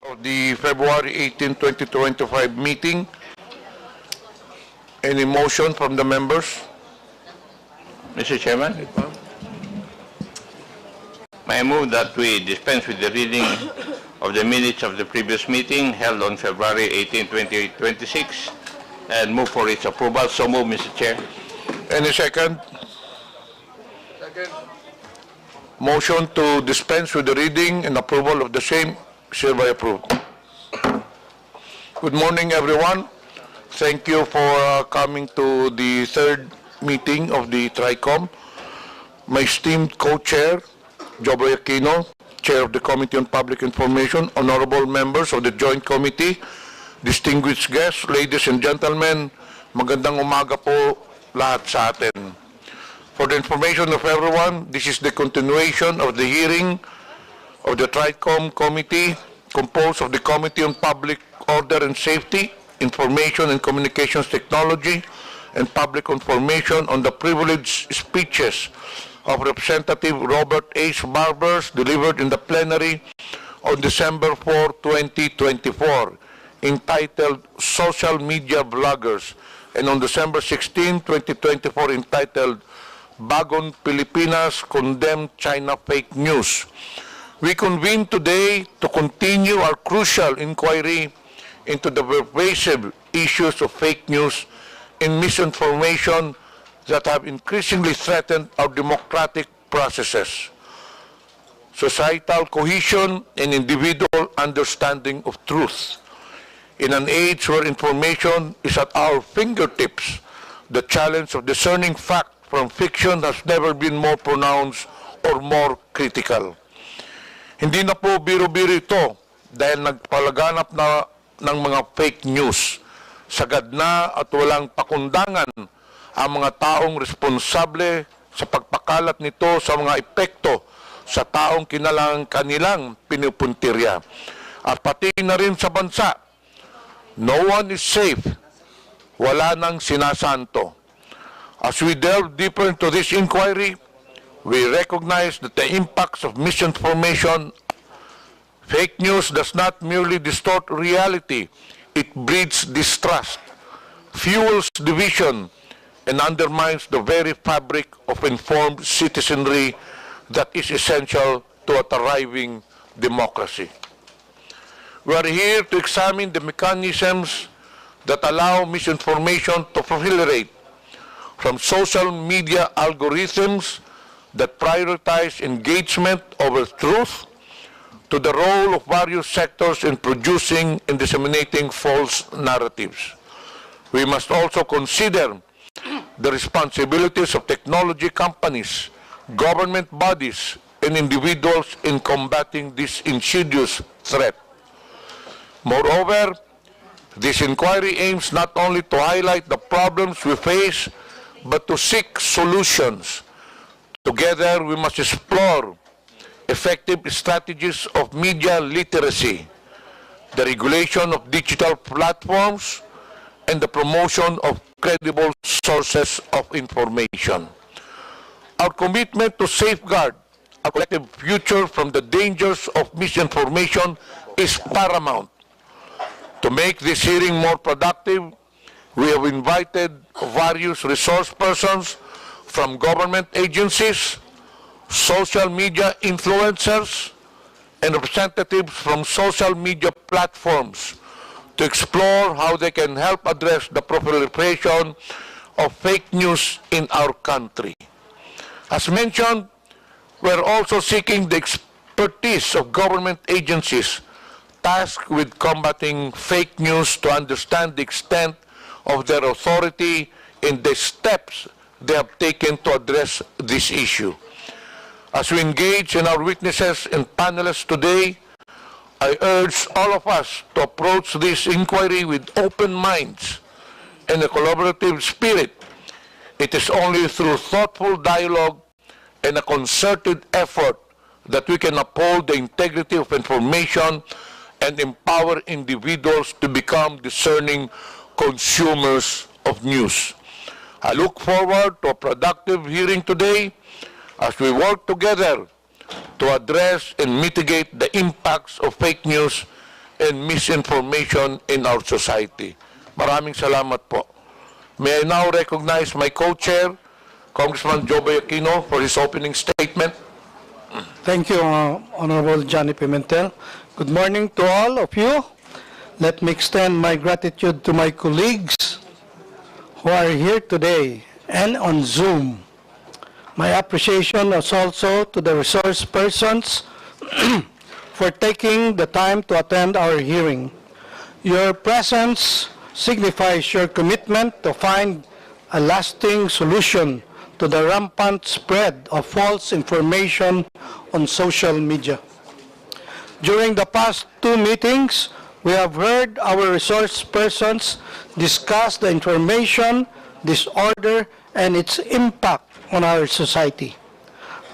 Of the February 18, 2025 meeting. Any motion from the members? Mr. Chairman, may I move that we dispense with the reading of the minutes of the previous meeting held on February 18, 2026 and move for its approval. So move, Mr. Chair. Any second? Second. Motion to dispense with the reading and approval of the same is hereby approved. Good morning, everyone. Thank you for coming to the third meeting of the TRI-COMM. My esteemed co-chair, Jobo Aquino, Chair of the Committee on Public Information, honorable members of the Joint Committee, distinguished guests, ladies and gentlemen, magandang umaga po lahat sa atin. For the information of everyone, this is the continuation of the hearing of the TRI-COMM Committee, composed of the Committee on Public Order and Safety, Information and Communications Technology, and Public Information on the privileged speeches of Representative Robert H. Barbers delivered in the plenary on December 4, 2024, entitled Social Media Vloggers, and on December 16, 2024, entitled Bagong Pilipinas Condemn China Fake News. We convene today to continue our crucial inquiry into the pervasive issues of fake news and misinformation that have increasingly threatened our democratic processes, societal cohesion, and individual understanding of truth. In an age where information is at our fingertips, the challenge of discerning fact from fiction has never been more pronounced or more critical. Hindi na po biro-biro ito dahil nagpalaganap na ng mga fake news. Sagad na at walang pakundangan ang mga taong responsable sa pagpakalat nito sa mga epekto sa taong kanilang pinupuntirya. At pati na rin sa bansa, no one is safe. Wala nang sinasanto. As we delve deeper into this inquiry, we recognize that the impacts of misinformation, fake news does not merely distort reality, it breeds distrust, fuels division, and undermines the very fabric of informed citizenry that is essential to a thriving democracy. We are here to examine the mechanisms that allow misinformation to proliferate, from social media algorithms that prioritize engagement over truth, to the role of various sectors in producing and disseminating false narratives. We must also consider the responsibilities of technology companies, government bodies, and individuals in combating this insidious threat. Moreover, this inquiry aims not only to highlight the problems we face, but to seek solutions. Together, we must explore effective strategies of media literacy, the regulation of digital platforms, and the promotion of credible sources of information. Our commitment to safeguard our collective future from the dangers of misinformation is paramount. To make this hearing more productive, we have invited various resource persons from government agencies, social media influencers, and representatives from social media platforms to explore how they can help address the proliferation of fake news in our country. As mentioned, we are also seeking the expertise of government agencies tasked with combating fake news to understand the extent of their authority and the steps they have taken to address this issue. As we engage in our witnesses and panelists today, I urge all of us to approach this inquiry with open minds and a collaborative spirit. It is only through thoughtful dialogue and a concerted effort that we can uphold the integrity of information and empower individuals to become discerning consumers of news. I look forward to a productive hearing today as we work together to address and mitigate the impacts of fake news and misinformation in our society. Maraming salamat po. May I now recognize my co-chair, Congressman Joboy Aquino, for his opening statement. Thank you, Honorable Johnny Pimentel. Good morning to all of you. Let me extend my gratitude to my colleagues who are here today and on Zoom. My appreciation is also to the resource persons for taking the time to attend our hearing. Your presence signifies your commitment to find a lasting solution to the rampant spread of false information on social media. During the past two meetings, we have heard our resource persons discuss the information disorder and its impact on our society.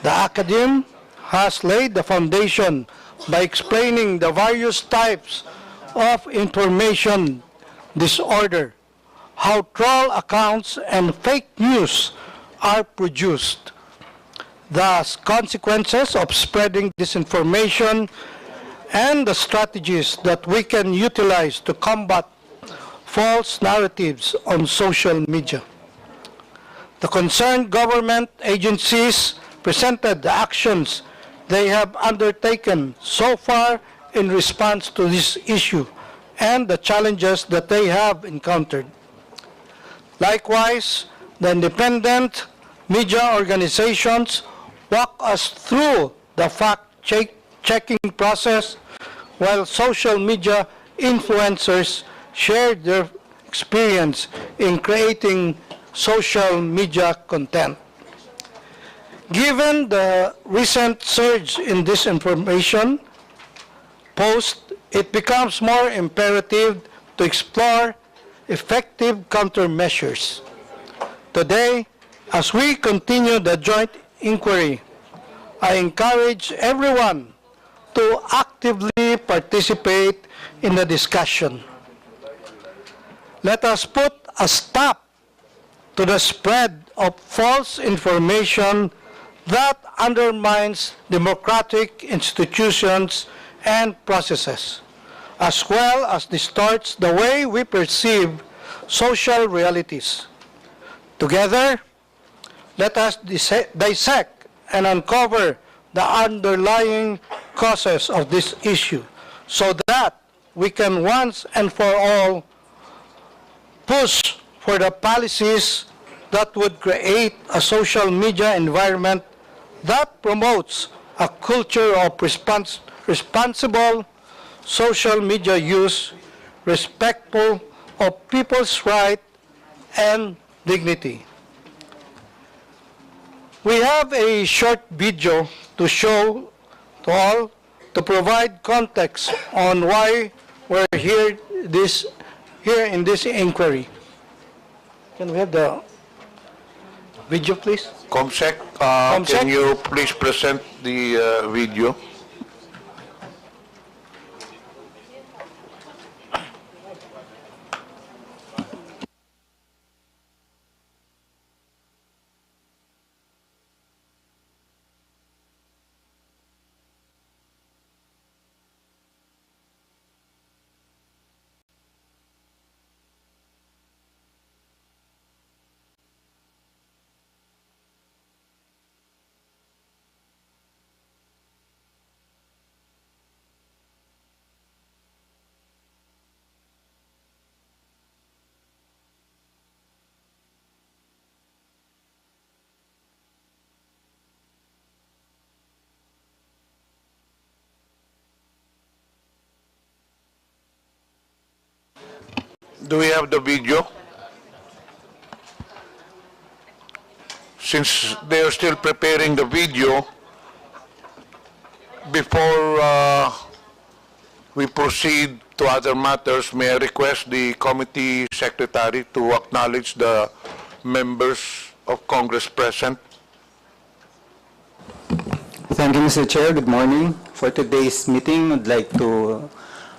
The academe has laid the foundation by explaining the various types of information disorder, how troll accounts and fake news are produced, the consequences of spreading disinformation, and the strategies that we can utilize to combat false narratives on social media. The concerned government agencies presented the actions they have undertaken so far in response to this issue and the challenges that they have encountered. Likewise, the independent media organizations walk us through the fact-checking process, while social media influencers share their experience in creating social media content. Given the recent surge in disinformation posts, it becomes more imperative to explore effective countermeasures. Today, as we continue the joint inquiry, I encourage everyone to actively participate in the discussion. Let us put a stop to the spread of false information that undermines democratic institutions and processes, as well as distorts the way we perceive social realities. Together, let us dissect and uncover the underlying causes of this issue so that we can once and for all push for the policies that would create a social media environment that promotes a culture of responsible social media use, respectful of people's rights and dignity. We have a short video to show to all to provide context on why we're here in this inquiry. Can we have the video, please? Comsec, Comsec? can you please present the video? Do we have the video? Since they are still preparing the video, before we proceed to other matters, may I request the committee secretary to acknowledge the members of Congress present? Thank you, Mr. Chair. Good morning. For today's meeting, I'd like to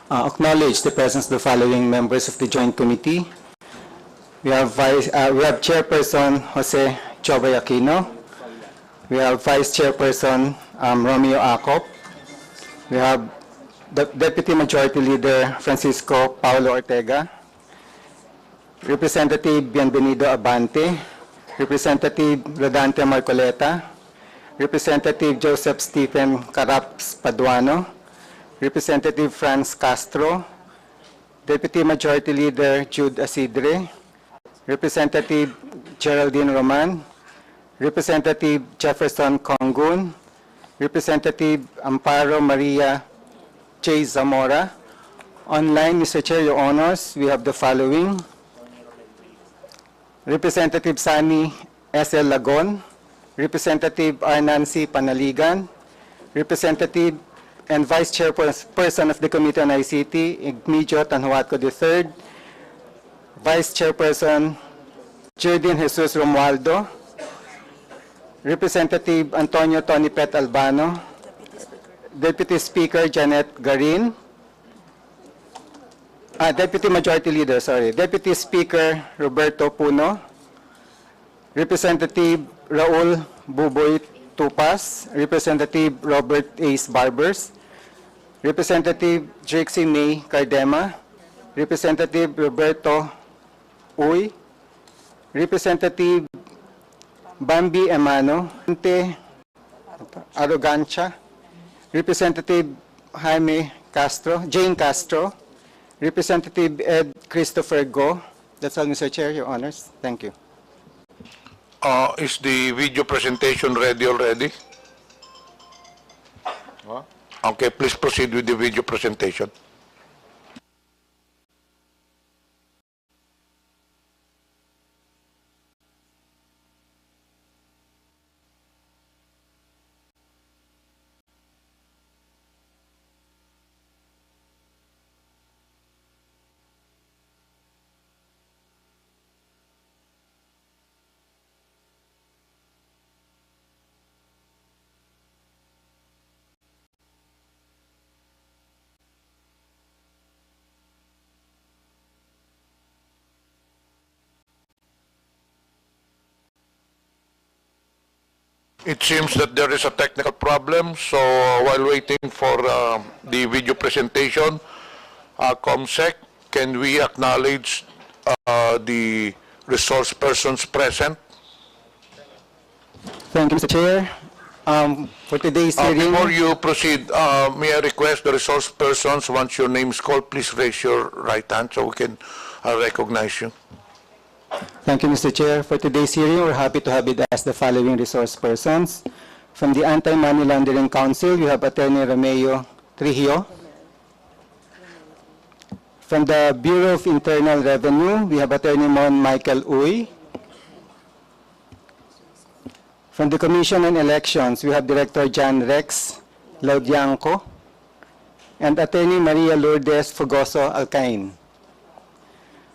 acknowledge the presence of the following members of the Joint Committee. We have Chairperson Jose Joboy Aquino. We have Vice Chairperson Romeo Acop. We have Deputy Majority Leader Francisco Paulo Ortega, Representative Bienvenido Abante, Representative Rodante Marcoleta, Representative Joseph Stephen Caraps Paduano, Representative Franz Castro, Deputy Majority Leader Jude Asidre, Representative Geraldine Roman, Representative Jefferson Congun, Representative Amparo Maria J. Zamora. Online, Mr. Chair, Your Honors, we have the following. Representative Sani S.L. Lagon, Representative R. Nancy Panaligan, Representative and Vice Chairperson of the Committee on ICT, Igmedio Tanhuatco III, Vice Chairperson Jerdin Jesus Romualdo, Representative Antonio Tony Pet Albano, Deputy Speaker Janet Garin, Deputy Majority Leader, Deputy Speaker Roberto Puno, Representative Raul Buboy Tupas, Representative Robert Ace Barbers, Representative Trixie May Cardema, Representative Roberto Uy, Representative Bambi Emano, Arrogancia, Representative Jaime Castro, Jane Castro, Representative Ed Christopher Go. That's all, Mr. Chair, Your Honors. Thank you. Is the video presentation ready already? Okay, please proceed with the video presentation. It seems that there is a technical problem, so while waiting for the video presentation, COMSEC, can we acknowledge the resource persons present? Thank you, Mr. Chair. For today's hearing, Before you proceed, may I request the resource persons, once your name is called, please raise your right hand so we can recognize you. thank you, Mr. Chair. For today's hearing, we're happy to have with us the following resource persons. From the Anti-Money Laundering Council, we have Attorney Romeo Trujillo. From the Bureau of Internal Revenue, we have Attorney Mon Michael Uy. From the Commission on Elections, we have Director John Rex Laudianco and Attorney Maria Lourdes Fogoso Alcain.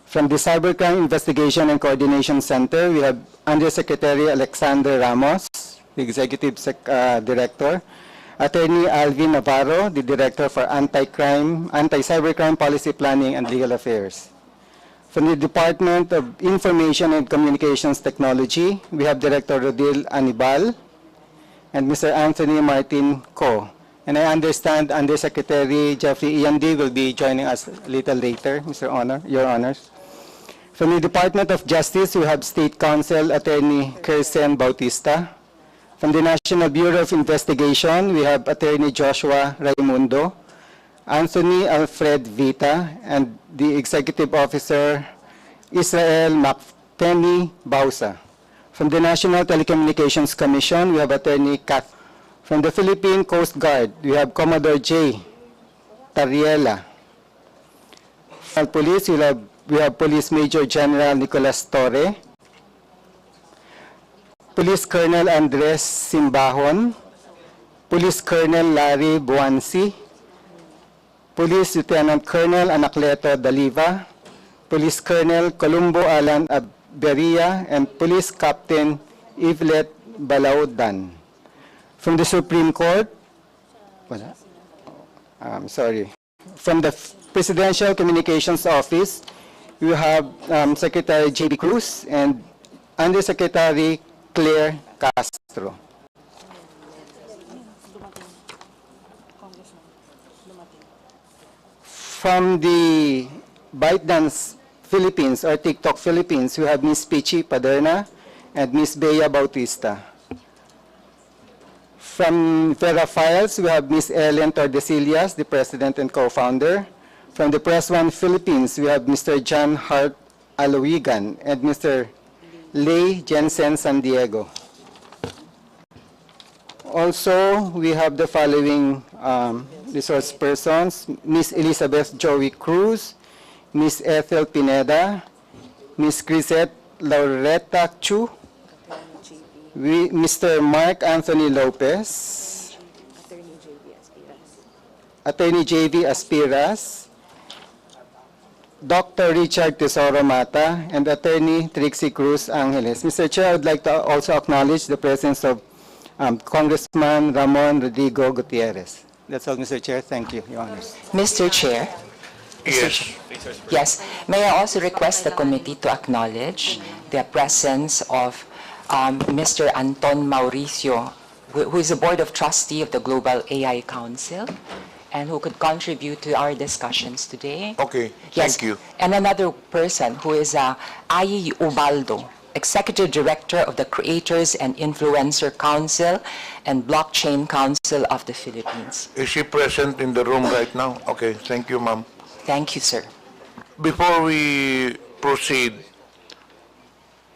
From the Cybercrime Investigation and Coordination Center, we have Undersecretary Alexander Ramos, the Executive Director, Attorney Alvin Navarro, the Director for Anti-Cybercrime Policy Planning and Legal Affairs. From the Department of Information and Communications Technology, we have Director Rodil Anibal and Mr. Anthony Martin Co. And I understand Undersecretary Jeffrey Iandi will be joining us a little later, Your Honors. From the Department of Justice, we have State Counsel Attorney Kirsten Bautista. From the National Bureau of Investigation, we have Attorney Joshua Raimundo, Anthony Alfred Vita, and the Executive Officer Israel McPenny Bausa. From the National Telecommunications Commission, we have Attorney Kath. From the Philippine Coast Guard, we have Commodore J. Tariela. From Police, we have Police Major General Nicolas Torre, Police Colonel Andres Simbahon, Police Colonel Larry Buansi, Police Lieutenant Colonel Anacleto Daliva, Police Colonel Columbo Alan Aberia, and Police Captain Yvette Balaudan. From the Supreme Court, from the Presidential Communications Office, we have Secretary J.B. Cruz and Undersecretary Claire Castro. From the ByteDance Philippines or TikTok Philippines, we have Ms. Pichi Paderna and Ms. Bea Bautista. From Vera Files, we have Ms. Ellen Tordesillas, the president and co-founder. From the Press One Philippines, we have Mr. John Hart Alowigan and Mr. Lei Jensen San Diego. Also, we have the following resource persons: Ms. Elizabeth Joey Cruz, Ms. Ethel Pineda, Ms. Crisette Laureta Chu, Mr. Mark Anthony Lopez, Attorney J.V. Aspiras, Dr. Richard Tesoro Mata, and Attorney Trixie Cruz Angeles. Mr. Chair, I would like to also acknowledge the presence of Congressman Ramon Rodrigo Gutierrez. That's all, Mr. Chair. Thank you, Your Honors. Mr. Chair, Yes. yes, may I also request the committee to acknowledge the presence of Mr. Anton Mauricio, who is the Board of Trustee of the Global AI Council, and who could contribute to our discussions today. Okay, Yes, thank you. and another person who is Ai Ubaldo, Executive Director of the Creators and Influencer Council and Blockchain Council of the Philippines. Is she present in the room right now? Okay, thank you, ma'am. Thank you, sir. Before we proceed,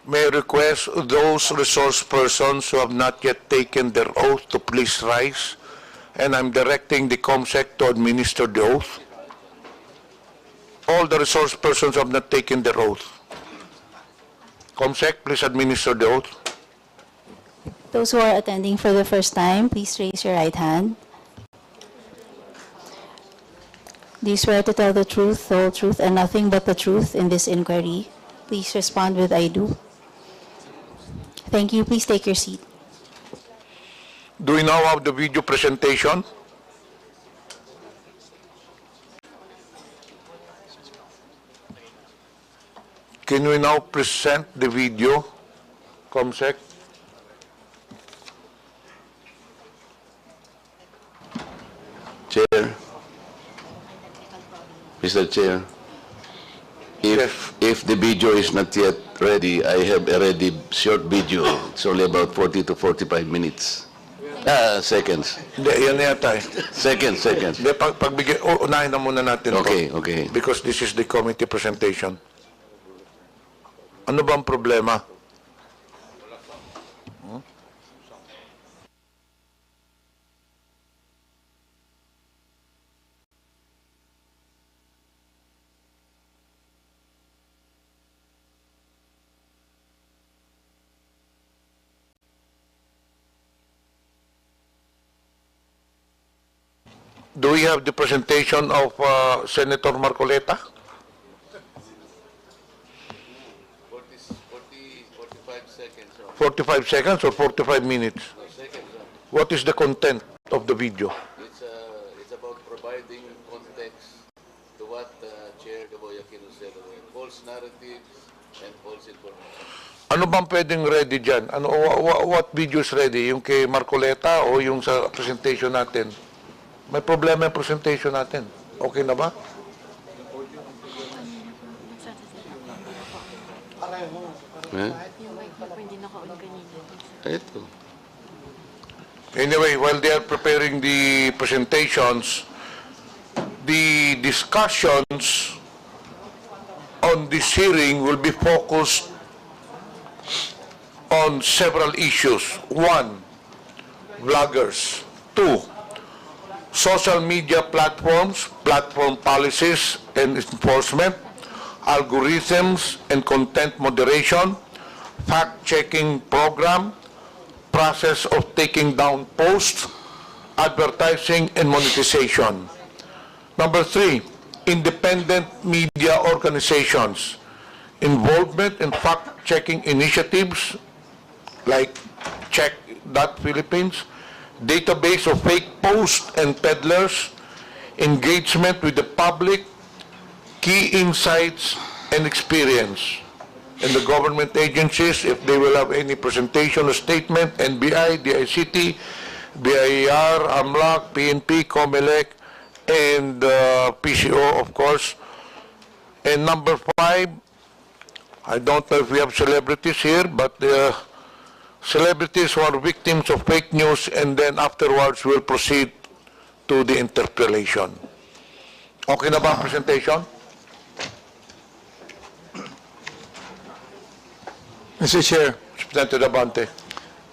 may I request those resource persons who have not yet taken their oath to please rise, and I'm directing the COMSEC to administer the oath. All the resource persons who have not taken their oath. COMSEC, please administer the oath. Those who are attending for the first time, please raise your right hand. Do you swear to tell the truth, the whole truth, and nothing but the truth in this inquiry? Please respond with I do. Thank you. Please take your seat. Do we now have the video presentation? Can we now present the video, COMSEC? Chair, Mr. Chair, if the video is not yet ready, I have a ready short video. It's only about 40 to 45 minutes. Seconds. Hindi, yan yata eh. Seconds. Hindi, pagbigay, unahin na muna natin to. Okay. Because this is the committee presentation. Ano ba ang problema? Do we have the presentation of Senator Marcoleta? 45 seconds or 45 minutes? What is the content of the video? It's about providing context to what Chair Gaboyakino said, false narratives and false information. Ano bang pwedeng ready dyan? What video is ready? Yung kay Marcoleta o yung sa presentation natin? May problema yung presentation natin. Okay na ba? Ito. Anyway, while they are preparing the presentations, the discussions on this hearing will be focused on several issues. One, vloggers. Two, social media platforms, platform policies and enforcement, algorithms and content moderation, fact-checking program, process of taking down posts, advertising and monetization. Number three, independent media organizations, involvement in fact-checking initiatives like Check.Philippines, database of fake posts and peddlers, engagement with the public, key insights and experience. And the government agencies, if they will have any presentation or statement, NBI, DICT, BIR, AMLAC, PNP, COMELEC, and PCO, of course. And number 5, I don't know if we have celebrities here, but celebrities who are victims of fake news, and then afterwards we'll proceed to the interpellation. Okay na ba ang presentation? Mr. Chair, Representative Abante.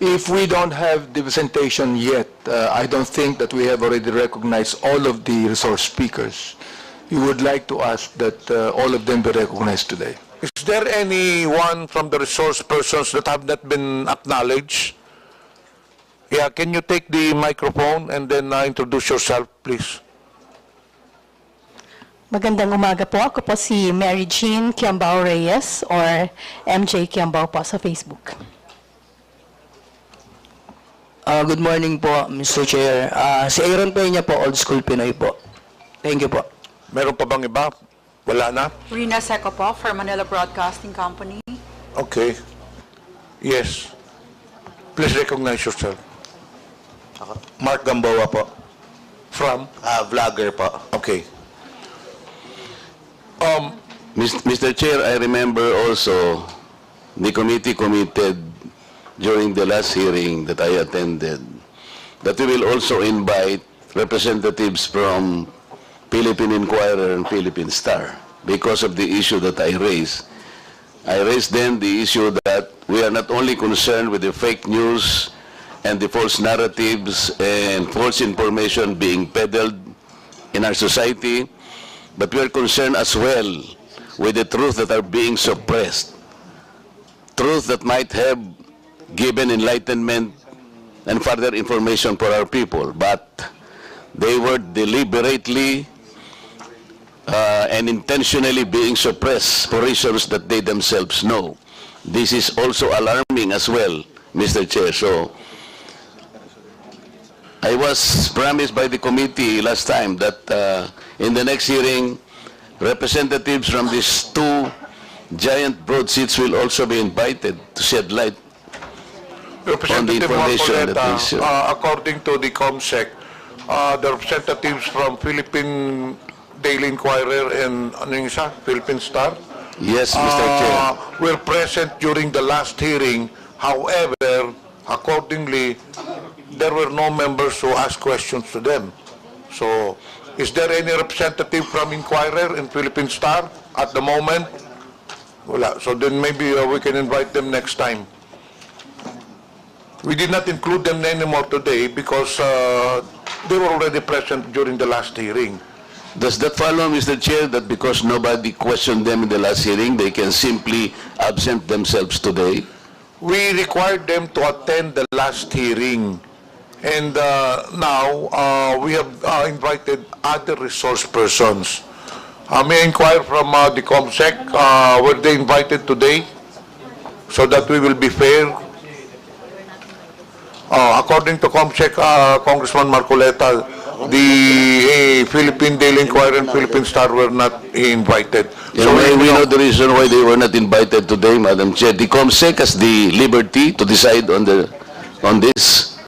if we don't have the presentation yet, I don't think that we have already recognized all of the resource speakers. We would like to ask that all of them be recognized today. Is there anyone from the resource persons that have not been acknowledged? Yeah, can you take the microphone and then introduce yourself, please? Magandang umaga po. Ako po si Mary Jean Kiambao Reyes or MJ Kiambao po sa Facebook. Good morning po, Mr. Chair. Si Aaron Peña po, Old School Pinoy po. Thank you po. Meron pa bang iba? Wala na? Rina Seco po for Manila Broadcasting Company. Okay. Yes. Please recognize yourself. Mark Gamboa po. From? Vlogger po. Okay. Mr. Chair, I remember also the committee committed during the last hearing that I attended that we will also invite representatives from Philippine Inquirer and Philippine Star because of the issue that I raised. I raised then the issue that we are not only concerned with the fake news and the false narratives and false information being peddled in our society, but we are concerned as well with the truth that are being suppressed. Truth that might have given enlightenment and further information for our people, but they were deliberately and intentionally being suppressed for reasons that they themselves know. This is also alarming as well, Mr. Chair. So, I was promised by the committee last time that in the next hearing, representatives from these two giant broadsheets will also be invited to shed light on the Representative information that they Marcoleta, share. according to the COMSEC, the representatives from Philippine Daily Inquirer and ano yung isa? Philippine Star? Yes, Mr. Chair. Were present during the last hearing. However, accordingly, there were no members who asked questions to them. So, is there any representative from Inquirer and Philippine Star at the moment? Wala. So then maybe we can invite them next time. We did not include them anymore today because they were already present during the last hearing. Does that follow, Mr. Chair, that because nobody questioned them in the last hearing, they can simply absent themselves today? We required them to attend the last hearing. And now, we have invited other resource persons. May I inquire from the COMSEC, were they invited today? So that we will be fair? According to COMSEC, Congressman Marcoleta, the Philippine Daily Inquirer and Philippine Star were not invited. So we know the reason why they were not invited today, Madam Chair. The COMSEC has the liberty to decide on this,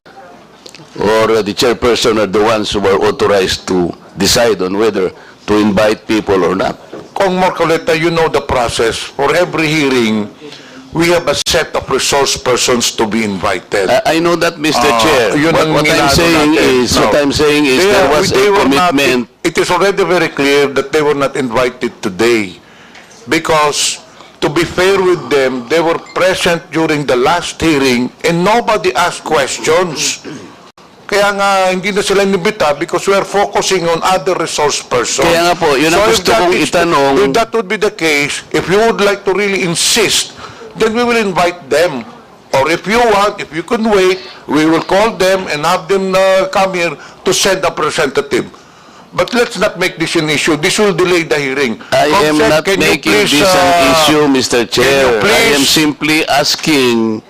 or the chairperson are the ones who are authorized to decide on whether to invite people or not. Kong Marcoleta, you know the process. For every hearing, we have a set of resource persons to be invited. I know that, Mr. Chair. Yun ang What I'm inaano saying natin. is, what I'm saying is there was a they were not- commitment. It is already very clear that they were not invited today. Because, to be fair with them, they were present during the last hearing and nobody asked questions. Kaya nga, hindi na sila inibita because we are focusing on other resource persons. Kaya nga po, yun ang if gusto that kong is- itanong. If that would be the case, if you would like to really insist, then we will invite them. Or if you want, if you can wait, we will call them and have them come here to send a representative. But let's not make this an issue. This will delay the hearing. I am Comsec, not can you making please, this an issue, Mr. Chair. I please- am simply asking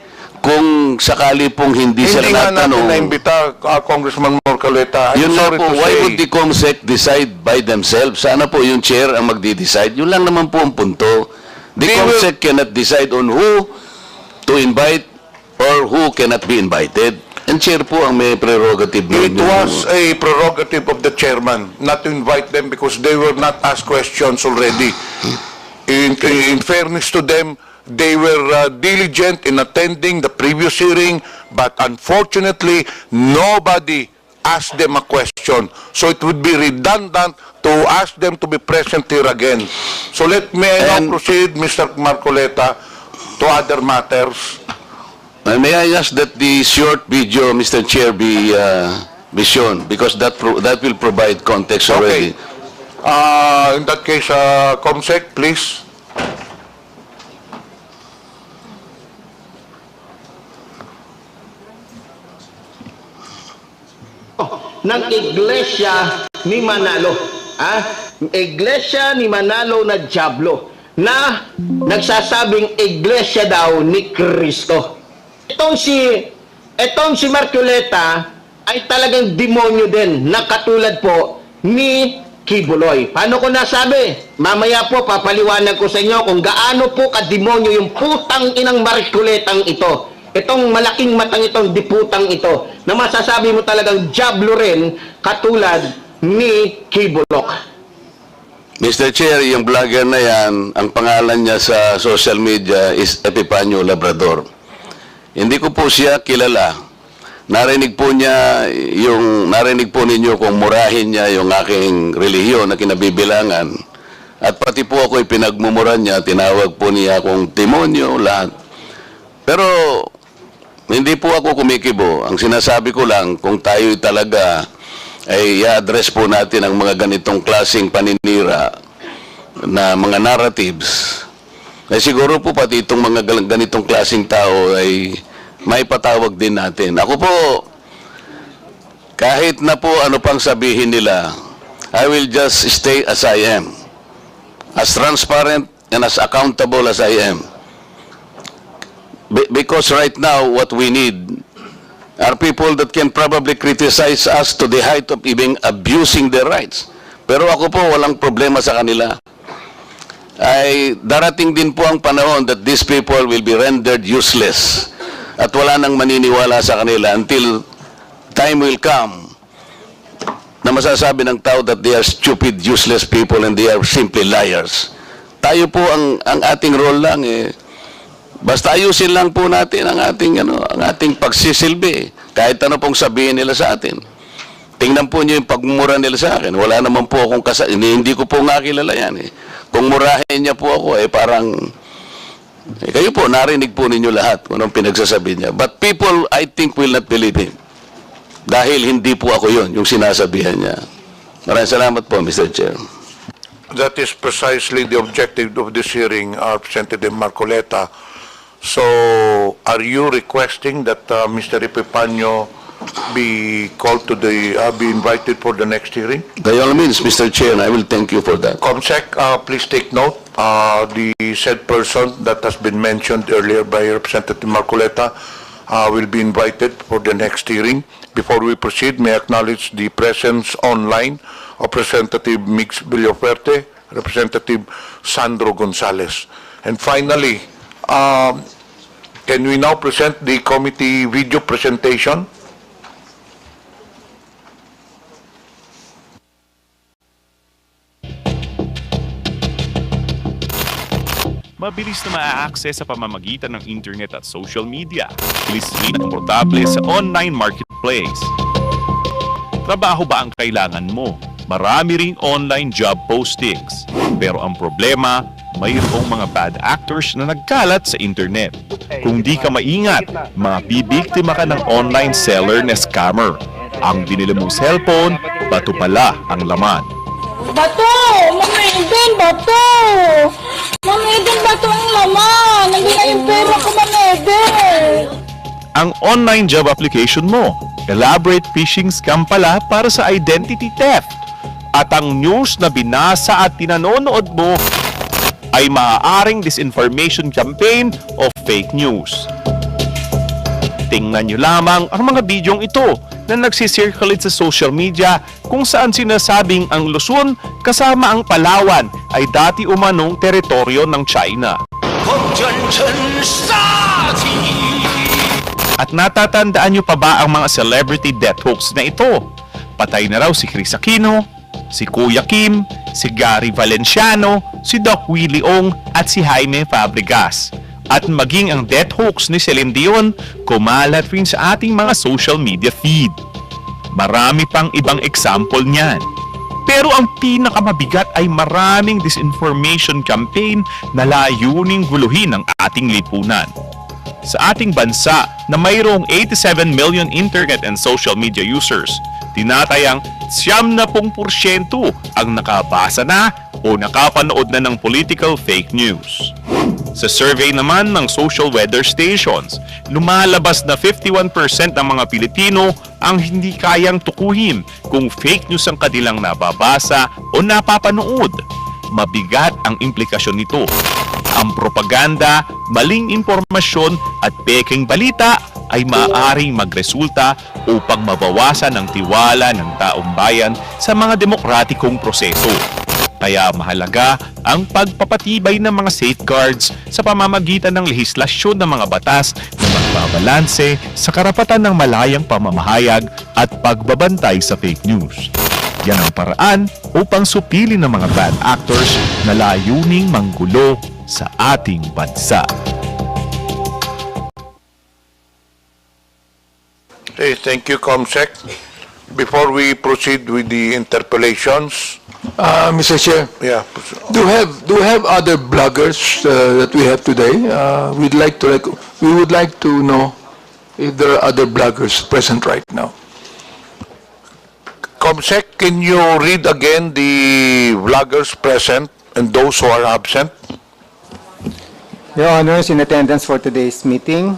kung sakali pong hindi sila Hindi nga natin natanong. na-imbita, Congressman Marcoleta. I'm Yun na sorry po, to why say. would the COMSEC decide by themselves? Sana po yung chair ang magdi-decide. Yun lang naman po ang punto. The They will- COMSEC cannot decide on who to invite or who cannot be invited. And chair po ang may prerogative. It was a prerogative of the chairman not to invite them because they were not asked questions already. In fairness to them, they were diligent in attending the previous hearing, but unfortunately, nobody asked them a question. So it would be redundant to ask them to be present here again. So let me now proceed, Mr. Marcoleta, to other matters. May I ask that the short video, Mr. Chair, be shown because that will provide context already. In that case, Comsec, please. Ng Iglesia ni Manalo. Iglesia ni Manalo na Diablo na nagsasabing Iglesia daw ni Kristo. Itong si Marcoleta ay talagang demonyo din na katulad po ni Kibuloy. Paano ko nasabi? Mamaya po papaliwanag ko sa inyo kung gaano po kademonyo yung putang inang Marcoletang ito. Itong malaking matang itong diputang ito na masasabi mo talagang diablo rin katulad ni Kibulok. Mr. Chair, yung vlogger na yan, ang pangalan niya sa social media is Epifanio Labrador. Hindi ko po siya kilala. Narinig po ninyo kung murahin niya yung aking relihiyon na kinabibilangan. At pati po ako pinagmumura niya, tinawag po niya akong demonyo, lahat. Pero hindi po ako kumikibo. Ang sinasabi ko lang, kung tayo talaga ay i-address po natin ang mga ganitong klaseng paninira na mga narratives, ay siguro po pati itong mga ganitong klaseng tao ay may patawag din natin. Ako po, kahit na po ano pang sabihin nila, I will just stay as I am. As transparent and as accountable as I am. Because right now, what we need are people that can probably criticize us to the height of even abusing their rights. Pero ako po, walang problema sa kanila. Ay darating din po ang panahon that these people will be rendered useless. At wala nang maniniwala sa kanila until time will come na masasabi ng tao that they are stupid, useless people and they are simply liars. Tayo po, ang ating role lang basta ayusin lang po natin ang ating pagsisilbi. Kahit ano pong sabihin nila sa atin. Tingnan po niyo yung pagmumura nila sa akin. Wala naman po akong hindi ko po nga kilala yan. Kung murahin niya po ako, parang kayo po, narinig po ninyo lahat kung anong pinagsasabi niya. But people, I think, will not believe him. Dahil hindi po ako yun, yung sinasabihan niya. Maraming salamat po, Mr. Chair. That is precisely the objective of this hearing, Representative Marcoleta. So, are you requesting that Mr. Epifanio be called to be invited for the next hearing? By all means, Mr. Chair, and I will thank you for that. Comsec, please take note. The said person that has been mentioned earlier by Representative Marcoleta will be invited for the next hearing. Before we proceed, may I acknowledge the presence online of Representative Mix Villaferte, Representative Sandro Gonzales. And finally, can we now present the committee video presentation? Mabilis na maa-access sa pamamagitan ng internet at social media. Bilis rin at komportable sa online marketplace. Trabaho ba ang kailangan mo? Marami ring online job postings. Pero ang problema, mayroong mga bad actors na nagkalat sa internet. Kung di ka maingat, mabibiktima ka ng online seller na scammer. Ang binili mong cellphone, bato pala ang laman. Bato! Mama Eden, bato! Mama Eden, bato ang laman! Nandiyan na yung pera ko, Mama Eden! Ang online job application mo, elaborate phishing scam pala para sa identity theft. At ang news na binasa at tinanonood mo ay maaaring disinformation campaign o fake news. Tingnan nyo lamang ang mga bidyong ito na nagsisirculate sa social media kung saan sinasabing ang Luzon kasama ang Palawan ay dati umanong teritoryo ng China. At natatandaan nyo pa ba ang mga celebrity death hoax na ito? Patay na raw si Chris Aquino, si Kuya Kim, si Gary Valenciano, si Doc Willie Ong at si Jaime Fabregas. At maging ang death hoax ni Celine Dion, kumalat rin sa ating mga social media feed. Marami pang ibang example niyan. Pero ang pinakamabigat ay maraming disinformation campaign na layuning guluhin ang ating lipunan. Sa ating bansa na mayroong 87 million internet and social media users, tinatayang 70% ang nakabasa na o nakapanood na ng political fake news. Sa survey naman ng social weather stations, lumalabas na 51% ng mga Pilipino ang hindi kayang tukuhin kung fake news ang kanilang nababasa o napapanood. Mabigat ang implikasyon nito. Ang propaganda, maling impormasyon at peking balita ay maaaring magresulta upang mabawasan ang tiwala ng taong bayan sa mga demokratikong proseso. Kaya mahalaga ang pagpapatibay ng mga safeguards sa pamamagitan ng lehislasyon ng mga batas na magbabalanse sa karapatan ng malayang pamamahayag at pagbabantay sa fake news. Yan ang paraan upang supilin ng mga bad actors na layuning manggulo sa ating bansa. Okay, thank you, Comsec. Before we proceed with the interpellations, Mr. Chair, yeah, do we have other bloggers that we have today? We would like to know if there are other bloggers present right now. Comsec, can you read again the vloggers present and those who are absent? Your Honors, in attendance for today's meeting,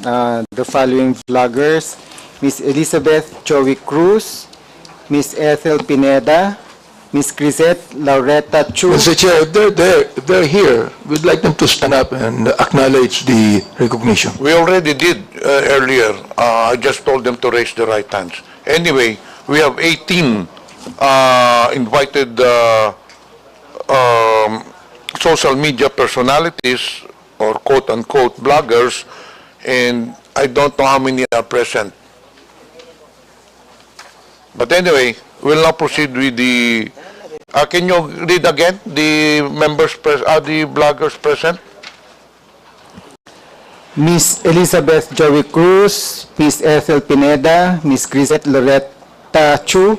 the following vloggers: Ms. Elizabeth Joey Cruz, Ms. Ethel Pineda, Ms. Crisette Laureta Chu. Mr. Chair, if they're here, we'd like them to stand up and acknowledge the recognition. We already did earlier. I just told them to raise the right hands. Anyway, we have 18 invited social media personalities or quote-unquote bloggers, and I don't know how many are present. But anyway, we'll now proceed with the... can you read again the the bloggers present? Ms. Elizabeth Joey Cruz, Ms. Ethel Pineda, Ms. Crisette Loretta Chu,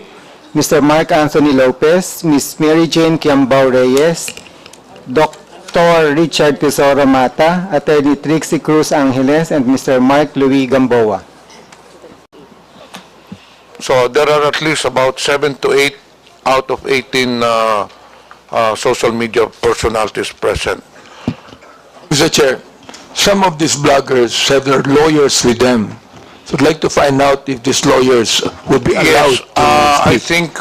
Mr. Mark Anthony Lopez, Ms. Mary Jane Kiambao Reyes, Dr. Richard Tesoro Mata, Attorney Trixie Cruz Angeles, and Mr. Mark Louis Gamboa. So there are at least about 7 to 8 out of 18 social media personalities present. Mr. Chair, some of these bloggers have their lawyers with them. So I'd like to find out if these lawyers would be allowed Yes, to I speak. think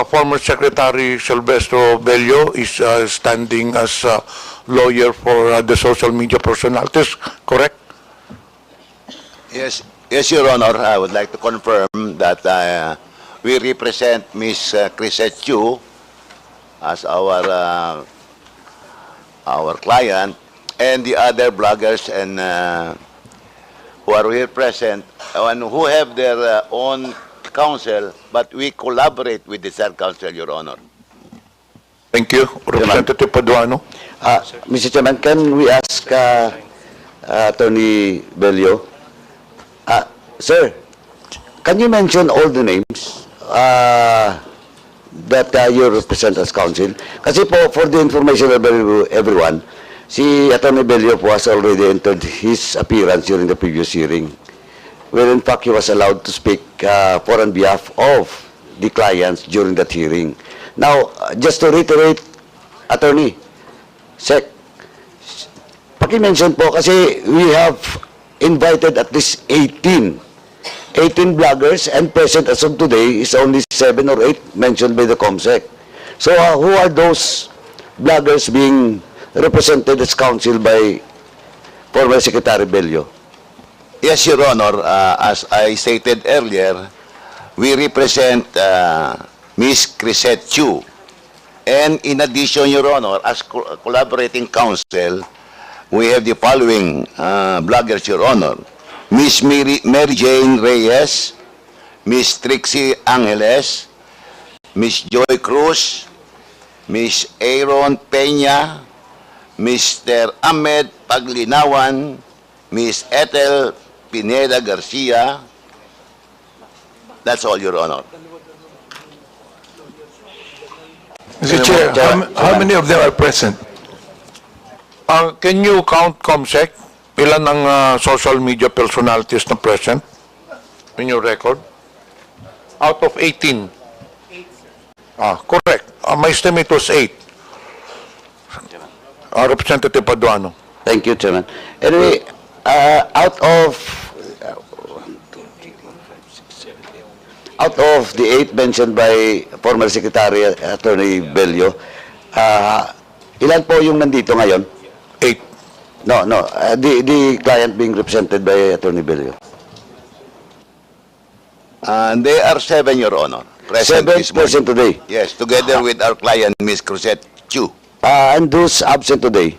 former Secretary Silvestro Bello is standing as a lawyer for the social media personalities, correct? Yes, Your Honor, I would like to confirm that we represent Ms. Crisette Chu as our client, and the other bloggers and who are here present and who have their own counsel, but we collaborate with the third counsel, Your Honor. Thank you. Representative Paduano. Mr. Chairman, can we ask Attorney Bello? Sir, can you mention all the names that you represent as counsel? Kasi po, for the information of everyone, si Attorney Bello po has already entered his appearance during the previous hearing, where in fact he was allowed to speak for on behalf of the clients during that hearing. Now, just to reiterate, Attorney, Sec, paki-mention po kasi we have invited at least 18 bloggers, and present as of today is only 7 or 8 mentioned by the COMSEC. So who are those bloggers being represented as counsel by former Secretary Bello? Yes, Your Honor, as I stated earlier, we represent Ms. Crisette Chu. And in addition, Your Honor, as collaborating counsel, we have the following bloggers, Your Honor. Miss Mary Jane Reyes, Miss Trixie Angeles, Miss Joy Cruz, Miss Aaron Peña, Mr. Ahmed Paglinawan, Miss Ethel Pineda Garcia. That's all, Your Honor. Mr. Chair, how many of them are present? Can you count, COMSEC, ilan ang social media personalities na present in your record? Out of 18. Correct. My estimate was 8. Representative Paduano. Thank you, Chairman. Anyway, out of the 8 mentioned by former Secretary Attorney Bello, ilan po yung nandito ngayon? 8. No. The client being represented by Attorney Bello. They are 7, Your Honor. Present 7 this morning. present today. Yes, together with our client, Miss Cruzette Chu. And those absent today?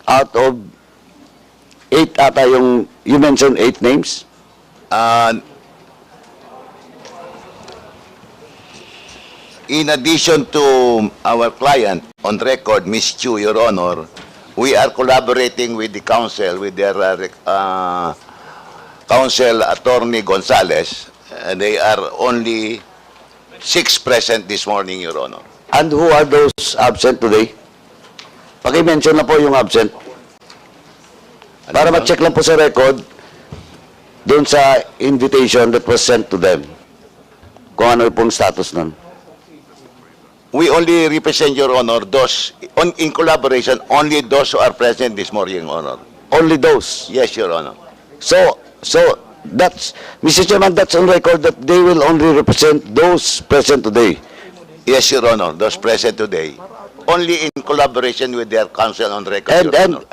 Out of 8 ata yung, you mentioned 8 names? In addition to our client on record, Miss Chu, Your Honor, we are collaborating with the counsel, with their counsel Attorney Gonzales. They are only 6 present this morning, Your Honor. And who are those absent today? Paki-mention na po yung absent. Para ma-check lang po sa record doon sa invitation that was sent to them. Kung ano pong status nun. We only represent, Your Honor, those, in collaboration, only those who are present this morning, Your Honor. Only those? Yes, Your Honor. So that's, Mr. Chairman, that's on record that they will only represent those present today. Yes, Your Honor, those present today. Only in collaboration with their counsel on record, Your Honor.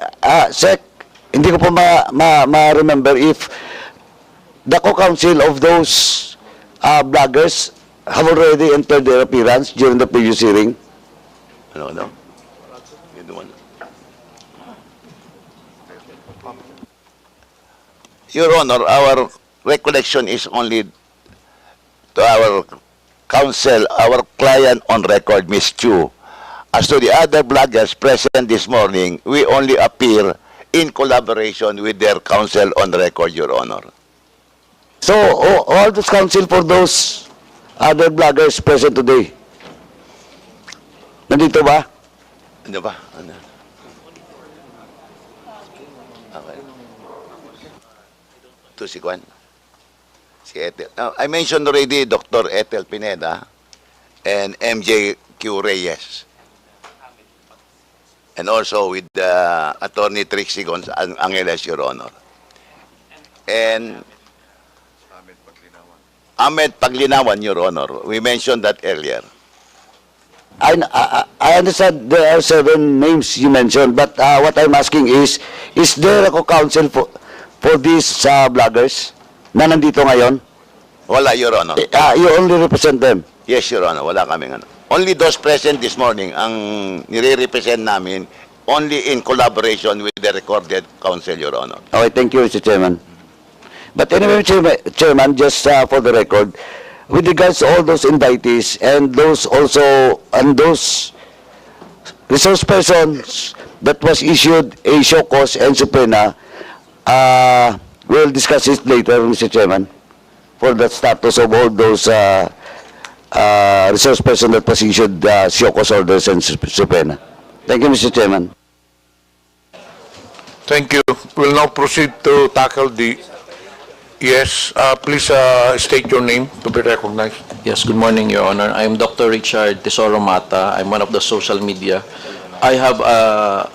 Sec, hindi ko po ma-remember if the co-counsel of those bloggers have already entered their appearance during the previous hearing. No. Your Honor, our recollection is only to our counsel, our client on record, Ms. Chu. As to the other bloggers present this morning, we only appear in collaboration with their counsel on record, Your Honor. So, all those counsel for those other bloggers present today, nandito ba? Ano ba? Ano? Okay. Ito si Juan. Si Ethel. Now, I mentioned already Dr. Ethel Pineda and MJ Q. Reyes. And also with Attorney Trixie Angeles, Your Honor. And Ahmed Paglinawan, Your Honor. We mentioned that earlier. I understand there are 7 names you mentioned, but what I'm asking is there a co-counsel for these bloggers na nandito ngayon? Wala, Your Honor. You only represent them? Yes, Your Honor. Wala kaming ano. Only those present this morning, ang nire-represent namin, only in collaboration with the recorded counsel, Your Honor. Okay, thank you, Mr. Chairman. But anyway, Chairman, just for the record, with regards to all those invitees and those also, and those resource persons that was issued a show cause and subpoena, we'll discuss it later, Mr. Chairman, for the status of all those resource person that was issued show cause orders and subpoena. Thank you, Mr. Chairman. Thank you. We'll now proceed to tackle the... Yes, please state your name to be recognized. Yes, good morning, Your Honor. I'm Dr. Richard Tesoro Mata. I'm one of the social media. I have a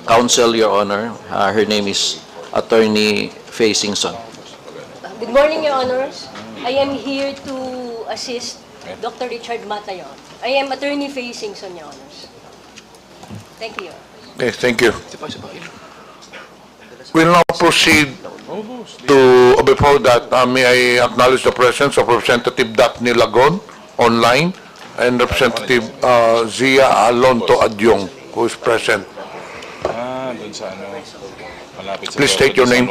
counsel, Your Honor. Her name is Attorney Faye Singson. Good morning, Your Honors. I am here to assist Dr. Richard Mata, Your Honor. I am Attorney Faye Singson, Your Honors. Thank you, Your Honor. Okay, thank you. We'll now proceed to, before that, may I acknowledge the presence of Representative Daphne Lagon online and Representative Zia Alonto Adyong, who is present. Dun sa ano. Please state your name.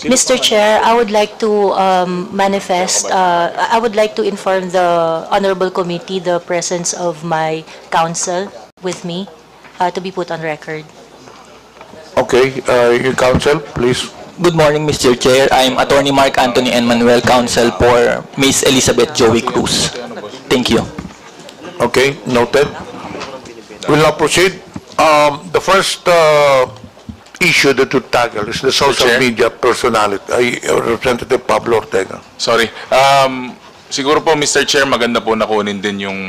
Mr. Chair, I would like to I would like to inform the Honorable Committee the presence of my counsel with me to be put on record. Okay, your counsel, please. Good morning, Mr. Chair. I'm Attorney Mark Anthony N. Manuel, counsel for Miss Elizabeth Joey Cruz. Thank you. Okay, noted. We'll now proceed. The first issue that to tackle is the social media personality. Representative Pablo Ortega. Sorry. Siguro po, Mr. Chair, maganda po na kunin din yung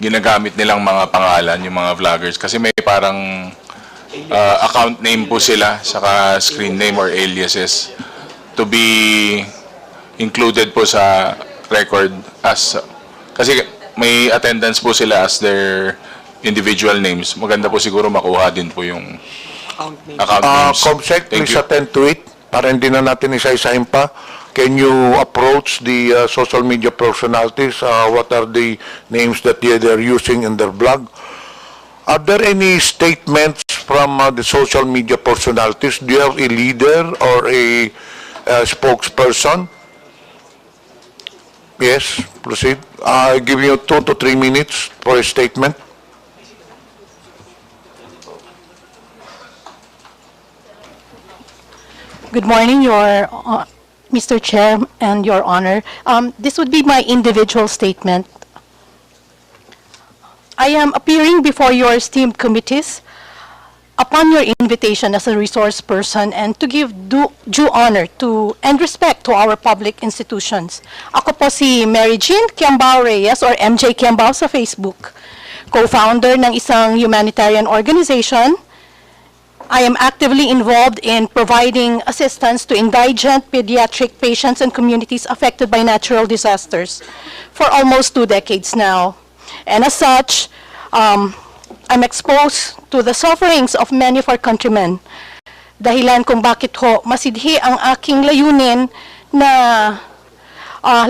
ginagamit nilang mga pangalan, yung mga vloggers. Kasi may parang account name po sila, saka screen name or aliases to be included po sa record as... Kasi may attendance po sila as their individual names. Maganda po siguro makuha din po yung account names. Comsec, Thank please you. attend to it. Para hindi na natin isa-isahin pa. Can you approach the social media personalities? What are the names that they're using in their blog? Are there any statements from the social media personalities? Do you have a leader or a spokesperson? Yes, proceed. I'll give you 2 to 3 minutes for a statement. Good morning, Mr. Chair and Your Honor. This would be my individual statement. I am appearing before your esteemed committees upon your invitation as a resource person and to give due honor to and respect to our public institutions. Ako po si Mary Jean Kiambao Reyes or MJ Kiambao sa Facebook, co-founder ng isang humanitarian organization. I am actively involved in providing assistance to indigent pediatric patients and communities affected by natural disasters for almost 2 decades now. And as such, I'm exposed to the sufferings of many of our countrymen. Dahilan kung bakit ho masidhi ang aking layunin na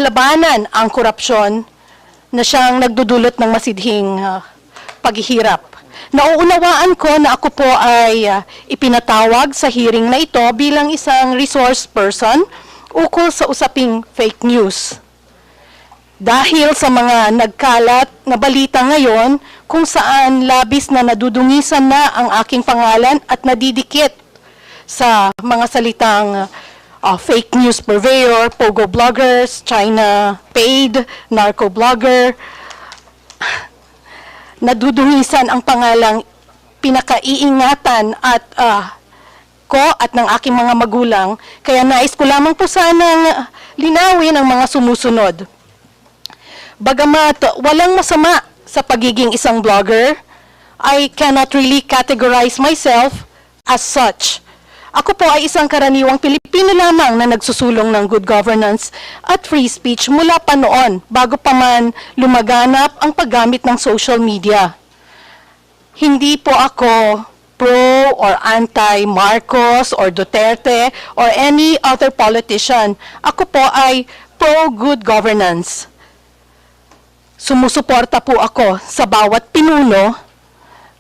labanan ang korupsyon na siyang nagdudulot ng masidhing paghihirap. Nauunawaan ko na ako po ay ipinatawag sa hearing na ito bilang isang resource person ukol sa usaping fake news. Dahil sa mga nagkalat na balita ngayon kung saan labis na nadudungisan na ang aking pangalan at nadidikit sa mga salitang fake news purveyor, pogo bloggers, China paid, narco blogger, nadudungisan ang pangalang pinakaiingatan at ko at ng aking mga magulang, kaya nais ko lamang po sanang linawin ang mga sumusunod. Bagamat walang masama sa pagiging isang blogger, I cannot really categorize myself as such. Ako po ay isang karaniwang Pilipino lamang na nagsusulong ng good governance at free speech mula pa noon, bago pa man lumaganap ang paggamit ng social media. Hindi po ako pro or anti-Marcos or Duterte or any other politician. Ako po ay pro-good governance. Sumusuporta po ako sa bawat pinuno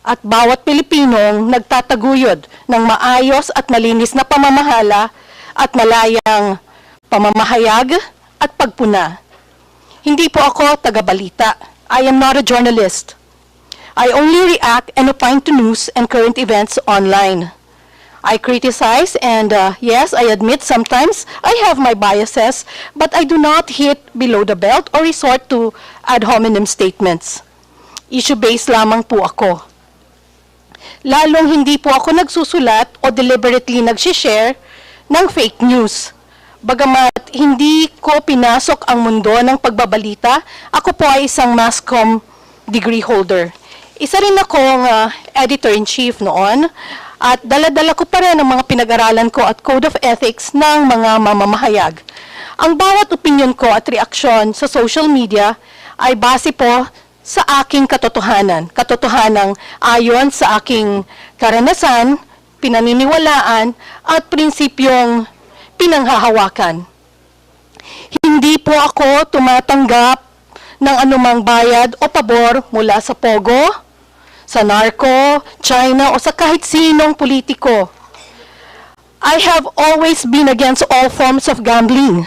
at bawat Pilipinong nagtataguyod ng maayos at malinis na pamamahala at malayang pamamahayag at pagpuna. Hindi po ako taga-balita. I am not a journalist. I only react and opine to news and current events online. I criticize and yes, I admit sometimes I have my biases, but I do not hit below the belt or resort to ad hominem statements. Issue-based lamang po ako. Lalong hindi po ako nagsusulat o deliberately nag-share ng fake news. Bagamat hindi ko pinasok ang mundo ng pagbabalita, ako po ay isang mass comm degree holder. Isa rin akong editor-in-chief noon at dala-dala ko pa rin ang mga pinag-aralan ko at code of ethics ng mga mamamahayag. Ang bawat opinion ko at reaksyon sa social media ay base po sa aking katotohanan. Katotohanang ayon sa aking karanasan, pinaniniwalaan at prinsipyong pinanghahawakan. Hindi po ako tumatanggap ng anumang bayad o pabor mula sa Pogo, sa narco, China o sa kahit sinong politiko. I have always been against all forms of gambling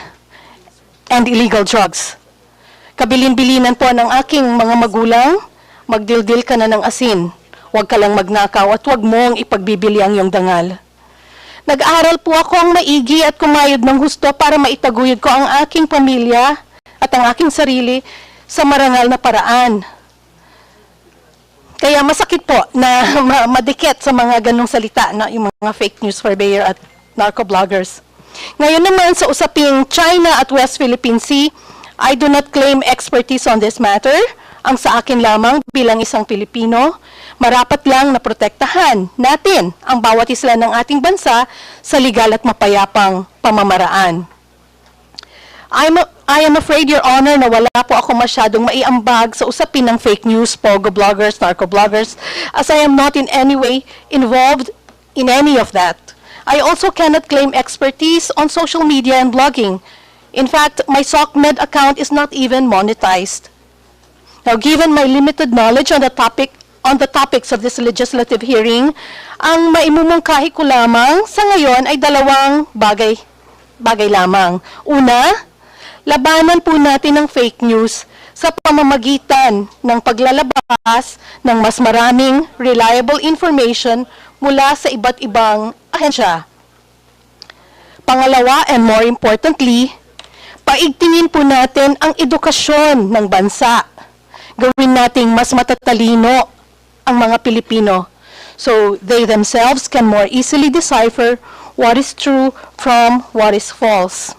and illegal drugs. Kabilin-bilinan po ng aking mga magulang, magdildil ka na ng asin. Huwag ka lang magnakaw at huwag mong ipagbibili ang iyong dangal. Nag-aral po ako ang maigi at kumayod ng husto para maitaguyod ko ang aking pamilya at ang aking sarili sa marangal na paraan. Kaya masakit po na madikit sa mga ganong salita na yung mga fake news purveyor at narco-bloggers. Ngayon naman sa usaping China at West Philippine Sea, I do not claim expertise on this matter. Ang sa akin lamang bilang isang Pilipino, marapat lang na protektahan natin ang bawat isla ng ating bansa sa legal at mapayapang pamamaraan. I am afraid, Your Honor, na wala po ako masyadong maiambag sa usapin ng fake news, pogo bloggers, narco bloggers, as I am not in any way involved in any of that. I also cannot claim expertise on social media and blogging. In fact, my SOCMED account is not even monetized. Now, given my limited knowledge on the topics of this legislative hearing, ang maimumungkahi ko lamang sa ngayon ay dalawang bagay lamang. Una, labanan po natin ang fake news sa pamamagitan ng paglalabas ng mas maraming reliable information mula sa iba't ibang ahensya. Pangalawa, and more importantly, paigtingin po natin ang edukasyon ng bansa. Gawin nating mas matatalino ang mga Pilipino so they themselves can more easily decipher what is true from what is false.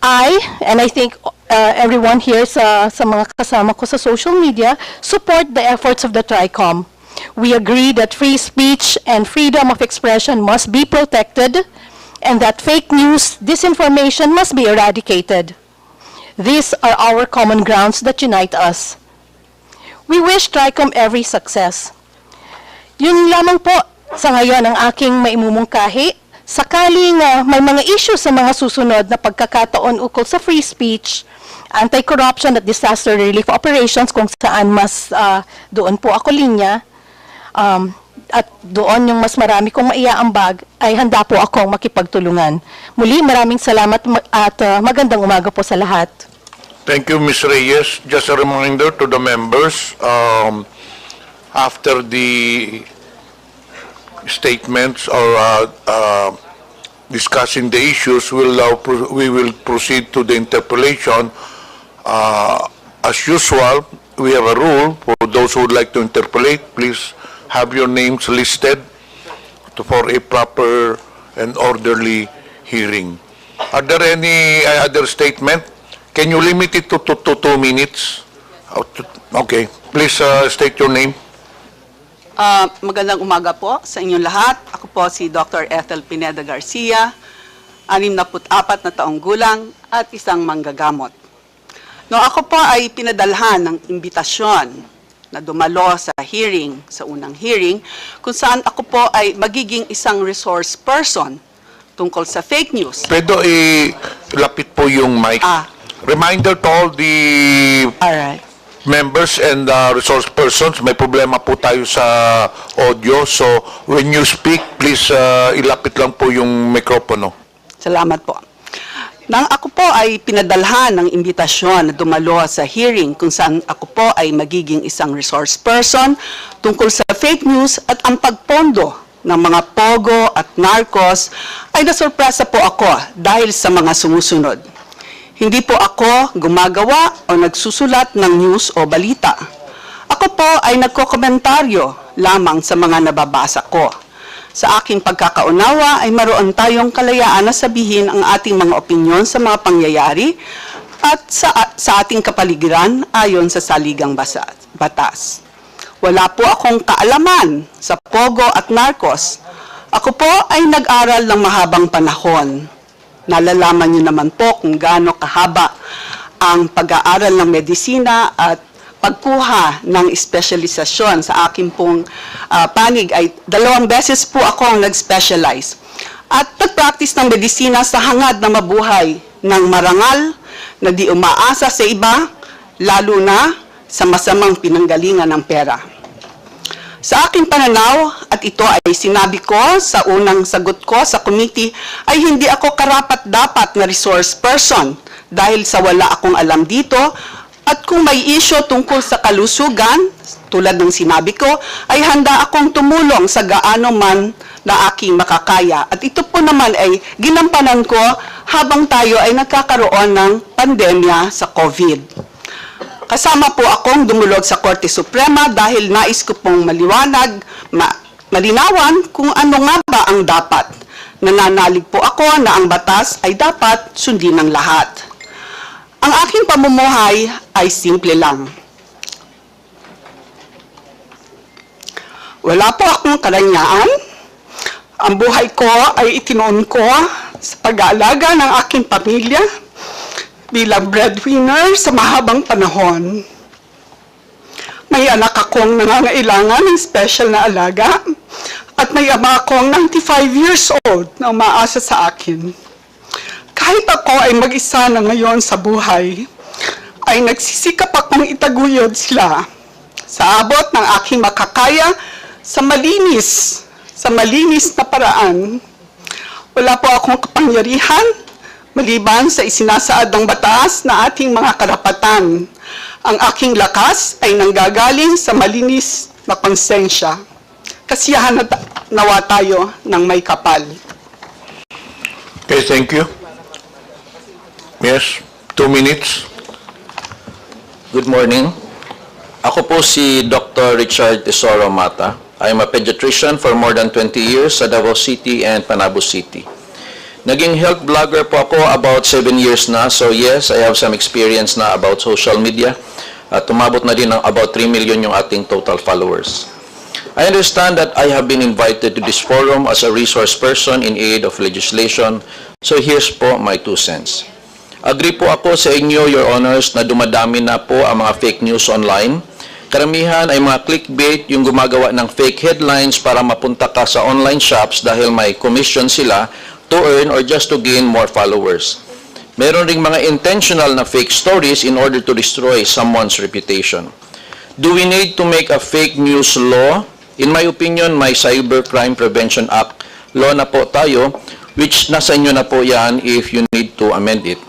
And I think everyone here sa mga kasama ko sa social media, support the efforts of the TRI-COMM. We agree that free speech and freedom of expression must be protected and that fake news, disinformation must be eradicated. These are our common grounds that unite us. We wish TRI-COMM every success. Yun lamang po sa ngayon ang aking maimumungkahi. Sakaling may mga issue sa mga susunod na pagkakataon ukol sa free speech, anti-corruption at disaster relief operations kung saan mas doon po ako linya, at doon yung mas marami kong maiaambag, ay handa po akong makipagtulungan. Muli, maraming salamat at magandang umaga po sa lahat. Thank you, Ms. Reyes. Just a reminder to the members, after the statements or discussing the issues, we will proceed to the interpellation. As usual, we have a rule for those who would like to interpellate. Please have your names listed for a proper and orderly hearing. Are there any other statement? Can you limit it to 2 minutes? Okay. Please state your name. Magandang umaga po sa inyong lahat. Ako po si Dr. Ethel Pineda Garcia, 64 na taong gulang at isang manggagamot. No, ako po ay pinadalhan ng imbitasyon na dumalo sa hearing, sa unang hearing, kung saan ako po ay magiging isang resource person tungkol sa fake news. Pwede ilapit po yung mic. Reminder to all the members and resource persons, may problema po tayo sa audio. So, when you speak, please ilapit lang po yung mikropono. Salamat po. Nang ako po ay pinadalhan ng imbitasyon na dumalo sa hearing kung saan ako po ay magiging isang resource person tungkol sa fake news at ang pagpondo ng mga pogo at narcos, ay nasurpresa po ako dahil sa mga sumusunod. Hindi po ako gumagawa o nagsusulat ng news o balita. Ako po ay nagkokomentaryo lamang sa mga nababasa ko. Sa aking pagkakaunawa ay maroon tayong kalayaan na sabihin ang ating mga opinyon sa mga pangyayari at sa ating kapaligiran ayon sa saligang batas. Wala po akong kaalaman sa pogo at narcos. Ako po ay nag-aral ng mahabang panahon. Nalalaman niyo naman po kung gaano kahaba ang pag-aaral ng medisina at pagkuha ng espesyalisasyon. Sa akin pong panig ay 2 beses po ako ang nag-specialize. At pag-practice ng medisina sa hangad na mabuhay ng marangal, na di umaasa sa iba, lalo na sa masamang pinanggalingan ng pera. Sa aking pananaw, at ito ay sinabi ko sa unang sagot ko sa committee, ay hindi ako karapat-dapat na resource person dahil sa wala akong alam dito, at kung may issue tungkol sa kalusugan, tulad ng sinabi ko, ay handa akong tumulong sa gaano man na aking makakaya. At ito po naman ay ginampanan ko habang tayo ay nagkakaroon ng pandemya sa COVID. Kasama po akong dumulog sa Korte Suprema dahil nais ko pong malinawan kung ano nga ba ang dapat. Nananalig po ako na ang batas ay dapat sundin ng lahat. Ang aking pamumuhay ay simple lang. Wala po akong karanyaan. Ang buhay ko ay itinoon ko sa pag-aalaga ng aking pamilya bilang breadwinner sa mahabang panahon. May anak akong nangangailangan ng special na alaga at may ama akong 95 years old na umaasa sa akin. Kahit ako ay mag-isa na ngayon sa buhay, ay nagsisikap akong itaguyod sila sa abot ng aking makakaya sa malinis na paraan. Wala po akong kapangyarihan maliban sa isinasaad ng batas na ating mga karapatan. Ang aking lakas ay nanggagaling sa malinis na konsensya. Kasiyahan nawa tayo ng may kapal. Okay, thank you. Yes, 2 minutes. Good morning. Ako po si Dr. Richard Tesoro Mata. I am a pediatrician for more than 20 years sa Davao City and Panabo City. Naging health blogger po ako about 7 years na. So yes, I have some experience na about social media. At tumabot na din ng about 3 million yung ating total followers. I understand that I have been invited to this forum as a resource person in aid of legislation. So here's po my 2 cents. Agree po ako sa inyo, Your Honors, na dumadami na po ang mga fake news online. Karamihan ay mga clickbait, yung gumagawa ng fake headlines para mapunta ka sa online shops dahil may commission sila to earn or just to gain more followers. Meron ring mga intentional na fake stories in order to destroy someone's reputation. Do we need to make a fake news law? In my opinion, may Cybercrime Prevention Act law na po tayo, which nasa inyo na po yan if you need to amend it.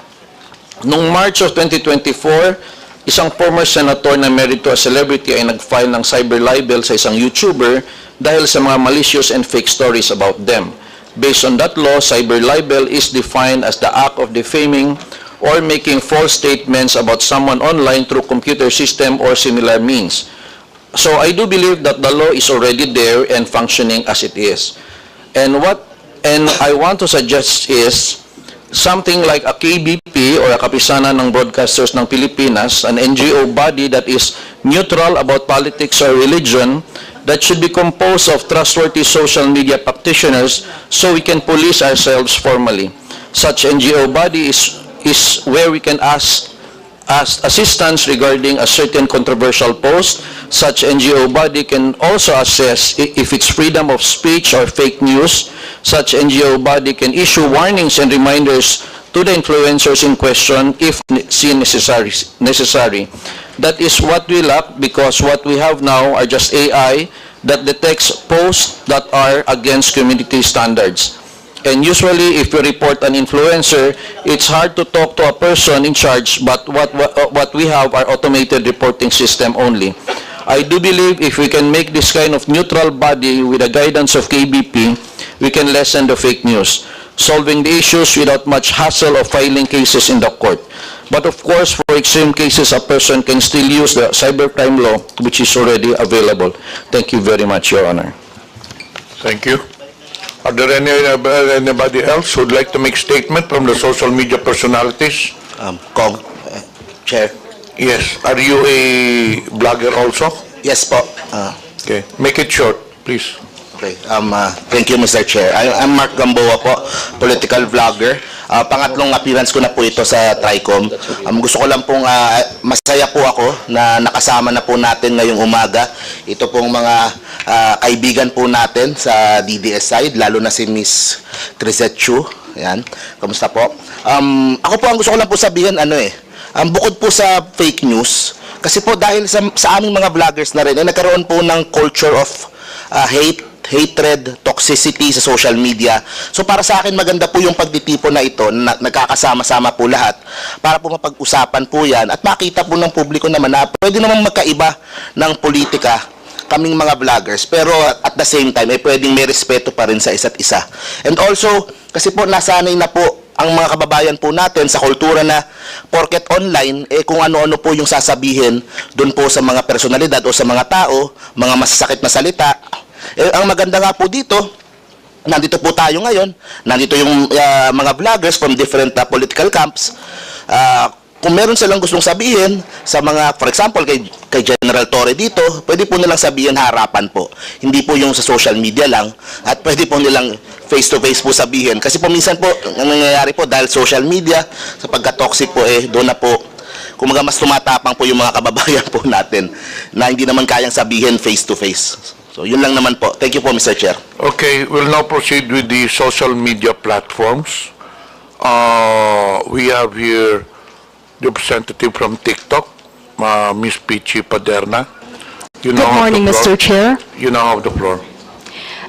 Noong March of 2024, isang former senator na married to a celebrity ay nag-file ng cyber libel sa isang YouTuber dahil sa mga malicious and fake stories about them. Based on that law, cyber libel is defined as the act of defaming or making false statements about someone online through computer system or similar means. So I do believe that the law is already there and functioning as it is. And I want to suggest is something like a KBP or a Kapisanan ng Broadcasters ng Pilipinas, an NGO body that is neutral about politics or religion, that should be composed of trustworthy social media practitioners so we can police ourselves formally. Such NGO body is where we can ask assistance regarding a certain controversial post. Such NGO body can also assess if it's freedom of speech or fake news. Such NGO body can issue warnings and reminders to the influencers in question if seen necessary. That is what we lack because what we have now are just AI that detects posts that are against community standards. And usually, if you report an influencer, it's hard to talk to a person in charge, but what we have are automated reporting system only. I do believe if we can make this kind of neutral body with the guidance of KBP, we can lessen the fake news, solving the issues without much hassle of filing cases in the court. But of course, for extreme cases, a person can still use the cybercrime law, which is already available. Thank you very much, Your Honor. Thank you. Are there anybody else who would like to make statement from the social media personalities? Chair. Yes. Are you a blogger also? Yes po. Okay. Make it short, please. Okay. Thank you, Mr. Chair. I'm Mark Gamboa po, political vlogger. Pangatlong appearance ko na po ito sa TRI-COMM. Gusto ko lang pong masaya po ako na nakasama na po natin ngayong umaga. Ito pong mga kaibigan po natin sa DDS side, lalo na si Miss Trisette Chu. Yan. Kamusta po? Ako po, ang gusto ko lang po sabihin, bukod po sa fake news, kasi po dahil sa aming mga vloggers na rin, nagkaroon po ng culture of hatred, toxicity sa social media. So para sa akin, maganda po yung pagtitipon na ito, na nagkakasama-sama po lahat, para po mapag-usapan po yan, at makita po ng publiko naman na pwede naman magkaiba ng politika kaming mga vloggers, pero at the same time, pwedeng may respeto pa rin sa isa't isa. And also, kasi po nasanay na po ang mga kababayan po natin sa kultura na porket online, kung ano-ano po yung sasabihin doon po sa mga personalidad o sa mga tao, mga masasakit na salita. Ang maganda nga po dito, nandito po tayo ngayon, nandito yung mga vloggers from different political camps. Kung meron silang gustong sabihin sa mga, for example, kay General Torre dito, pwede po nilang sabihin harapan po. Hindi po yung sa social media lang, at pwede po nilang face-to-face po sabihin. Kasi po minsan po, ang nangyayari po dahil social media, sa pagka-toxic po, doon na po, kumaga mas tumatapang po yung mga kababayan po natin na hindi naman kayang sabihin face-to-face. So, yun lang naman po. Thank you po, Mr. Chair. Okay, we'll now proceed with the social media platforms. We have here the representative from TikTok, Ms. Pichi Paderna. Good morning, Mr. Chair. You now have the floor.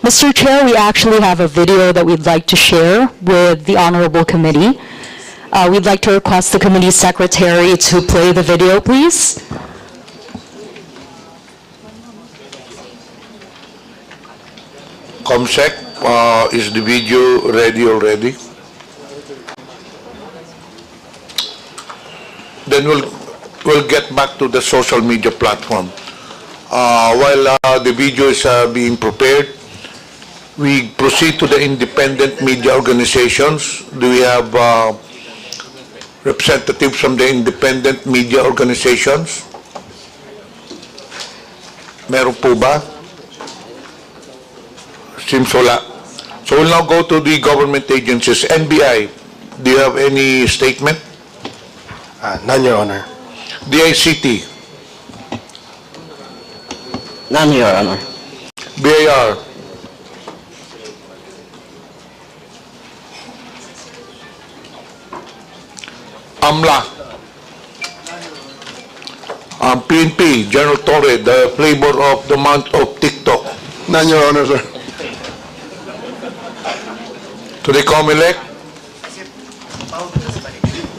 Mr. Chair, we actually have a video that we'd like to share with the Honorable Committee. We'd like to request the committee secretary to play the video, please. Comsec, is the video ready already? Then we'll get back to the social media platform. While the video is being prepared, we proceed to the independent media organizations. Do we have representatives from the independent media organizations? Meron po ba? Seems wala. So we'll now go to the government agencies. NBI, do you have any statement? None, Your Honor. DICT, None, Your Honor. BIR, AMLA, PNP, General Torre, the flavor of the month of TikTok. None, Your Honor, sir. To the COMELEC,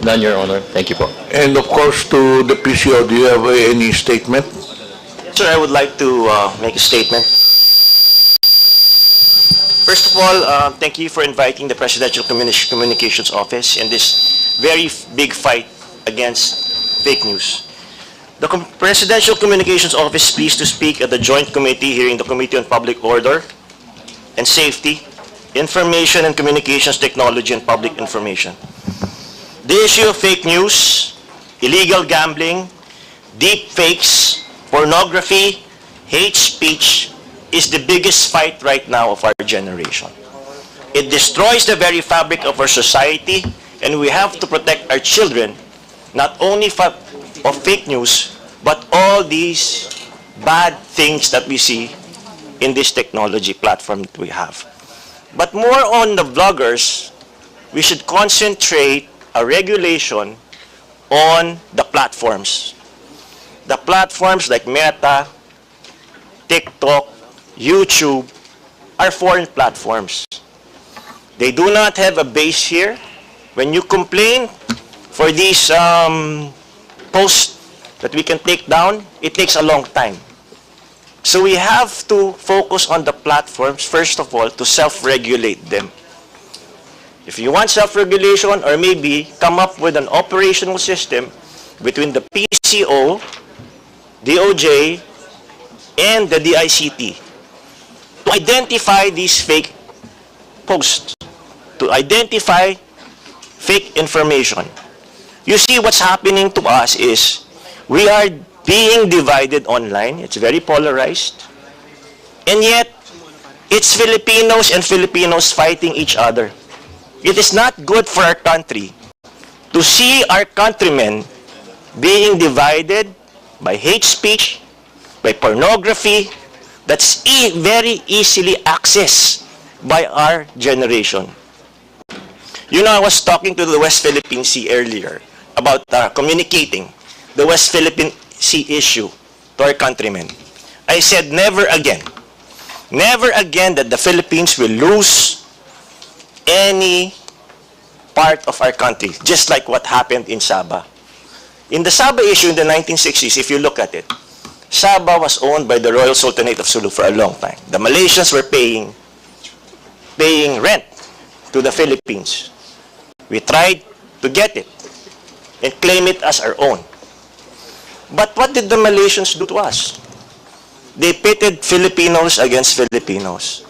None, Your Honor. Thank you po. and of course to the PCO. Do you have any statement? Sir, I would like to make a statement. First of all, thank you for inviting the Presidential Communications Office in this very big fight against fake news. The Presidential Communications Office is pleased to speak at the Joint Committee hearing the Committee on Public Order and Safety, Information and Communications Technology and Public Information. The issue of fake news, illegal gambling, deep fakes, pornography, hate speech is the biggest fight right now of our generation. It destroys the very fabric of our society, and we have to protect our children not only of fake news, but all these bad things that we see in this technology platform that we have. But more on the vloggers, we should concentrate a regulation on the platforms. The platforms like Meta, TikTok, YouTube are foreign platforms. They do not have a base here. When you complain for these posts that we can take down, it takes a long time. So we have to focus on the platforms, first of all, to self-regulate them. If you want self-regulation, or maybe come up with an operational system between the PCO, DOJ, and the DICT to identify these fake posts, to identify fake information. You see, what's happening to us is we are being divided online. It's very polarized. And yet, it's Filipinos and Filipinos fighting each other. It is not good for our country to see our countrymen being divided by hate speech, by pornography, that's very easily accessed by our generation. You know, I was talking to the West Philippine Sea earlier about communicating the West Philippine Sea issue to our countrymen. I said never again that the Philippines will lose any part of our country, just like what happened in Sabah. In the Sabah issue in the 1960s, if you look at it, Sabah was owned by the Royal Sultanate of Sulu for a long time. The Malaysians were paying rent to the Philippines. We tried to get it and claim it as our own. But what did the Malaysians do to us? They pitted Filipinos against Filipinos.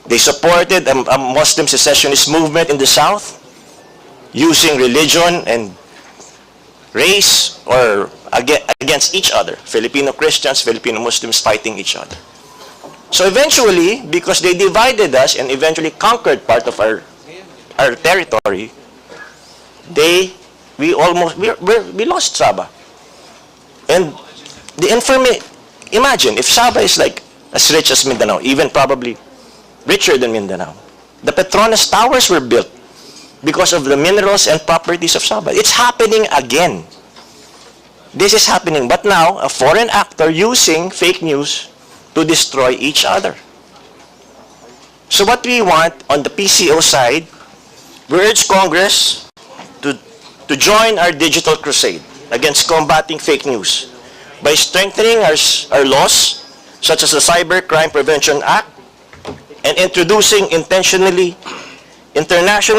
They supported a Muslim secessionist movement in the South using religion and race or against each other. Filipino Christians, Filipino Muslims fighting each other. So eventually, because they divided us and eventually conquered part of our territory, we lost Sabah. And imagine if Sabah is like as rich as Mindanao, even probably richer than Mindanao. The Petronas Towers were built because of the minerals and properties of Sabah. It's happening again. This is happening, but now a foreign actor using fake news to destroy each other. So what we want on the PCO side, we urge Congress to join our digital crusade against combating fake news by strengthening our laws, such as the Cybercrime Prevention Act, and introducing internationally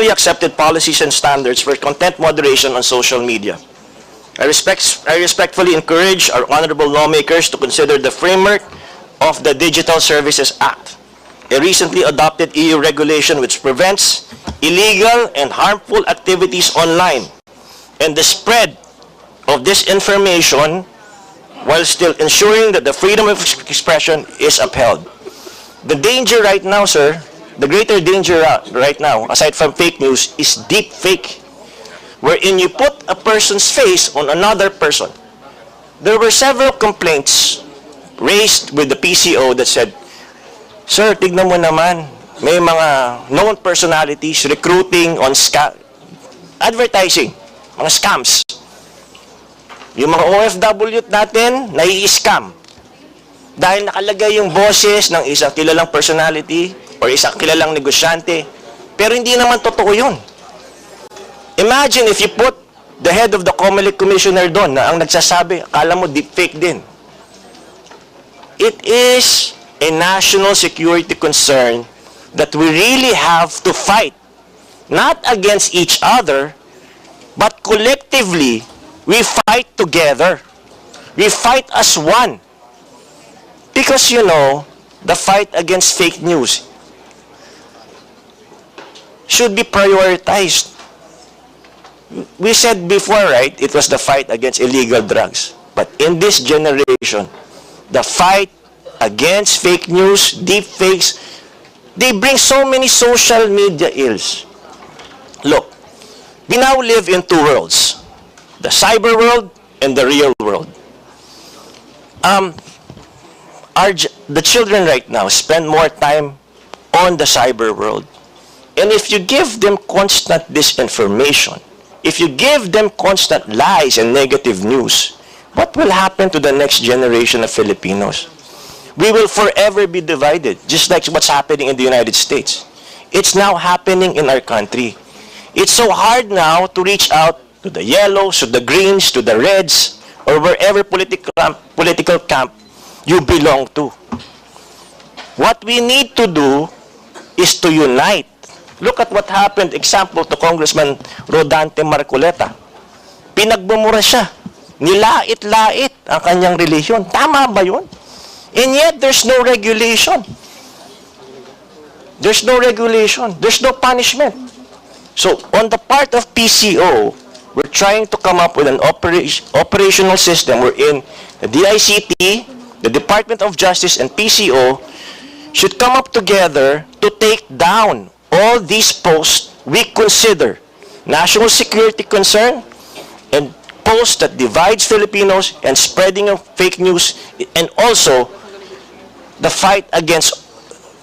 accepted policies and standards for content moderation on social media. I respectfully encourage our honorable lawmakers to consider the framework of the Digital Services Act, a recently adopted EU regulation which prevents illegal and harmful activities online and the spread of disinformation while still ensuring that the freedom of expression is upheld. The danger right now, sir, the greater danger right now, aside from fake news, is deep fake, wherein you put a person's face on another person. There were several complaints raised with the PCO that said, sir, tignan mo naman, may mga known personalities recruiting on advertising, mga scams. Yung mga OFW natin, nai-scam. Dahil nakalagay yung boses ng isang kilalang personality or isang kilalang negosyante. Pero hindi naman totoo yun. Imagine if you put the head of the COMELEC commissioner doon na ang nagsasabi, akala mo deepfake din. It is a national security concern that we really have to fight, not against each other, but collectively, we fight together. We fight as one. Because, you know, the fight against fake news should be prioritized. We said before, right, it was the fight against illegal drugs. But in this generation, the fight against fake news, deep fakes, they bring so many social media ills. Look, we now live in two worlds, the cyber world and the real world. The children right now spend more time on the cyber world. And if you give them constant disinformation, if you give them constant lies and negative news, what will happen to the next generation of Filipinos? We will forever be divided, just like what's happening in the United States. It's now happening in our country. It's so hard now to reach out to the yellows, to the greens, to the reds, or wherever political camp you belong to. What we need to do is to unite. Look at what happened, example, to Congressman Rodante Marcoleta. Pinagbumura siya. Nilait-lait ang kanyang relihiyon. Tama ba yun? And yet, there's no regulation. There's no regulation. There's no punishment. So, on the part of PCO, we're trying to come up with an operational system wherein the DICT, the Department of Justice, and PCO should come up together to take down all these posts we consider national security concern and posts that divides Filipinos and spreading of fake news, and also the fight against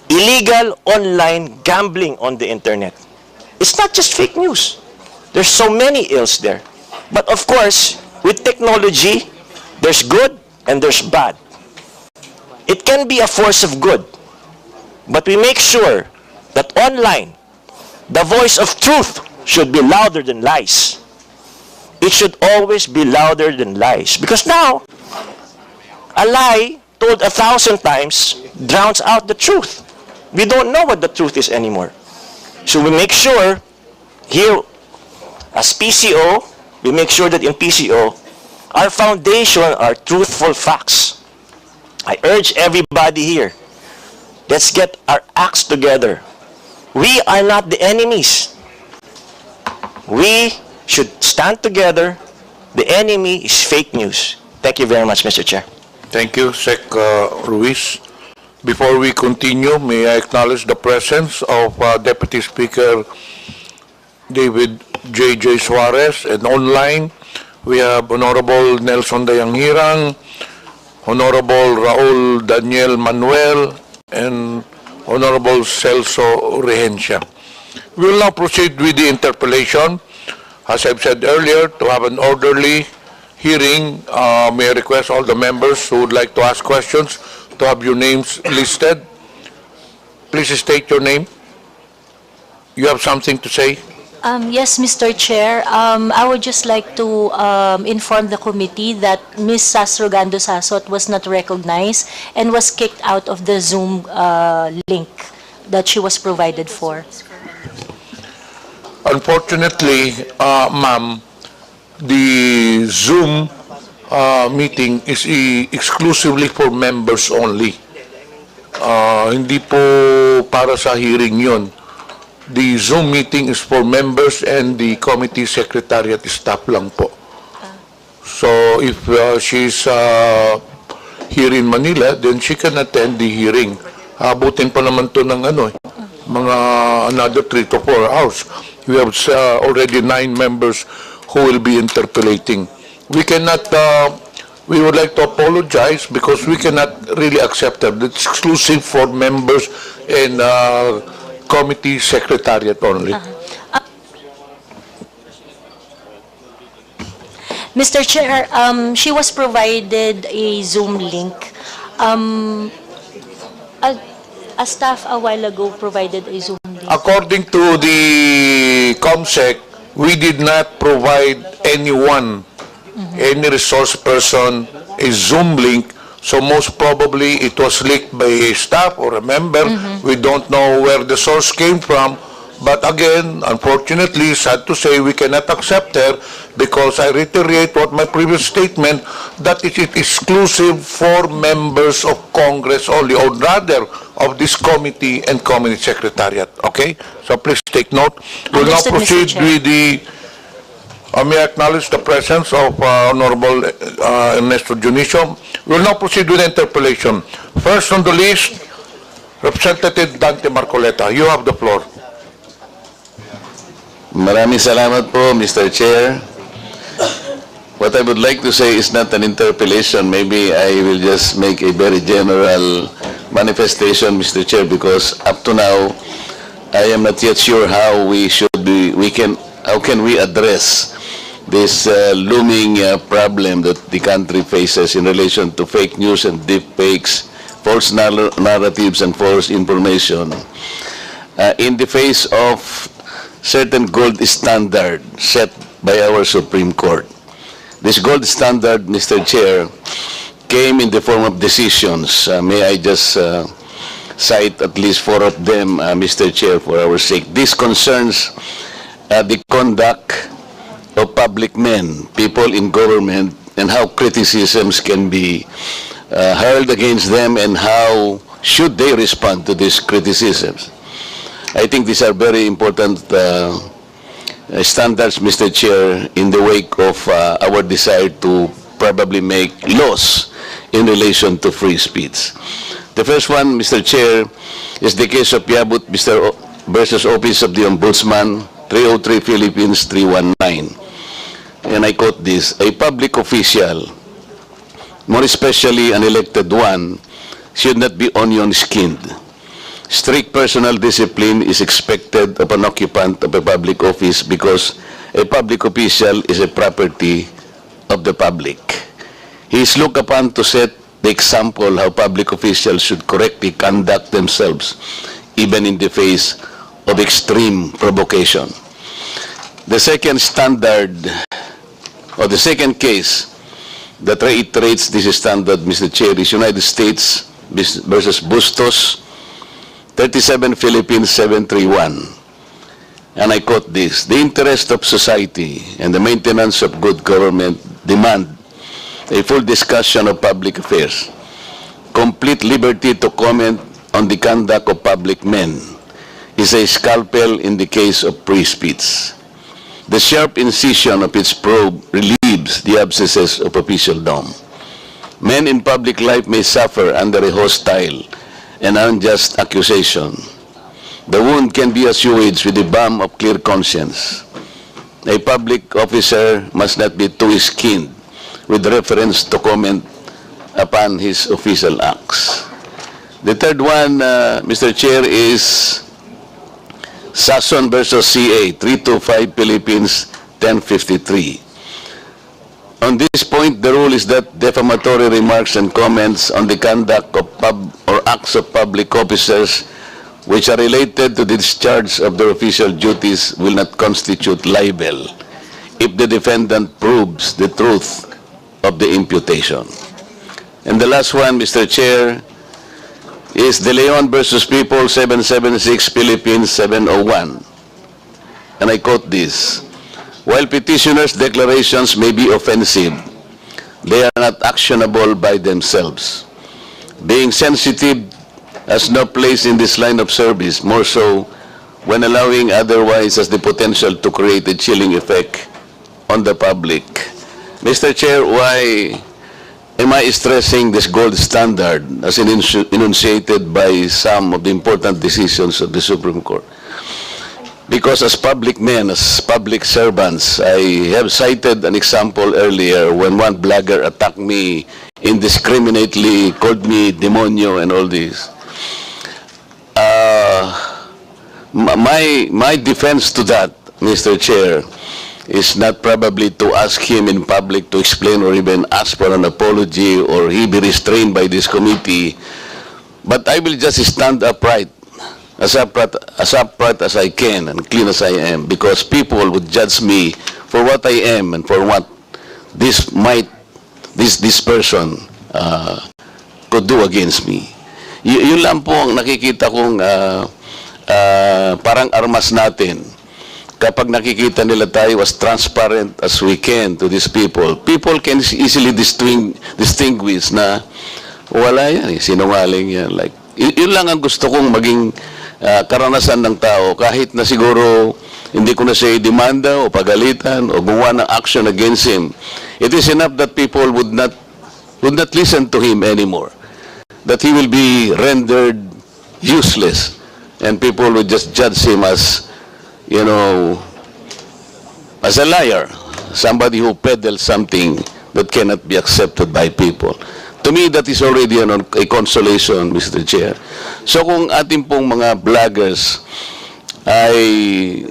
illegal online gambling on the internet. It's not just fake news. There's so many ills there. But of course, with technology, there's good and there's bad. It can be a force of good, but we make sure that online, the voice of truth should be louder than lies. It should always be louder than lies. Because now, a lie told 1,000 times drowns out the truth. We don't know what the truth is anymore. So we make sure here, as PCO, we make sure that in PCO, our foundation are truthful facts. I urge everybody here, let's get our acts together. We are not the enemies. We should stand together. The enemy is fake news. Thank you very much, Mr. Chair. Thank you, Sec. Ruiz. Before we continue, may I acknowledge the presence of Deputy Speaker David J.J. Suarez, and online we have Honorable Nelson Dayanghirang, Honorable Raul Daniel Manuel, and Honorable Celso Rehencia. We will now proceed with the interpellation. As I've said earlier, to have an orderly hearing, may I request all the members who would like to ask questions to have your names listed. Please state your name. You have something to say? Yes, Mr. Chair. I would just like to inform the committee that Ms. Sasrogando Sasot was not recognized and was kicked out of the Zoom link that she was provided for. Unfortunately, ma'am, the Zoom meeting is exclusively for members only. Hindi po para sa hearing yun. The Zoom meeting is for members and the committee secretariat staff lang po. So if she's here in Manila, then she can attend the hearing. Abutin pa naman to ng mga another 3 to 4 hours. We have already 9 members who will be interpellating. We cannot, we would like to apologize because we cannot really accept that. It's exclusive for members and committee secretariat only. Mr. Chair, she was provided a Zoom link. A staff a while ago provided a Zoom link. According to the COMSEC, we did not provide anyone, any resource person, a Zoom link. So most probably it was leaked by a staff or a member. We don't know where the source came from. But again, unfortunately, sad to say, we cannot accept her because I reiterate what my previous statement, that it is exclusive for members of Congress only, or rather of this committee and committee secretariat. Okay? So please take note. We'll now proceed with the... may I acknowledge the presence of Honorable Ernesto Junicio. We will now proceed with the interpellation. First on the list, Representative Dante Marcoleta. You have the floor. Maraming salamat po, Mr. Chair. What I would like to say is not an interpellation. Maybe I will just make a very general manifestation, Mr. Chair, because up to now, I am not yet sure how how can we address this looming problem that the country faces in relation to fake news and deep fakes, false narratives and false information in the face of certain gold standard set by our Supreme Court. This gold standard, Mr. Chair, came in the form of decisions. May I just cite at least 4 of them, Mr. Chair, for our sake. This concerns the conduct of public men, people in government, and how criticisms can be hurled against them and how should they respond to these criticisms. I think these are very important standards, Mr. Chair, in the wake of our desire to probably make laws in relation to free speech. The first one, Mr. Chair, is the case of Yabut versus Office of the Ombudsman, 303 Philippines 319. And I quote this: a public official, more especially an elected one, should not be onion-skinned. Strict personal discipline is expected of an occupant of a public office because a public official is a property of the public. He is looked upon to set the example how public officials should correctly conduct themselves, even in the face of extreme provocation. The second standard, or the second case that reiterates this standard, Mr. Chair, is United States versus Bustos, 37 Philippines 731. And I quote this: "The interest of society and the maintenance of good government demand a full discussion of public affairs, complete liberty to comment on the conduct of public men is a scalpel in the case of free speech. The sharp incision of its probe relieves the abscesses of officialdom. Men in public life may suffer under a hostile and unjust accusation. The wound can be assuaged with the balm of clear conscience. A public officer must not be too skinned with reference to comment upon his official acts." The third one, Mr. Chair, is Sason versus CA, 325 Philippines 1053. On this point, the rule is that defamatory remarks and comments on the conduct of acts of public officers which are related to the discharge of their official duties will not constitute libel if the defendant proves the truth of the imputation. And the last one, Mr. Chair, is De Leon versus People 776 Philippines 701. And I quote this: "While petitioners' declarations may be offensive, they are not actionable by themselves. Being sensitive has no place in this line of service, more so when allowing otherwise has the potential to create a chilling effect on the public." Mr. Chair, why am I stressing this gold standard as enunciated by some of the important decisions of the Supreme Court? Because as public men, as public servants, I have cited an example earlier when one blogger attacked me indiscriminately, called me demonyo and all this. My defense to that, Mr. Chair, is not probably to ask him in public to explain or even ask for an apology or he be restrained by this committee, but I will just stand upright, as upright as I can and clean as I am, because people would judge me for what I am and for what this person could do against me. Yun lang po ang nakikita kong parang armas natin. Kapag nakikita nila tayo as transparent as we can to these people, people can easily distinguish na wala yan, sinungaling yan. Like, yun lang ang gusto kong maging karanasan ng tao, kahit na siguro hindi ko na siya demanda o pagalitan o gumawa ng action against him. It is enough that people would not listen to him anymore, that he will be rendered useless, and people would just judge him as, you know, as a liar, somebody who peddles something that cannot be accepted by people. To me, that is already a consolation, Mr. Chair. So kung ating pong mga vloggers ay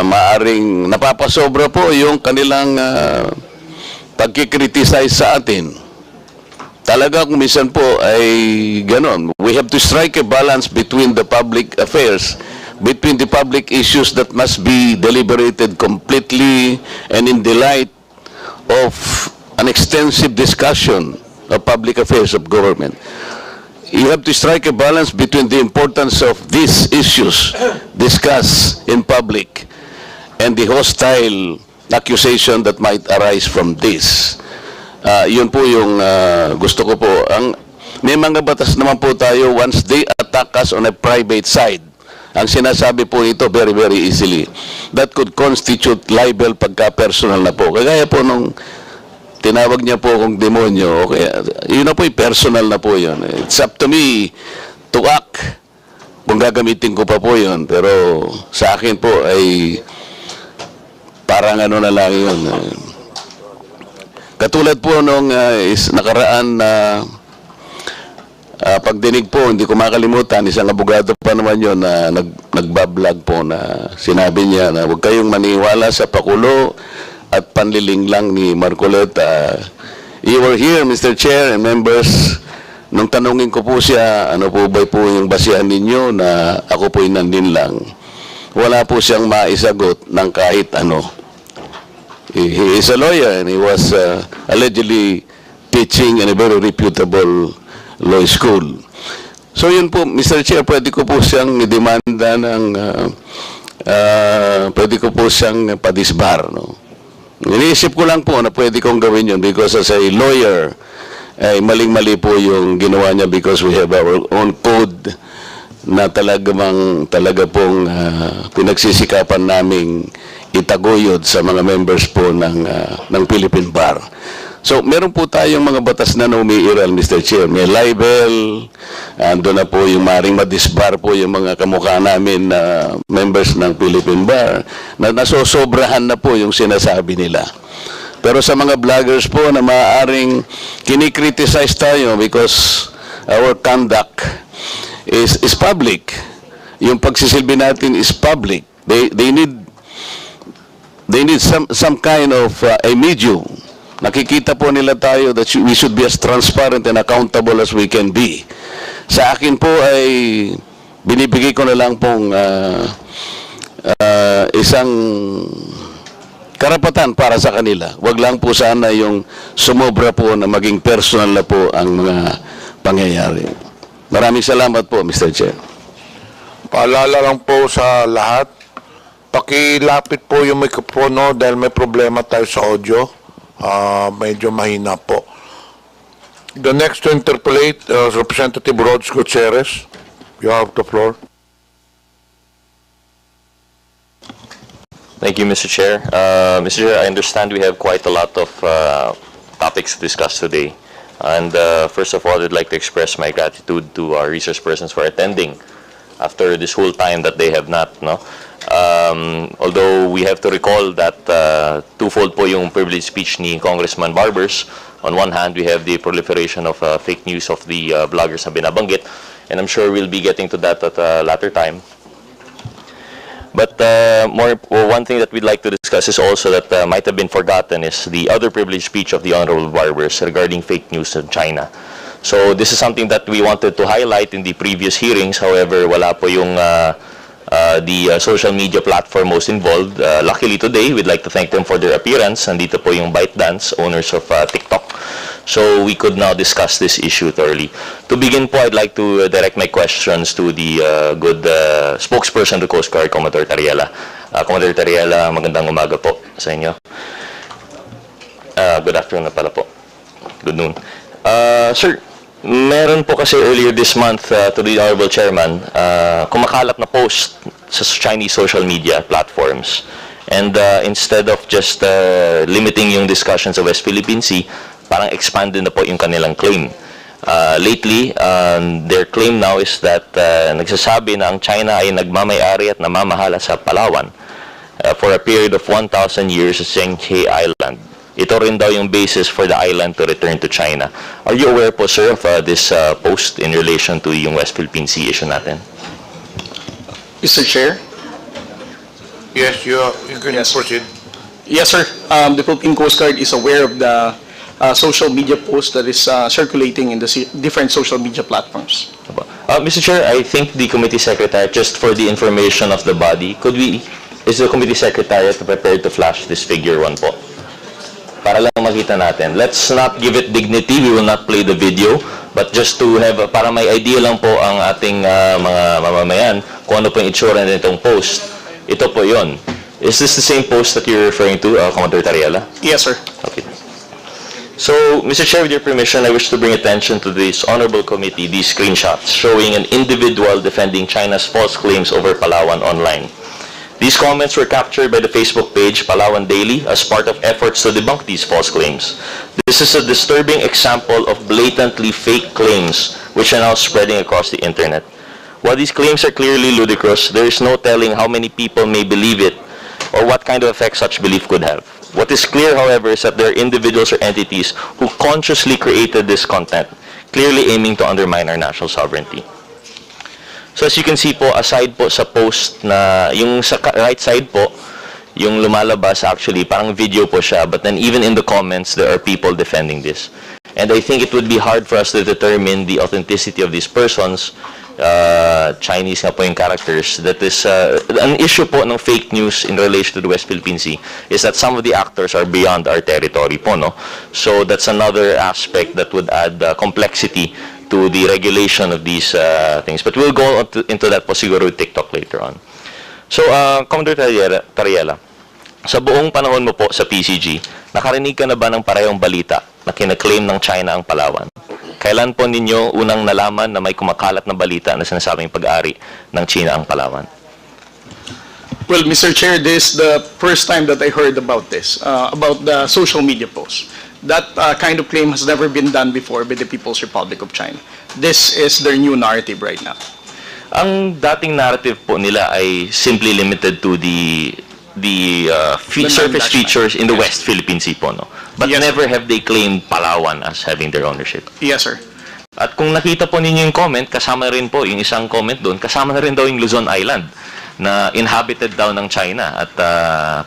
maaring napapasobra po yung kanilang pagkikriticize sa atin, talaga kung minsan po ay ganon. We have to strike a balance between the public affairs, between the public issues that must be deliberated completely and in the light of an extensive discussion of public affairs of government. You have to strike a balance between the importance of these issues discussed in public and the hostile accusation that might arise from this. Yun po yung gusto ko po. May mga batas naman po tayo, once they attack us on a private side, ang sinasabi po ito very, very easily, that could constitute libel pagka personal na po. Kagaya po nung tinawag niya po akong demonyo, okay, yun na po, personal na po yun. It's up to me to act kung gagamitin ko pa po yun. Pero sa akin po ay parang ano na lang yun. Katulad po nung nakaraan na pagdinig po, hindi ko makalimutan, isang abogado pa naman yun na nagbablog po na sinabi niya na huwag kayong maniwala sa pakulo at panliling lang ni Marcoleta. You were here, Mr. Chair and members, nung tanungin ko po siya, ano po ba po yung basihan ninyo na ako po'y nandin lang. Wala po siyang maisagot ng kahit ano. He is a lawyer and he was allegedly teaching in a very reputable law school. So yun po, Mr. Chair, pwede ko po siyang demanda ng, pwede ko po siyang padisbar, no? Iniisip ko lang po na pwede kong gawin yun because as a lawyer, ay maling-mali po yung ginawa niya because we have our own code na talaga pong pinagsisikapan naming itaguyod sa mga members po ng Philippine Bar. So, meron po tayong mga batas na umiiral, Mr. Chair. May libel, ando na po yung maring madisbar po yung mga kamukha namin na members ng Philippine Bar, na nasosobrahan na po yung sinasabi nila. Pero sa mga vloggers po na maaaring kinikriticize tayo because our conduct is public. Yung pagsisilbi natin is public. They need some kind of a medium. Nakikita po nila tayo that we should be as transparent and accountable as we can be. Sa akin po ay binibigay ko na lang pong isang karapatan para sa kanila. Wag lang po sana yung sumobra po na maging personal na po ang mga pangyayari. Maraming salamat po, Mr. Chair. Paalala lang po sa lahat, pakilapit po yung mikropono dahil may problema tayo sa audio. Medyo mahina po. The next to interpolate, Representative Rods Gutierrez. You have the floor. Thank you, Mr. Chair. Mr. Chair, I understand we have quite a lot of topics to discuss today. And first of all, I'd like to express my gratitude to our resource persons for attending after this whole time that they have not, no? Although we have to recall that twofold po yung privileged speech ni Congressman Barbers. On one hand, we have the proliferation of fake news of the bloggers na binabanggit, and I'm sure we'll be getting to that at a later time. But one thing that we'd like to discuss is also that might have been forgotten is the other privileged speech of the Honorable Barbers regarding fake news in China. So this is something that we wanted to highlight in the previous hearings. However, wala po yung the social media platform most involved. Luckily today, we'd like to thank them for their appearance. Nandito po yung ByteDance, owners of TikTok. So we could now discuss this issue thoroughly. To begin po, I'd like to direct my questions to the good spokesperson of the Coast Guard, Commodore Tariela. Commodore Tariela, magandang umaga po sa inyo. Good afternoon na pala po. Good noon. Sir, meron po kasi earlier this month to the Honorable Chairman, kumakalat na post sa Chinese social media platforms. And instead of just limiting yung discussions sa West Philippine Sea, parang expanded na po yung kanilang claim. Lately, their claim now is that nagsasabi na ang China ay nagmamayari at namamahala sa Palawan for a period of 1,000 years sa Zhenghe Island. Ito rin daw yung basis for the island to return to China. Are you aware po, sir, of this post in relation to yung West Philippine Sea issue natin? Mr. Chair? Yes, you can proceed. Yes, sir. The Philippine Coast Guard is aware of the social media post that is circulating in the different social media platforms. Mr. Chair, I think the committee secretary, just for the information of the body, is the committee secretary prepared to flash this figure 1 po? Para lang makita natin. Let's not give it dignity. We will not play the video. But just to have, para may idea lang po ang ating mga mamamayan kung ano po yung itsura nitong post. Ito po yon. Is this the same post that you're referring to, Commodore Tariela? Yes, sir. Okay. So, Mr. Chair, with your permission, I wish to bring attention to this honorable committee these screenshots showing an individual defending China's false claims over Palawan online. These comments were captured by the Facebook page Palawan Daily as part of efforts to debunk these false claims. This is a disturbing example of blatantly fake claims which are now spreading across the internet. While these claims are clearly ludicrous, there is no telling how many people may believe it or what kind of effect such belief could have. What is clear, however, is that there are individuals or entities who consciously created this content, clearly aiming to undermine our national sovereignty. So as you can see po, aside po sa post na, yung sa right side po, yung lumalabas actually, parang video po siya, but then even in the comments, there are people defending this. And I think it would be hard for us to determine the authenticity of these persons, Chinese nga po yung characters, that is, an issue po ng fake news in relation to the West Philippine Sea is that some of the actors are beyond our territory po, no? So that's another aspect that would add complexity to the regulation of these things. But we'll go into that po siguro with TikTok later on. So, Commodore Tariela, sa buong panahon mo po sa PCG, nakarinig ka na ba ng parehong balita na kinaklaim ng China ang Palawan? Kailan po ninyo unang nalaman na may kumakalat na balita na sinasabing pag-ari ng China ang Palawan? Well, Mr. Chair, this is the first time that I heard about this, about the social media post. That kind of claim has never been done before by the People's Republic of China. This is their new narrative right now. Ang dating narrative po nila ay simply limited to the surface features in the West Philippine Sea po, no? But Yes, never have they claimed Palawan as having their ownership. Yes, sir. At kung nakita po ninyo yung comment, kasama rin po yung isang comment doon, kasama na rin daw yung Luzon Island na inhabited daw ng China at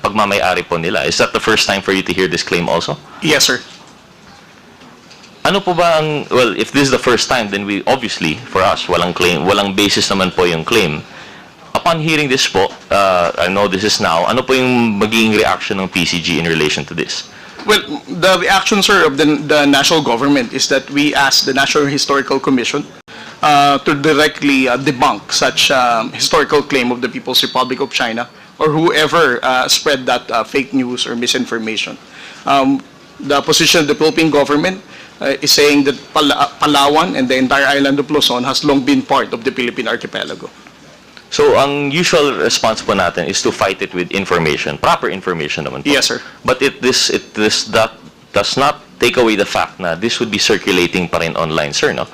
pagmamay-ari po nila. Is that the first time for you to hear this claim also? Yes, sir. Ano po ba ang, well, if this is the first time, then we, obviously, for us, walang claim, walang basis naman po yung claim. Upon hearing this po, I know this is now, ano po yung magiging reaction ng PCG in relation to this? Well, the reaction, sir, of the national government is that we asked the National Historical Commission to directly debunk such historical claim of the People's Republic of China or whoever spread that fake news or misinformation. The position of the Philippine government is saying that Palawan and the entire island of Luzon has long been part of the Philippine archipelago. So, ang usual response po natin is to fight it with information, proper information naman po. Yes, sir. But that does not take away the fact na this would be circulating pa rin online, sir, no?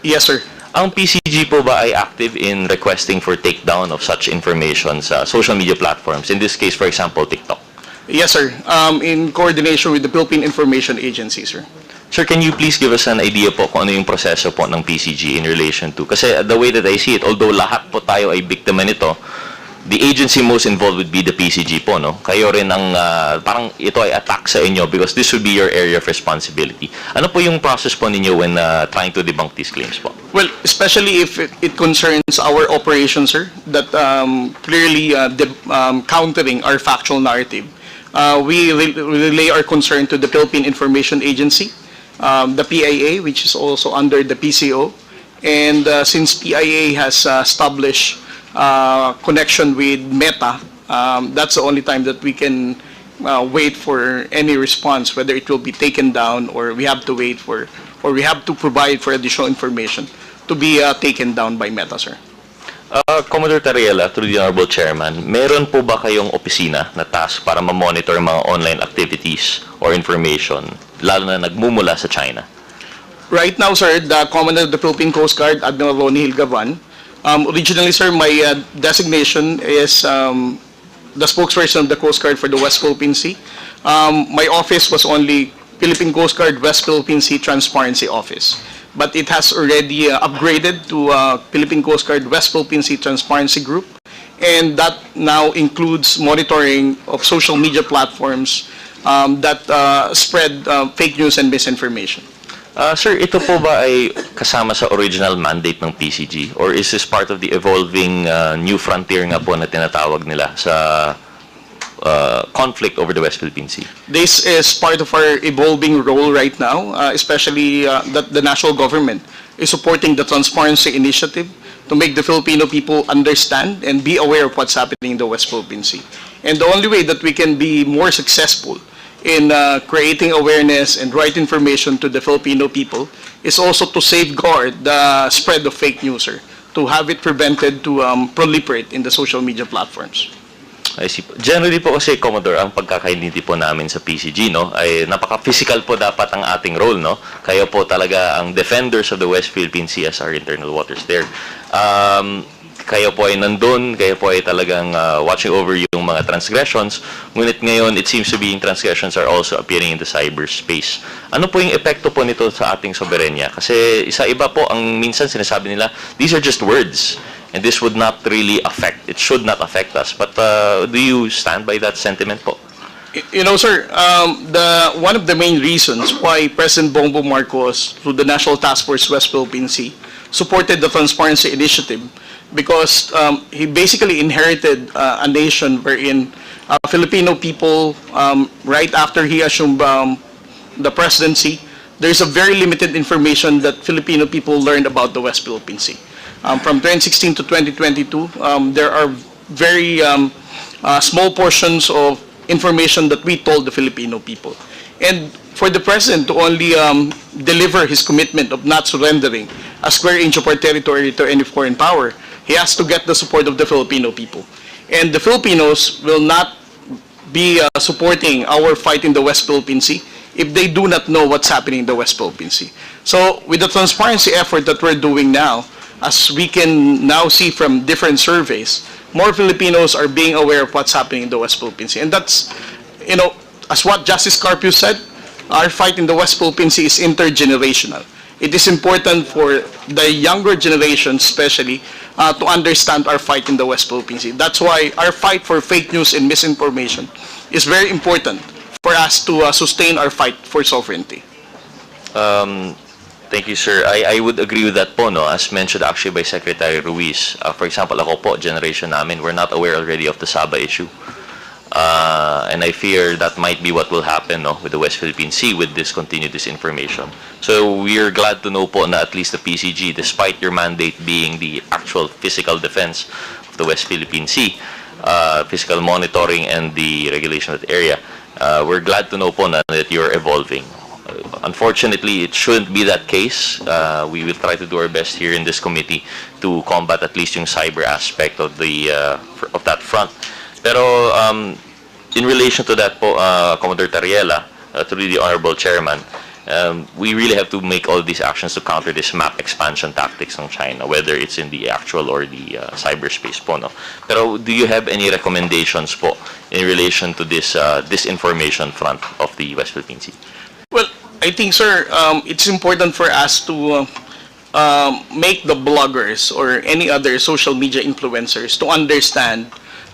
Yes, sir. Ang PCG po ba ay active in requesting for takedown of such information sa social media platforms? In this case, for example, TikTok. Yes, sir. In coordination with the Philippine Information Agency, sir. Sir, can you please give us an idea po kung ano yung proseso po ng PCG in relation to? Kasi the way that I see it, although lahat po tayo ay biktima nito, the agency most involved would be the PCG po, no? Kayo rin ang, parang ito ay attack sa inyo because this would be your area of responsibility. Ano po yung process po ninyo when trying to debunk these claims po? Well, especially if it concerns our operations, sir, that clearly countering our factual narrative. We relay our concern to the Philippine Information Agency, the PIA, which is also under the PCO. And since PIA has established connection with Meta, that's the only time that we can wait for any response, whether it will be taken down or we have to wait for, or we have to provide for additional information to be taken down by Meta, sir. Commodore Tariela, through the Honorable Chairman, meron po ba kayong opisina na task para ma-monitor mga online activities or information, lalo na nagmumula sa China? Right now, sir, the Commander of the Philippine Coast Guard, Admiral Ronnie Hilgavan. Originally, sir, my designation is the spokesperson of the Coast Guard for the West Philippine Sea. My office was only Philippine Coast Guard West Philippine Sea Transparency Office. But it has already upgraded to Philippine Coast Guard West Philippine Sea Transparency Group. And that now includes monitoring of social media platforms that spread fake news and misinformation. Sir, ito po ba ay kasama sa original mandate ng PCG? Or is this part of the evolving new frontier nga po na tinatawag nila sa conflict over the West Philippine Sea? This is part of our evolving role right now, especially that the national government is supporting the Transparency Initiative to make the Filipino people understand and be aware of what's happening in the West Philippine Sea. And the only way that we can be more successful in creating awareness and right information to the Filipino people is also to safeguard the spread of fake news, sir, to have it prevented to proliferate in the social media platforms. I see. Generally po kasi, Commodore, ang pagkakaintindi po namin sa PCG, no, ay napaka-physical po dapat ang ating role, no? Kayo po talaga ang defenders of the West Philippine Sea as our internal waters there. Kayo po ay nandun, kayo po ay talagang watching over yung mga transgressions. Ngunit ngayon, it seems to be yung transgressions are also appearing in the cyberspace. Ano po yung epekto po nito sa ating soberenya? Kasi isa iba po ang minsan sinasabi nila, these are just words. And this would not really affect, it should not affect us. But do you stand by that sentiment po? You know, sir, one of the main reasons why President Bongbong Marcos, through the National Task Force West Philippine Sea, supported the Transparency Initiative, because he basically inherited a nation wherein Filipino people, right after he assumed the presidency, there's a very limited information that Filipino people learned about the West Philippine Sea. From 2016 to 2022, there are very small portions of information that we told the Filipino people. And for the President to only deliver his commitment of not surrendering a square inch of our territory to any foreign power, he has to get the support of the Filipino people. And the Filipinos will not be supporting our fight in the West Philippine Sea if they do not know what's happening in the West Philippine Sea. So with the transparency effort that we're doing now, as we can now see from different surveys, more Filipinos are being aware of what's happening in the West Philippine Sea. And that's, you know, as what Justice Carpio said, our fight in the West Philippine Sea is intergenerational. It is important for the younger generation, especially, to understand our fight in the West Philippine Sea. That's why our fight for fake news and misinformation is very important for us to sustain our fight for sovereignty. Thank you, sir. I would agree with that po, no? As mentioned actually by Secretary Ruiz. For example, ako po, generation namin, we're not aware already of the Sabah issue. And I fear that might be what will happen, no, with the West Philippine Sea with this continued disinformation. So we're glad to know po na at least the PCG, despite your mandate being the actual physical defense of the West Philippine Sea, physical monitoring and the regulation of the area, we're glad to know po na that you're evolving. Unfortunately, it shouldn't be that case. We will try to do our best here in this committee to combat at least yung cyber aspect of the of that front. Pero in relation to that po, Commodore Tariela, through the Honorable Chairman, we really have to make all these actions to counter this map expansion tactics ng China, whether it's in the actual or the cyberspace po, no? Pero do you have any recommendations po in relation to this disinformation front of the West Philippine Sea? Well, I think, sir, it's important for us to make the bloggers or any other social media influencers to understand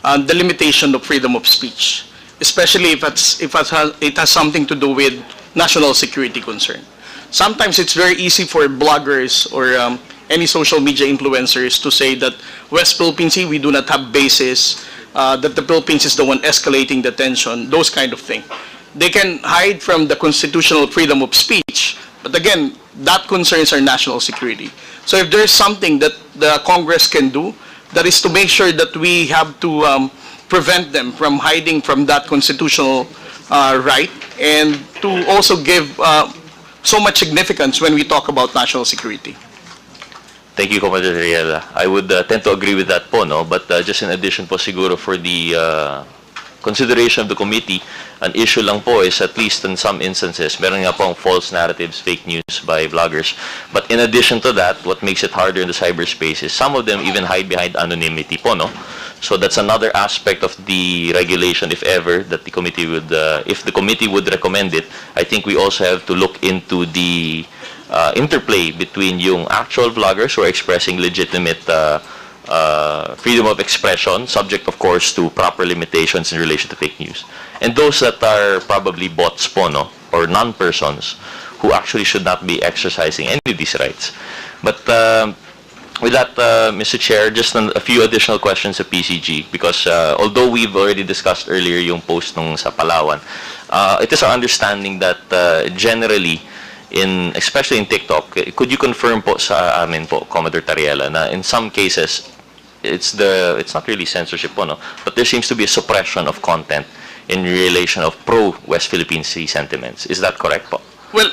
the limitation of freedom of speech, especially if it has something to do with national security concern. Sometimes it's very easy for bloggers or any social media influencers to say that West Philippine Sea, we do not have bases, that the Philippines is the one escalating the tension, those kind of things. They can hide from the constitutional freedom of speech, but again, that concerns our national security. So if there is something that the Congress can do, that is to make sure that we have to prevent them from hiding from that constitutional right, and to also give so much significance when we talk about national security. Thank you, Commander Riela. I would tend to agree with that po, no? But just in addition po siguro for the consideration of the committee, an issue lang po is at least in some instances, meron nga pong false narratives, fake news by vloggers. But in addition to that, what makes it harder in the cyberspace is some of them even hide behind anonymity po, no? So that's another aspect of the regulation, if ever, that the committee would, if the committee would recommend it, I think we also have to look into the interplay between yung actual vloggers who are expressing legitimate freedom of expression, subject of course to proper limitations in relation to fake news, and those that are probably bots po, no, or non-persons who actually should not be exercising any of these rights. But with that, Mr. Chair, just a few additional questions to PCG, because although we've already discussed earlier yung post nung sa Palawan, it is our understanding that generally, especially in TikTok, could you confirm po sa amin po, Commodore Tariela, na in some cases, it's not really censorship po, no? But there seems to be a suppression of content in relation of pro-West Philippine Sea sentiments. Is that correct po? Well,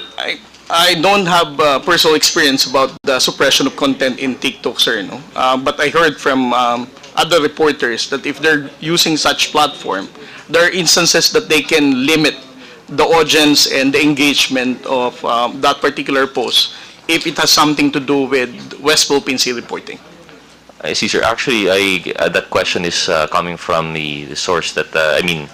I don't have personal experience about the suppression of content in TikTok, sir, no? But I heard from other reporters that if they're using such platform, there are instances that they can limit the audience and the engagement of that particular post if it has something to do with West Philippine Sea reporting. I see, sir. Actually, that question is coming from the source that, I mean,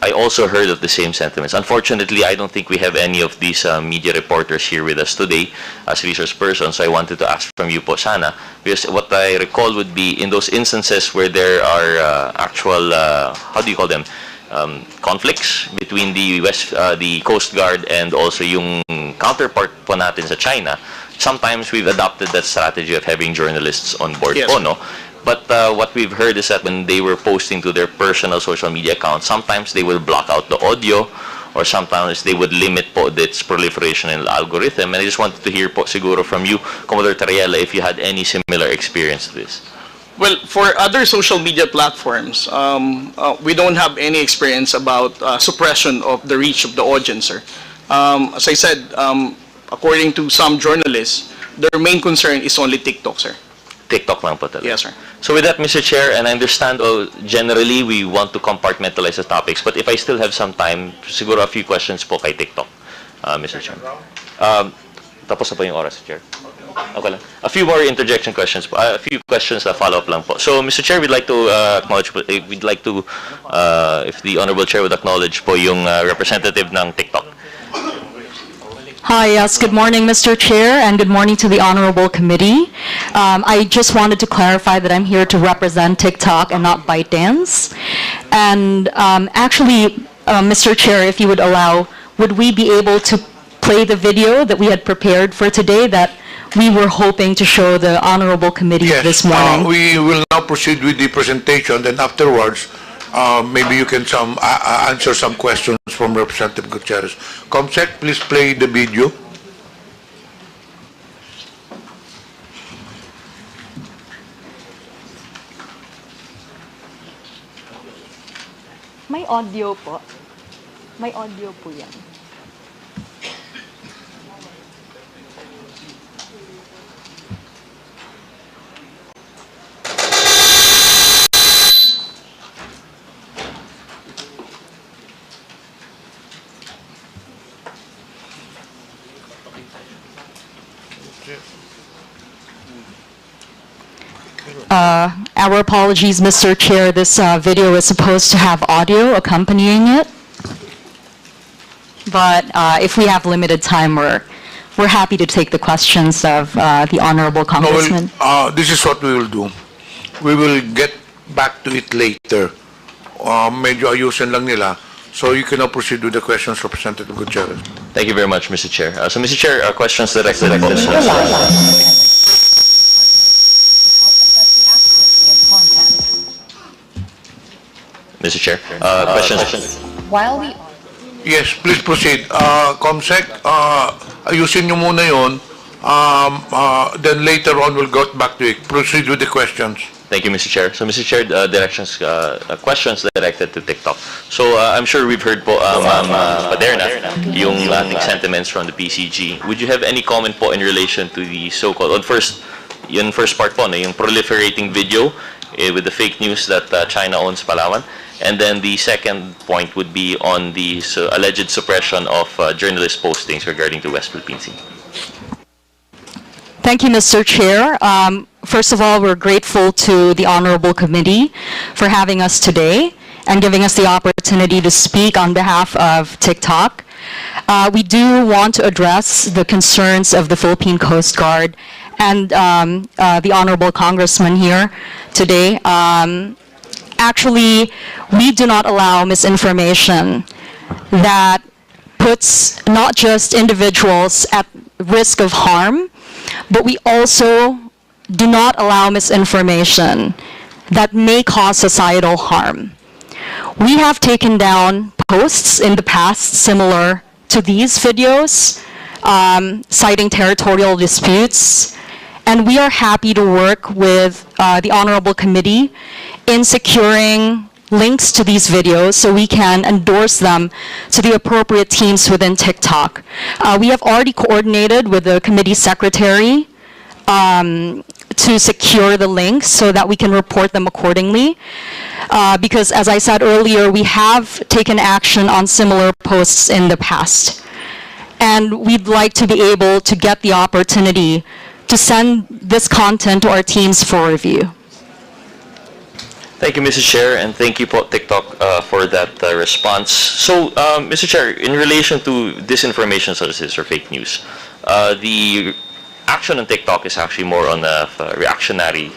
I also heard of the same sentiments. Unfortunately, I don't think we have any of these media reporters here with us today as resource persons. So I wanted to ask from you po sana, because what I recall would be in those instances where there are actual, how do you call them, conflicts between the Coast Guard and also yung counterpart po natin sa China. Sometimes we've adopted that strategy of having journalists on board po, no? But what we've heard is that when they were posting to their personal social media accounts, sometimes they will block out the audio, or sometimes they would limit po its proliferation in the algorithm. And I just wanted to hear po siguro from you, Commodore Tariela, if you had any similar experience to this. Well, for other social media platforms, we don't have any experience about suppression of the reach of the audience, sir. As I said, according to some journalists, their main concern is only TikTok, sir. TikTok lang po talaga. Yes, sir. So with that, Mr. Chair, and I understand generally we want to compartmentalize the topics, but if I still have some time, siguro a few questions po kay TikTok, Mr. Chair. Tapos na po yung oras, Chair. Okay lang. A few more interjection questions, a few questions na follow-up lang po. So, Mr. Chair, we'd like to acknowledge, we'd like to, if the Honorable Chair would acknowledge po yung representative ng TikTok. Hi, yes, good morning, Mr. Chair, and good morning to the Honorable Committee. I just wanted to clarify that I'm here to represent TikTok and not ByteDance. And actually, Mr. Chair, if you would allow, would we be able to play the video that we had prepared for today that we were hoping to show the Honorable Committee this morning? We will now proceed with the presentation, then afterwards, maybe you can answer some questions from Representative Gutierrez. Comsec, please play the video. May audio po. May audio po yan. Our apologies, Mr. Chair. This video is supposed to have audio accompanying it. But if we have limited time, we're happy to take the questions of the Honorable Congressman. No, this is what we will do. We will get back to it later. Medyo ayusin lang nila. So you can now proceed with the questions, Representative Gutierrez. Thank you very much, Mr. Chair. So, Mr. Chair, questions directed at Mr. Chair, questions? While we... Yes, please proceed. Comsec, ayusin nyo muna yun. Then later on, we'll go back to it. Proceed with the questions. Thank you, Mr. Chair. So, Mr. Chair, questions directed to TikTok. So, I'm sure we've heard po, Paderna, yung ating sentiments from the PCG. Would you have any comment po in relation to the so-called, first part po, yung proliferating video with the fake news that China owns Palawan? And then the second point would be on the alleged suppression of journalist postings regarding to West Philippine Sea. Thank you, Mr. Chair. First of all, we're grateful to the Honorable Committee for having us today and giving us the opportunity to speak on behalf of TikTok. We do want to address the concerns of the Philippine Coast Guard and the Honorable Congressman here today. Actually, we do not allow misinformation that puts not just individuals at risk of harm, but we also do not allow misinformation that may cause societal harm. We have taken down posts in the past similar to these videos, citing territorial disputes, and we are happy to work with the Honorable Committee in securing links to these videos so we can endorse them to the appropriate teams within TikTok. We have already coordinated with the committee secretary to secure the links so that we can report them accordingly. Because as I said earlier, we have taken action on similar posts in the past. And we'd like to be able to get the opportunity to send this content to our teams for review. Thank you, Mr. Chair, and thank you, po, TikTok, for that response. So, Mr. Chair, in relation to disinformation such as this or fake news, the action on TikTok is actually more on a reactionary.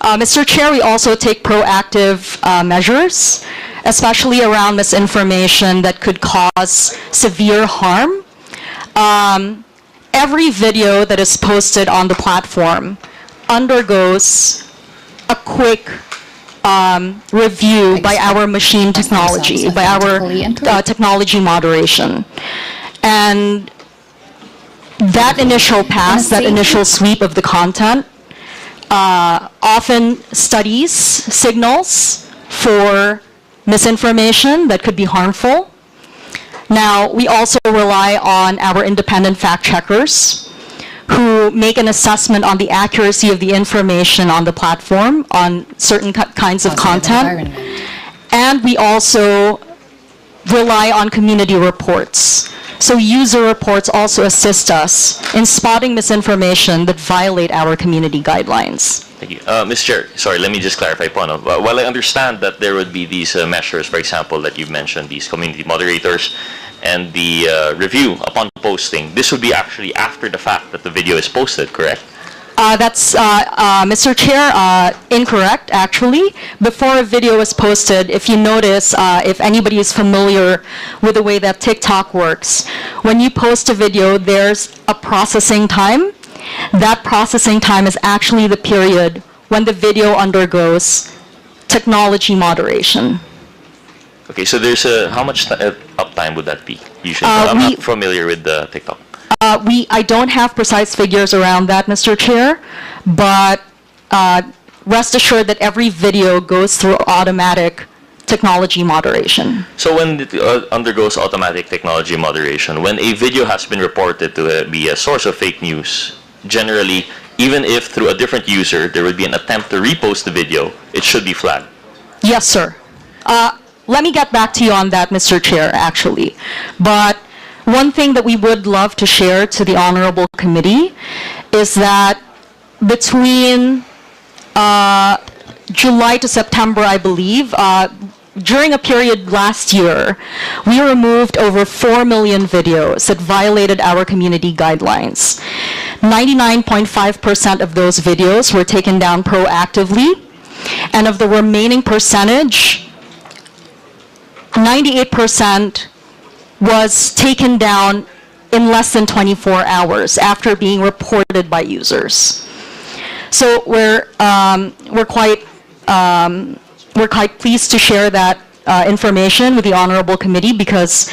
Mr. Chair, we also take proactive measures, especially around misinformation that could cause severe harm. Every video that is posted on the platform undergoes a quick review by our machine technology, by our technology moderation. And that initial pass, that initial sweep of the content, often studies signals for misinformation that could be harmful. Now, we also rely on our independent fact checkers who make an assessment on the accuracy of the information on the platform on certain kinds of content. And we also rely on community reports. So user reports also assist us in spotting misinformation that violate our community guidelines. Thank you. Mr. Chair, sorry, let me just clarify po. No? While I understand that there would be these measures, for example, that you've mentioned, these community moderators, and the review upon posting, this would be actually after the fact that the video is posted, correct? That's, Mr. Chair, incorrect, actually. Before a video is posted, if you notice, if anybody is familiar with the way that TikTok works, when you post a video, there's a processing time. That processing time is actually the period when the video undergoes technology moderation. Okay, so there's a, how much uptime would that be usually? I'm not familiar with the TikTok. I don't have precise figures around that, Mr. Chair, but rest assured that every video goes through automatic technology moderation. So when it undergoes automatic technology moderation, when a video has been reported to be a source of fake news, generally, even if through a different user, there would be an attempt to repost the video, it should be flagged. Yes, sir. Let me get back to you on that, Mr. Chair, actually. But one thing that we would love to share to the Honorable Committee is that between July to September, I believe, during a period last year, we removed over 4 million videos that violated our community guidelines. 99.5% of those videos were taken down proactively, and of the remaining percentage, 98% was taken down in less than 24 hours after being reported by users. So we're quite pleased to share that information with the Honorable Committee because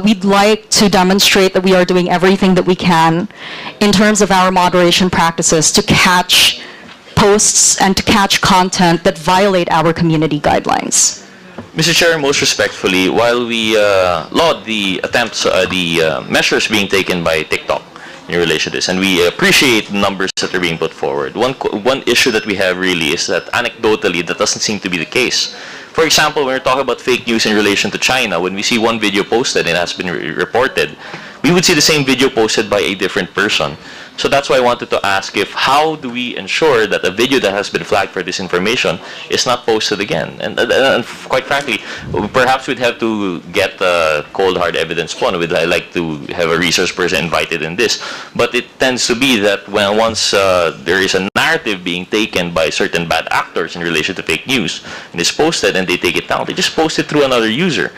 we'd like to demonstrate that we are doing everything that we can in terms of our moderation practices to catch posts and to catch content that violate our community guidelines. Mr. Chair, most respectfully, while we laud the attempts, the measures being taken by TikTok in relation to this, and we appreciate the numbers that are being put forward, one issue that we have really is that anecdotally, that doesn't seem to be the case. For example, when we're talking about fake news in relation to China, when we see one video posted and it has been reported, we would see the same video posted by a different person. So that's why I wanted to ask if how do we ensure that a video that has been flagged for disinformation is not posted again? And quite frankly, perhaps we'd have to get cold hard evidence one. We'd like to have a resource person invited in this. But it tends to be that when once there is a narrative being taken by certain bad actors in relation to fake news and it's posted and they take it down, they just post it through another user.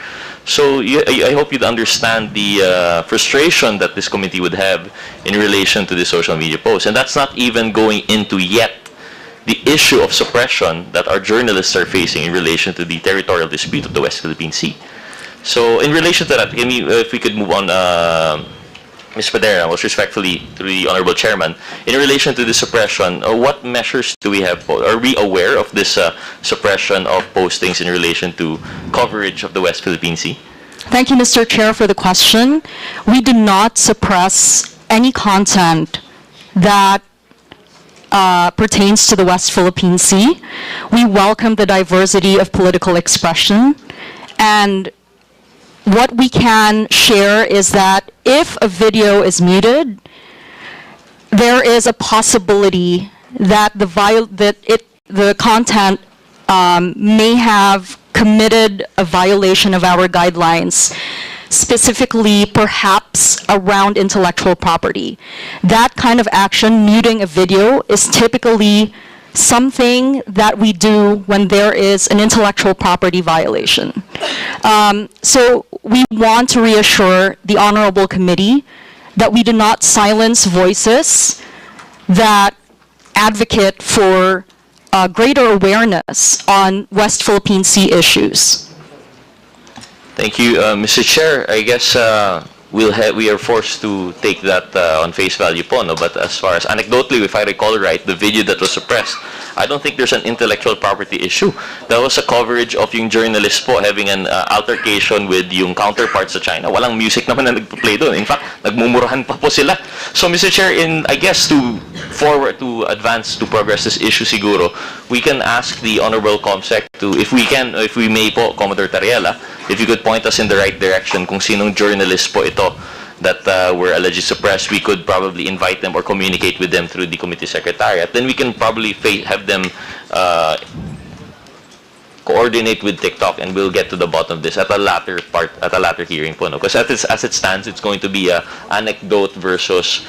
So I hope you'd understand the frustration that this committee would have in relation to the social media posts. And that's not even going into yet the issue of suppression that our journalists are facing in relation to the territorial dispute of the West Philippine Sea. So in relation to that, if we could move on, Ms. Padera, most respectfully to the Honorable Chairman, in relation to the suppression, what measures do we have? Are we aware of this suppression of postings in relation to coverage of the West Philippine Sea? Thank you, Mr. Chair, for the question. We do not suppress any content that pertains to the West Philippine Sea. We welcome the diversity of political expression, and what we can share is that if a video is muted, there is a possibility that the content may have committed a violation of our guidelines, specifically perhaps around intellectual property. That kind of action, muting a video, is typically something that we do when there is an intellectual property violation. So we want to reassure the Honorable Committee that we do not silence voices that advocate for greater awareness on West Philippine Sea issues. Thank you, Mr. Chair. I guess we are forced to take that on face value po, no? But as far as anecdotally, if I recall right, the video that was suppressed, I don't think there's an intellectual property issue. That was a coverage of yung journalist po having an altercation with yung counterparts sa China. Walang music naman na nagpo-play doon. In fact, nagmumurahan pa po sila. So, Mr. Chair, I guess to advance, to progress this issue siguro, we can ask the Honorable COMSEC to, if we may po, Commodore Tariela, if you could point us in the right direction kung sinong journalist po ito that were allegedly suppressed, we could probably invite them or communicate with them through the committee secretariat. Then we can probably have them coordinate with TikTok, and we'll get to the bottom of this at a latter hearing po, no? Because as it stands, it's going to be a anecdote versus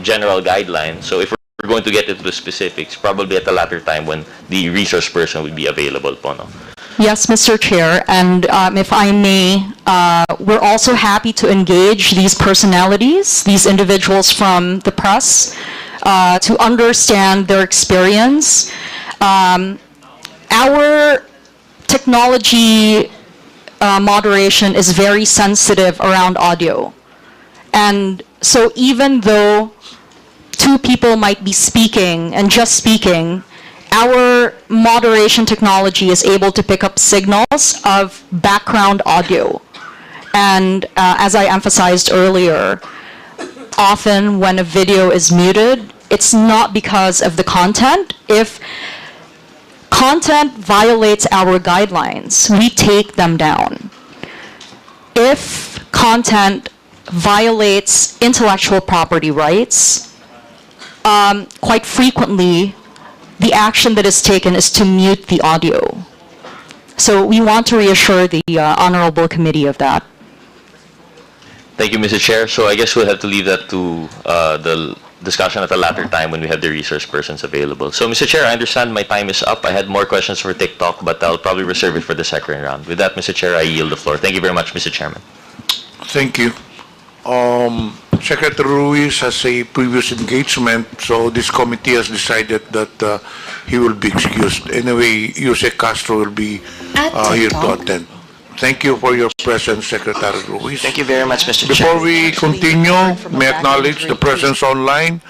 general guidelines. So if we're going to get into the specifics, probably at a latter time when the resource person will be available po, no? Yes, Mr. Chair, and if I may, we're also happy to engage these personalities, these individuals from the press, to understand their experience. Our technology moderation is very sensitive around audio. And so even though two people might be speaking and just speaking, our moderation technology is able to pick up signals of background audio. And as I emphasized earlier, often when a video is muted, it's not because of the content. If content violates our guidelines, we take them down. If content violates intellectual property rights, quite frequently, the action that is taken is to mute the audio. So we want to reassure the Honorable Committee of that. Thank you, Mr. Chair. So I guess we'll have to leave that to the discussion at a later time when we have the resource persons available. So, Mr. Chair, I understand my time is up. I had more questions for TikTok, but I'll probably reserve it for the second round. With that, Mr. Chair, I yield the floor. Thank you very much, Mr. Chairman. Thank you. Secretary Ruiz has a previous engagement, so this committee has decided that he will be excused. Anyway, Jose Castro will be here to attend. Thank you for your presence, Secretary Ruiz. Thank you very much, Mr. Chair. Before we continue, may I acknowledge the presence online,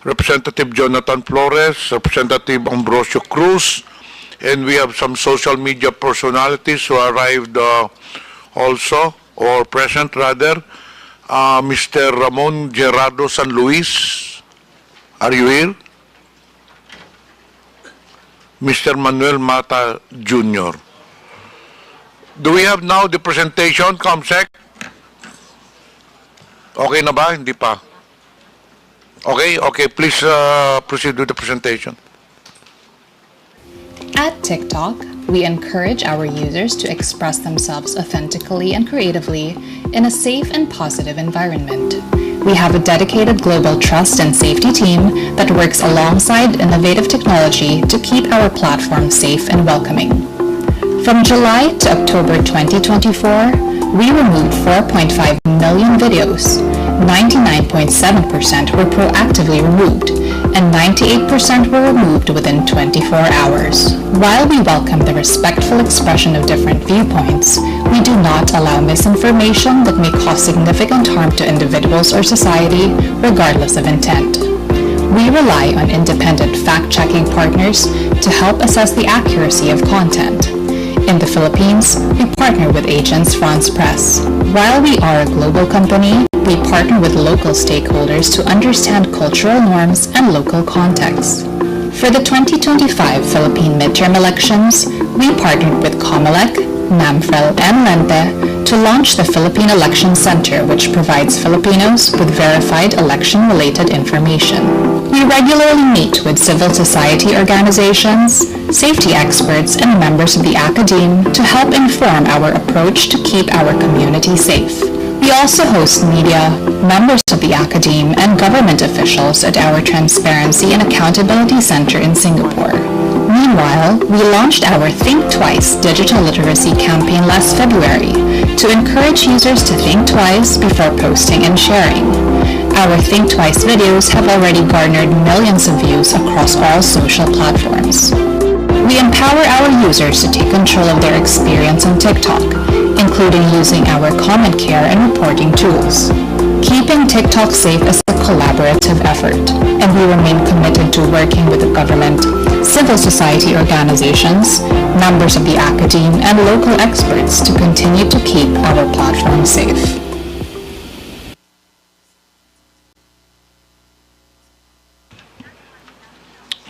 Representative Jonathan Flores, Representative Ambrosio Cruz, and we have some social media personalities who arrived also, or present rather. Mr. Ramon Gerardo San Luis, are you here? Mr. Manuel Mata Jr. Do we have now the presentation, COMSEC? Okay na ba? Hindi pa. Okay, please proceed with the presentation. At TikTok, we encourage our users to express themselves authentically and creatively in a safe and positive environment. We have a dedicated global trust and safety team that works alongside innovative technology to keep our platform safe and welcoming. From July to October 2024, we removed 4.5 million videos. 99.7% were proactively removed, and 98% were removed within 24 hours. While we welcome the respectful expression of different viewpoints, we do not allow misinformation that may cause significant harm to individuals or society, regardless of intent. We rely on independent fact-checking partners to help assess the accuracy of content. In the Philippines, we partner with Agence France Presse. While we are a global company, we partner with local stakeholders to understand cultural norms and local contexts. For the 2025 Philippine midterm elections, we partnered with COMELEC, NAMFREL, and LENTE to launch the Philippine Election Center, which provides Filipinos with verified election-related information. We regularly meet with civil society organizations, safety experts, and members of the academe to help inform our approach to keep our community safe. We also host media, members of the academe, and government officials at our Transparency and Accountability Center in Singapore. Meanwhile, we launched our Think Twice digital literacy campaign last February to encourage users to think twice before posting and sharing. Our Think Twice videos have already garnered millions of views across all social platforms. We empower our users to take control of their experience on TikTok, including using our comment care and reporting tools. Keeping TikTok safe is a collaborative effort, and we remain committed to working with the government, civil society organizations, members of the academe, and local experts to continue to keep our platform safe.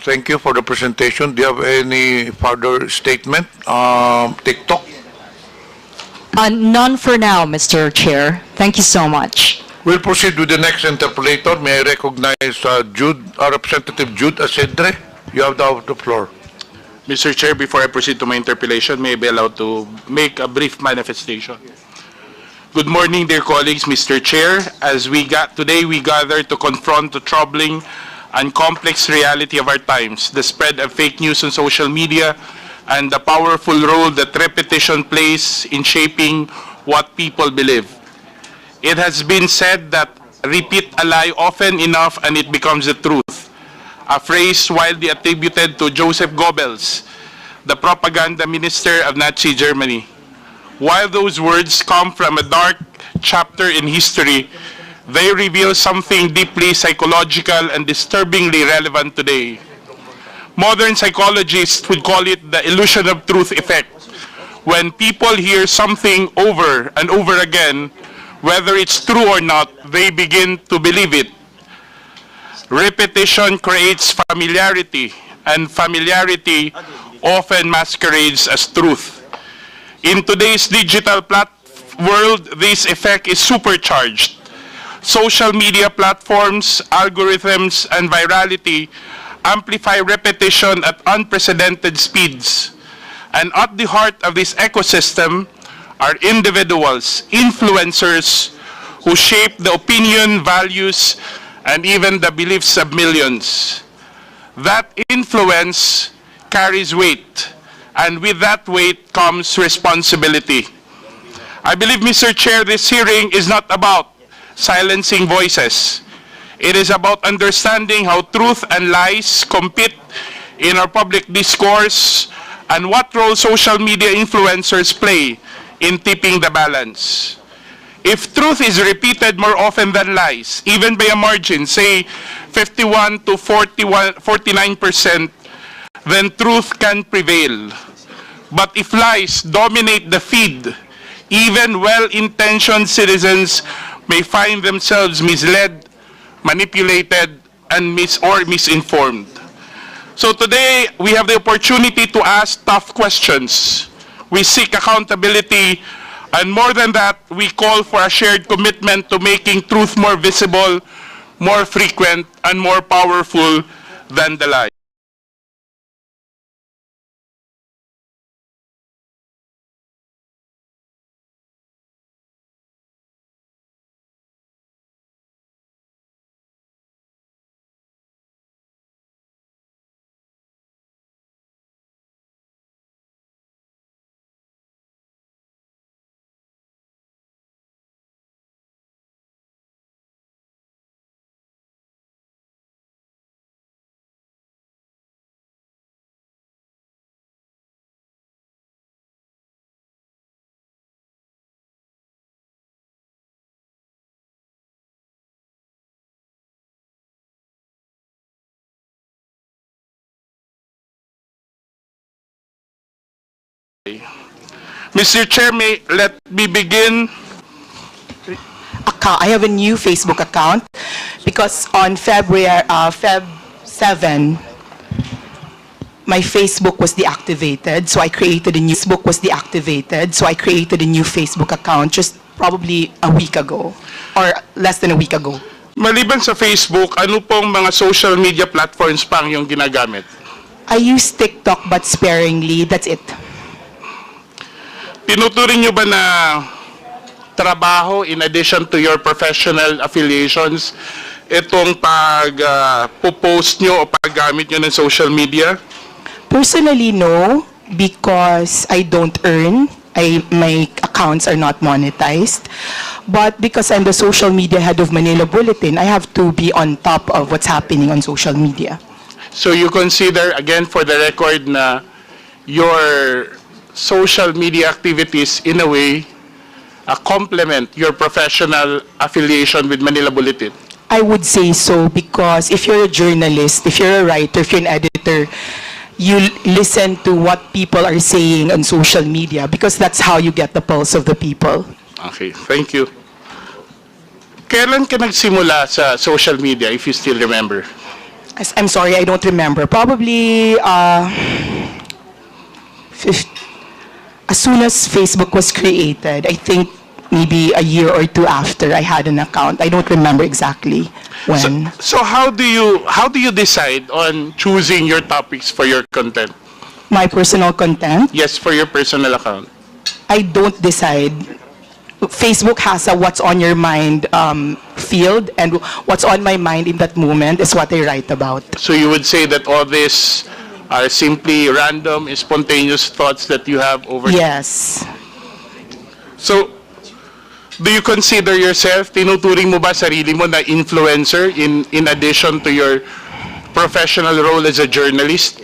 Thank you for the presentation. Do you have any further statement? TikTok? None for now, Mr. Chair. Thank you so much. We'll proceed with the next interpolator. May I recognize Representative Jude Asedre? You have the floor. Mr. Chair, before I proceed to my interpellation, may I be allowed to make a brief manifestation? Good morning, dear colleagues, Mr. Chair. Today we gather to confront the troubling and complex reality of our times, the spread of fake news on social media, and the powerful role that repetition plays in shaping what people believe. It has been said that repeat a lie often enough and it becomes the truth, a phrase widely attributed to Joseph Goebbels, the propaganda minister of Nazi Germany. While those words come from a dark chapter in history, they reveal something deeply psychological and disturbingly relevant today. Modern psychologists would call it the illusion of truth effect. When people hear something over and over again, whether it's true or not, they begin to believe it. Repetition creates familiarity, and familiarity often masquerades as truth. In today's digital world, this effect is supercharged. Social media platforms, algorithms, and virality amplify repetition at unprecedented speeds. And at the heart of this ecosystem are individuals, influencers, who shape the opinion, values, and even the beliefs of millions. That influence carries weight, and with that weight comes responsibility. I believe, Mr. Chair, this hearing is not about silencing voices. It is about understanding how truth and lies compete in our public discourse and what role social media influencers play in tipping the balance. If truth is repeated more often than lies, even by a margin, say 51 to 49%, then truth can prevail. But if lies dominate the feed, even well-intentioned citizens may find themselves misled, manipulated, and misinformed. So today, we have the opportunity to ask tough questions. We seek accountability, and more than that, we call for a shared commitment to making truth more visible, more frequent, and more powerful than the lie. Mr. Chair, let me begin. I have a new Facebook account because on Feb 7, my Facebook was deactivated, so I created a new Facebook account just probably a week ago or less than a week ago. Maliban sa Facebook, ano pong mga social media platforms pa ang iyong ginagamit? I use TikTok but sparingly. That's it. Tinuturing niyo ba na trabaho in addition to your professional affiliations itong pag-post nyo o paggamit nyo ng social media? Personally, no, because I don't earn. My accounts are not monetized. But because I'm the social media head of Manila Bulletin, I have to be on top of what's happening on social media. So you consider, again for the record, na your social media activities in a way complement your professional affiliation with Manila Bulletin? I would say so because if you're a journalist, if you're a writer, if you're an editor, you listen to what people are saying on social media because that's how you get the pulse of the people. Okay, thank you. Kailan ka nagsimula sa social media, if you still remember? I'm sorry, I don't remember. Probably as soon as Facebook was created, I think maybe a year or two after I had an account. I don't remember exactly when. So how do you decide on choosing your topics for your content? My personal content? Yes, for your personal account. I don't decide. Facebook has a what's on your mind field, and what's on my mind in that moment is what I write about. So you would say that all this are simply random, spontaneous thoughts that you have over? Yes. So, do you consider yourself, tinuturing mo ba sarili mo na influencer in addition to your professional role as a journalist?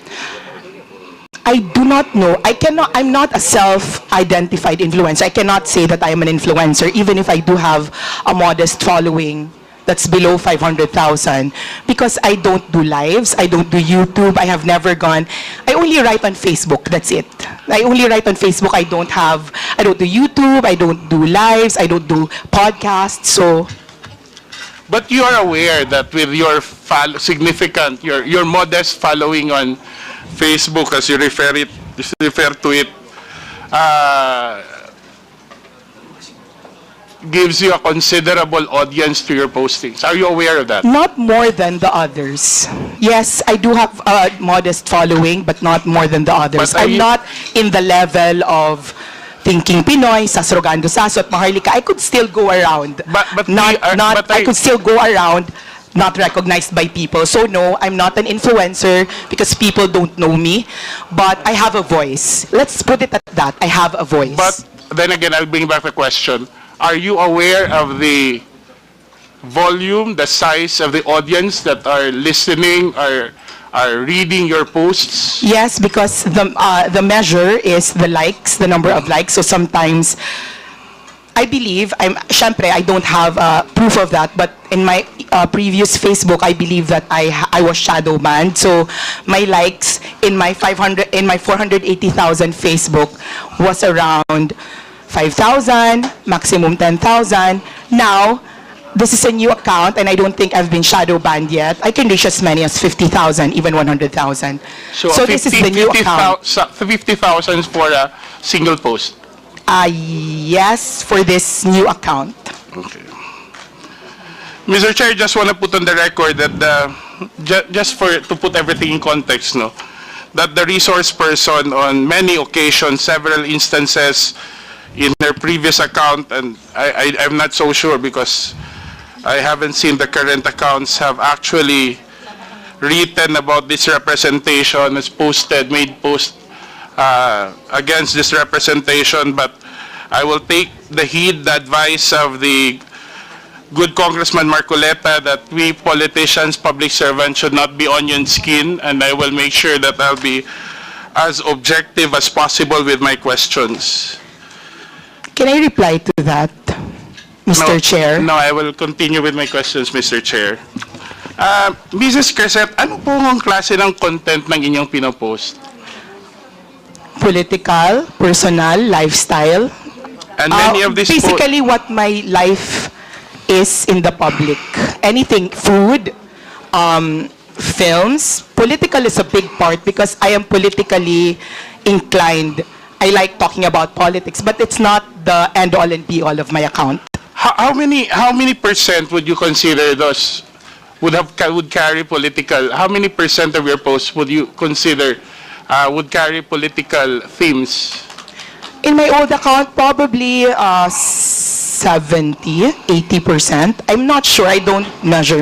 I do not know. I'm not a self-identified influencer. I cannot say that I am an influencer, even if I do have a modest following that's below 500,000, because I don't do lives, I don't do YouTube, I have never gone. I only write on Facebook, that's it. I only write on Facebook. I don't do YouTube, I don't do lives, I don't do podcasts, so. But you are aware that with your significant, your modest following on Facebook, as you refer to it, gives you a considerable audience to your postings. Are you aware of that? Not more than the others. Yes, I do have a modest following, but not more than the others. I'm not in the level of Thinking Pinoy, Sasrogando Saso, at Maharlika. I could still go around. I could still go around not recognized by people. So no, I'm not an influencer because people don't know me, but I have a voice. Let's put it at that. I have a voice. But then again, I'll bring back the question. Are you aware of the volume, the size of the audience that are listening, are reading your posts? Yes, because the measure is the likes, the number of likes. So sometimes, I believe, syempre, I don't have proof of that, but in my previous Facebook, I believe that I was shadow banned. So my likes in my 480,000 Facebook was around 5,000, maximum 10,000. Now, this is a new account, and I don't think I've been shadow banned yet. I can reach as many as 50,000, even 100,000. So this is the new account. 50,000 for a single post? Yes, for this new account. Okay. Mr. Chair, just want to put on the record that to put everything in context, no, that the resource person on many occasions, several instances in her previous account, and I'm not so sure because I haven't seen the current accounts, have actually written about this representation, has made post against this representation, but I will take the heed, the advice of the good Congressman Marcoleta that we politicians, public servants should not be onion skin, and I will make sure that I'll be as objective as possible with my questions. Can I reply to that, Mr. Chair? No, I will continue with my questions, Mr. Chair. Mrs. Crescent, ano po ang klase ng content ng inyong pinopost? Political, personal, lifestyle. And many of these basically what my life is in the public. Anything, food, films. Political is a big part because I am politically inclined. I like talking about politics, but it's not the end-all and be-all of my account. how many percent would you consider those would carry political? How many percent of your posts would you consider would carry political themes? In my old account, probably 70, 80%. I'm not sure. I don't measure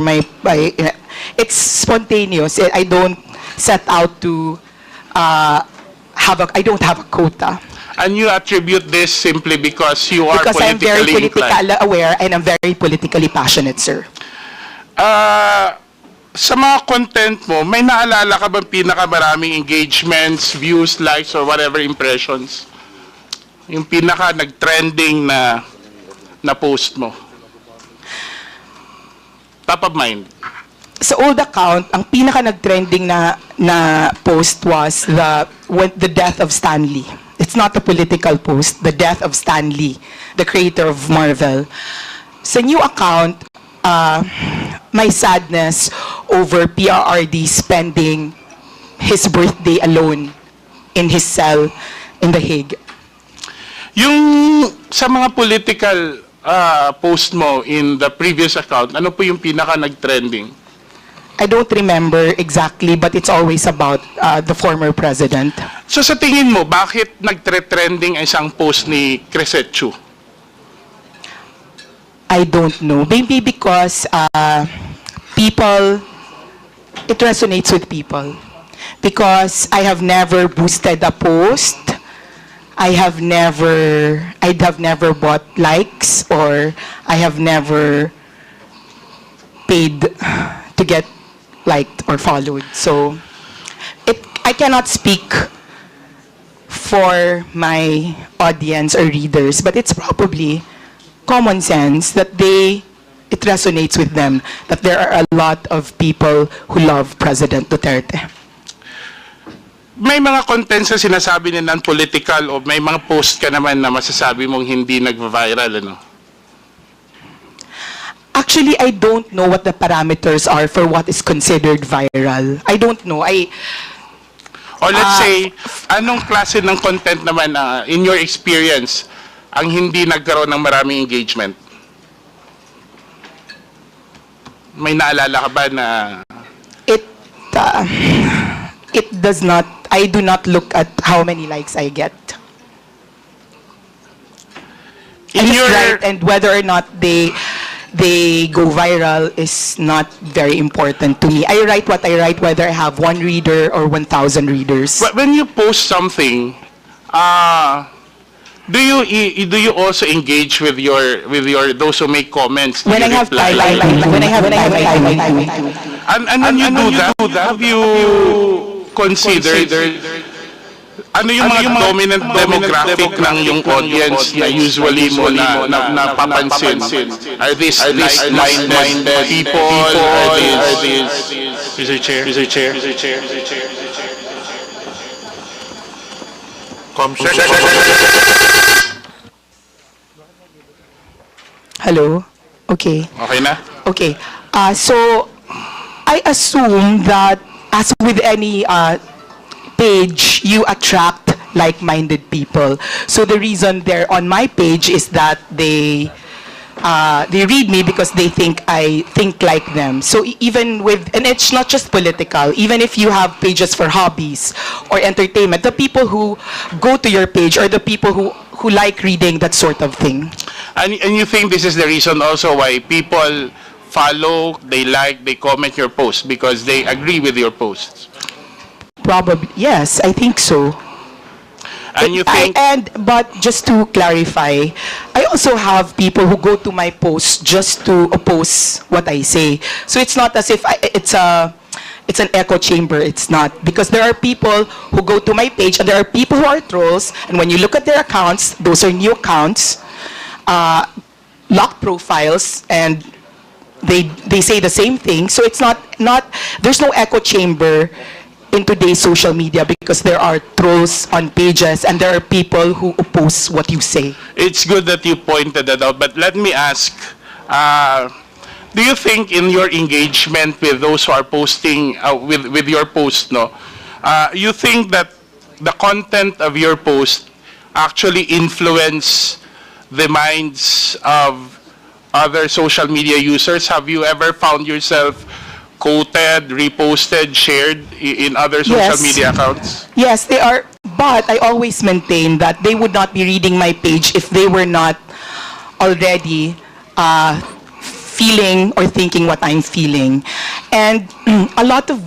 it's spontaneous. I don't set out to I don't have a quota. And you attribute this simply because you are Because I'm very politically politically inclined. aware and I'm very politically passionate, sir. Sa mga content mo, may naalala ka bang pinakamaraming engagements, views, likes, or whatever impressions? Yung pinaka nag-trending na post mo? Top of mind. Sa old account, ang pinaka nag-trending na post was the death of Stan Lee. It's not a political post, the death of Stan Lee, the creator of Marvel. Sa new account, my sadness over PRRD spending his birthday alone in his cell in The Hague. Yung sa mga political post mo in the previous account, ano po yung pinaka nag-trending? I don't remember exactly, but it's always about the former president. So sa tingin mo, bakit nag-trending isang post ni Cresetchu? I don't know. Maybe because it resonates with people. Because I have never boosted a post. I'd have never bought likes, or I have never paid to get liked or followed. So I cannot speak for my audience or readers, but it's probably common sense that it resonates with them that there are a lot of people who love President Duterte. May mga contents na sinasabi na non-political o may mga post ka naman na masasabi mong hindi nag-viral, ano? Actually, I don't know what the parameters are for what is considered viral. I don't know. Or let's say, anong klase ng content naman in your experience ang hindi nagkaroon ng maraming engagement? May naalala ka ba na... It does not, I do not look at how many likes I get. And whether or not they go viral is not very important to me. I write what I write, whether I have 1 reader or 1,000 readers. But when you post something, do you also engage with your those who make comments? When I have time, and when you do that, have you considered ano yung mga dominant demographic ng yung audience na usually mo napapansin? Are these like-minded people? Are these... Mr. Chair. Hello? Okay. Okay na? Okay. So, I assume that as with any page, you attract like-minded people. So the reason they're on my page is that they read me because they think I think like them. So even with, and it's not just political, even if you have pages for hobbies or entertainment, the people who go to your page are the people who like reading that sort of thing. And you think this is the reason also why people follow, they like, they comment your posts because they agree with your posts? Probably, yes, I think so. And you think... But just to clarify, I also have people who go to my posts just to oppose what I say. So it's not as if it's an echo chamber. It's not. Because there are people who go to my page and there are people who are trolls. And when you look at their accounts, those are new accounts, locked profiles, and they say the same thing. So it's not there's no echo chamber in today's social media because there are trolls on pages and there are people who oppose what you say. It's good that you pointed that out, but let me ask, do you think in your engagement with those who are posting, with your post, you think that the content of your post actually influence the minds of other social media users? Have you ever found yourself quoted, reposted, shared in other social Yes. media accounts? Yes, they are, but I always maintain that they would not be reading my page if they were not already feeling or thinking what I'm feeling. And a lot of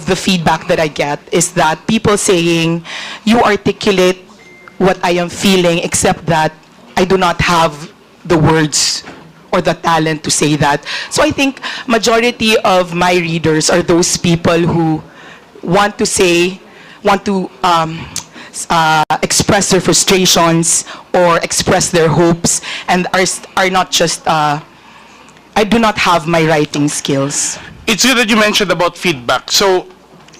the feedback that I get is that people saying, you articulate what I am feeling, except that I do not have the words or the talent to say that. So I think majority of my readers are those people who want to say, want to express their frustrations or express their hopes, and are not just, I do not have my writing skills. It's good that you mentioned about feedback. So,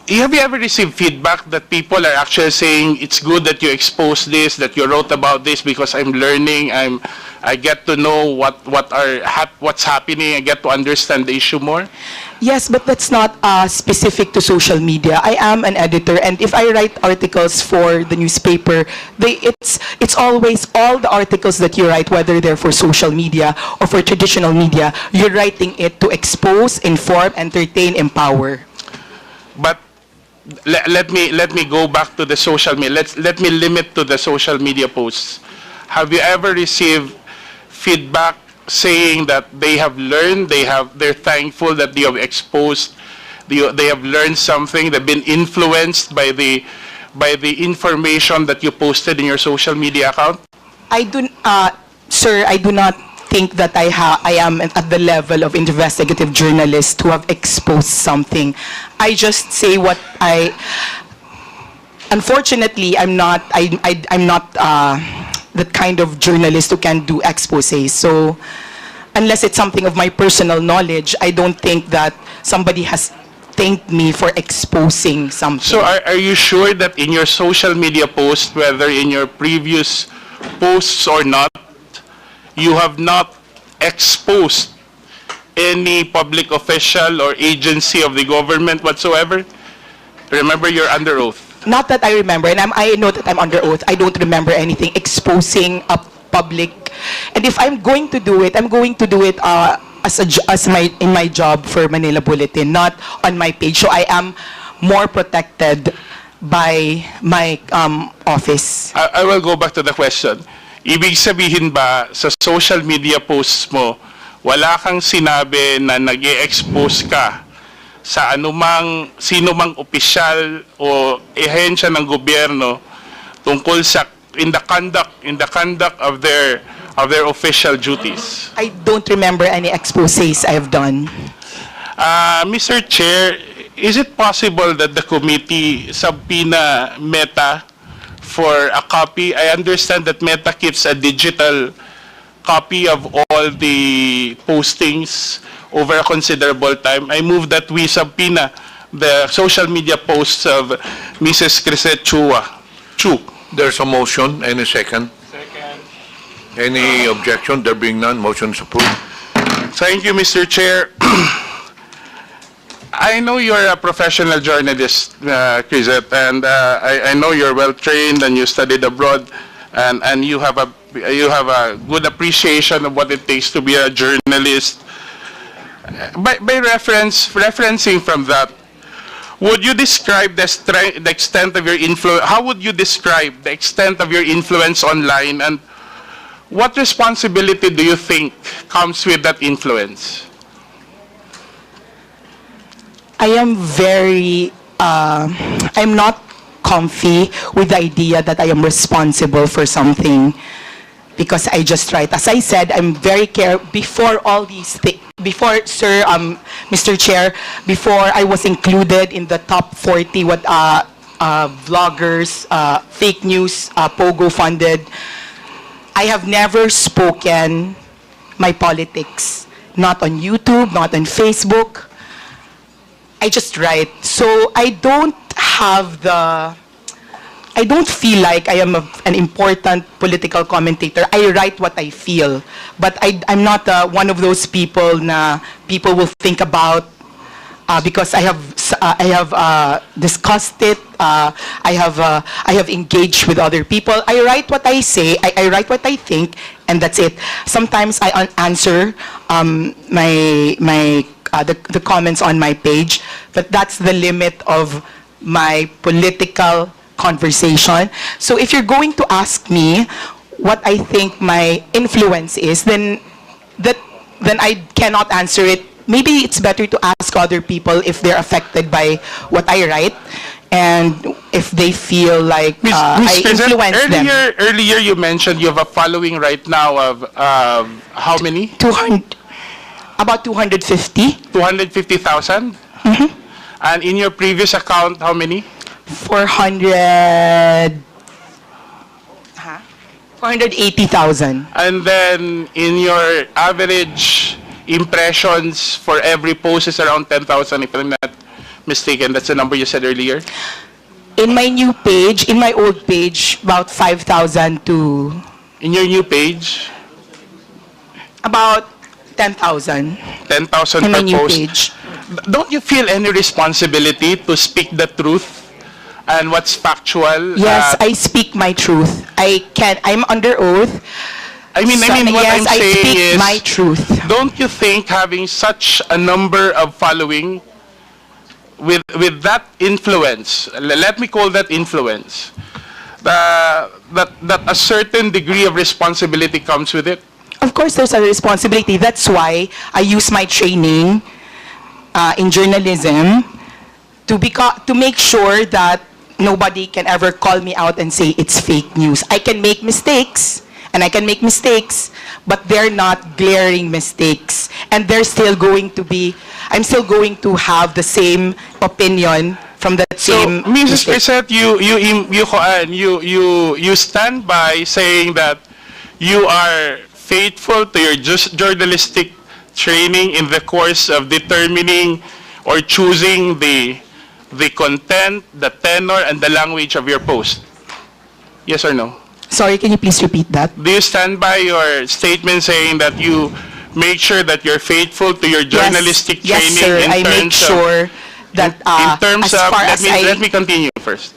have you ever received feedback that people are actually saying it's good that you expose this, that you wrote about this because I'm learning, I get to know what's happening, I get to understand the issue more? Yes, but that's not specific to social media. I am an editor, and if I write articles for the newspaper, it's always all the articles that you write, whether they're for social media or for traditional media, you're writing it to expose, inform, entertain, empower. But let me go back to the social media. Let me limit to the social media posts. Have you ever received feedback saying that they have learned, they're thankful that you have exposed, they have learned something, they've been influenced by the information that you posted in your social media account? Sir, I do not think that I am at the level of investigative journalist who have exposed something. I just say what unfortunately, I'm not the kind of journalist who can do exposés. So unless it's something of my personal knowledge, I don't think that somebody has thanked me for exposing something. So are you sure that in your social media posts, whether in your previous posts or not, you have not exposed any public official or agency of the government whatsoever? Remember, you're under oath. Not that I remember, and I know that I'm under oath. I don't remember anything exposing a public. And if I'm going to do it, I'm going to do it in my job for Manila Bulletin, not on my page. So I am more protected by my office. I will go back to the question. Ibig sabihin ba sa social media posts mo, wala kang sinabi na nag-e-expose ka sa sino mang opisyal o ehensya ng gobyerno tungkol sa in the conduct of their official duties? I don't remember any exposés I have done. Mr. Chair, is it possible that the committee subpoena Meta for a copy? I understand that Meta keeps a digital copy of all the postings over a considerable time. I move that we subpoena the social media posts of Mrs. Crisette Chu. There's a motion. Any second? Second. Any objection? There being none, motion is approved. Thank you, Mr. Chair. I know you're a professional journalist, Crisette, and I know you're well trained and you studied abroad, and you have a good appreciation of what it takes to be a journalist. By referencing from that, would you describe the extent of your influence? How would you describe the extent of your influence online, and what responsibility do you think comes with that influence? I am I'm not comfy with the idea that I am responsible for something because I just write. As I said, I'm very careful before all these things. Before, sir, Mr. Chair, before I was included in the top 40 vloggers, fake news, Pogo funded, I have never spoken my politics. Not on YouTube, not on Facebook. I just write. So I don't feel like I am an important political commentator. I write what I feel. But I'm not one of those people na people will think about because I have discussed it. I have engaged with other people. I write what I say. I write what I think, and that's it. Sometimes I answer the comments on my page, but that's the limit of my political conversation. So if you're going to ask me what I think my influence is, then I cannot answer it. Maybe it's better to ask other people if they're affected by what I write, and if they feel like I influence them. Earlier you mentioned you have a following right now of how many? 200, about 250. 250,000? And in your previous account, how many? 480,000. And then in your average impressions for every post is around 10,000, if I'm not mistaken. That's the number you said earlier. In my new page, in my old page, about 5,000 to... In your new page? About 10,000. 10,000 in my per new post. page. Don't you feel any responsibility to speak the truth and what's factual? Yes, I speak my truth. I'm under oath. What yes, I'm I saying speak is, my truth. don't you think having such a number of following with that influence, let me call that influence, that a certain degree of responsibility comes with it? Of course, there's a responsibility. That's why I use my training in journalism to make sure that nobody can ever call me out and say it's fake news. I can make mistakes, but they're not glaring mistakes. And they're still going to be, I'm still going to have the same opinion from that same Mrs. mistake. Preset, you stand by saying that you are faithful to your journalistic training in the course of determining or choosing the content, the tenor, and the language of your post. Yes or no? Sorry, can you please repeat that? Do you stand by your statement saying that you make sure that you're faithful to your journalistic Yes, training sir. in I terms make sure that in terms as of, far as let me continue first.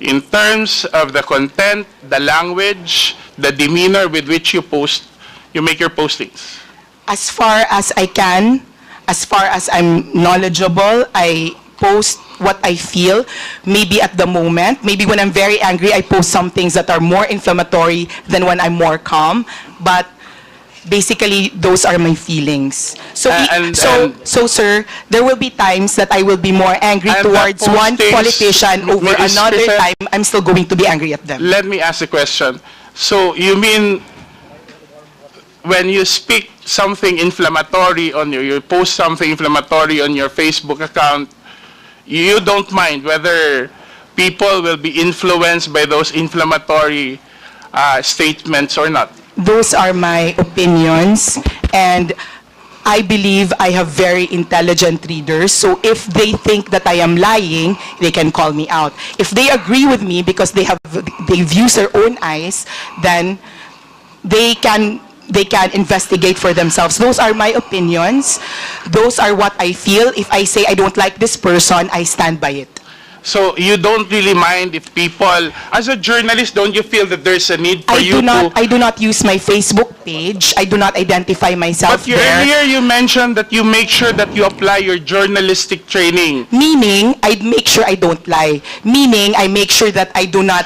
In terms of the content, the language, the demeanor with which you post, you make your postings. As far as I can, as far as I'm knowledgeable, I post what I feel. Maybe at the moment, maybe when I'm very angry, I post some things that are more inflammatory than when I'm more calm. But basically, those are my feelings. So, sir, there will be times that I will be more angry towards one politician over another time. I'm still going to be angry at them. Let me ask a question. So you mean when you speak something inflammatory on you post something inflammatory on your Facebook account, you don't mind whether people will be influenced by those inflammatory statements or not? Those are my opinions, and I believe I have very intelligent readers, so if they think that I am lying, they can call me out. If they agree with me because they've used their own eyes, then they can investigate for themselves. Those are my opinions. Those are what I feel. If I say I don't like this person, I stand by it. So you don't really mind if people, as a journalist, don't you feel that there's a need for I do not use my Facebook page. I do not identify myself But earlier you mentioned that you make sure that you apply your journalistic training. Meaning, I make sure I don't lie. Meaning, I make sure that I do not,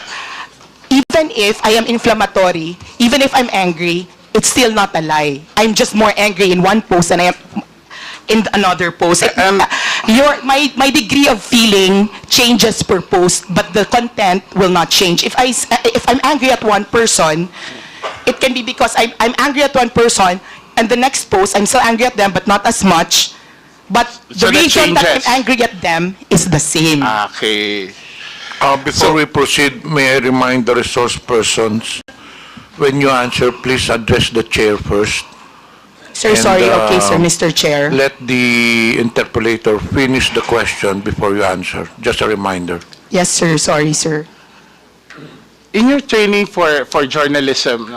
even if I am inflammatory, even if I'm angry, it's still not a lie. I'm just more angry in one post than I am in another post. My degree of feeling changes per post, but the content will not change. If I'm angry at one person, it can be because I'm angry at one person, and the next post I'm still angry at them, but not as much. But So the that reason that changes. I'm angry at them is the same. Okay. Before we proceed, may I remind the resource persons, when you answer, please address the chair first. Sir, And, sorry. Okay, sir, Mr. Chair. Let the interpolator finish the question before you answer. Just a reminder. Yes, sir. Sorry, sir. In your training for journalism,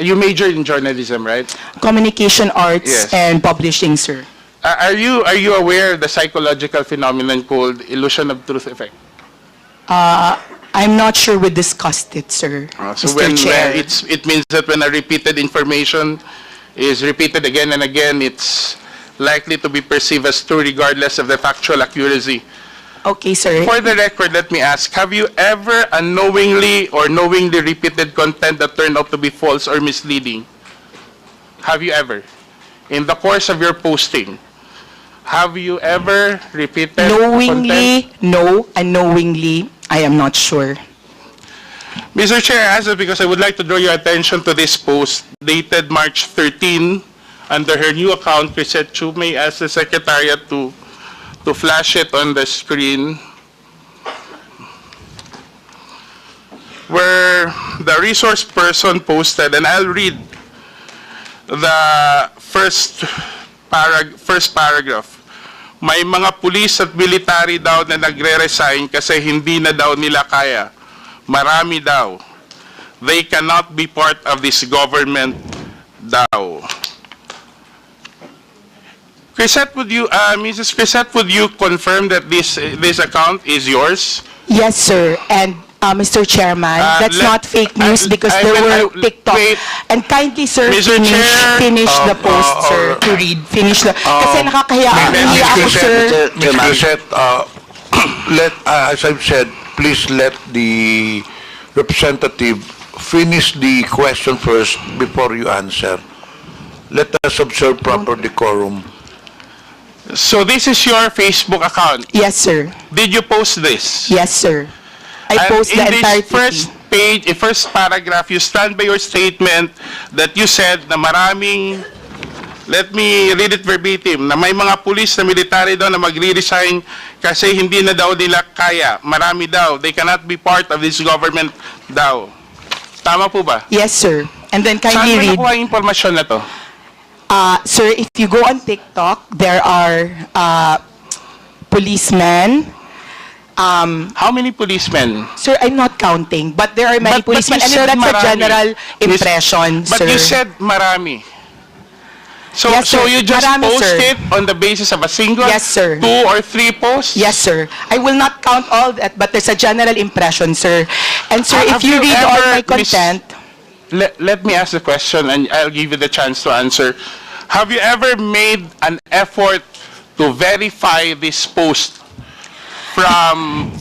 you majored in journalism, right? Communication arts Yes. and publishing, sir. Are you aware of the psychological phenomenon called illusion of truth effect? I'm not sure we discussed it, sir. So Mr. when Chair. it means that when a repeated information is repeated again and again, it's likely to be perceived as true regardless of the factual accuracy. Okay, sir. For the record, let me ask, have you ever unknowingly or knowingly repeated content that turned out to be false or misleading? Have you ever? In the course of your posting, have you ever repeated Knowingly, content? no. Unknowingly, I am not sure. Mr. Chair, I ask it because I would like to draw your attention to this post dated March 13 under her new account, Chrisette Chu. May I ask the Secretariat to flash it on the screen, where the resource person posted, and I'll read the first paragraph. May mga pulis at military daw na nagre-resign kasi hindi na daw nila kaya. Marami daw. They cannot be part of this government daw. Chrisette, Mrs. Chrisette, would you confirm that this account is yours? Yes, sir. And Mr. Chairman, that's not fake news because there were TikTok. wait. And kindly, sir, Mr. Chair, finish the post, sir, to read. Finish the... Kasi nakakahiya ako, sir. Ms. Chrisette, as I've said, please let the representative finish the question first before you answer. Let us observe proper decorum. So this is your Facebook account? Yes, sir. Did you post this? Yes, sir. I post the in entire this first paragraph, you stand by your statement that you said na maraming, let me read it verbatim, na may mga pulis na military daw na magre-resign kasi hindi na daw nila kaya. Marami daw. They cannot be part of this government daw. Tama po ba? Yes, sir. And then Saan kindly mo read... nakuha yung impormasyon na to? Sir, if you go on TikTok, there are policemen. How many policemen? Sir, I'm not counting, but there are many policemen, and that's a general impression, But sir. you said marami. So, Yes, sir. so you just Marami, post sir. it on the basis of a single, Yes, sir. 2 or 3 posts? Yes, sir. I will not count all that, but there's a general impression, sir. And sir, if Have you read all ever, my content... Let me ask the question and I'll give you the chance to answer. Have you ever made an effort to verify this post from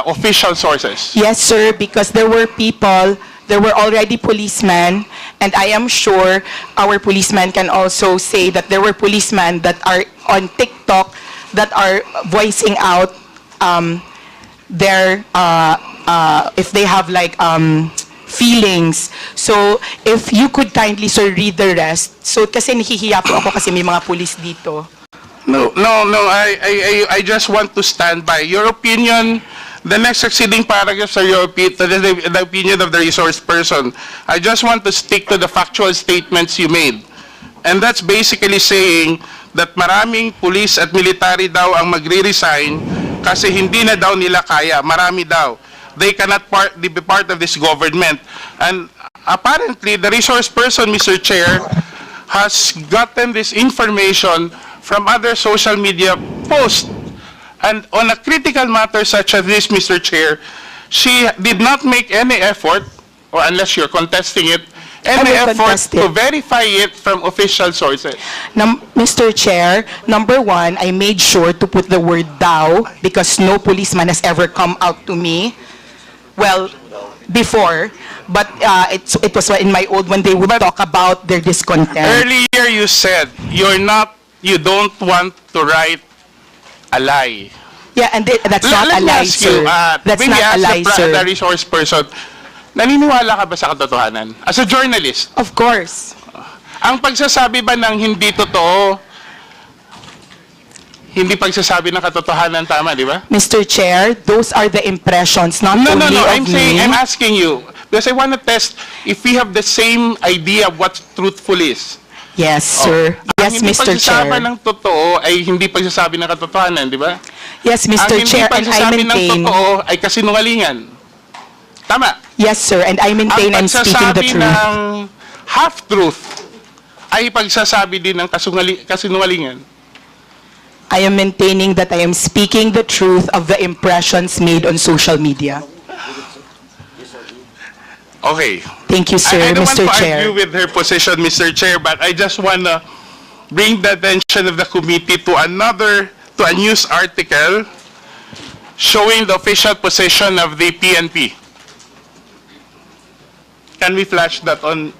official sources? Yes, sir, because there were people, there were already policemen, and I am sure our policemen can also say that there were policemen that are on TikTok that are voicing out their, if they have like feelings. So, if you could kindly, sir, read the rest. So, kasi nahihiya po ako kasi may mga police dito. No. I just want to stand by your opinion. The next succeeding paragraphs are your the opinion of the resource person. I just want to stick to the factual statements you made. And that's basically saying that maraming police at military daw ang magre-resign kasi hindi na daw nila kaya. Marami daw. They cannot be part of this government. And apparently, the resource person, Mr. Chair, has gotten this information from other social media posts. And on a critical matter such as this, Mr. Chair, she did not make any effort, or unless you're contesting it, any effort to verify it from official sources. Mr. Chair, number one, I made sure to put the word "thou" because no policeman has ever come out to me. Well, before, but it was in my old when they would talk about their discontent. Earlier you said you don't want to write a lie. Yeah, and that's not a lie, sir. That's not a lie, sir. The resource person, naniniwala ka ba sa katotohanan? As a journalist? Of course. Ang pagsasabi ba ng hindi totoo, hindi pagsasabi ng katotohanan, tama, di ba? Mr. Chair, those are the impressions, not only of me. I'm asking you, because I want to test if we have the same idea of what truthful is. Yes, sir. Yes, Mr. Chair. Ang hindi pagsasabi ng totoo ay hindi pagsasabi ng katotohanan, di ba? Yes, Mr. Chair, and I maintain... Ang hindi pagsasabi ng totoo ay kasinungalingan. Tama? Yes, sir, and I maintain I'm speaking the truth. Ang pagsasabi ng half-truth ay pagsasabi din ng kasinungalingan. I am maintaining that I am speaking the truth of the impressions made on social media. Okay. Thank you, sir, I don't Mr. want to Chair. argue with her position, Mr. Chair, but I just want to bring the attention of the committee to a news article showing the official position of the PNP. Can we flash that on?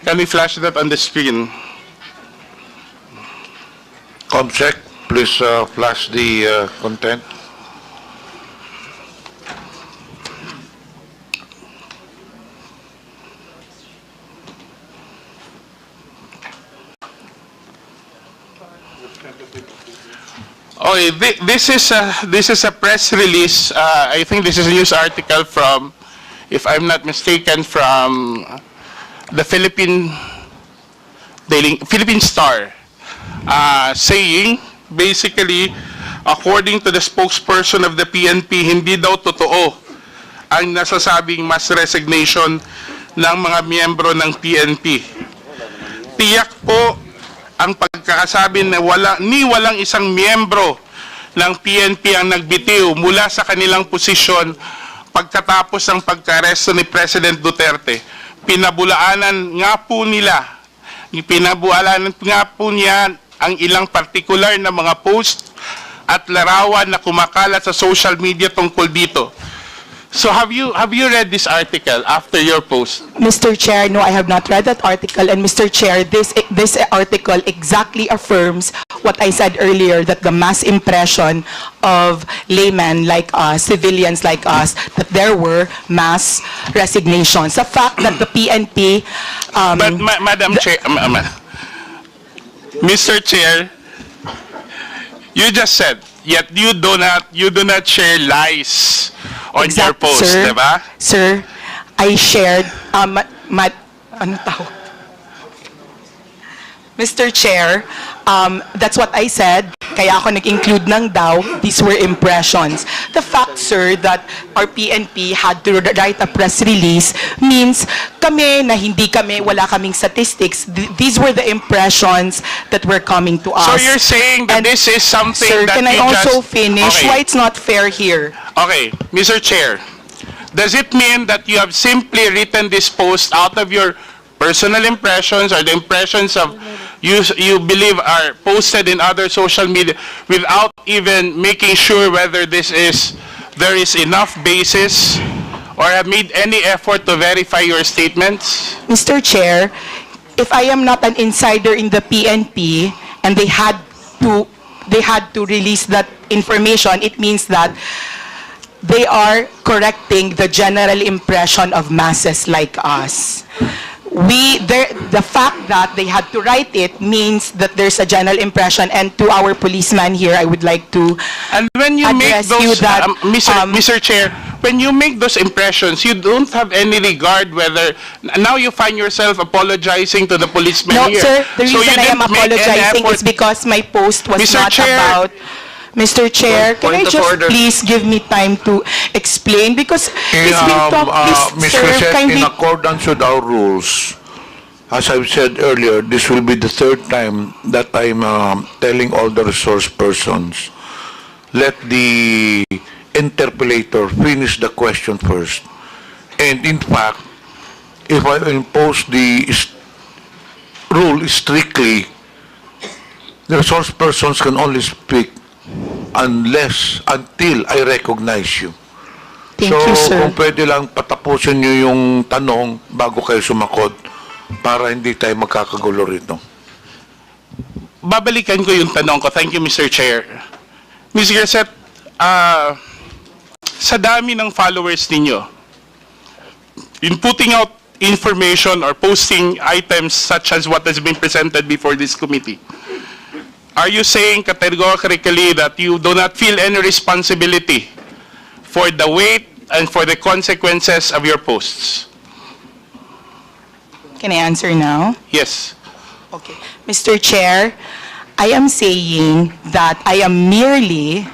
Can we flash that on the screen? Comsec, please flash the content. Okay, this is a press release. I think this is a news article from, if I'm not mistaken, from the Philippine Star, saying basically, according to the spokesperson of the PNP, hindi daw totoo ang nasasabing mass resignation ng mga miyembro ng PNP. Tiyak po ang pagkakasabi na walang isang miyembro ng PNP ang nagbitiw mula sa kanilang posisyon pagkatapos ng pagka-aresto ni President Duterte. Pinabulaanan nga po niya ang ilang partikular na mga post at larawan na kumakalat sa social media tungkol dito. So have you read this article after your post? Mr. Chair, no, I have not read that article. And Mr. Chair, this article exactly affirms what I said earlier, that the mass impression of laymen like us, civilians like us, that there were mass resignations. The fact that the PNP... But Madam Chair, Mr. Chair, you just said, yet you do not share lies on your post, sir, diba? Sir, I shared, ano tawag? Mr. Chair, that's what I said, kaya ako nag-include ng daw, these were impressions. The fact, sir, that our PNP had to write a press release means kami na wala kaming statistics, these were the impressions that were coming to us. So you're saying that this is something sir, that can I you also just... finish? Okay. Why it's not fair here? Okay, Mr. Chair, does it mean that you have simply written this post out of your personal impressions or the impressions of you believe are posted in other social media without even making sure whether there is enough basis or have made any effort to verify your statements? Mr. Chair, if I am not an insider in the PNP and they had to release that information, it means that they are correcting the general impression of masses like us. The fact that they had to write it means that there's a general impression, and to our policeman here, I would like to And when you make address those, you that, Mr. Chair, when you make those impressions, you don't have any regard whether, now you find yourself apologizing to the policeman No, here. sir, the So you reason I am didn't make any apologizing effort- is because my post was Mr. not Chair. about... Mr. Chair, can I Point of just order. please give me time to explain? Because it's been talked, Ms. sir, Rosette, kindly... in accordance with our rules, as I've said earlier, this will be the third time that I'm telling all the resource persons, let the interpellator finish the question first. And in fact, if I impose the rule strictly, the resource persons can only speak until I recognize you. Thank so, you, sir. kung pwede lang patapusin nyo yung tanong bago kayo sumakot para hindi tayo magkakagulo rito. Babalikan ko yung tanong ko. Thank you, Mr. Chair. Ms. Garcet, sa dami ng followers ninyo, in putting out information or posting items such as what has been presented before this committee, are you saying categorically that you do not feel any responsibility for the weight and for the consequences of your posts? Can I answer now? Yes. Okay. Mr. Chair, I am saying that I am merely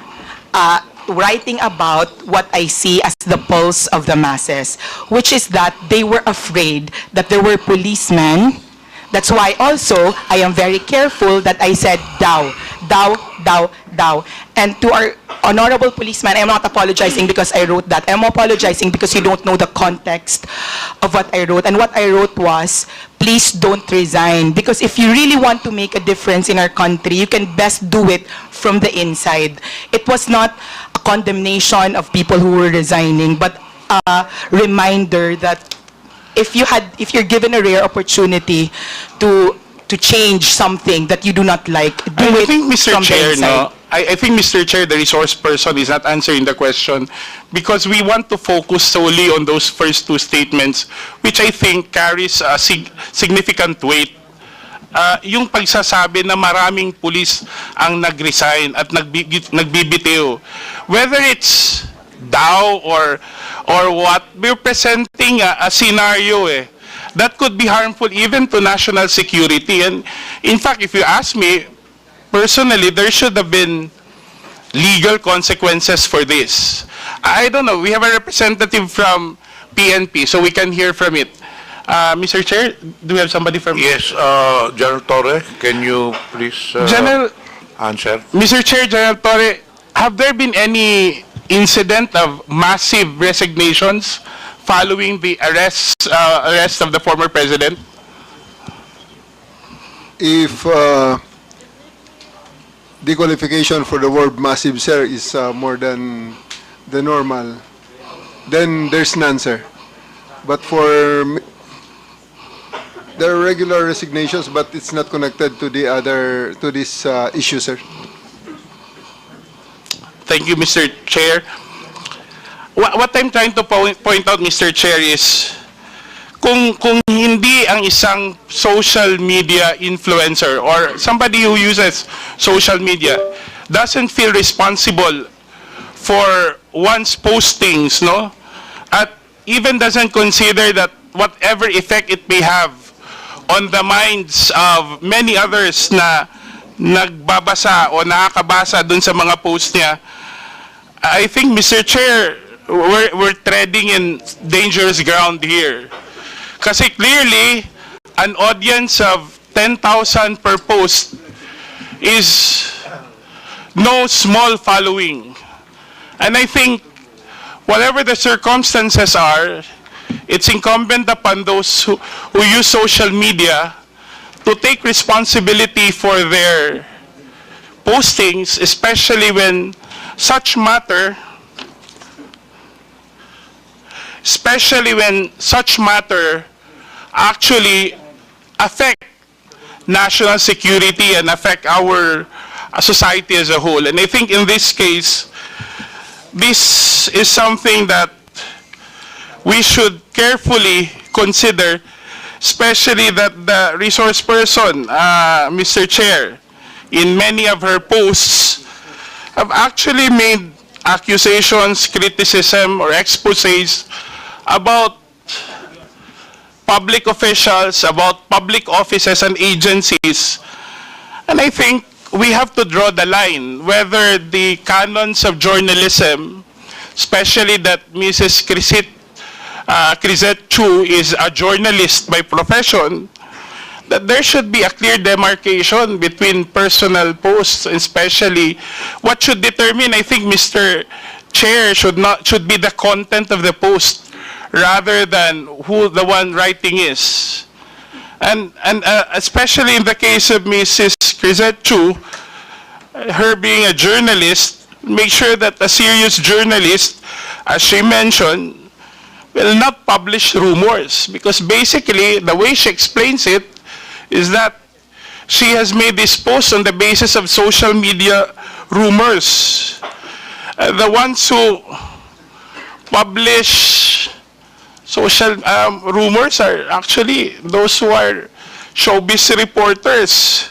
writing about what I see as the pulse of the masses, which is that they were afraid that there were policemen That's why also I am very careful that I said thou. And to our honorable policeman, I'm not apologizing because I wrote that. I'm apologizing because you don't know the context of what I wrote. And what I wrote was, please don't resign. Because if you really want to make a difference in our country, you can best do it from the inside. It was not a condemnation of people who were resigning, but a reminder that if you're given a rare opportunity to change something that you do not like, do I it think, Mr. from the Chair, inside. I think, Mr. Chair, the resource person is not answering the question because we want to focus solely on those first two statements, which I think carries a significant weight. Yung pagsasabi na maraming pulis ang nag-resign at nagbibitiw, whether it's Dow or what, we're presenting a scenario that could be harmful even to national security. And in fact, if you ask me, personally, there should have been legal consequences for this. I don't know. We have a representative from PNP, so we can hear from it. Mr. Chair, do we have somebody from... Yes, General Torre, can you please answer? Mr. Chair, General Torre, have there been any incident of massive resignations following the arrest of the former president? If the qualification for the word massive, sir, is more than the normal, then there's none, sir. But for there are regular resignations, but it's not connected to this issue, sir. Thank you, Mr. Chair. What I'm trying to point out, Mr. Chair, is kung hindi ang isang social media influencer or somebody who uses social media doesn't feel responsible for one's postings, no? At even doesn't consider that whatever effect it may have on the minds of many others na nagbabasa o nakakabasa dun sa mga post niya, I think, Mr. Chair, we're treading in dangerous ground here. Kasi clearly, an audience of 10,000 per post is no small following. And I think, whatever the circumstances are, it's incumbent upon those who use social media to take responsibility for their postings, especially when such matter actually affect national security and affect our society as a whole. And I think in this case, this is something that we should carefully consider, especially that the resource person, Mr. Chair, in many of her posts, have actually made accusations, criticism, or exposés about public officials, about public offices and agencies. And I think we have to draw the line whether the canons of journalism, especially that Mrs. Crisette Chu is a journalist by profession, that there should be a clear demarcation between personal posts, especially what should determine, I think, Mr. Chair, should be the content of the post rather than who the one writing is. And especially in the case of Mrs. Crisette Chu, her being a journalist, make sure that a serious journalist, as she mentioned, will not publish rumors, because basically the way she explains it is that she has made this post on the basis of social media rumors. The ones who publish social rumors are actually those who are showbiz reporters.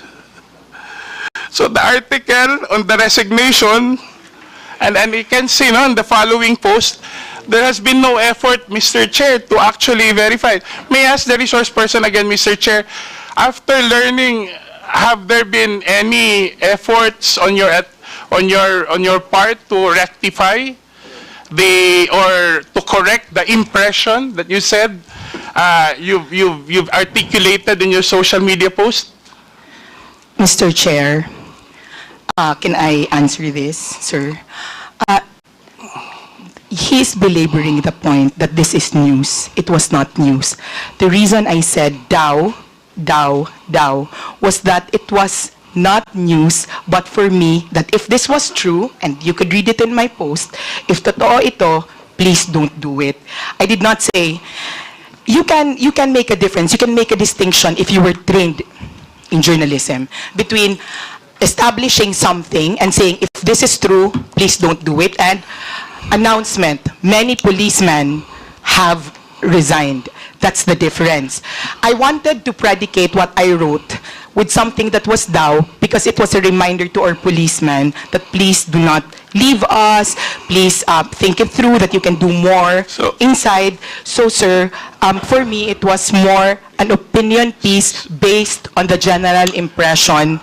So the article on the resignation, and you can see on the following post, there has been no effort, Mr. Chair, to actually verify. May I ask the resource person again, Mr. Chair, after learning, have there been any efforts on your part to rectify or to correct the impression that you said you've articulated in your social media post? Mr. Chair, can I answer this, sir? He's belaboring the point that this is news. It was not news. The reason I said daw was that it was not news, but for me, that if this was true, and you could read it in my post, if totoo ito, please don't do it. I did not say, you can make a difference, you can make a distinction if you were trained in journalism between establishing something and saying, if this is true, please don't do it, and announcement, many policemen have resigned. That's the difference. I wanted to predicate what I wrote with something that was daw because it was a reminder to our policemen that please do not leave us, please think it through, that you can do more inside. So, sir, for me, it was more an opinion piece based on the general impression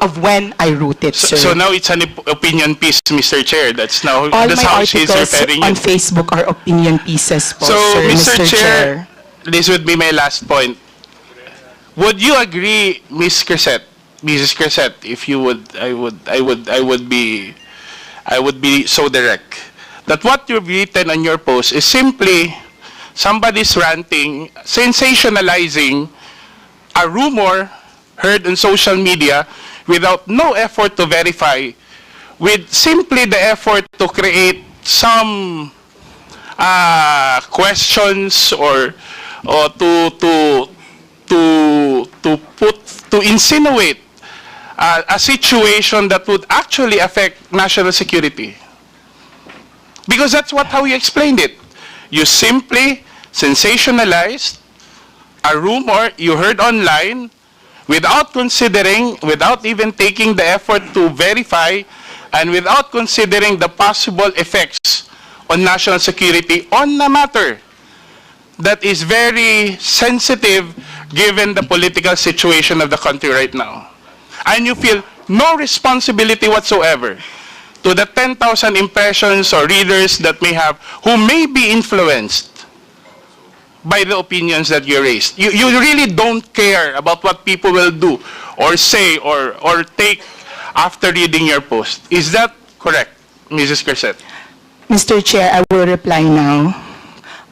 of when I wrote it, sir. So now it's an opinion piece, Mr. Chair. That's All that's my how she's articles referring on it. Facebook are opinion pieces po, So, sir, Mr. Chair, this would be my last point. Would you agree, Mrs. Crescent, if you would, I would be so direct that what you've written on your post is simply somebody's ranting, sensationalizing a rumor heard on social media without no effort to verify, with simply the effort to create some questions or to insinuate a situation that would actually affect national security. Because that's how you explained it. You simply sensationalized a rumor you heard online without considering, without even taking the effort to verify, and without considering the possible effects on national security on a matter that is very sensitive given the political situation of the country right now. And you feel no responsibility whatsoever to the 10,000 impressions or readers that may have, who may be influenced by the opinions that you raised. You really don't care about what people will do or say or take after reading your post. Is that correct, Mrs. Crescent? Mr. Chair, I will reply now.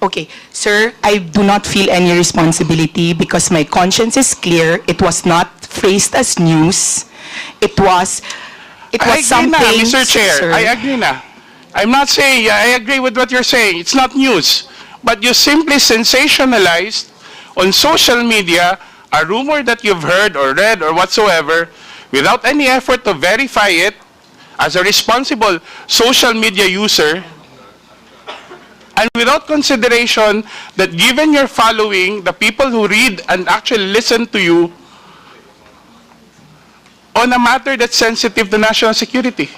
Okay, sir, I do not feel any responsibility because my conscience is clear. It was not phrased as news. It was something. I agree na, Mr. Chair. Sir. I agree na. I'm not saying, I agree with what you're saying. It's not news. But you simply sensationalized on social media a rumor that you've heard or read or whatsoever without any effort to verify it as a responsible social media user, and without consideration that given your following, the people who read and actually listen to you on a matter that's sensitive to national security.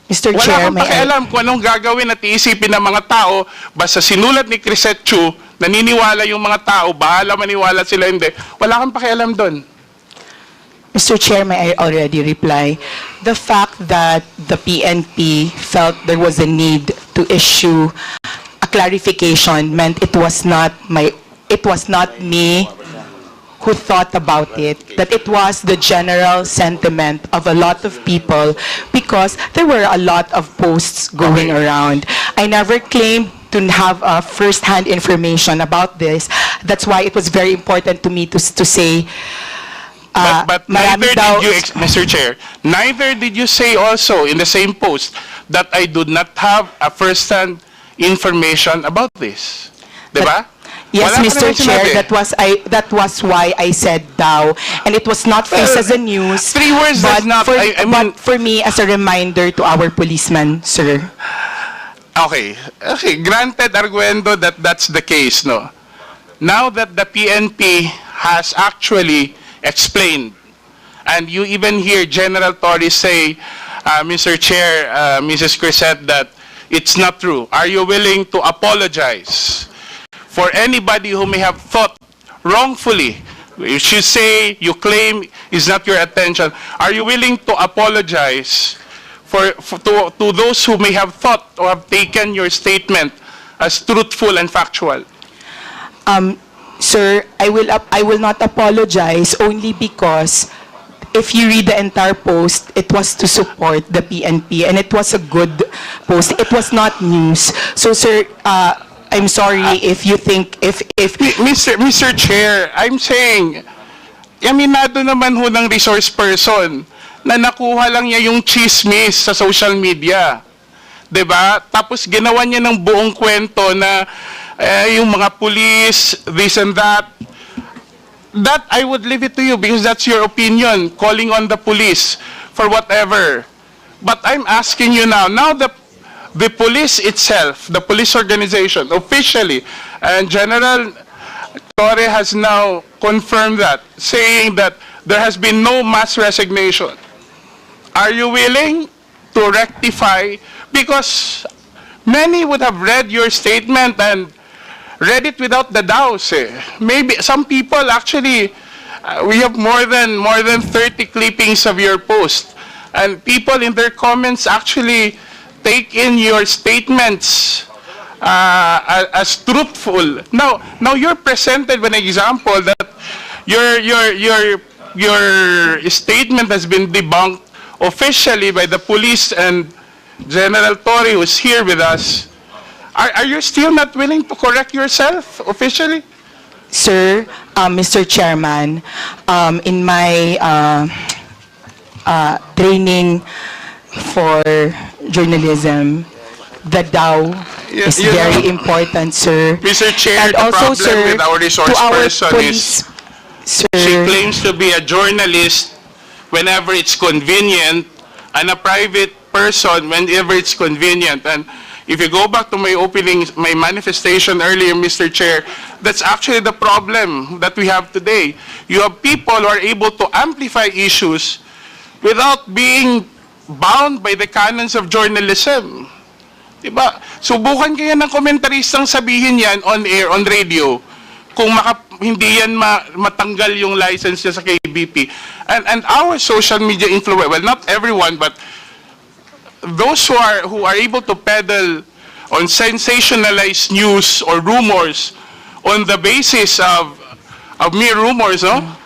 Mr. Wala Chair, kang pakialam kung anong gagawin at iisipin ng mga tao, basta sinulat ni Crisette Chu, naniniwala yung mga tao, bahala maniwala sila, hindi. Wala kang pakialam doon. Mr. Chair, may I already reply? The fact that the PNP felt there was a need to issue a clarification meant it was not me who thought about it, that it was the general sentiment of a lot of people because there were a lot of posts going around. I never claimed to have first-hand information about this. That's why it was very important to me to say But neither did you, Mr. Chair, neither did you say also in the same post that I do not have a first-hand information about this. Diba? Yes, Wala ka Mr. naman Chair, sinabi. that was why I said daw, and it was not phrased as a news. 3 words but does not, but for me as a reminder to our policemen, sir. Okay, granted, arguendo that that's the case, no? Now that the PNP has actually explained, and you even hear General Torres say, Mr. Chair, Mrs. Crisette, that it's not true. Are you willing to apologize for anybody who may have thought wrongfully? You should say, you claim is not your attention. Are you willing to apologize to those who may have thought or have taken your statement as truthful and factual. Sir, I will not apologize only because if you read the entire post, it was to support the PNP and it was a good post. It was not news. So, sir, I'm sorry if you think if Mr. Chair, I'm saying, aminado naman ho ng resource person na nakuha lang niya yung chismis sa social media. 'Di ba? Tapos ginawa niya ng buong kwento na yung mga police, this and that. That I would leave it to you because that's your opinion, calling on the police for whatever. But I'm asking you now the police itself, the police organization, officially, and General Torre has now confirmed that, saying that there has been no mass resignation. Are you willing to rectify? Because many would have read your statement and read it without the doubts. Maybe some people actually, we have more than 30 clippings of your post, and people in their comments actually take in your statements as truthful. Now you're presented with an example that your statement has been debunked officially by the police and General Torre, who's here with us. Are you still not willing to correct yourself officially? Sir, Mr. Chairman, in my training for journalism, the DAO is very important, sir. Mr. Chair, And the also, problem sir, with our resource to our person police, is she claims to be a journalist whenever it's convenient and a private person whenever it's convenient. And if you go back to my manifestation earlier, Mr. Chair, that's actually the problem that we have today. You have people who are able to amplify issues without being bound by the canons of journalism. Diba? Subukan kaya ng komentaristang sabihin yan on air, on radio, kung hindi yan matanggal yung license niya sa KBP. And our social media influence, well, not everyone, but those who are able to peddle on sensationalized news or rumors on the basis of mere rumors, no?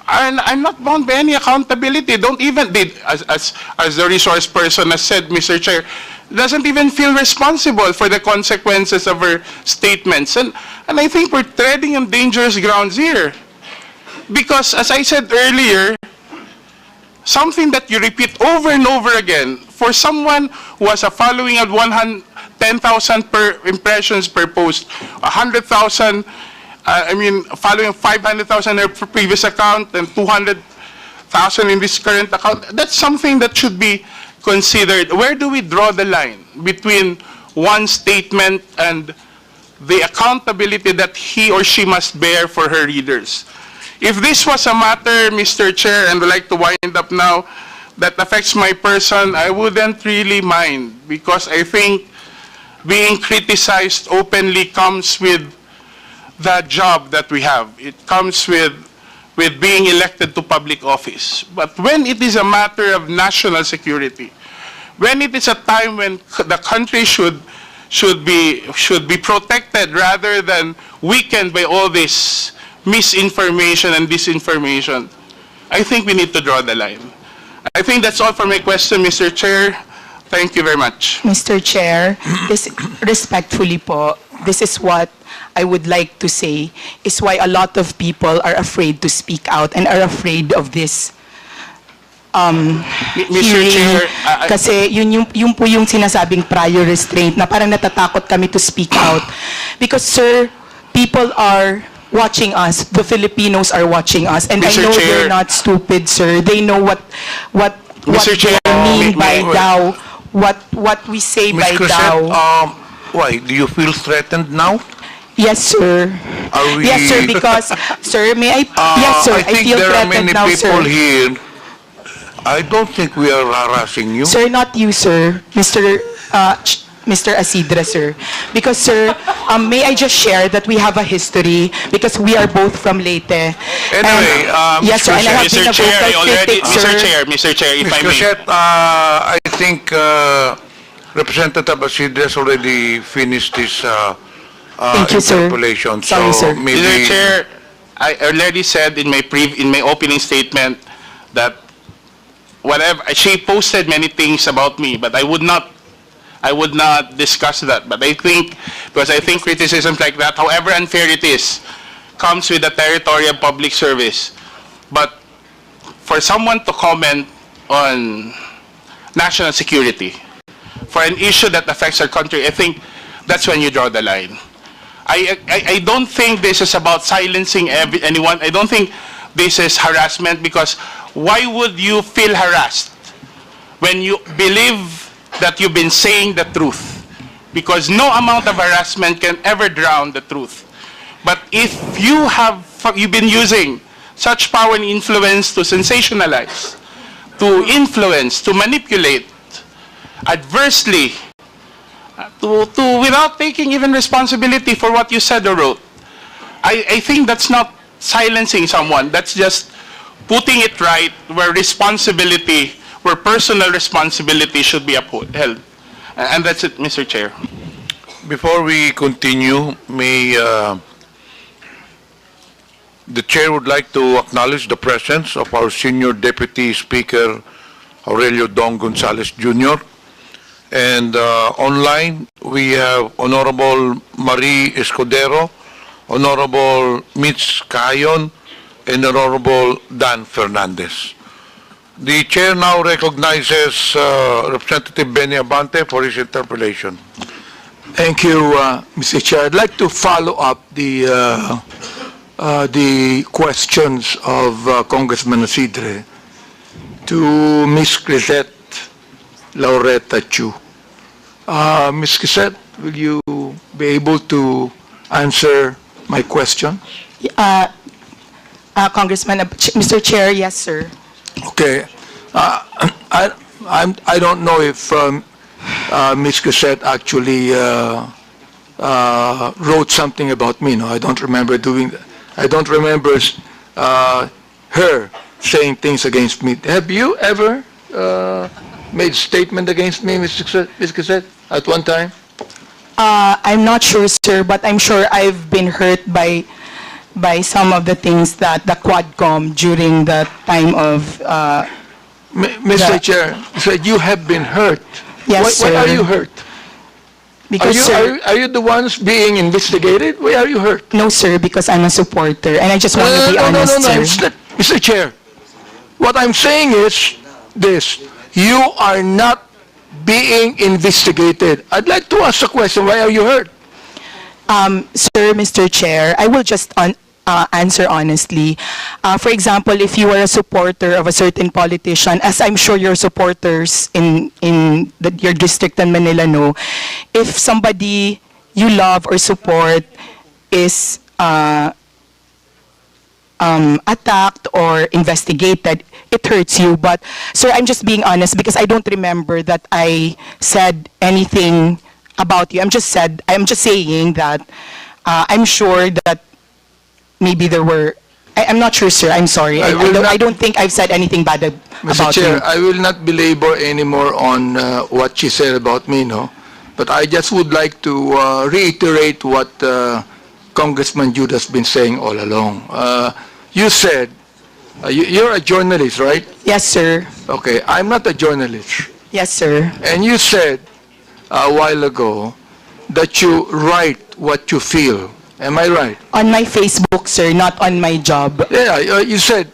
And I'm not bound by any accountability. Don't even, as the resource person has said, Mr. Chair, doesn't even feel responsible for the consequences of her statements. And I think we're treading on dangerous grounds here. Because, as I said earlier, something that you repeat over and over again, for someone who has a following of 10,000 per impressions per post, 100,000, following 500,000 in her previous account and 200,000 in this current account, that's something that should be considered. Where do we draw the line between one statement and the accountability that he or she must bear for her readers? If this was a matter, Mr. Chair, and I'd like to wind up now, that affects my person, I wouldn't really mind, because I think being criticized openly comes with the job that we have. It comes with being elected to public office. But when it is a matter of national security, when it is a time when the country should be protected rather than weakened by all this misinformation and disinformation, I think we need to draw the line. I think that's all for my question, Mr. Chair. Thank you very much. Mr. Chair, respectfully po, this is what I would like to say is why a lot of people are afraid to speak out and are afraid of this Mr. hearing. Chair, Kasi yun po yung sinasabing prior restraint na parang natatakot kami to speak out. Because, sir, people are watching us. The Filipinos are watching us. And Mr. I know Chair, they're not stupid, sir. They know what Mr. Chair, they mean by DAO, what we say Ms. by Cruzet, DAO. why? Do you feel threatened now? Yes, sir. Are we... Yes, sir, because, sir, may I... yes, sir, I think feel there are threatened many now, people sir. here. I don't think we are harassing you. Sir, not you, sir. Mr. Asidra, sir. Because, sir, may I just share that we have a history because we are both from Leyte. Anyway, yes, sir, and I have been a vocal critic, sir. Mr. Chair, if I may. Mr. Cruzet, I think Representative Basid has already finished his Thank you, sir. interpolation. Sorry, so sir. maybe Mr. Chair, I already said in my opening statement that whatever she posted many things about me, but I would not discuss that. But I think criticisms like that, however unfair it is, comes with the territory of public service. But for someone to comment on national security, for an issue that affects our country, I think that's when you draw the line. I don't think this is about silencing anyone. I don't think this is harassment, because why would you feel harassed when you believe that you've been saying the truth? Because no amount of harassment can ever drown the truth. But if you've been using such power and influence to sensationalize, to influence, to manipulate adversely, without taking even responsibility for what you said or wrote, I think that's not silencing someone. That's just putting it right where personal responsibility should be upheld. And that's it, Mr. Chair. before we continue, may the chair would like to acknowledge the presence of our senior deputy speaker, Aurelio Dong Gonzalez Jr. And online, we have Honorable Marie Escudero, Honorable Mitch Cayon, and Honorable Dan Fernandez. The chair now recognizes Representative Benny Abante for his interpellation. Thank you, Mr. Chair. I'd like to follow up the questions of Congressman Isidre to Ms. Crisette Laureta Chu. Ms. Crisette, will you be able to answer my question? Congressman, Mr. Chair, yes, sir. Okay. I don't know if Ms. Crisette actually wrote something about me. No, I don't remember doing that. I don't remember her saying things against me. Have you ever made a statement against me, Ms. Crisette, at one time? I'm not sure, sir, but I'm sure I've been hurt by some of the things that the Quadcom during the time of... Mr. Chair, you said you have been hurt. Yes, why sir. are you hurt? Because, sir, are you the ones being investigated? Why are you hurt? no, sir, because I'm a supporter, and I just want to be honest, sir. Mr. Chair, what I'm saying is this. You are not being investigated. I'd like to ask a question. Why are you hurt? Sir, Mr. Chair, I will just answer honestly. For example, if you are a supporter of a certain politician, as I'm sure your supporters in your district in Manila know, if somebody you love or support is attacked or investigated, it hurts you. But, sir, I'm just being honest because I don't remember that I said anything about you. I'm just saying that I'm sure that maybe there were... I'm not sure, sir. I'm sorry. I don't think I've said anything bad Mr. about Chair, you. I will not belabor anymore on what she said about me, no? But I just would like to reiterate what Congressman Jude has been saying all along. You said, you're a journalist, right? Yes, sir. Okay, I'm not a journalist. Yes, sir. And you said a while ago that you write what you feel. Am I right? On my Facebook, sir, not on my job. Yeah, you said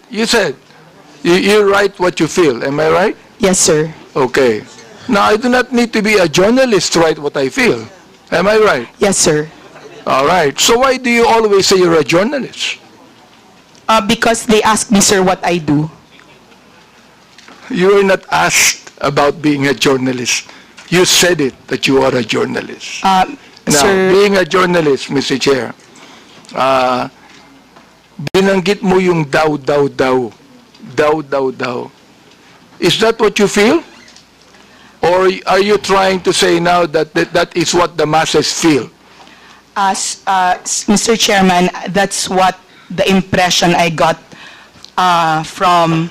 you write what you feel. Am I right? Yes, sir. Okay. Now, I do not need to be a journalist to write what I feel. Am I right? Yes, sir. All right. So why do you always say you're a journalist? Because they asked me, sir, what I do. You were not asked about being a journalist. You said it, that you are a journalist. Now, sir, being a journalist, Mr. Chair, binanggit mo yung daw. Is that what you feel? Or are you trying to say now that that is what the masses feel? Mr. Chairman, that's what the impression I got from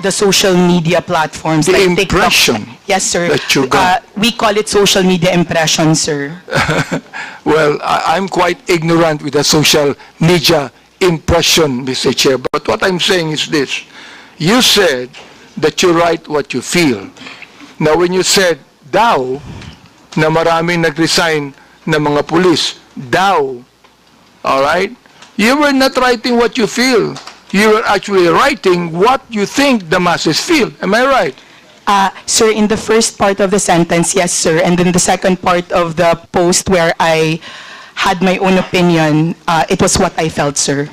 the social media platforms The like TikTok. impression Yes, sir. that you got. We call it social media impression, sir. Well, I'm quite ignorant with the social media impression, Mr. Chair. But what I'm saying is this. You said that you write what you feel. Now, when you said daw, na maraming nag-resign na mga pulis, daw, all right? You were not writing what you feel. You were actually writing what you think the masses feel. Am I right? Sir, in the first part of the sentence, yes, sir. And then the second part of the post where I had my own opinion, it was what I felt, sir.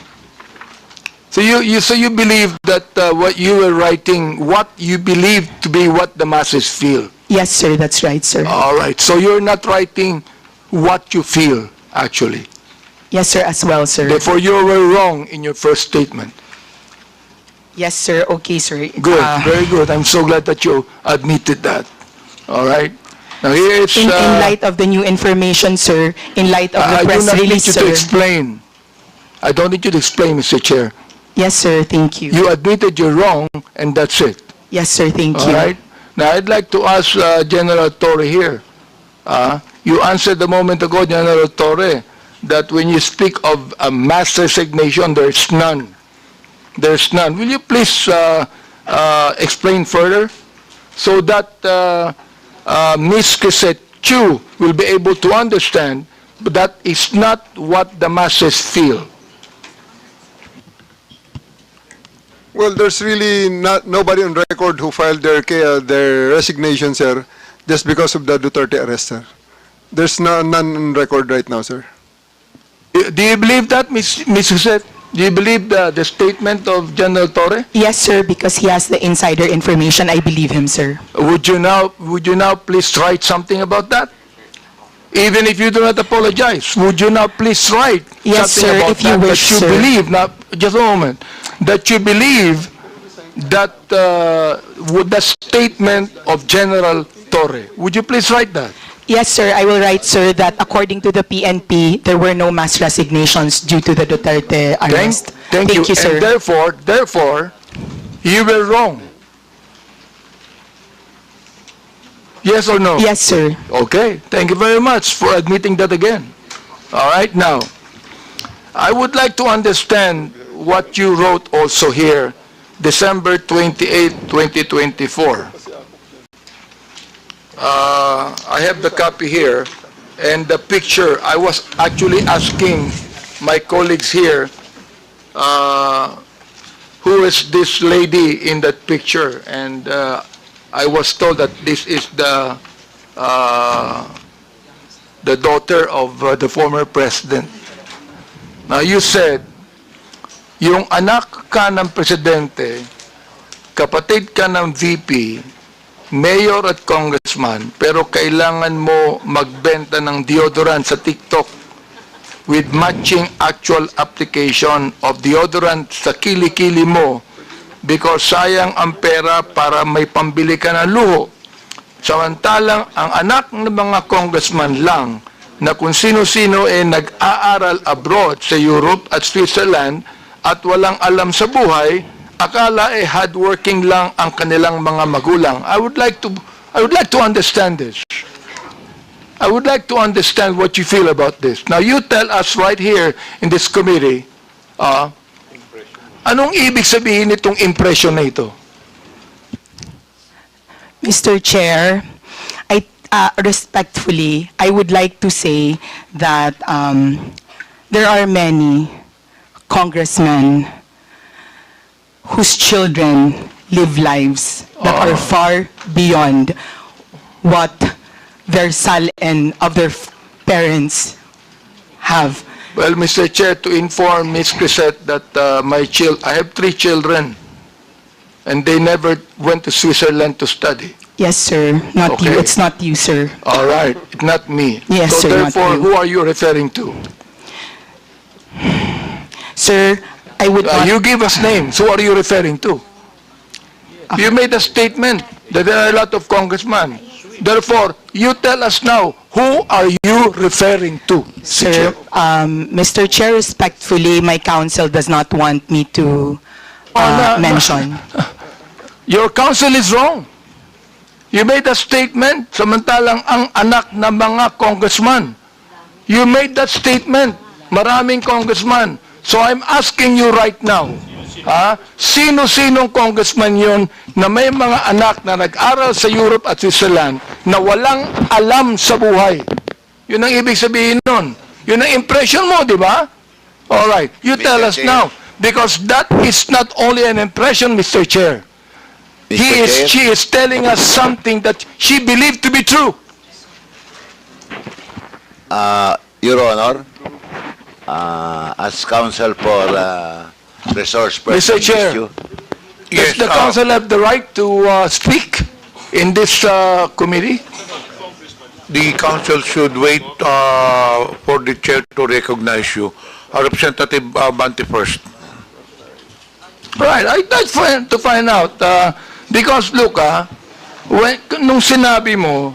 So you believe that what you were writing, what you believe to be what the masses feel. Yes, sir, that's right, sir. All right. So you're not writing what you feel, actually. Yes, sir, as well, sir. Therefore, you were wrong in your first statement. Yes, sir. Okay, sir. Good. Very good. I'm so glad that you admitted that. All right. Now here it's... In light of the new information, sir, in light of the press I do not need release, you sir. to explain. I don't need you to explain, Mr. Chair. Yes, sir, thank you. You admitted you're wrong, and that's it. Yes, sir, thank All you. right? Now, I'd like to ask General Torre here. You answered a moment ago, General Torre, that when you speak of a mass resignation, there's none. There's none. Will you please explain further so that Ms. Crisette Chu will be able to understand that is not what the masses feel? Well, there's really nobody on record who filed their resignation, sir, just because of the Duterte arrest, sir. There's none on record right now, sir. Do you believe that, Ms. Crisette? Do you believe the statement of General Torre? Yes, sir, because he has the insider information. I believe him, sir. Would you now please write something about that? Even if you do not apologize, would you now please write Yes, something sir, about if you that, wish, that you sir. believe, now, just a moment, that you believe that with the statement of General Torre? Would you please write that? Yes, sir, I will write, sir, that according to the PNP, there were no mass resignations due to the Duterte arrest. Thank you, sir. And therefore, you were wrong. Yes or no? Yes, sir. Okay, thank you very much for admitting that again. All right, now, I would like to understand what you wrote also here, December 28, 2024. I have the copy here, and the picture, I was actually asking my colleagues here, who is this lady in that picture, and I was told that this is the daughter of the former president. Now, you said, yung anak ka ng presidente, kapatid ka ng VP, mayor at congressman, pero kailangan mo magbenta ng deodorant sa TikTok with matching actual application of deodorant sa kilikili mo because sayang ang pera para may pambili ka ng luho. Samantalang ang anak ng mga congressman lang na kung sino-sino nag-aaral abroad sa Europe at Switzerland at walang alam sa buhay, akala hardworking lang ang kanilang mga magulang. I would like to understand this. I would like to understand what you feel about this. Now you tell us right here in this committee, anong ibig sabihin nitong impression na ito? Mr. Chair, respectfully, I would like to say that there are many congressmen whose children live lives that are far beyond what their salin of their parents have. Well, Mr. Chair, to inform Ms. Crisette that I have 3 children, and they never went to Switzerland to study. Yes, sir. Not Okay. you. It's not you, sir. All right, not me. Yes, so sir, not therefore, you. who are you referring to? Sir, I would not... You give us names. Who are you referring to? You made a statement that there are a lot of congressmen. Therefore, you tell us now, who are you referring to? Sir, Mr. Chair, respectfully, my counsel does not want me to mention. Your counsel is wrong. You made a statement, samantalang ang anak ng mga congressman. You made that statement, maraming congressman. So I'm asking you right now, sino-sinong congressman yun na may mga anak na nag-aral sa Europe at Switzerland na walang alam sa buhay? Yun ang ibig sabihin nun. Yun ang impression mo, di ba? Alright, you tell us now. Because that is not only an impression, Mr. Chair. She is telling us something that she believed to be true. Your Honor, as counsel for resource person Mr. Chair, issue, does the council have the right to speak in this committee? The council should wait for the chair to recognize you. Representative Bante first. Right, I'd like to find out. Because look, nung sinabi mo,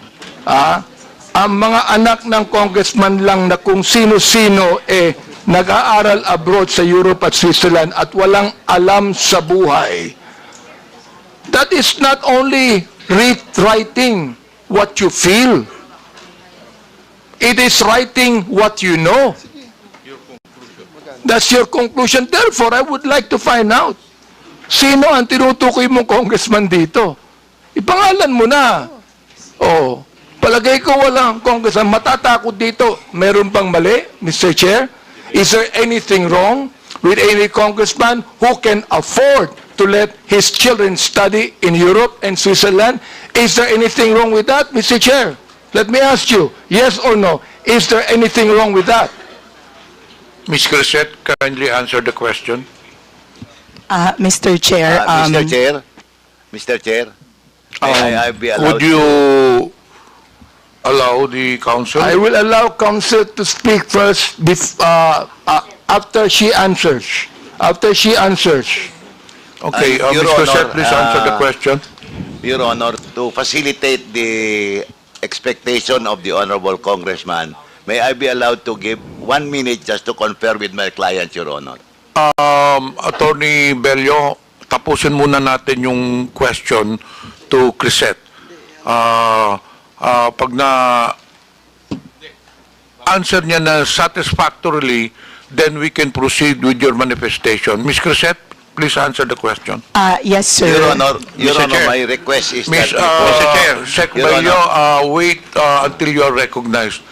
ang mga anak ng congressman lang na kung sino-sino nag-aaral abroad sa Europe at Switzerland at walang alam sa buhay. That is not only writing what you feel. It is writing what you know. That's your conclusion. Therefore, I would like to find out. Sino ang tinutukoy mong congressman dito? Ipangalan mo na. Oh, palagay ko walang congressman. Matatakot dito. Meron bang mali, Mr. Chair? Is there anything wrong with any congressman who can afford to let his children study in Europe and Switzerland? Is there anything wrong with that, Mr. Chair? Let me ask you, yes or no? Is there anything wrong with that? Ms. Crisette, kindly answer the question. Mr. Chair, Mr. Chair, may I be allowed Would you allow the council? I will allow counsel to speak first after she answers. After she answers. Okay, Your Ms. Crisette, Honor, please answer the question. Your Honor, to facilitate the expectation of the Honorable Congressman, may I be allowed to give 1 minute just to confer with my client, Your Honor? Attorney Bello, tapusin muna natin yung question to Crisette. Pag na answer niya na satisfactorily, then we can proceed with your manifestation. Ms. Crisette, please answer the question. Yes, sir. Your Honor, Chair. my request is Mr. Chair, Sec Your Bello, Honor. wait until you are recognized.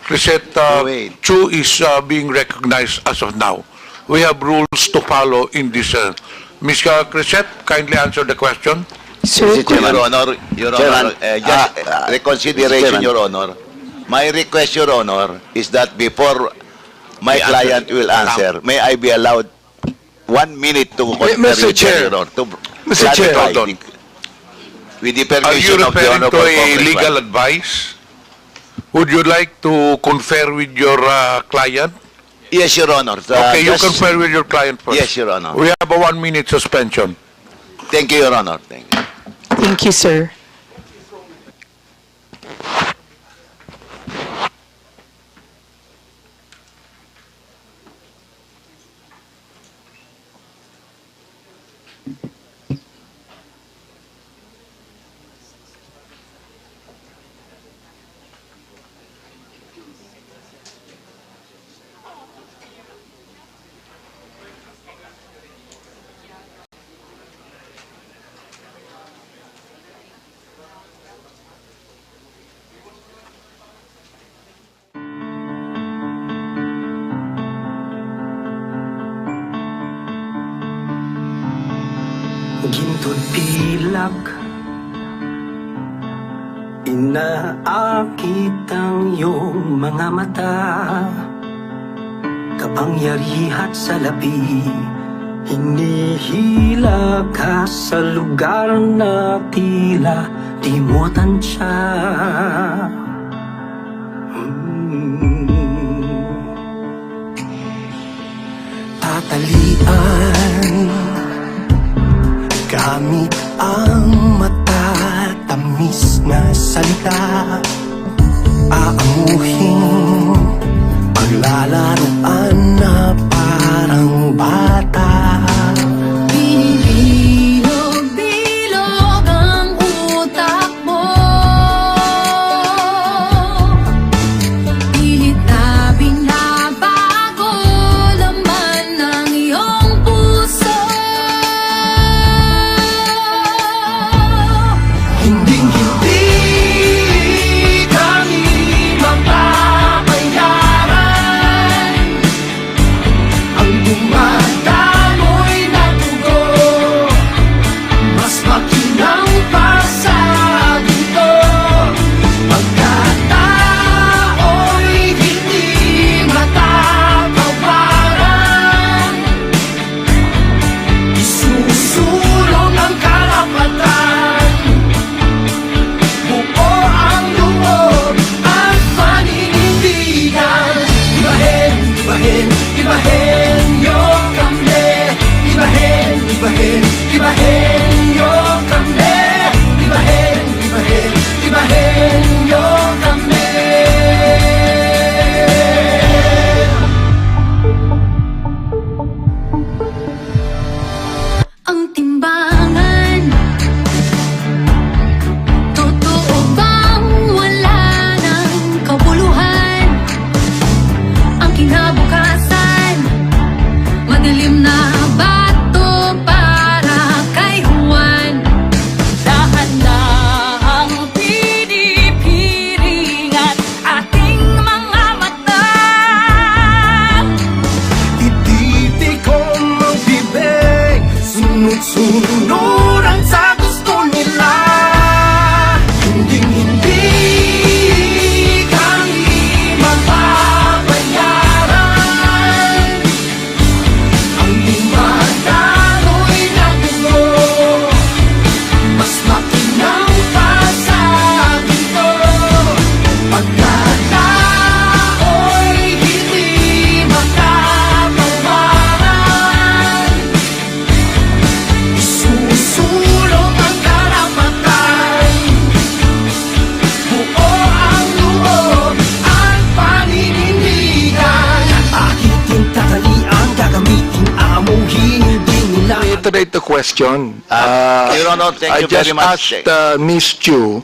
Crisette Chu is being recognized as of now. We have rules to follow in this. Ms. Crisette, kindly answer the question. Sir, Your Honor, just reconsideration, Your Honor. My request, Your Honor, is that before my client will answer, may I be allowed 1 minute to confer Mr. with Chair. Your Honor, to Mr. Chair, clarify hold on. with the Are permission you of the referring to Honorable a Congressman. legal advice? Would you like to confer with your client? Yes, Your Honor. Okay, you just- confer with your client first. Yes, Your Honor. We have a 1 minute suspension. Thank you, Your Honor. Thank you. thank you, sir. Gintod pilak Inaakit ang iyong mga mata Kapangyarihan sa labi Hinihila ka sa lugar na tila di mo tansya Tatalian Gamit ang matatamis na salita Aamuhin Paglalaroan na parang bata Pilipino Sunuran sa gusto nila. Hindi kami mapapayaran ang dumadaloy na gulo. Mas makinang pa sa akin pagkatao'y hindi makatawaran. Isusulong ang karapatan, buo ang loob at paninindigan. Akitin tatalian, gagamitin, aamuhin, hindi nila. Reiterate the question. Your Honor, thank I you just very much. asked Ms. Chu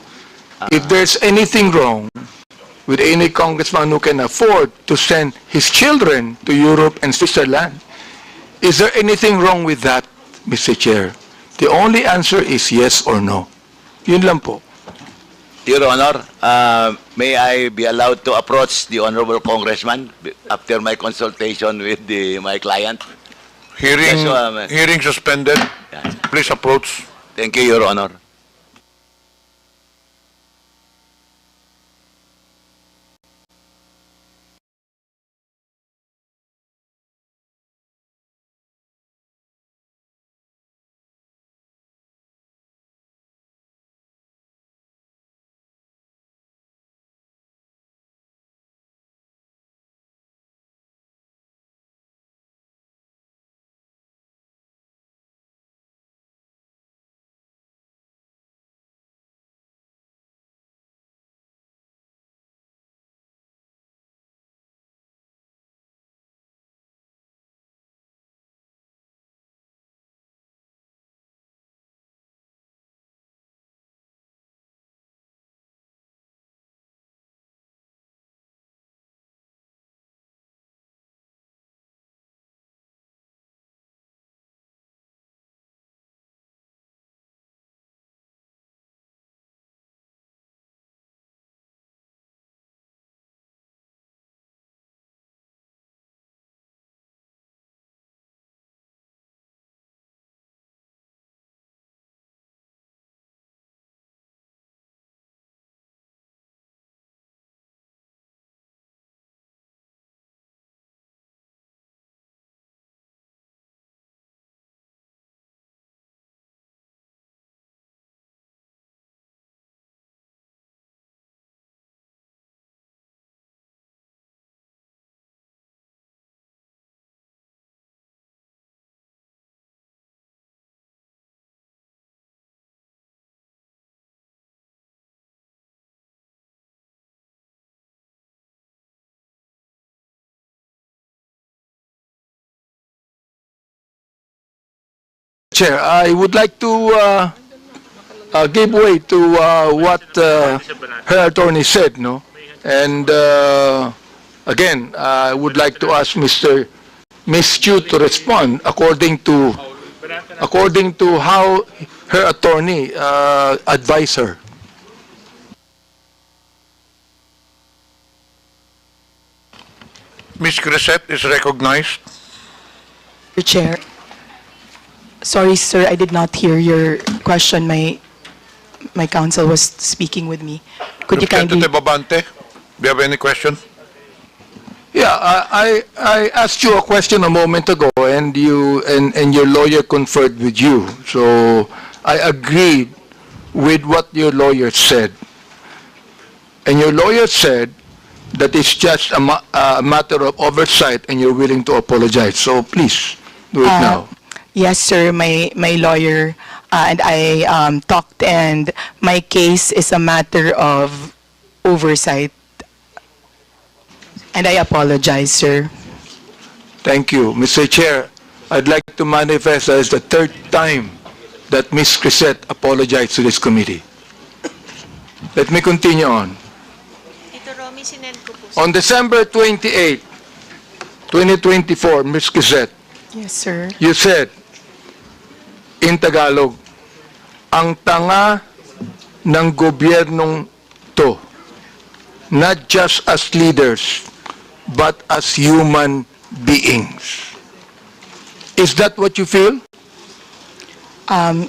if there's anything wrong with any congressman who can afford to send his children to Europe and Switzerland. Is there anything wrong with that, Mr. Chair? The only answer is yes or no. Yun lang po. Your Honor, may I be allowed to approach the Honorable Congressman after my consultation with my client? Hearing, Yes, hearing suspended. Please approach. Thank you, Your Honor. Chair, I would like to give way to what her attorney said, no? And again, I would like to ask Ms. Chu to respond according to how her attorney advised her. Ms. Crisette is recognized. Mr. Chair. Sorry, sir, I did not hear your question. My counsel was speaking with me. Could you kindly... Representative Abante, do you have any question? Yeah, I asked you a question a moment ago, and your lawyer conferred with you. So I agreed with what your lawyer said. And your lawyer said that it's just a matter of oversight, and you're willing to apologize. So please do it now. Yes, sir, my lawyer and I talked, and my case is a matter of oversight. And I apologize, sir. Thank you. Mr. Chair, I'd like to manifest as the third time that Ms. Crisette apologized to this committee. Let me continue on. On December 28, 2024, Ms. Crisette, Yes, sir. you said, in Tagalog, ang tanga ng gobyernong to, not just as leaders, but as human beings. Is that what you feel?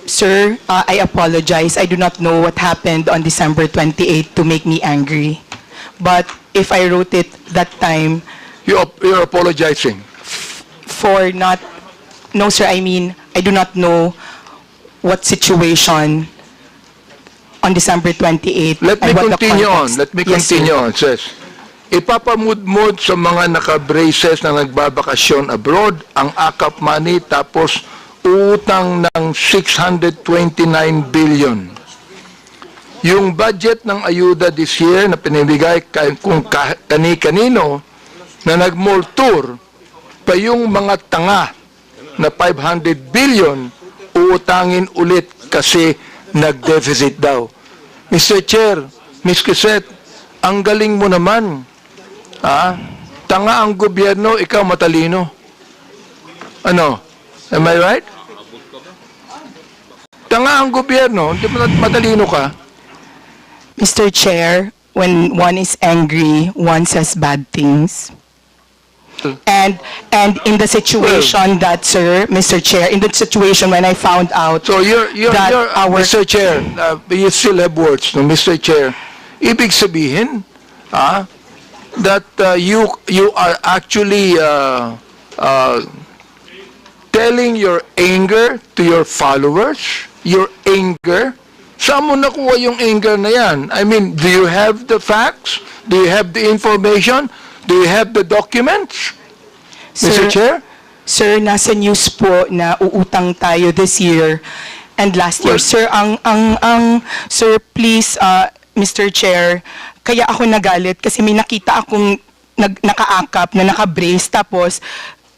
Sir, I apologize. I do not know what happened on December 28 to make me angry. But if I wrote it that time You're apologizing. for not, no sir, I mean, I do not know what situation on December 28. Let me and what the continue on. context. Let me Yes, sir. continue on. Says, ipapamudmod sa mga naka-braces na nagbabakasyon abroad ang AKAP money tapos utang ng 629 billion. Yung budget ng ayuda this year na pinibigay kung kani-kanino na nag-mall tour pa yung mga tanga na 500 billion uutangin ulit kasi nag-deficit daw. Mr. Chair, Ms. Quisette, ang galing mo naman. Tanga ang gobyerno, ikaw matalino. Ano? Am I right? Tanga ang gobyerno, hindi mo matalino ka. Mr. Chair, when one is angry, one says bad things. And in the situation that, sir, Mr. Chair, in the situation when I found out So that our... Mr. Chair, you still have words, no, Mr. Chair. Ibig sabihin, that you are actually telling your anger to your followers, your anger. Saan mo nakuha yung anger na yan? I mean, do you have the facts? Do you have the information? Do you have the documents? Mr. Chair? Sir, nasa news po na uutang tayo this year and last year. Sir, sir, please, Mr. Chair, kaya ako nagalit kasi may nakita akong nakaakap na naka-brace tapos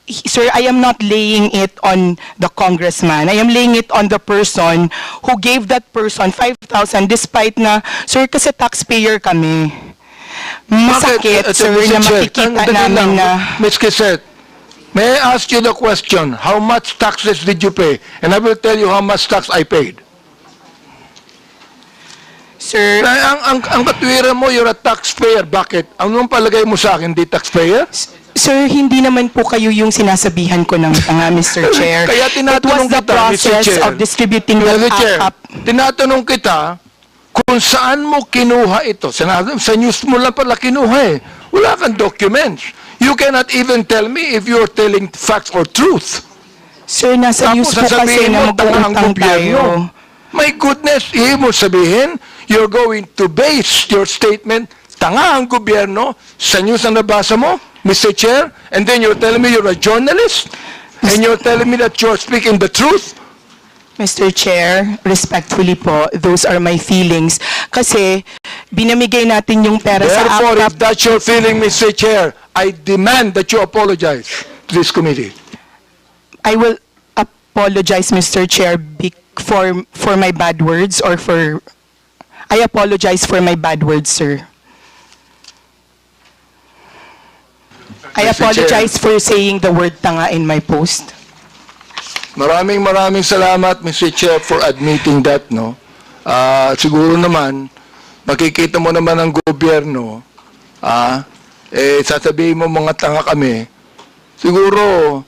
sir, I am not laying it on the congressman. I am laying it on the person who gave that person 5,000 despite na, sir, kasi taxpayer kami. Masakit, sir, na makikita namin na... Ms. Quisette, may I ask you the question, how much taxes did you pay? And I will tell you how much tax I paid. Sir... Ang katwiran mo, you're a taxpayer. Bakit? Anong palagay mo sa akin, di taxpayer? Sir, hindi naman po kayo yung sinasabihan ko ng tanga, Mr. Chair. Kaya tinatanong It was the kita, Mr. process Chair. of distributing the Mr. Chair, AKAP. tinatanong kita kung saan mo kinuha ito. Sa news mo lang pala kinuha eh. Wala kang documents. You cannot even tell me if you're telling facts or truth. Sir, nasa news po kasi na mag-uutang tayo. My goodness, ibig mo sabihin, you're going to base your statement, tanga ang gobyerno, sa news na nabasa mo, Mr. Chair, and then you're telling me you're a journalist, and you're telling me that you're speaking the truth? Mr. Chair, respectfully po, those are my feelings. Kasi binamigay natin yung pera sa Therefore, AKAP. if that's your feeling, Mr. Chair, I demand that you apologize to this committee. I will apologize, Mr. Chair, for my bad words or for... I apologize for my bad words, sir. I Mr. apologize for saying the word tanga in my post. Maraming salamat, Mr. Chair, for admitting that, no? Siguro naman, makikita mo naman ang gobyerno, sasabihin mo mga tanga kami, siguro,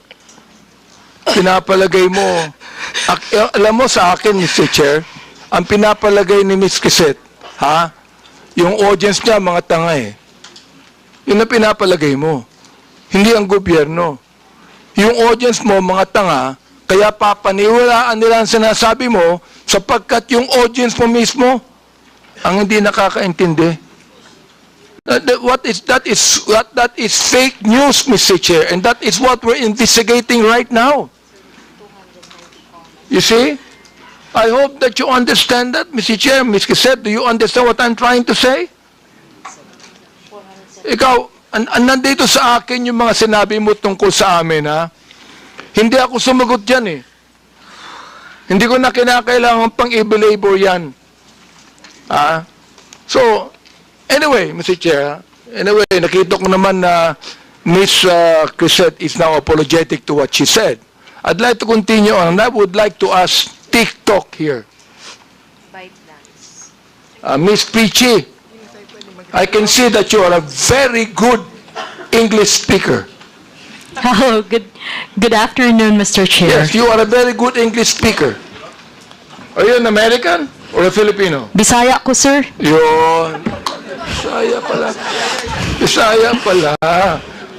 pinapalagay mo, alam mo sa akin, Mr. Chair, ang pinapalagay ni Ms. Quisette, yung audience niya, mga tanga eh. Yun ang pinapalagay mo. Hindi ang gobyerno. Yung audience mo, mga tanga, kaya papaniwalaan nila ang sinasabi mo sapagkat yung audience mo mismo ang hindi nakakaintindi. That is fake news, Mr. Chair, and that is what we're investigating right now. You see? I hope that you understand that, Mr. Chair. Ms. Quisette, do you understand what I'm trying to say? Ikaw, nandito sa akin yung mga sinabi mo tungkol sa amin, ha? Hindi ako sumagot dyan, eh. Hindi ko na kinakailangan pang i-belabor yan. So, anyway, Mr. Chair, anyway, nakita ko naman na Ms. Quisette is now apologetic to what she said. I'd like to continue on, and I would like to ask TikTok here. Ms. Peachy, I can see that you are a very good English speaker. Hello, good afternoon, Mr. Chair. Yes, you are a very good English speaker. Are you an American or a Filipino? Bisaya ko, sir. Yun. Bisaya pala. Bisaya pala.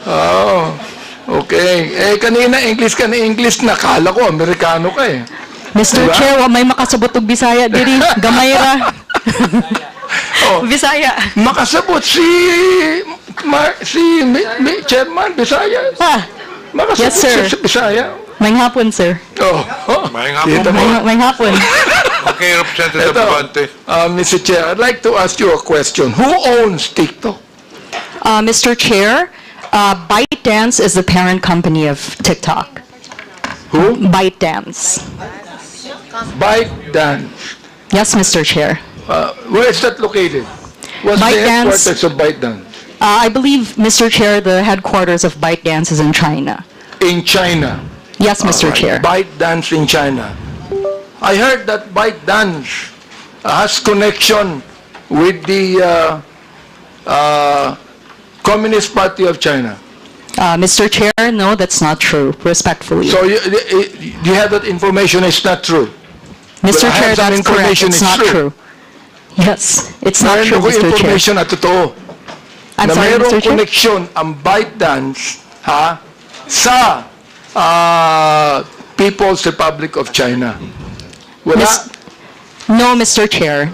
Oh. Okay. Eh, kanina English ka na English. Nakala ko, Amerikano ka eh. Mr. Diba? Chair, wa may makasabot og Bisaya diri. Gamay ra. Oh. Bisaya. Makasabot si Chairman Bisaya. Makasabot Yes, sir. si Bisaya. May hapon, sir. Oh. Maayong hapon Kita po. mo. May hapon. Okay, Representative Ito, Abante. Mr. Chair, I'd like to ask you a question. Who owns TikTok? Mr. Chair, ByteDance is the parent company of TikTok. Who? ByteDance. ByteDance. Yes, Mr. Chair. Where is that located? What's the ByteDance- headquarters of ByteDance? I believe, Mr. Chair, the headquarters of ByteDance is in China. In China. Yes, Mr. Chair. ByteDance in China. I heard that ByteDance has connection with the Communist Party of China. Mr. Chair, no, that's not true, respectfully. So you have that information, it's not true. Mr. But I Chair, have some that's correct, information, it's it's not true. true. Yes, it's not Meron true, ako Mr. Chair. information na totoo. I'm na sorry, mayroong Mr. Chair? connection ang ByteDance sa People's Republic of China. Wala. No, Mr. Chair.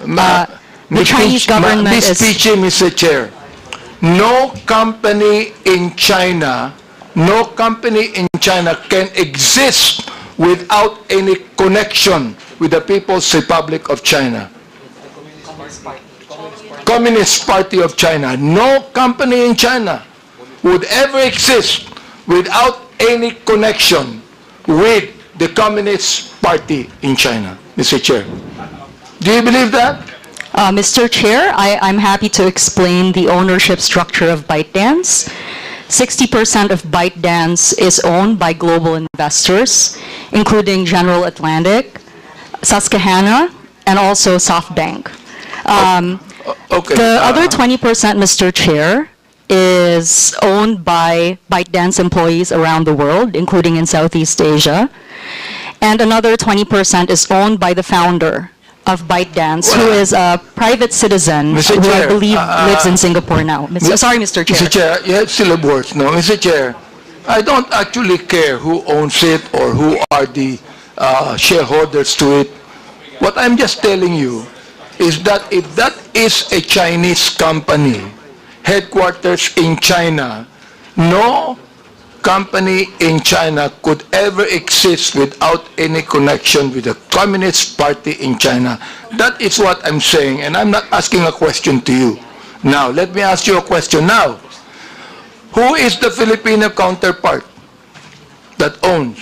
The Chinese government Miss is... Pichi, Mr. Chair, no company in China can exist without any connection with the People's Republic of China. Communist Party of China. No company in China would ever exist without any connection with the Communist Party in China, Mr. Chair. Do you believe that? Mr. Chair, I'm happy to explain the ownership structure of ByteDance. 60% of ByteDance is owned by global investors, including General Atlantic, Susquehanna, and also SoftBank. Okay. The other 20%, Mr. Chair, is owned by ByteDance employees around the world, including in Southeast Asia. And another 20% is owned by the founder of ByteDance, who is a private citizen Mr. who I Chair, believe lives in Singapore now. Sorry, Mr. Chair. Mr. Chair, you have syllables, no? Mr. Chair, I don't actually care who owns it or who are the shareholders to it. What I'm just telling you is that if that is a Chinese company, headquarters in China, no company in China could ever exist without any connection with the Communist Party in China. That is what I'm saying, and I'm not asking a question to you. Now, let me ask you a question now. Who is the Filipino counterpart that owns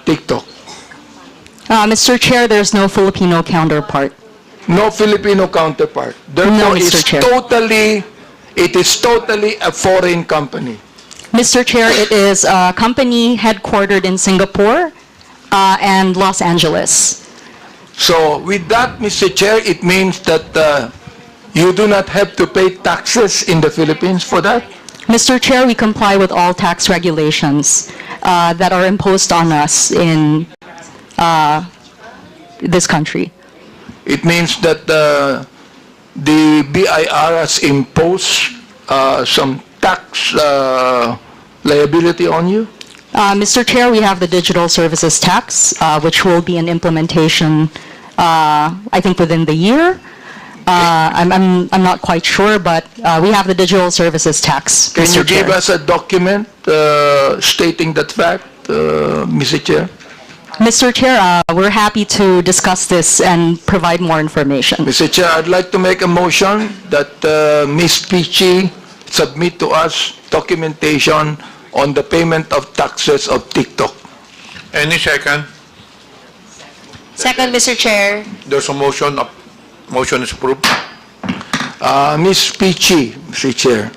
TikTok? Mr. Chair, there's no Filipino counterpart. No Filipino counterpart. Therefore, Mr. Chair. it is totally a foreign company. Mr. Chair, it is a company headquartered in Singapore and Los Angeles. So with that, Mr. Chair, it means that you do not have to pay taxes in the Philippines for that? Mr. Chair, we comply with all tax regulations that are imposed on us in this country. It means that the BIR has imposed some tax liability on you? Mr. Chair, we have the digital services tax, which will be an implementation, I think, within the year. I'm not quite sure, but we have the digital services tax. Can you Mr. Chair. give us a document stating that fact, Mr. Chair? Mr. Chair, we're happy to discuss this and provide more information. Mr. Chair, I'd like to make a motion that Ms. Pichi submit to us documentation on the payment of taxes of TikTok. Any second? Second, Mr. Chair. There's a motion. Motion is approved. Ms. Pichi, Mr. Chair,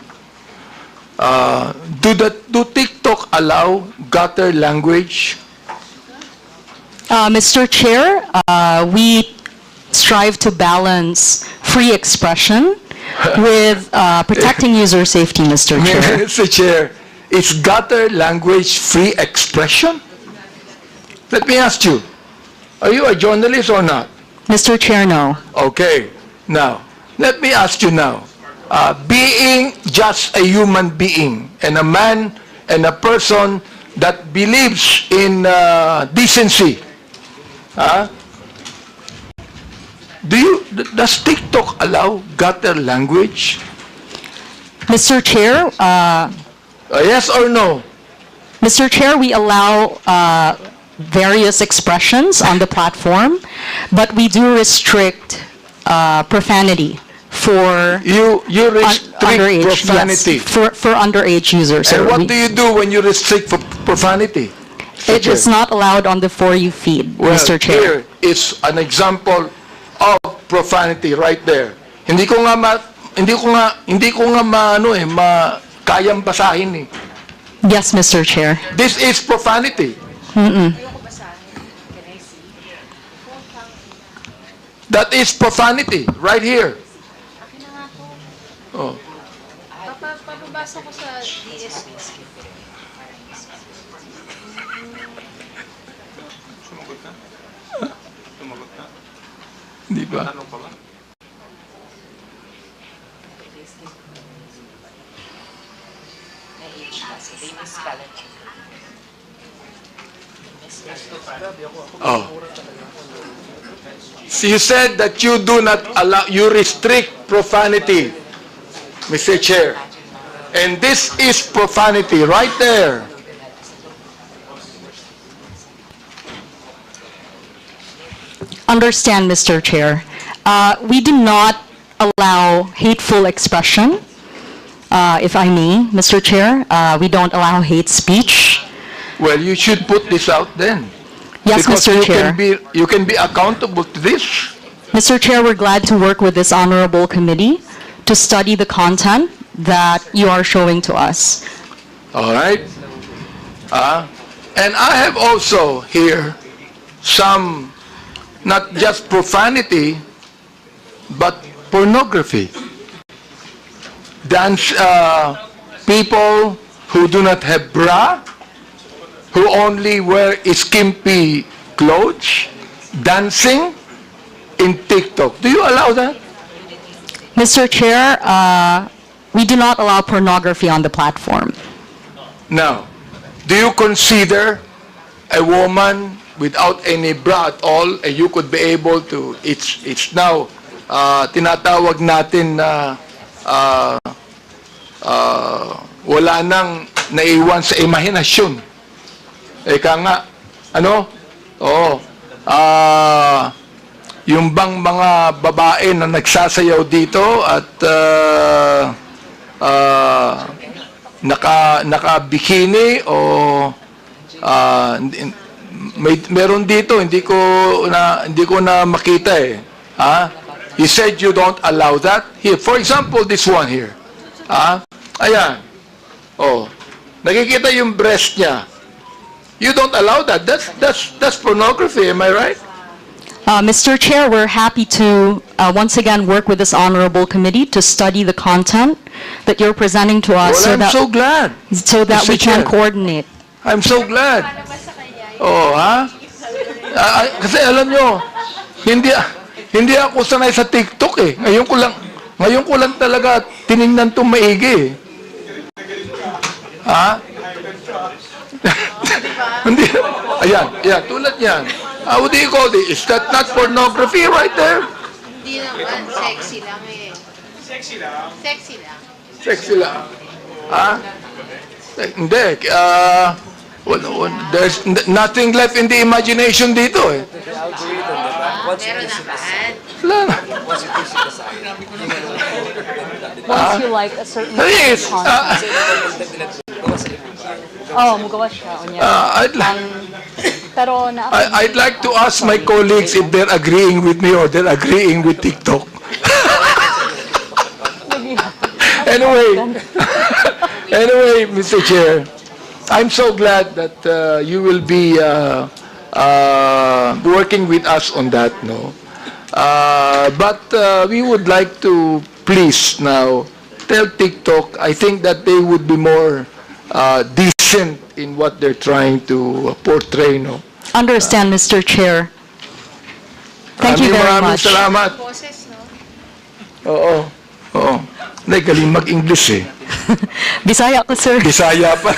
do TikTok allow gutter language? Mr. Chair, we strive to balance free expression with protecting user safety, Mr. Chair. Mr. Chair, is gutter language free expression? Let me ask you, Are you a journalist or not? Mr. Chair, no. Okay. Now, let me ask you now. Being just a human being and a man and a person that believes in decency, does TikTok allow gutter language? Mr. Chair, Yes or no? Mr. Chair, we allow various expressions on the platform, but we do restrict profanity for You restrict underage, profanity. yes, for underage users. And sir. what do you do when you restrict profanity? It is not allowed on the For You feed, Well, Mr. Chair. here is an example of profanity right there. Hindi ko nga kayang basahin eh. Yes, Mr. Chair. This is profanity. That is profanity right here. Oh. Papabasa ko sa DSP. Di ba? Oh. So you said that you do not allow, you restrict profanity, Mr. Chair. And this is profanity right there. Understand, Mr. Chair. We do not allow hateful expression, if I may, Mr. Chair. We don't allow hate speech. Well, you should put this out then. Yes, because Mr. Chair. you can be accountable to this. Mr. Chair, we're glad to work with this honorable committee to study the content that you are showing to us. All right? And I have also here some, not just profanity, but pornography. Dance, people who do not have bra, who only wear skimpy clothes, dancing in TikTok. Do you allow that? Mr. Chair, we do not allow pornography on the platform. Now, do you consider a woman without any bra at all, and you could be able to, it's now, tinatawag natin na wala nang naiwan sa imahinasyon. Eka nga, ano? Oo. Yung bang mga babae na nagsasayaw dito at naka-bikini o meron dito, hindi ko na makita eh. You said you don't allow that. Here, for example, this one here. Ayan. Oh. Nakikita yung breast niya. You don't allow that. That's pornography, am I right? Mr. Chair, we're happy to once again work with this honorable committee to study the content that you're presenting to us Well, I'm so glad. so that Mr. we can Chair. coordinate. I'm so glad. Oh, kasi alam nyo, hindi ako sanay sa TikTok eh. Ngayon ko lang talaga tiningnan itong maigi eh. Hindi. Ayan, tulad yan. What do you call this? Is that not pornography right there? Hindi naman, sexy lang eh. Sexy lang? Sexy lang. Sexy lang. Hindi. There's nothing left in the imagination dito eh. Meron naman. Wala na. Once you like a certain Yes. mugawa siya. Pero I'd like to ask my colleagues if they're agreeing with me or they're agreeing with TikTok. Anyway, Mr. Chair, I'm so glad that you will be working with us on that, no? But we would like to please now tell TikTok, I think that they would be more decent in what they're trying to portray, no? Understand, Mr. Chair. Thank you very Maraming much. salamat. Oo. Oo. Hindi, galing mag-English eh. Bisaya ko, sir. Bisaya pa.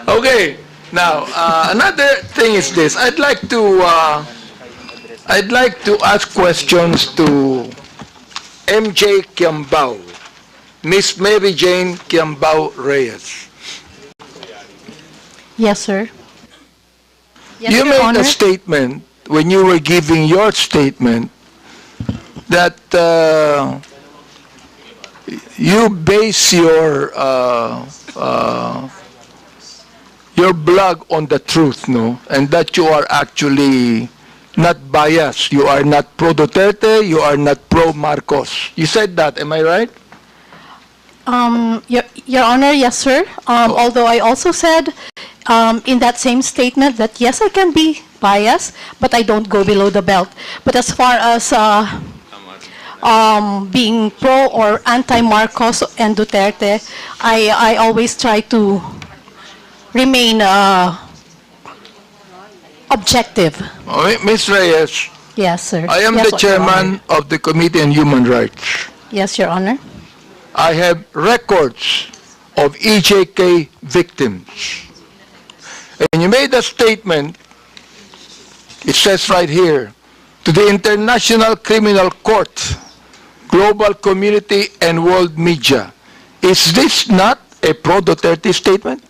Okay. Now, another thing is this. I'd like to ask questions to MJ Kiambao, Miss Mary Jane Kiambao Reyes. Yes, sir. Yes, You Your made Honor. a statement when you were giving your statement that you base your blog on the truth, no? And that you are actually not biased. You are not pro-Duterte, you are not pro-Marcos. You said that, am I right? Your Honor, yes, sir. Although I also said in that same statement that yes, I can be biased, but I don't go below the belt. But as far as being pro or anti-Marcos and Duterte, I always try to remain objective. Ms. Reyes, Yes, sir. I am Yes, the Your Honor. chairman of the Committee on Human Rights. Yes, Your Honor. I have records of EJK victims. And you made a statement, it says right here, to the International Criminal Court, global community, and world media. Is this not a pro-Duterte statement?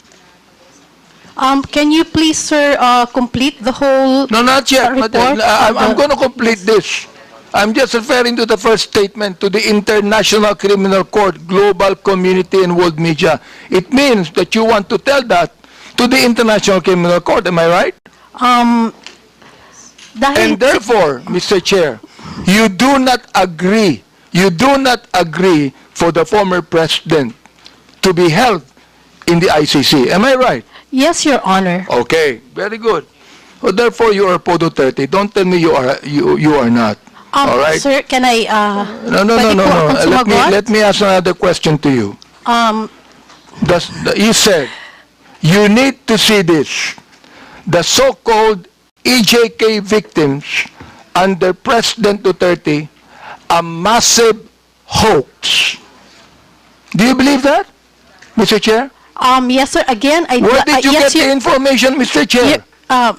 Can you please, sir, complete the whole No, not yet. Not report? yet. I'm going to complete this. I'm just referring to the first statement, to the International Criminal Court, global community, and world media. It means that you want to tell that to the International Criminal Court. Am I right? And therefore, Mr. Chair, you do not agree for the former president to be held in the ICC. Am I right? Yes, Your Honor. Okay, very good. So therefore, you are pro-Duterte. Don't tell me you are not. All right? Sir, can I, No. pwede po akong sumagot? Let me ask another question to you. You said, you need to see this. The so-called EJK victims under President Duterte, a massive hoax. Do you believe that, Mr. Chair? Yes, sir. Again, Where did you yes, get the information, Mr. Chair?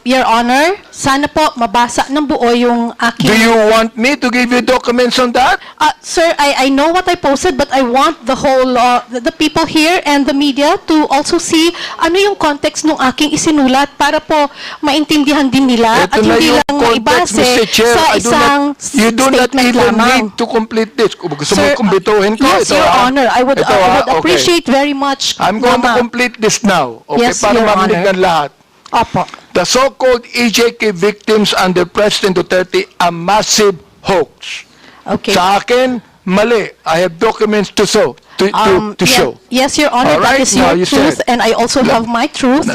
Your Honor, sana po mabasa ng buo yung aking... Do you want me to give you documents on that? Sir, I know what I posted, but I want the whole, the people here and the media to also see ano yung context ng aking isinulat para po maintindihan din nila at Ito na hindi yung lang context, maibase Mr. Chair. sa isang You do not statement even lamang. need to complete this. Kung gusto mo Sir, kumbituhin ko, yes, ito, Your Honor, I would okay. appreciate very much. I'm going to Mama. complete this now. Okay, Yes, para Your marinig Honor. ng lahat. Opo. The so-called EJK victims under President Duterte, a massive hoax. Okay. Sa akin, mali. I have documents to show. Yes, Your Honor, All that right, is now your you truth, said- and I also have my truth.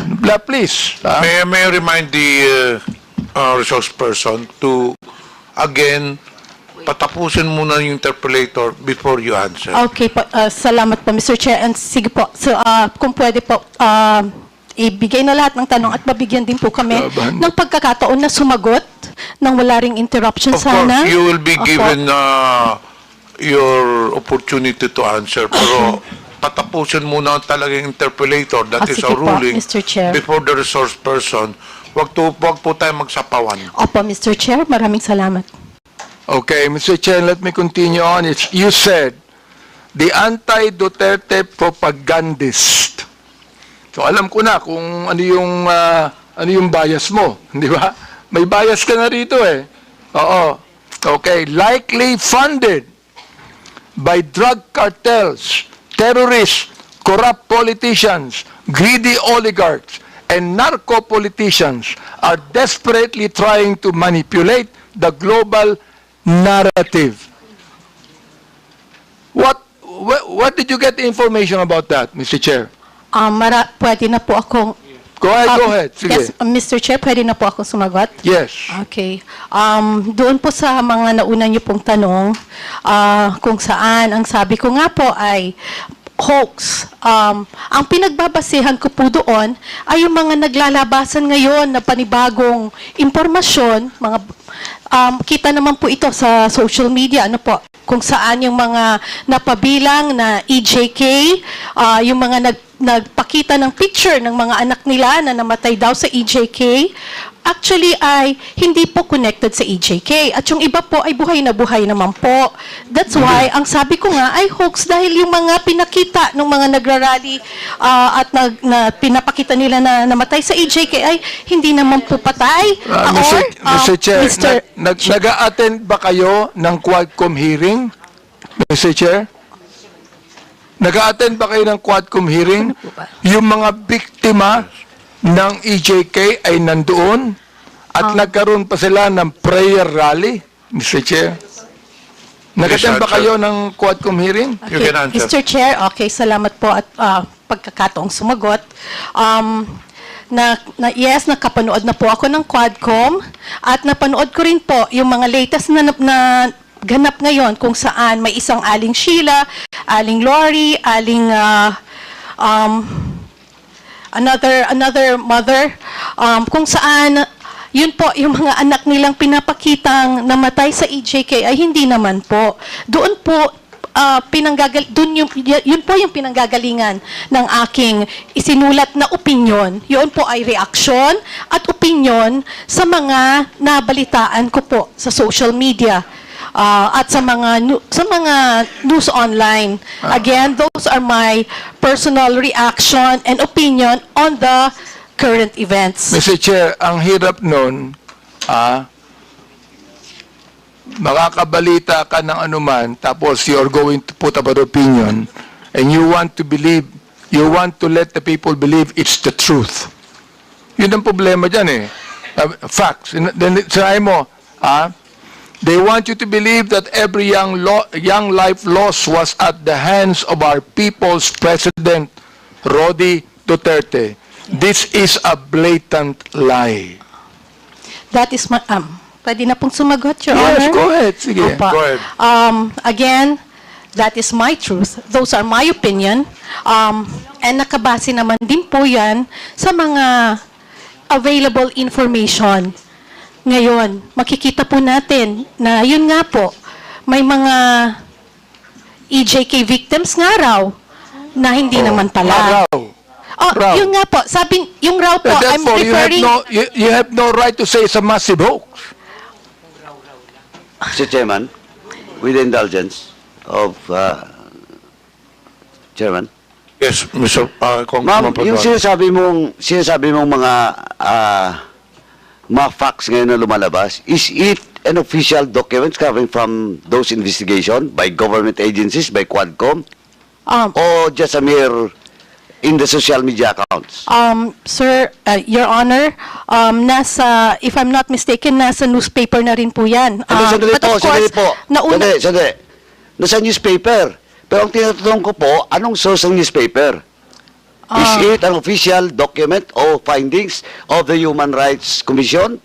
Please. May I remind the resource person to, again, patapusin muna yung interpolator before you answer. Okay po, salamat po, Mr. Chair. And sige po, so, kung pwede po, ibigay na lahat ng tanong at mabigyan din po kami ng pagkakataon na sumagot nang wala ring interruption Of sana. course, you will be Opo. given your opportunity to answer. Pero patapusin muna talagang interpolator. That is sige a po, ruling Mr. Chair. before the resource person. Wag po tayo magsapawan. Opo, Mr. Chair, maraming salamat. Okay, Mr. Chair, let me continue on. You said, the anti-Duterte propagandist. So alam ko na kung ano yung bias mo, di ba? May bias ka na rito eh. Oo. Okay, likely funded by drug cartels, terrorists, corrupt politicians, greedy oligarchs, and narco-politicians are desperately trying to manipulate the global narrative. What did you get the information about that, Mr. Chair? Pwede na po akong... Go ahead. Sige. Yes, Mr. Chair, pwede na po akong sumagot? Yes. Okay. Doon po sa mga nauna niyo pong tanong, kung saan, ang sabi ko nga po ay hoax. Ang pinagbabasehan ko po doon ay yung mga naglalabasan ngayon na panibagong impormasyon, kita naman po ito sa social media, ano po, kung saan yung mga napabilang na EJK, yung mga nagpakita ng picture ng mga anak nila na namatay daw sa EJK, actually ay hindi po connected sa EJK. At yung iba po ay buhay na buhay naman po. That's why, ang sabi ko nga ay hoax dahil yung mga pinakita ng mga nagrarally at pinapakita nila na namatay sa EJK ay hindi naman po patay. Mr. Chair, nag-a-attend ba kayo ng Quadcom hearing? Mr. Chair? Nag-a-attend ba kayo ng Quadcom hearing? Yung mga biktima ng EJK ay nandoon at nagkaroon pa sila ng prayer rally, Mr. Chair. Nag-attend ba kayo ng Quadcom hearing? Okay. Mr. Chair, okay, salamat po at pagkakataong sumagot. Yes, nakapanood na po ako ng Quadcom at napanood ko rin po yung mga latest na ganap ngayon kung saan may isang Aling Sheila, Aling Lori, Aling another mother, kung saan yun po, yung mga anak nilang pinapakitang namatay sa EJK ay hindi naman po. Doon po, yun po yung pinanggagalingan ng aking isinulat na opinyon. Yun po ay reaksyon at opinyon sa mga nabalitaan ko po sa social media. At sa mga news online. Again, those are my personal reaction and opinion on the current events. Mr. Chair, ang hirap nun, makakabalita ka ng anuman, tapos you're going to put up an opinion, and you want to let the people believe it's the truth. Yun ang problema dyan eh. Facts. Then, sinabi mo, they want you to believe that every young life lost was at the hands of our people's President, Rodi Duterte. This is a blatant lie. That is my, pwede na pong sumagot, Your Honor? Yes, go ahead. Sige. Opa. Go ahead. Again, that is my truth. Those are my opinion. And nakabase naman din po yan sa mga available information. Ngayon, makikita po natin na yun nga po, may mga EJK victims nga raw na hindi naman pala. Raw. Yun nga po, sabi, yung raw po, I'm referring... You have no right to say it's a massive hoax. Mr. Chairman, with the indulgence of Chairman. Yes, Mr. Ma'am, yung sinasabi mong mga facts ngayon na lumalabas, is it an official document coming from those investigation by government agencies, by Quadcom, or just a mere in the social media accounts? Sir, Your Honor, if I'm not mistaken, nasa newspaper na rin po yan. Sandali po. Nasa newspaper. Pero ang tinatanong ko po, anong source ng newspaper? Is it an official document or findings of the Human Rights Commission?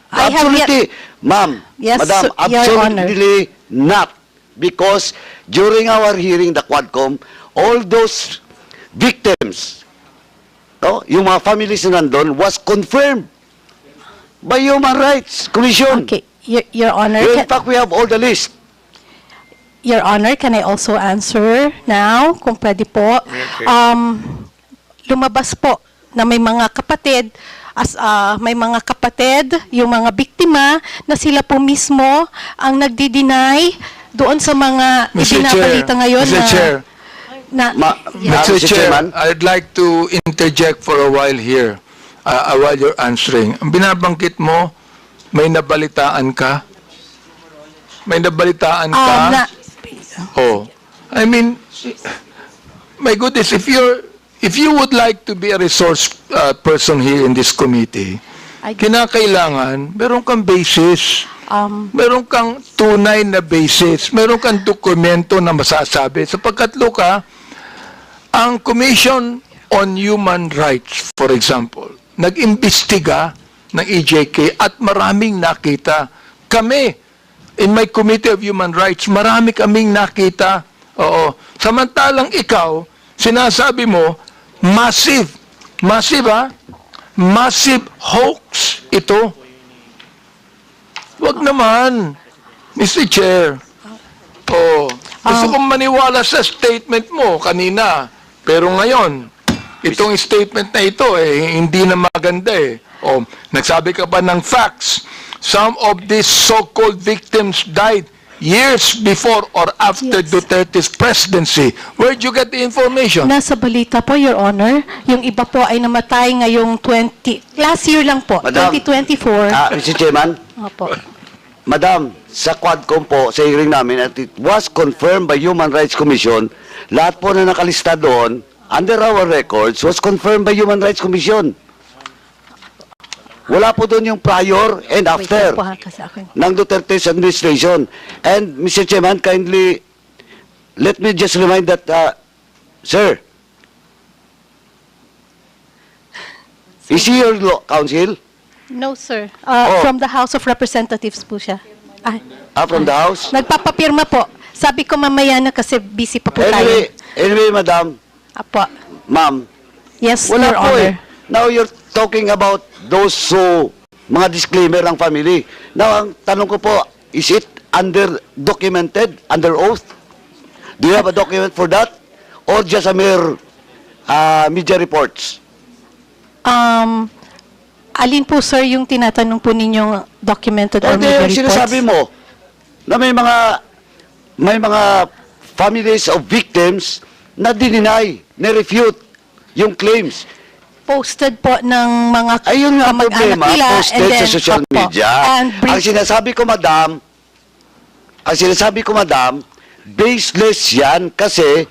Absolutely, ma'am. Yes, Madam, Your Honor. absolutely not. Because during our hearing, the Quadcom, all those victims, yung mga families na nandun, was confirmed by Human Rights Commission. Okay, Your Honor. In fact, we have all the list. Your Honor, can I also answer now, kung pwede po? Okay. Lumabas po na may mga kapatid, yung mga biktima, na sila po mismo ang nagdi-deny doon sa mga ibinabalita ngayon Mr. Chair, I'd like to interject for a while here, while you're answering. Ang binabanggit mo, may nabalitaan ka? May nabalitaan ka? I mean, my goodness, if you would like to be a resource person here in this committee, kinakailangan, meron kang basis, meron kang tunay na basis, meron kang dokumento na masasabi. Sapagkat, Luka, ang Commission on Human Rights, for example, nag-imbestiga ng EJK at maraming nakita. Kami, in my Committee of Human Rights, marami kaming nakita Oo. Samantalang ikaw, sinasabi mo, massive ha? Massive hoax ito. Wag naman, Mr. Chair. Oh, gusto kong maniwala sa statement mo kanina. Pero ngayon, itong statement na ito, hindi na maganda eh. Oh, nagsabi ka pa ng facts. Some of these so-called victims died years before or after Duterte's presidency. Where'd you get the information? Nasa balita po, Your Honor. Yung iba po ay namatay ngayong last year lang po, Madam, 2024. Mr. Chairman, Opo. Madam, sa Quadcom po, sa hearing namin, at it was confirmed by Human Rights Commission, lahat po na nakalista doon, under our records, was confirmed by Human Rights Commission. Wala po doon yung prior and after ng Duterte's administration. And, Mr. Chairman, kindly, let me just remind that, sir, is he your counsel? No, sir. Oh. From the House of Representatives po siya. From the House? Nagpapapirma po. Sabi ko mamaya na kasi busy pa po tayo. Anyway, madam. Apo. Ma'am. Yes, Wala Your po Honor. Now you're talking about those mga disclaimer ng family. Now, ang tanong ko po, is it documented, under oath? Do you have a document for that? Or just a mere media reports? Alin po, sir, yung tinatanong po ninyong documented or media reports? Sinasabi mo na may mga families of victims na dininay, na-refute yung claims. Posted po ng mga ayun nga problema, nila, posted sa social media. Ang sinasabi ko, madam, baseless yan kasi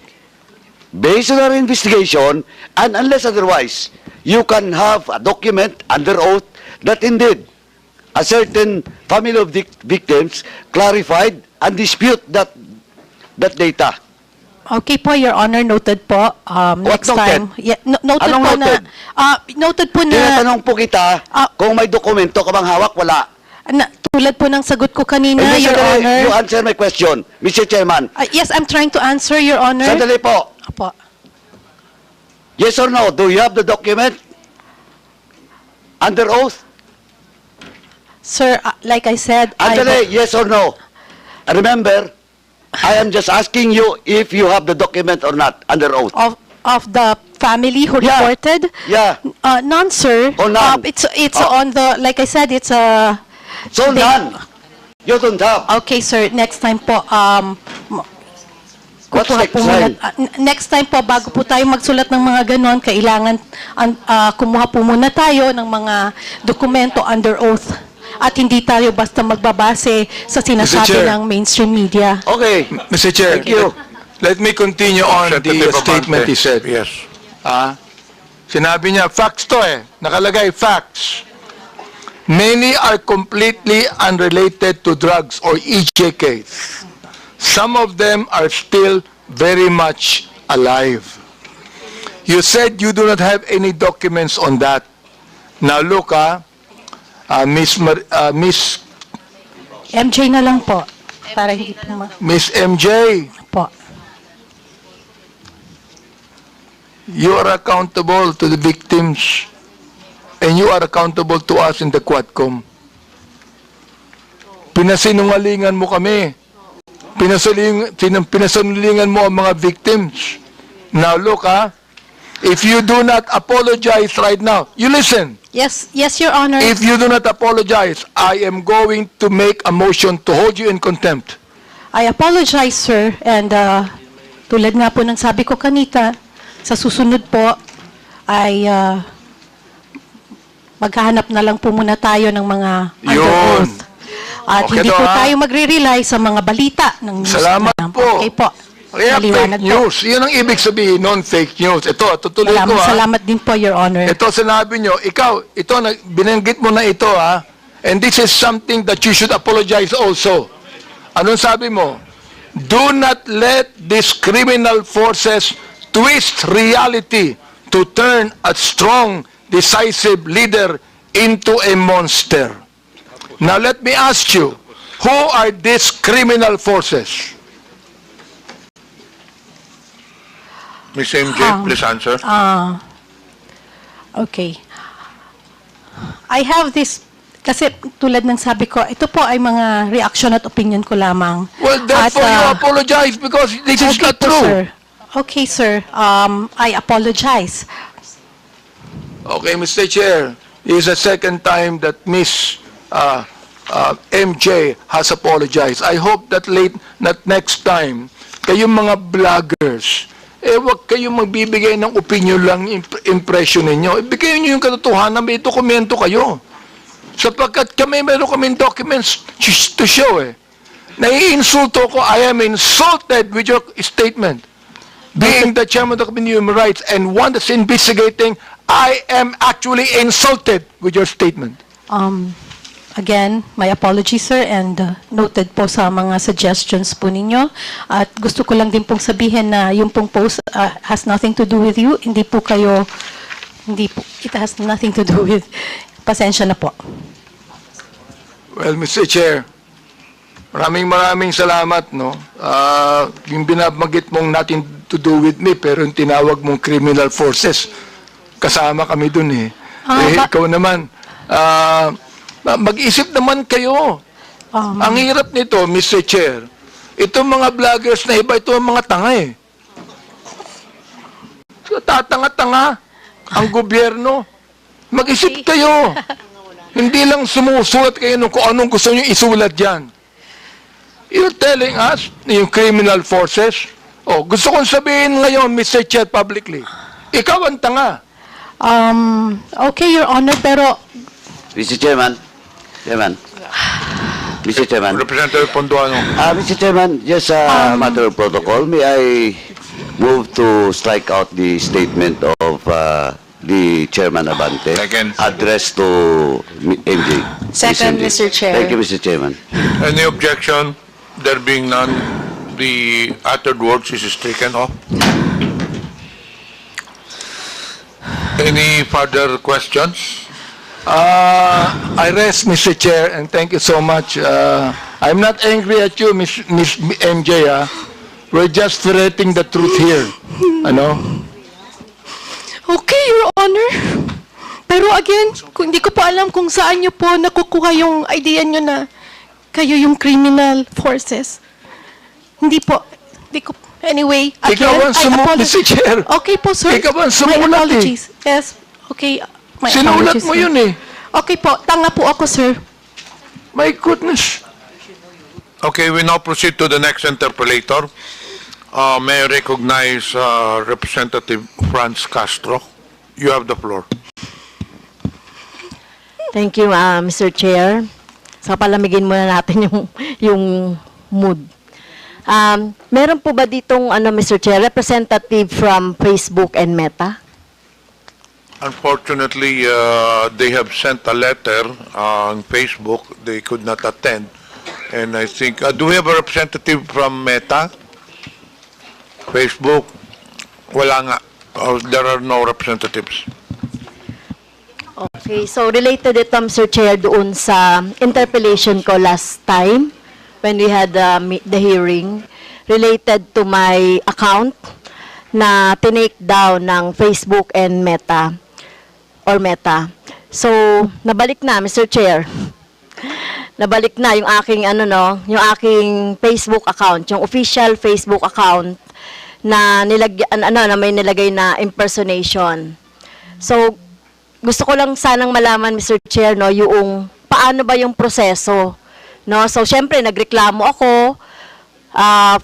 based on our investigation and unless otherwise, you can have a document under oath that indeed a certain family of victims clarified and dispute that data. Okay po, Your Honor, noted po. Next time. Yeah, noted Anong po noted? noted po na Tinatanong po kita kung may dokumento ka bang hawak, wala. tulad po ng sagot ko kanina, Your Honor. You answer my question, Mr. Chairman. Yes, I'm trying to answer, Your Honor. Sandali po. Apo. Yes or no? Do you have the document under oath? Sir, like I said, Andale, yes or no? Remember, I am just asking you if you have the document or not under oath. Of the family who reported? Yeah. None, sir. Oh, none. It's on the, like I said, it's a... So none. You don't have. Okay, sir. Next time po, What's kukuha next po time? next time po, bago po tayo magsulat ng mga ganon, kailangan kumuha po muna tayo ng mga dokumento under oath. At hindi tayo basta magbabase sa sinasabi Chair. ng mainstream media. Okay. Mr. Chair, Thank you. let me continue on the Representative statement Abante. he said. Yes. Sinabi niya, facts to nakalagay, facts. Many are completely unrelated to drugs or EJKs. Some of them are still very much alive. You said you do not have any documents on that. Now look, Miss MJ na lang po. Para hindi po Miss MJ, po. you are accountable to the victims and you are accountable to us in the Quadcom. Pinasinungalingan mo kami. Pinasinungalingan mo ang mga victims. Now look, if you do not apologize right now, you listen. Yes, Your Honor. If you do not apologize, I am going to make a motion to hold you in contempt. I apologize, sir. And tulad nga po ng sabi ko kanita, sa susunod po ay maghahanap na lang po muna tayo ng mga under Yun. oath. At Okay hindi to, po tayo magre-rely sa mga balita ng news. Salamat na. po. Okay po. Kaya Maliwanag fake news. Yan ang ibig sabihin, non-fake news. Ito, tutuloy ko Salamat din po, Your Honor. Ito sinabi nyo, ikaw, binanggit mo na ito and this is something that you should apologize also. Anong sabi mo? Do not let these criminal forces twist reality to turn a strong, decisive leader into a monster. Now let me ask you, who are these criminal forces? Ms. MJ, please answer. Okay. I have this, kasi tulad ng sabi ko, ito po ay mga reaction at opinion ko lamang. Well, therefore you apologize because this is not po, true. sir. Okay, sir. I apologize. Okay, Mr. Chair, this is the second time that Miss MJ has apologized. I hope that next time, kayong mga vloggers, wag kayong magbibigay ng opinion lang, impression ninyo. Ibigay nyo yung katotohanan, may dokumento kayo. Sapagkat meron kaming documents to show Naiinsulto ko, I am insulted with your statement. Being the chairman of the Committee on Human Rights and one that's investigating, I am actually insulted with your statement. Again, my apologies, sir, and noted po sa mga suggestions po ninyo. At gusto ko lang din pong sabihin na yung pong post has nothing to do with you. Hindi po, it has nothing to do with, pasensya na po. Well, Mr. Chair, maraming salamat, no? Yung binabanggit mong nothing to do with me, pero yung tinawag mong criminal forces, kasama kami dun ikaw naman, mag-isip naman kayo. Ang hirap nito, Mr. Chair, itong mga vloggers na iba, ito ang mga tanga So, tatanga-tanga ang gobyerno. Mag-isip kayo. Hindi lang sumusulat kayo kung anong gusto nyo isulat dyan. You're telling us, yung criminal forces, gusto kong sabihin ngayon, Mr. Chair, publicly, ikaw ang tanga. Okay, Your Honor, pero... Mr. Chairman. Mr. Chairman. Representative Ponduano. Mr. Chairman, just a matter of protocol, may I move to strike out the statement of the Chairman Abante addressed to MJ. Second, Mr. Chair. Thank you, Mr. Chairman. Any objection? There being none, the uttered words is stricken off. Any further questions? I rest, Mr. Chair, and thank you so much. I'm not angry at you, Miss MJ. We're just ferreting the truth here. Okay, Your Honor. Pero again, hindi ko po alam kung saan nyo po nakukuha yung idea nyo na kayo yung criminal forces. Hindi po. Anyway, again, ikaw ang Mr. Chair. Okay po, sir. Ikaw ang My sumulat apologies. Yes. Okay. My Sinulat apologies, mo sir. yun Okay po. Tanga po ako, sir. My goodness. Okay, we now proceed to the next interpellator. May I recognize Representative Franz Castro. You have the floor. Thank you, Mr. Chair. So palamigin muna natin yung mood. Meron po ba ditong Mr. Chair, representative from Facebook and Meta? Unfortunately, they have sent a letter on Facebook. They could not attend. And I think, do we have a representative from Meta? Facebook? Wala nga. There are no representatives. Okay, so related ito, Mr. Chair, doon sa interpellation ko last time when we had the hearing related to my account na tinake down ng Facebook and Meta or Meta. So, nabalik na, Mr. Chair. Nabalik na yung aking yung aking Facebook account, yung official Facebook account na nilagyan na may nilagay na impersonation. So, gusto ko lang sanang malaman, Mr. Chair, yung paano ba yung proseso, So, syempre nagreklamo ako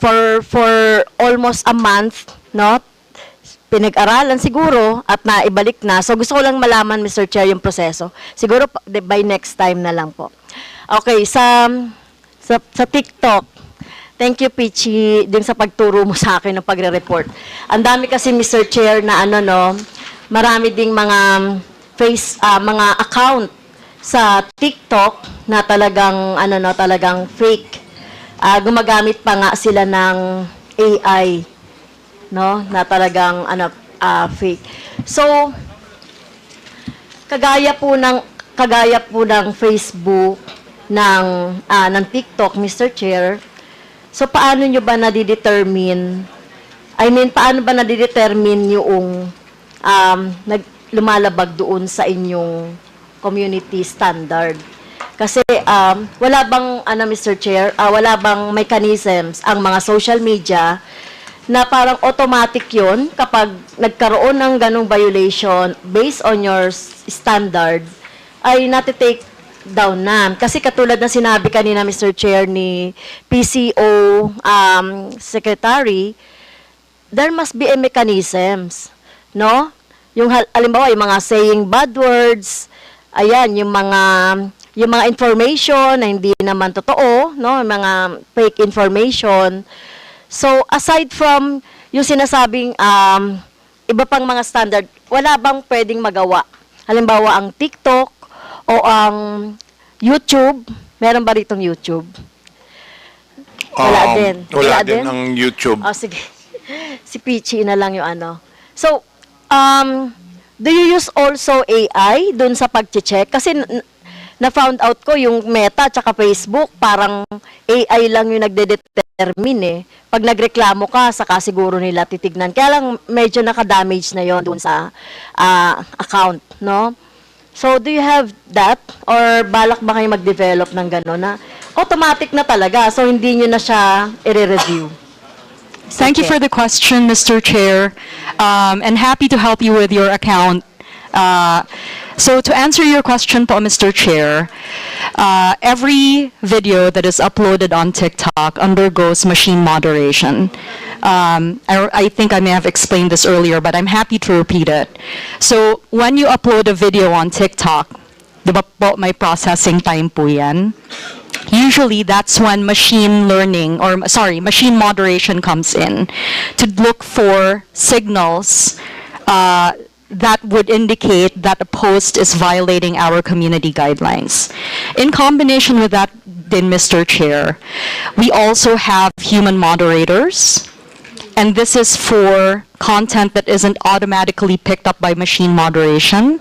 for almost a month, Pinag-aralan siguro at naibalik na. So, gusto ko lang malaman, Mr. Chair, yung proseso. Siguro by next time na lang po. Okay, sa TikTok, thank you, Pichi, din sa pagturo mo sa akin ng pagre-report. Ang dami kasi, Mr. Chair, na marami ding mga account sa TikTok na talagang talagang fake. Gumagamit pa nga sila ng AI, na talagang fake. So kagaya po ng Facebook, ng TikTok, Mr. Chair. So paano nyo ba nadidetermine I mean, paano ba nadidetermine yung lumalabag doon sa inyong community standard? Kasi wala bang, Mr. Chair, wala bang mechanisms ang mga social media na parang automatic yon kapag nagkaroon ng ganong violation based on your standard, ay natitake down na. Kasi katulad ng sinabi kanina, Mr. Chair, ni PCO Secretary, there must be a mechanisms, no? Yung halimbawa, yung mga saying bad words, ayan, yung mga information na hindi naman totoo, no? Mga fake information. So, aside from yung sinasabing iba pang mga standard, wala bang pwedeng magawa? Halimbawa, ang TikTok o ang YouTube, meron ba ritong YouTube? Wala din. Wala din ang YouTube. Oh, sige. Si Peachy na lang yung ano. So, do you use also AI dun sa pag-check? Kasi na-found out ko yung Meta at Facebook, parang AI lang yung nagde-determine eh. Pag nagreklamo ka, saka siguro nila titignan. Kaya lang medyo naka-damage na yon dun sa account, no? So, do you have that? Or balak ba kayo mag-develop ng gano'n na automatic na talaga, so hindi nyo na siya i-review? Thank you for the question, Mr. Chair, and happy to help you with your account. So to answer your question po, Mr. Chair, every video that is uploaded on TikTok undergoes machine moderation. I think I may have explained this earlier, but I'm happy to repeat it. So when you upload a video on TikTok, di ba po may processing time po yan? Usually, that's when machine moderation comes in to look for signals that would indicate that a post is violating our community guidelines. In combination with that, then, Mr. Chair, we also have human moderators, and this is for content that isn't automatically picked up by machine moderation.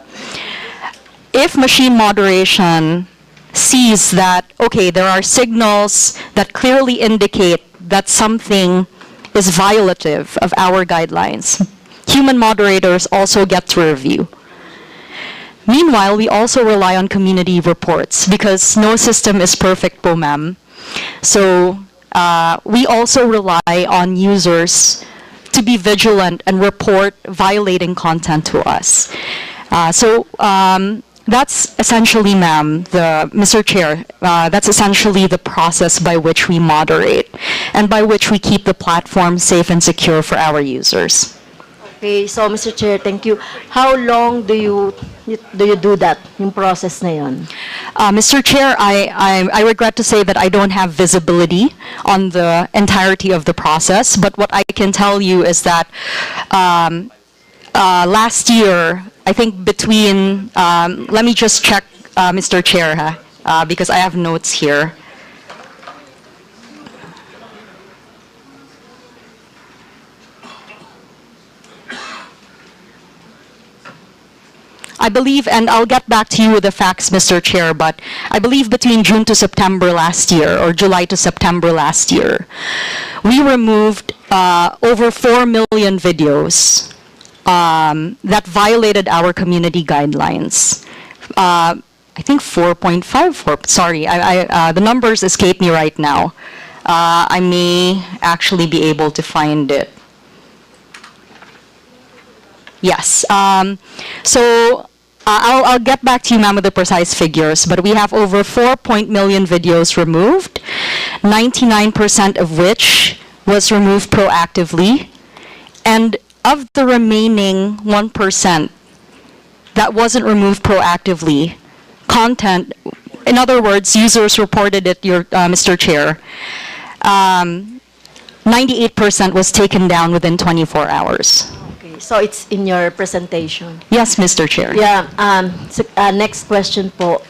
If machine moderation sees that, okay, there are signals that clearly indicate that something is violative of our guidelines, human moderators also get to review. Meanwhile, we also rely on community reports because no system is perfect po, ma'am. So we also rely on users to be vigilant and report violating content to us. That's essentially, ma'am, Mr. Chair, that's essentially the process by which we moderate and by which we keep the platform safe and secure for our users. Okay, so Mr. Chair, thank you. How long do you do that, yung process na yun? Mr. Chair, I regret to say that I don't have visibility on the entirety of the process, but what I can tell you is that last year, I think between, let me just check, Mr. Chair, because I have notes here. I believe, and I'll get back to you with the facts, Mr. Chair, but I believe between June to September last year, or July to September last year, we removed over 4 million videos that violated our community guidelines. I think 4.5, sorry, the numbers escape me right now. I may actually be able to find it. Yes, so I'll get back to you, ma'am, with the precise figures, but we have over 4 million videos removed, 99% of which was removed proactively, and of the remaining 1% that wasn't removed proactively, content, in other words, users reported it, Mr. Chair, 98% was taken down within 24 hours. Okay, so it's in your presentation. Yes, Mr. Chair. Yeah, next question po.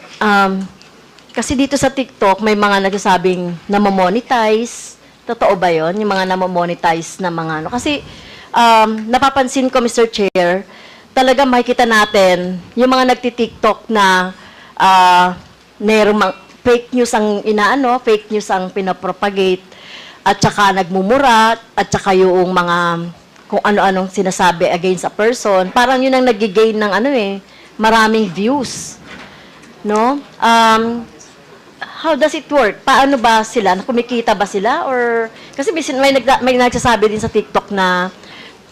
Kasi dito sa TikTok, may mga nagsasabing namamonetize. Totoo ba yun? Yung mga namamonetize na mga ano. Kasi napapansin ko, Mr. Chair, talaga makikita natin yung mga nagti-TikTok na fake news ang fake news ang pinapropagate, at saka nagmumura, at saka yung mga kung ano-anong sinasabi against a person, parang yun ang nagigain ng maraming views. No? How does it work? Paano ba sila? Kumikita ba sila? Or, kasi may nagsasabi din sa TikTok na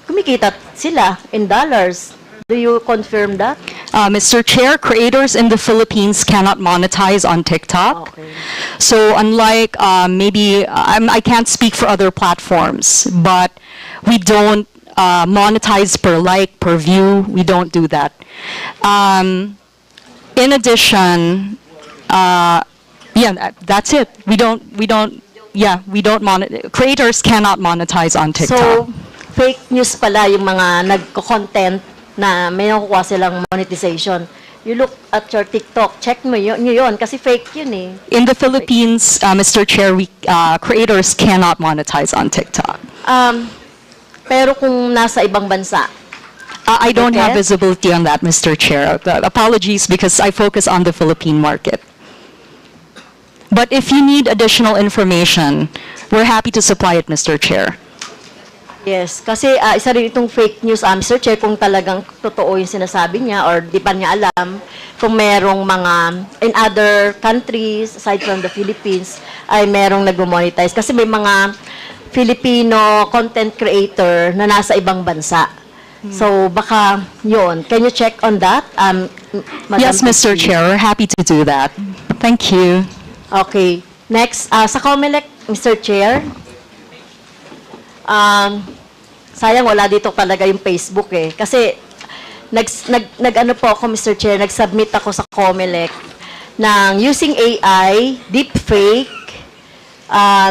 kumikita sila in dollars. Do you confirm that? Mr. Chair, creators in the Philippines cannot monetize on TikTok. Okay. So unlike maybe, I can't speak for other platforms, but we don't monetize per like, per view. We don't do that. In addition, yeah, that's it. Creators cannot monetize on TikTok. So, fake news pala yung mga nagko-content na may nakukuha silang monetization. You look at your TikTok, check mo yun kasi fake yun eh. In the Philippines, Mr. Chair, creators cannot monetize on TikTok. Pero kung nasa ibang bansa, I don't have visibility on that, Mr. Chair. Apologies because I focus on the Philippine market. But if you need additional information, we're happy to supply it, Mr. Chair. yes, kasi isa rin itong fake news, Mr. Chair, kung talagang totoo yung sinasabi niya or di pa niya alam kung merong mga in other countries aside from the Philippines ay merong nag-monetize. Kasi may mga Filipino content creator na nasa ibang bansa. So, baka yun. Can you check on that? Madam Yes, Mr. Christine? Chair, we're happy to do that. Thank you. Okay. Next, sa COMELEC, Mr. Chair, sayang wala dito talaga yung Facebook eh. Kasi, nag-ano po ako, Mr. Chair, nag-submit ako sa COMELEC ng using AI, deepfake,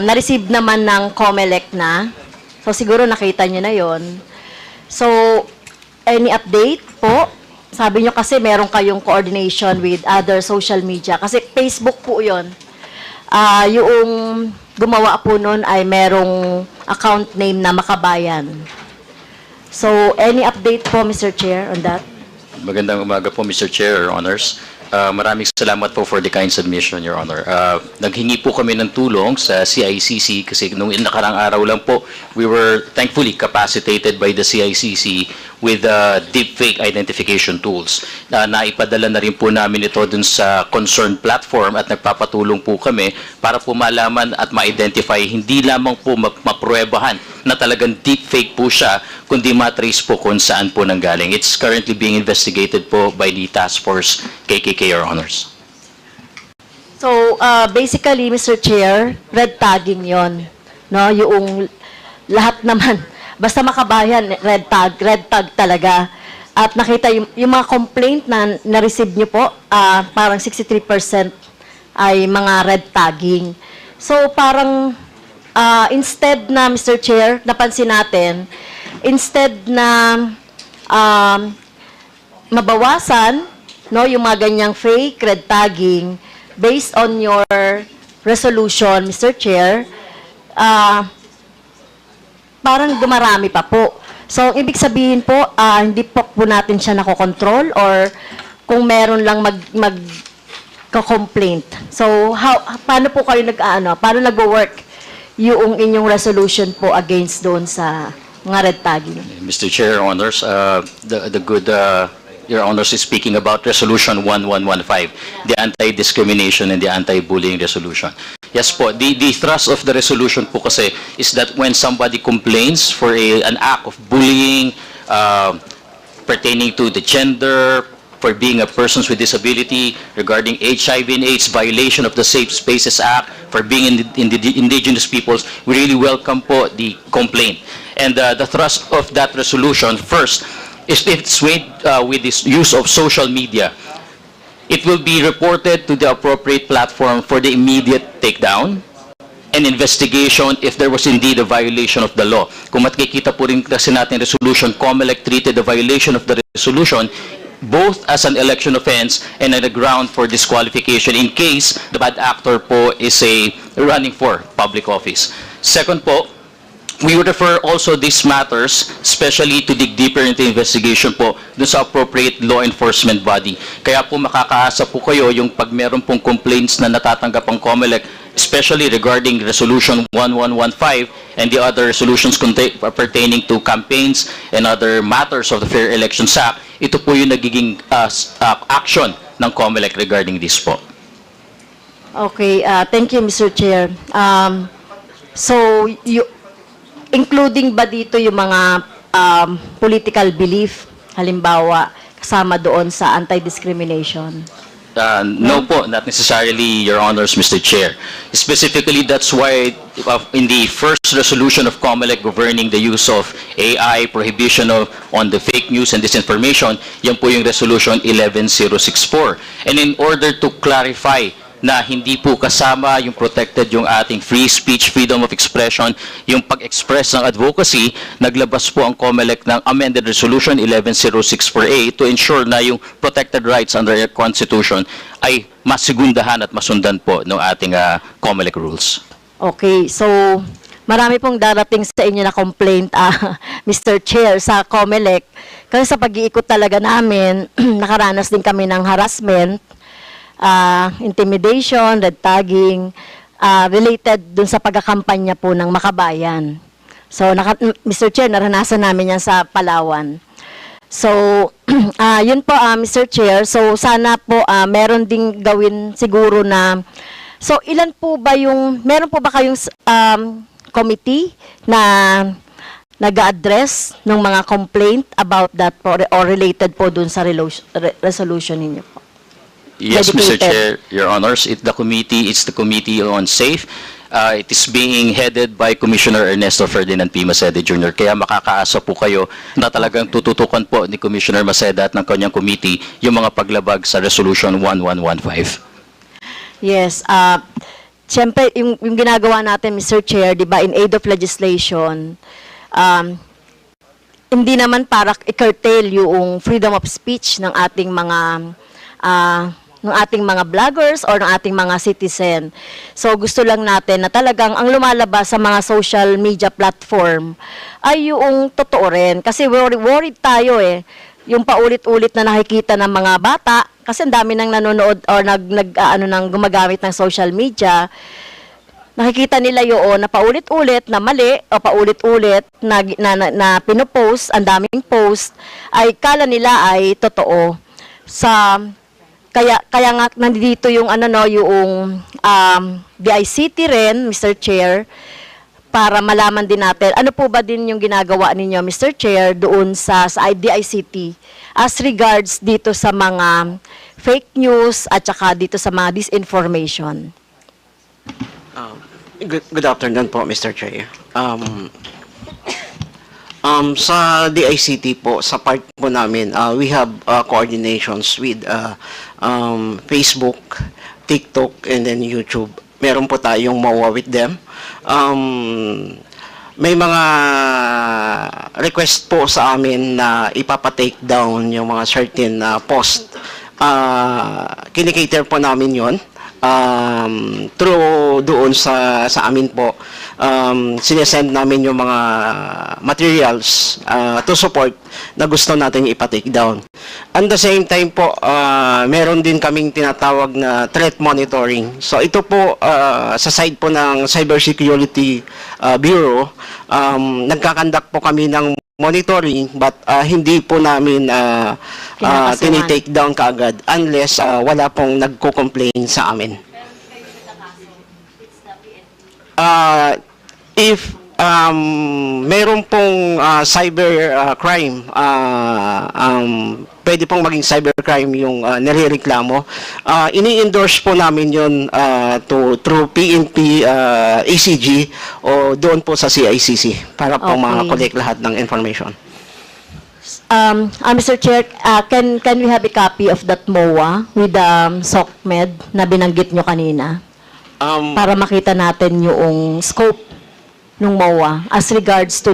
na-receive naman ng COMELEC na. So, siguro nakita niyo na yon. So, any update po? Sabi nyo kasi meron kayong coordination with other social media. Kasi Facebook po yun. Yung gumawa po nun ay merong account name na Makabayan. So, any update po, Mr. Chair, on that? Magandang umaga po, Mr. Chair, Your Honors. Maraming salamat po for the kind submission, Your Honor. Naghingi po kami ng tulong sa CICC kasi nung nakarang araw lang po, we were thankfully capacitated by the CICC with deepfake identification tools. Naipadala na rin po namin ito dun sa concerned platform at nagpapatulong po kami para po malaman at ma-identify, hindi lamang po mapruebahan na talagang deepfake po siya, kundi matrace po kung saan po nanggaling. It's currently being investigated po by the Task Force KKK, Your Honors. So, basically, Mr. Chair, red tagging yon, no? Yung lahat naman, basta Makabayan, red tag talaga. At nakita yung mga complaint na na-receive nyo po, parang 63% ay mga red tagging. So, parang instead na, Mr. Chair, napansin natin, instead na mabawasan, no, yung mga ganyang fake red tagging, based on your resolution, Mr. Chair, parang dumarami pa po. So, ibig sabihin po, hindi po natin siya nakokontrol or kung meron lang mag-complaint. So, paano po kayo paano nag-work yung inyong resolution po against doon sa mga red tagging? Mr. Chair, Your Honors, Your Honors is speaking about Resolution 1115, the anti-discrimination and the anti-bullying resolution. Yes po, the thrust of the resolution po kasi is that when somebody complains for an act of bullying pertaining to the gender, for being a person with disability, regarding HIV and AIDS, violation of the Safe Spaces Act, for being indigenous peoples, we really welcome po the complaint. And the thrust of that resolution, first, is it's made with this use of social media. It will be reported to the appropriate platform for the immediate takedown and investigation if there was indeed a violation of the law. Kung makikita po rin kasi natin resolution, COMELEC treated the violation of the resolution both as an election offense and as a ground for disqualification in case the bad actor po is running for public office. Second po, we would refer also these matters, especially to dig deeper into investigation po dun sa appropriate law enforcement body. Kaya po makakaasa po kayo yung pag meron pong complaints na natatanggap ang COMELEC, especially regarding Resolution 1115 and the other resolutions pertaining to campaigns and other matters of the Fair Elections Act, ito po yung nagiging action ng COMELEC regarding this po. Okay, thank you, Mr. Chair. So, including ba dito yung mga political belief, halimbawa, kasama doon sa anti-discrimination? No po, not necessarily, Your Honors, Mr. Chair. Specifically, that's why in the first resolution of COMELEC governing the use of AI, prohibition on the fake news and disinformation, yan po yung resolution 11064. And in order to clarify na hindi po kasama yung protected yung ating free speech, freedom of expression, yung pag-express ng advocacy, naglabas po ang COMELEC ng amended resolution 11064A to ensure na yung protected rights under our Constitution ay masigundahan at masundan po ng ating COMELEC rules. Okay, so marami pong darating sa inyo na complaint, Mr. Chair, sa COMELEC. Kasi sa pag-iikot talaga namin, nakaranas din kami ng harassment, intimidation, red tagging, related dun sa pagkakampanya po ng Makabayan. So, Mr. Chair, naranasan namin yan sa Palawan. So, yun po, Mr. Chair. So, sana po meron ding gawin siguro na, so, ilan po ba yung, meron po ba kayong committee na nag-address ng mga complaint about that po, or related po dun sa resolution ninyo po? Yes, Mr. Chair, Your Honors, it's the Committee on Safe. It is being headed by Commissioner Ernesto Ferdinand P. Maceda Jr. Kaya makakaasa po kayo na talagang tututukan po ni Commissioner Maceda at ng kanyang committee yung mga paglabag sa Resolution 1115. Yes, siyempre, yung ginagawa natin, Mr. Chair, di ba, in aid of legislation, hindi naman para i-curtail yung freedom of speech ng ating mga vloggers or ng ating mga citizen. So gusto lang natin na talagang ang lumalabas sa mga social media platform ay yung totoo rin. Kasi worried tayo yung paulit-ulit na nakikita ng mga bata, kasi ang dami nang nanonood or nang gumagamit ng social media. Nakikita nila yun na paulit-ulit na mali o paulit-ulit na pinopost, ang daming post, ay kala nila ay totoo. Kaya nga nandito yung yung DICT rin, Mr. Chair, para malaman din natin ano po ba din yung ginagawa ninyo, Mr. Chair, doon sa DICT as regards dito sa mga fake news at saka dito sa mga disinformation. Good afternoon po, Mr. Chair. Sa DICT po, sa part po namin, we have coordinations with Facebook, TikTok, and then YouTube. Meron po tayong MOA with them. May mga request po sa amin na ipapa-take down yung mga certain post. Kinikater po namin yon. Through doon sa amin po, sinesend namin yung mga materials to support na gusto natin ipa-take down. At the same time po, meron din kaming tinatawag na threat monitoring. So ito po, sa side po ng Cybersecurity Bureau, nagkakandak po kami ng monitoring, but hindi po namin tinitake down kaagad unless wala pong nagko-complain sa amin. If meron pong cyber crime, pwede pong maging cybercrime yung nare-reklamo, ini-endorse po namin yun through PNP, ACG, o doon po sa CICC para po ma-collect lahat ng information. Mr. Chair, can we have a copy of that MOA with SOCMED na binanggit nyo kanina? Para makita natin yung scope ng MOA as regards to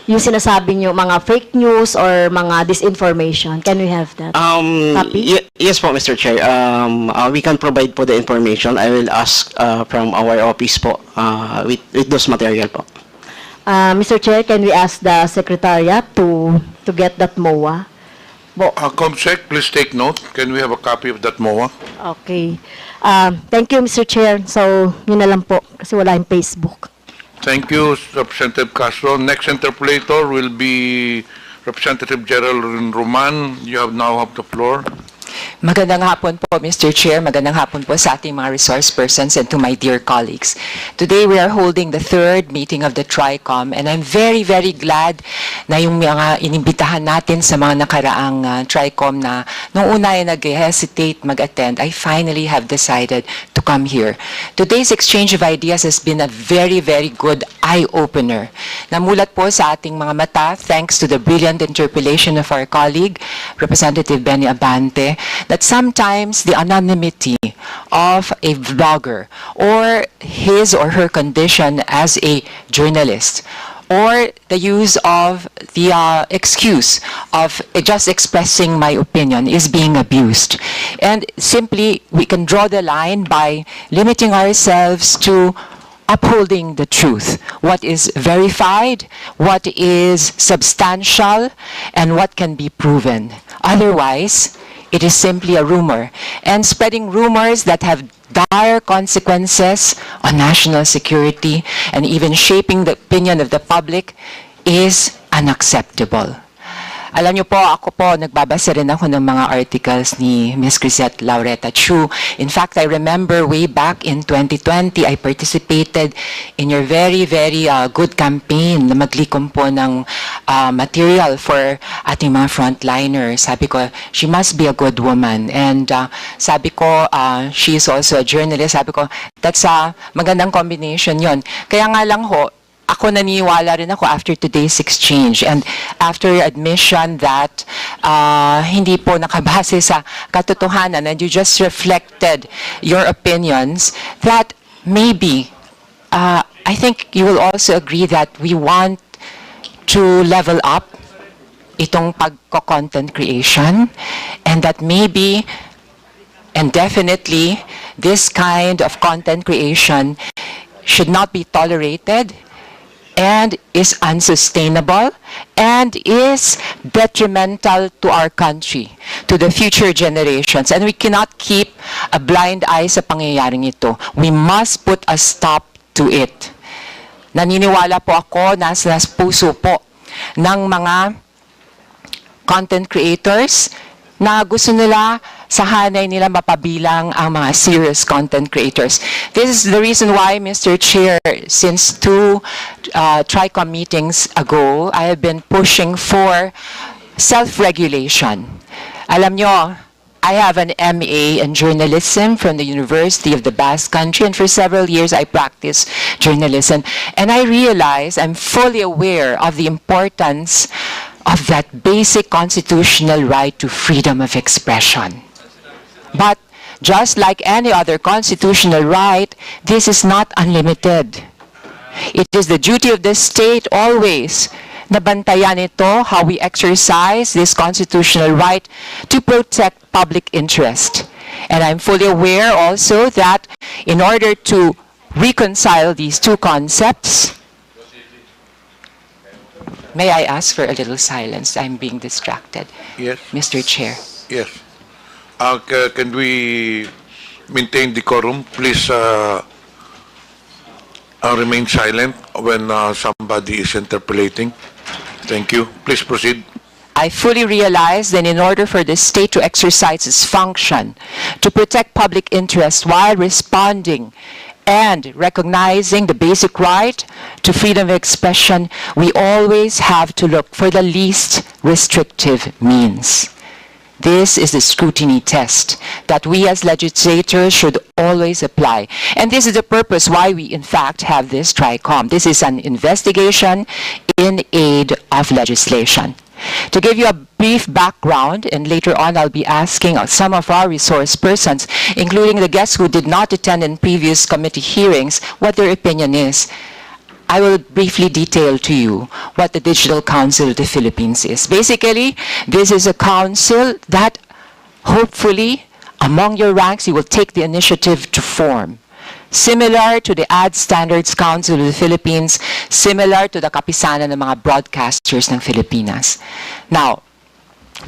yung sinasabi nyo, mga fake news or mga disinformation. Can we have that copy? Yes po, Mr. Chair. We can provide po the information. I will ask from our office po with those material po. Mr. Chair, can we ask the Secretariat to get that MOA Comsec, please take note. Can we have a copy of that MOA? Okay. Thank you, Mr. Chair. So, yun na lang po kasi wala yung Facebook. Thank you, Representative Castro. Next interpolator will be Representative Gerald Roman. You now have the floor. Magandang hapon po, Mr. Chair. Magandang hapon po sa ating mga resource persons and to my dear colleagues. Today, we are holding the third meeting of the TRI-COMM, and I'm very, very glad na yung mga inimbitahan natin sa mga nakaraang TRI-COMM na nung una ay nag-hesitate mag-attend, I finally have decided to come here. Today's exchange of ideas has been a very, very good eye-opener. Namulat po sa ating mga mata thanks to the brilliant interpellation of our colleague, Representative Benny Abante, that sometimes the anonymity of a vlogger or his or her condition as a journalist or the use of the excuse of just expressing my opinion is being abused. And simply, we can draw the line by limiting ourselves to upholding the truth, what is verified, what is substantial, and what can be proven. Otherwise, it is simply a rumor. And spreading rumors that have dire consequences on national security and even shaping the opinion of the public is unacceptable. Alam niyo po, ako po, nagbabasa rin ako ng mga articles ni Ms. Crisette Laureta Chu. In fact, I remember way back in 2020, I participated in your very, very good campaign na maglikom po ng material for ating mga frontliners. Sabi ko, she must be a good woman. And sabi ko, she is also a journalist. Sabi ko, that's a magandang combination yon. Kaya nga lang ho, ako naniniwala rin ako after today's exchange and after your admission that hindi po nakabase sa katotohanan and you just reflected your opinions that maybe I think you will also agree that we want to level up itong pagko-content creation and that maybe and definitely this kind of content creation should not be tolerated and is unsustainable and is detrimental to our country, to the future generations. And we cannot keep a blind eye sa pangyayaring ito. We must put a stop to it. Naniniwala po ako na sa puso po ng mga content creators na gusto nila sa hanay nila mapabilang ang mga serious content creators. This is the reason why, Mr. Chair, since two TRI-COMM meetings ago, I have been pushing for self-regulation. Alam nyo, I have an MA in journalism from the University of the Basque Country, and for several years I practiced journalism. And I realize, I'm fully aware of the importance of that basic constitutional right to freedom of expression. But just like any other constitutional right, this is not unlimited. It is the duty of the state always na bantayan ito how we exercise this constitutional right to protect public interest. And I'm fully aware also that in order to reconcile these two concepts, may I ask for a little silence? I'm being distracted. Yes. Mr. Chair. Yes. Can we maintain decorum? Please remain silent when somebody is interpolating. Thank you. Please proceed. I fully realize that in order for the state to exercise its function, to protect public interest while responding and recognizing the basic right to freedom of expression, we always have to look for the least restrictive means. This is the scrutiny test that we as legislators should always apply. And this is the purpose why we in fact have this TRI-COMM. This is an investigation in aid of legislation. To give you a brief background, and later on I'll be asking some of our resource persons, including the guests who did not attend in previous committee hearings, what their opinion is. I will briefly detail to you what the Digital Council of the Philippines is. Basically, this is a council that hopefully among your ranks you will take the initiative to form. Similar to the Ad Standards Council of the Philippines, similar to the kapisanan ng mga broadcasters ng Filipinas. Now,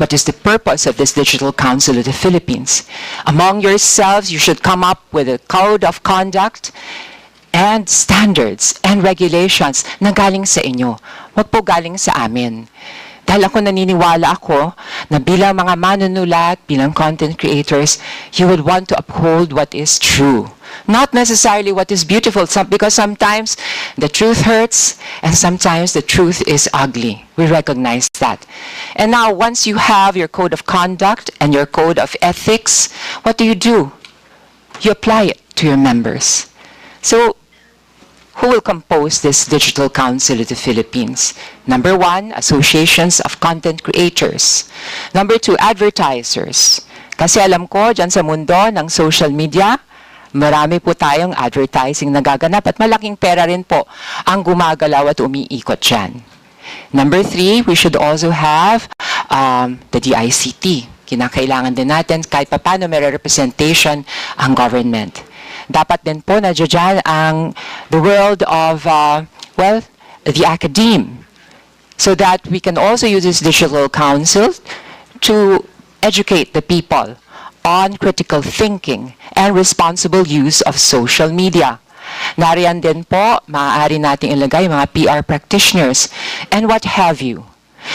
What is the purpose of this Digital Council of the Philippines? Among yourselves, you should come up with a code of conduct and standards and regulations na galing sa inyo. Wag po galing sa amin. Dahil naniniwala ako na bilang mga manunulat, bilang content creators, you would want to uphold what is true. Not necessarily what is beautiful, because sometimes the truth hurts and sometimes the truth is ugly. We recognize that. And now, once you have your code of conduct and your code of ethics, what do? You apply it to your members. So, who will compose this Digital Council of the Philippines? Number 1, associations of content creators. Number 2, advertisers. Kasi alam ko, dyan sa mundo ng social media, marami po tayong advertising nagaganap at malaking pera rin po ang gumagalaw at umiikot dyan. Number 3, we should also have the DICT. Kinakailangan din natin kahit paano may representation ang government. Dapat din po na dyan ang the world of, the academe, so that we can also use this digital council to educate the people on critical thinking and responsible use of social media. Nariyan din po, maaari nating ilagay mga PR practitioners and what have you.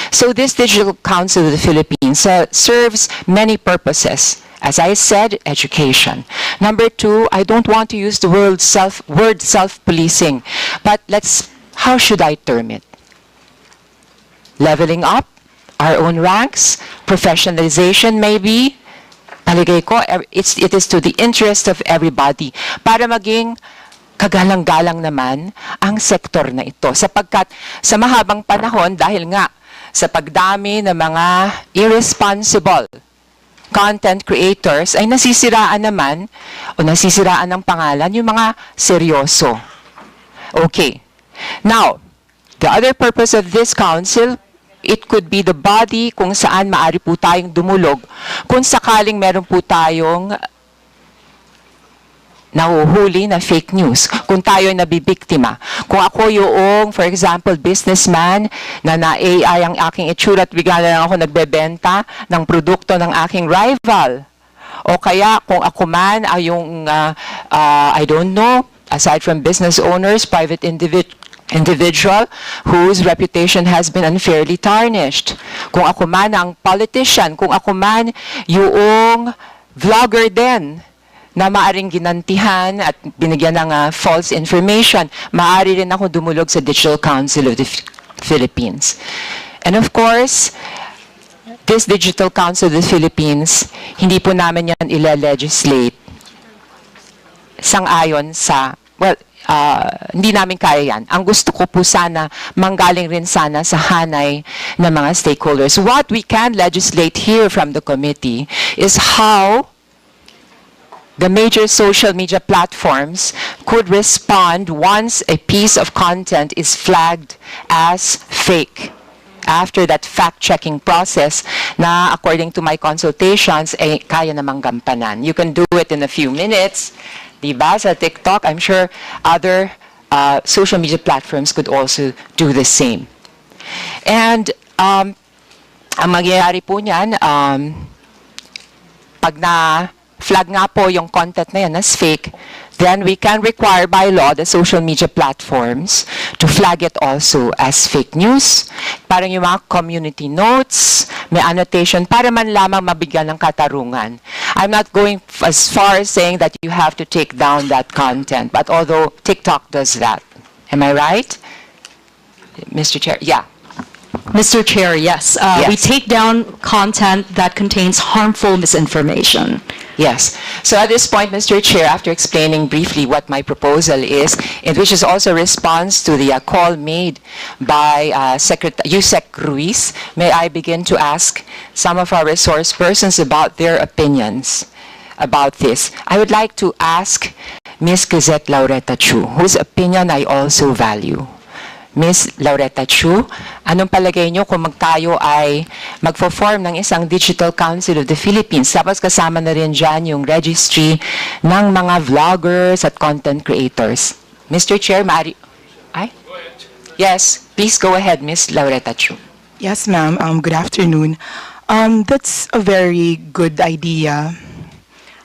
So this Digital Council of the Philippines serves many purposes. As I said, education. Number 2, I don't want to use the word self-policing, but how should I term it? Leveling up our own ranks, professionalization maybe. Paligay ko, it is to the interest of everybody para maging kagalang-galang naman ang sektor na ito. Sapagkat sa mahabang panahon, dahil nga sa pagdami ng mga irresponsible content creators, ay nasisiraan naman o nasisiraan ng pangalan yung mga seryoso. Okay. Now, the other purpose of this council, it could be the body kung saan maari po tayong dumulog kung sakaling meron po tayong nahuhuli na fake news, kung tayo nabibiktima. Kung ako yung, for example, businessman na na-AI ang aking itsura at bigla na lang ako nagbebenta ng produkto ng aking rival. O kaya kung ako man ay yung, I don't know, aside from business owners, private individual whose reputation has been unfairly tarnished. Kung ako man ang politician, kung ako man yung vlogger din na maaring ginantihan at binigyan ng false information, maaari rin ako dumulog sa Digital Council of the Philippines. And of course, this Digital Council of the Philippines, hindi po namin yan ila-legislate sang-ayon sa, hindi namin kaya yan. Ang gusto ko po sana, manggaling rin sana sa hanay ng mga stakeholders. What we can legislate here from the committee is how the major social media platforms could respond once a piece of content is flagged as fake. After that fact-checking process na according to my consultations, kaya namang gampanan. You can do it in a few minutes. Diba? Sa TikTok, I'm sure other social media platforms could also do the same. And ang mangyayari po niyan, pag flag nga po yung content na yan as fake, then we can require by law the social media platforms to flag it also as fake news. Parang yung mga community notes, may annotation, para man lamang mabigyan ng katarungan. I'm not going as far as saying that you have to take down that content, but although TikTok does that. Am I right? Mr. Chair, yeah. Mr. Chair, yes. Yes. We take down content that contains harmful misinformation. Yes. So at this point, Mr. Chair, after explaining briefly what my proposal is, and which is also a response to the call made by Yusek Ruiz, may I begin to ask some of our resource persons about their opinions about this. I would like to ask Ms. Gazette Laureta Chu, whose opinion I also value. Ms. Laureta Chu, anong palagay nyo kung tayo ay magpo-form ng isang Digital Council of the Philippines? Tapos kasama na rin dyan yung registry ng mga vloggers at content creators. Mr. Chair, maaari... Ay? Yes, please go ahead, Ms. Laureta Chu. Yes, ma'am. Good afternoon. That's a very good idea,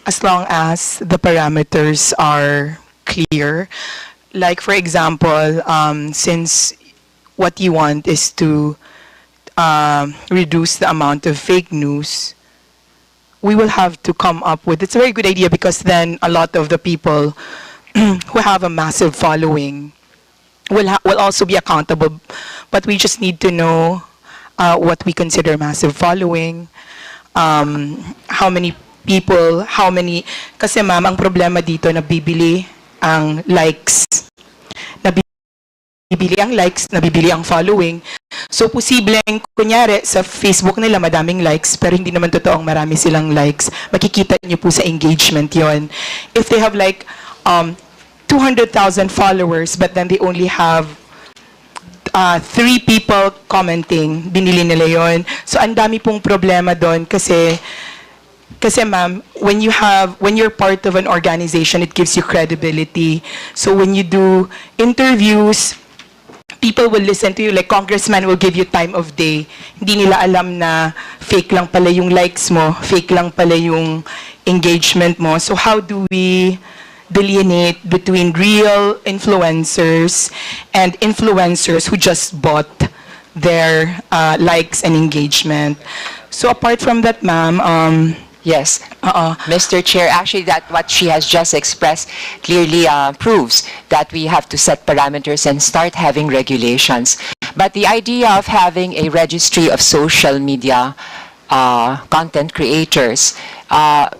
as long as the parameters are clear. Like, for example, since what you want is to reduce the amount of fake news, we will have to come up with, it's a very good idea, because then a lot of the people who have a massive following will also be accountable. But we just need to know what we consider massive following, how many people, kasi ma'am, ang problema dito, nabibili ang likes, nabibili ang following. So, posibleng, kunyari, sa Facebook nila, madaming likes, pero hindi naman totoong marami silang likes. Makikita niyo po sa engagement yon. If they have like 200,000 followers, but then they only have 3 people commenting, binili nila yon. So, ang dami pong problema doon kasi ma'am, when you're part of an organization, it gives you credibility. So when you do interviews, people will listen to you. Like, congressman will give you time of day. Hindi nila alam na fake lang pala yung likes mo, fake lang pala yung engagement mo. So how do we delineate between real influencers and influencers who just bought their likes and engagement? So apart from that, ma'am, Yes. Mr. Chair, actually what she has just expressed clearly proves that we have to set parameters and start having regulations. But the idea of having a registry of social media content creators,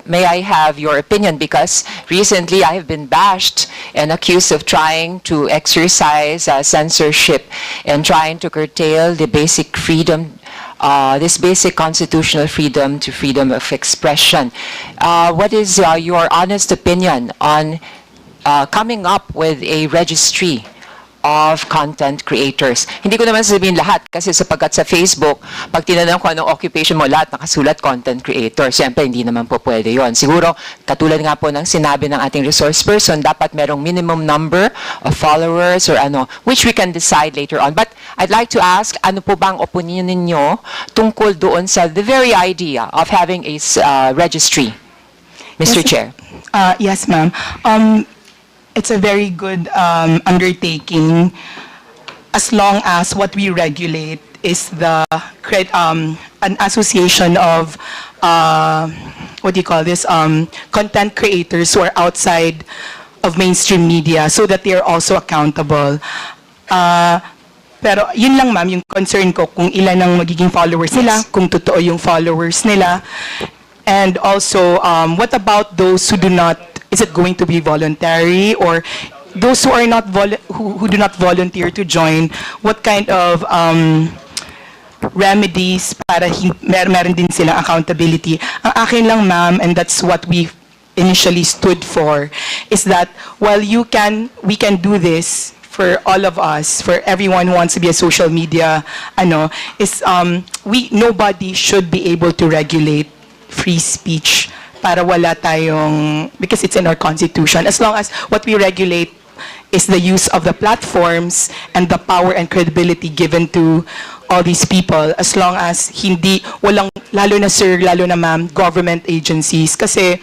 may I have your opinion? Because recently I have been bashed and accused of trying to exercise censorship and trying to curtail the basic freedom, this basic constitutional freedom to freedom of expression. What is your honest opinion on coming up with a registry of content creators? Hindi ko naman sabihin lahat kasi sapagkat sa Facebook, pag tinanong ko anong occupation mo, lahat nakasulat content creator. Siyempre, hindi naman po pwede yon. Siguro, katulad nga po ng sinabi ng ating resource person, dapat merong minimum number of followers or ano, which we can decide later on. But I'd like to ask, ano po bang opinion ninyo tungkol doon sa the very idea of having a registry? Mr. Chair. Yes, ma'am. It's a very good undertaking as long as what we regulate is the an association of what do you call this, content creators who are outside of mainstream media, so that they are also accountable. Pero yun lang, ma'am, yung concern ko kung ilan ang magiging followers nila, kung totoo yung followers nila. And also, what about those who do not, is it going to be voluntary, or those who are not who do not volunteer to join, what kind of remedies para meron din silang accountability? Ang akin lang, ma'am, and that's what we initially stood for, is that while we can do this for all of us, for everyone who wants to be a social media, nobody should be able to regulate free speech para wala tayong, because it's in our constitution. As long as what we regulate is the use of the platforms and the power and credibility given to all these people, as long as walang, lalo na sir, lalo na ma'am, government agencies. Kasi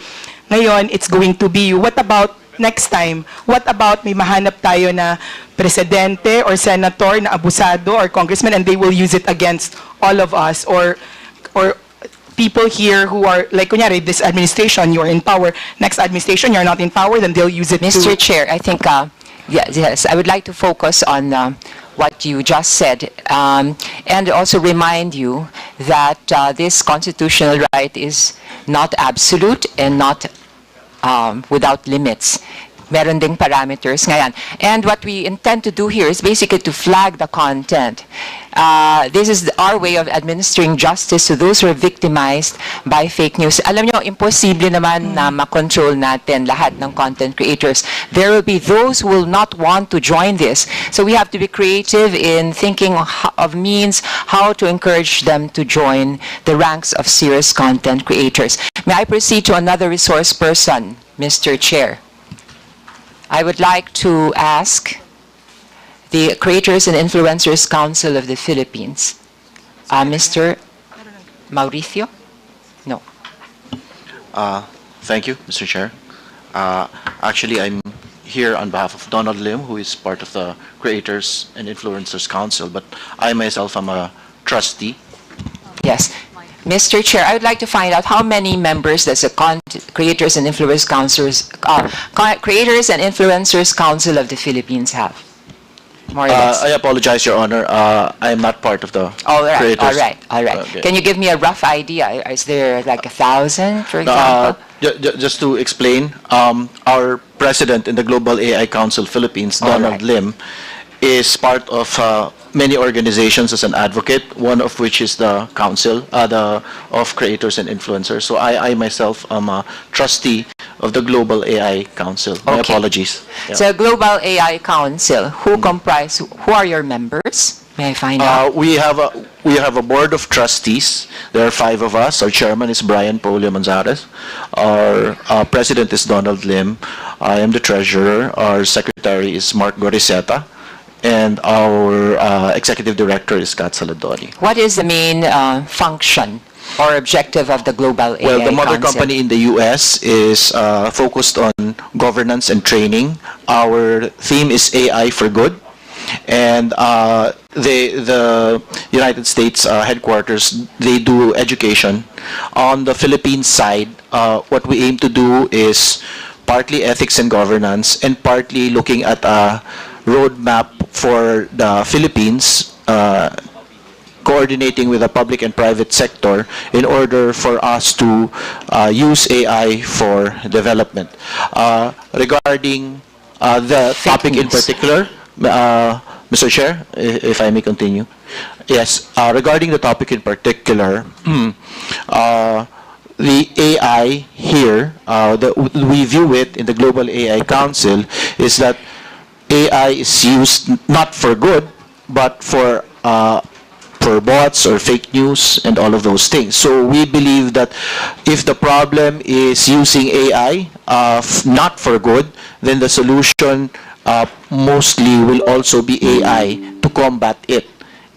ngayon, it's going to be, what about next time? What about may mahanap tayo na presidente or senator na abusado or congressman, and they will use it against all of us, or people here who are, like, kunyari, this administration, you're in power, next administration, you're not in power, then they'll use it Mr. Chair, I think, yes, I would like to focus on what you just said, and also remind you that this constitutional right is not absolute and not without limits. Meron ding parameters ngayon. And what we intend to do here is basically to flag the content. This is our way of administering justice to those who are victimized by fake news. Alam nyo, imposible naman na makontrol natin lahat ng content creators. There will be those who will not want to join this. So we have to be creative in thinking of means how to encourage them to join the ranks of serious content creators. May I proceed to another resource person, Mr. Chair? I would like to ask the Creators and Influencers Council of the Philippines, Mr. Mauricio? No. Thank you, Mr. Chair. Actually, I'm here on behalf of Donald Lim, who is part of the Creators and Influencers Council, but I myself am a trustee. Yes. Mr. Chair, I would like to find out how many members does the Creators and Influencers Council of the Philippines have? More or less. I apologize, Your Honor. I am not part of the All right, Creators. all right, all right. Okay. Can you give me a rough idea? Is there like 1,000, for example? Just to explain, our president in the Global AI Council Philippines, Donald Lim, is part of many organizations as an advocate, one of which is the Council of Creators and Influencers. So I myself am a trustee of the Global AI Council. My apologies. Yeah. So Global AI Council, who are your members? May I find out? We have a board of trustees. There are 5 of us. Our chairman is Brian Polio Manzares. Our president is Donald Lim. I am the treasurer. Our secretary is Mark Goriseta. And our executive director is Kat Saladori. What is the main function or objective of the Global AI Council? Well, the mother company in the U.S. is focused on governance and training. Our theme is AI for Good. And the United States headquarters, they do education. On the Philippines side, what we aim to do is partly ethics and governance and partly looking at a roadmap for the Philippines, coordinating with the public and private sector in order for us to use AI for development. Regarding the topic in particular, Mr. Chair, if I may continue. Yes, regarding the topic in particular, the AI here, we view it in the Global AI Council, is that AI is used not for good, but for bots or fake news and all of those things. So we believe that if the problem is using AI not for good, then the solution mostly will also be AI to combat it.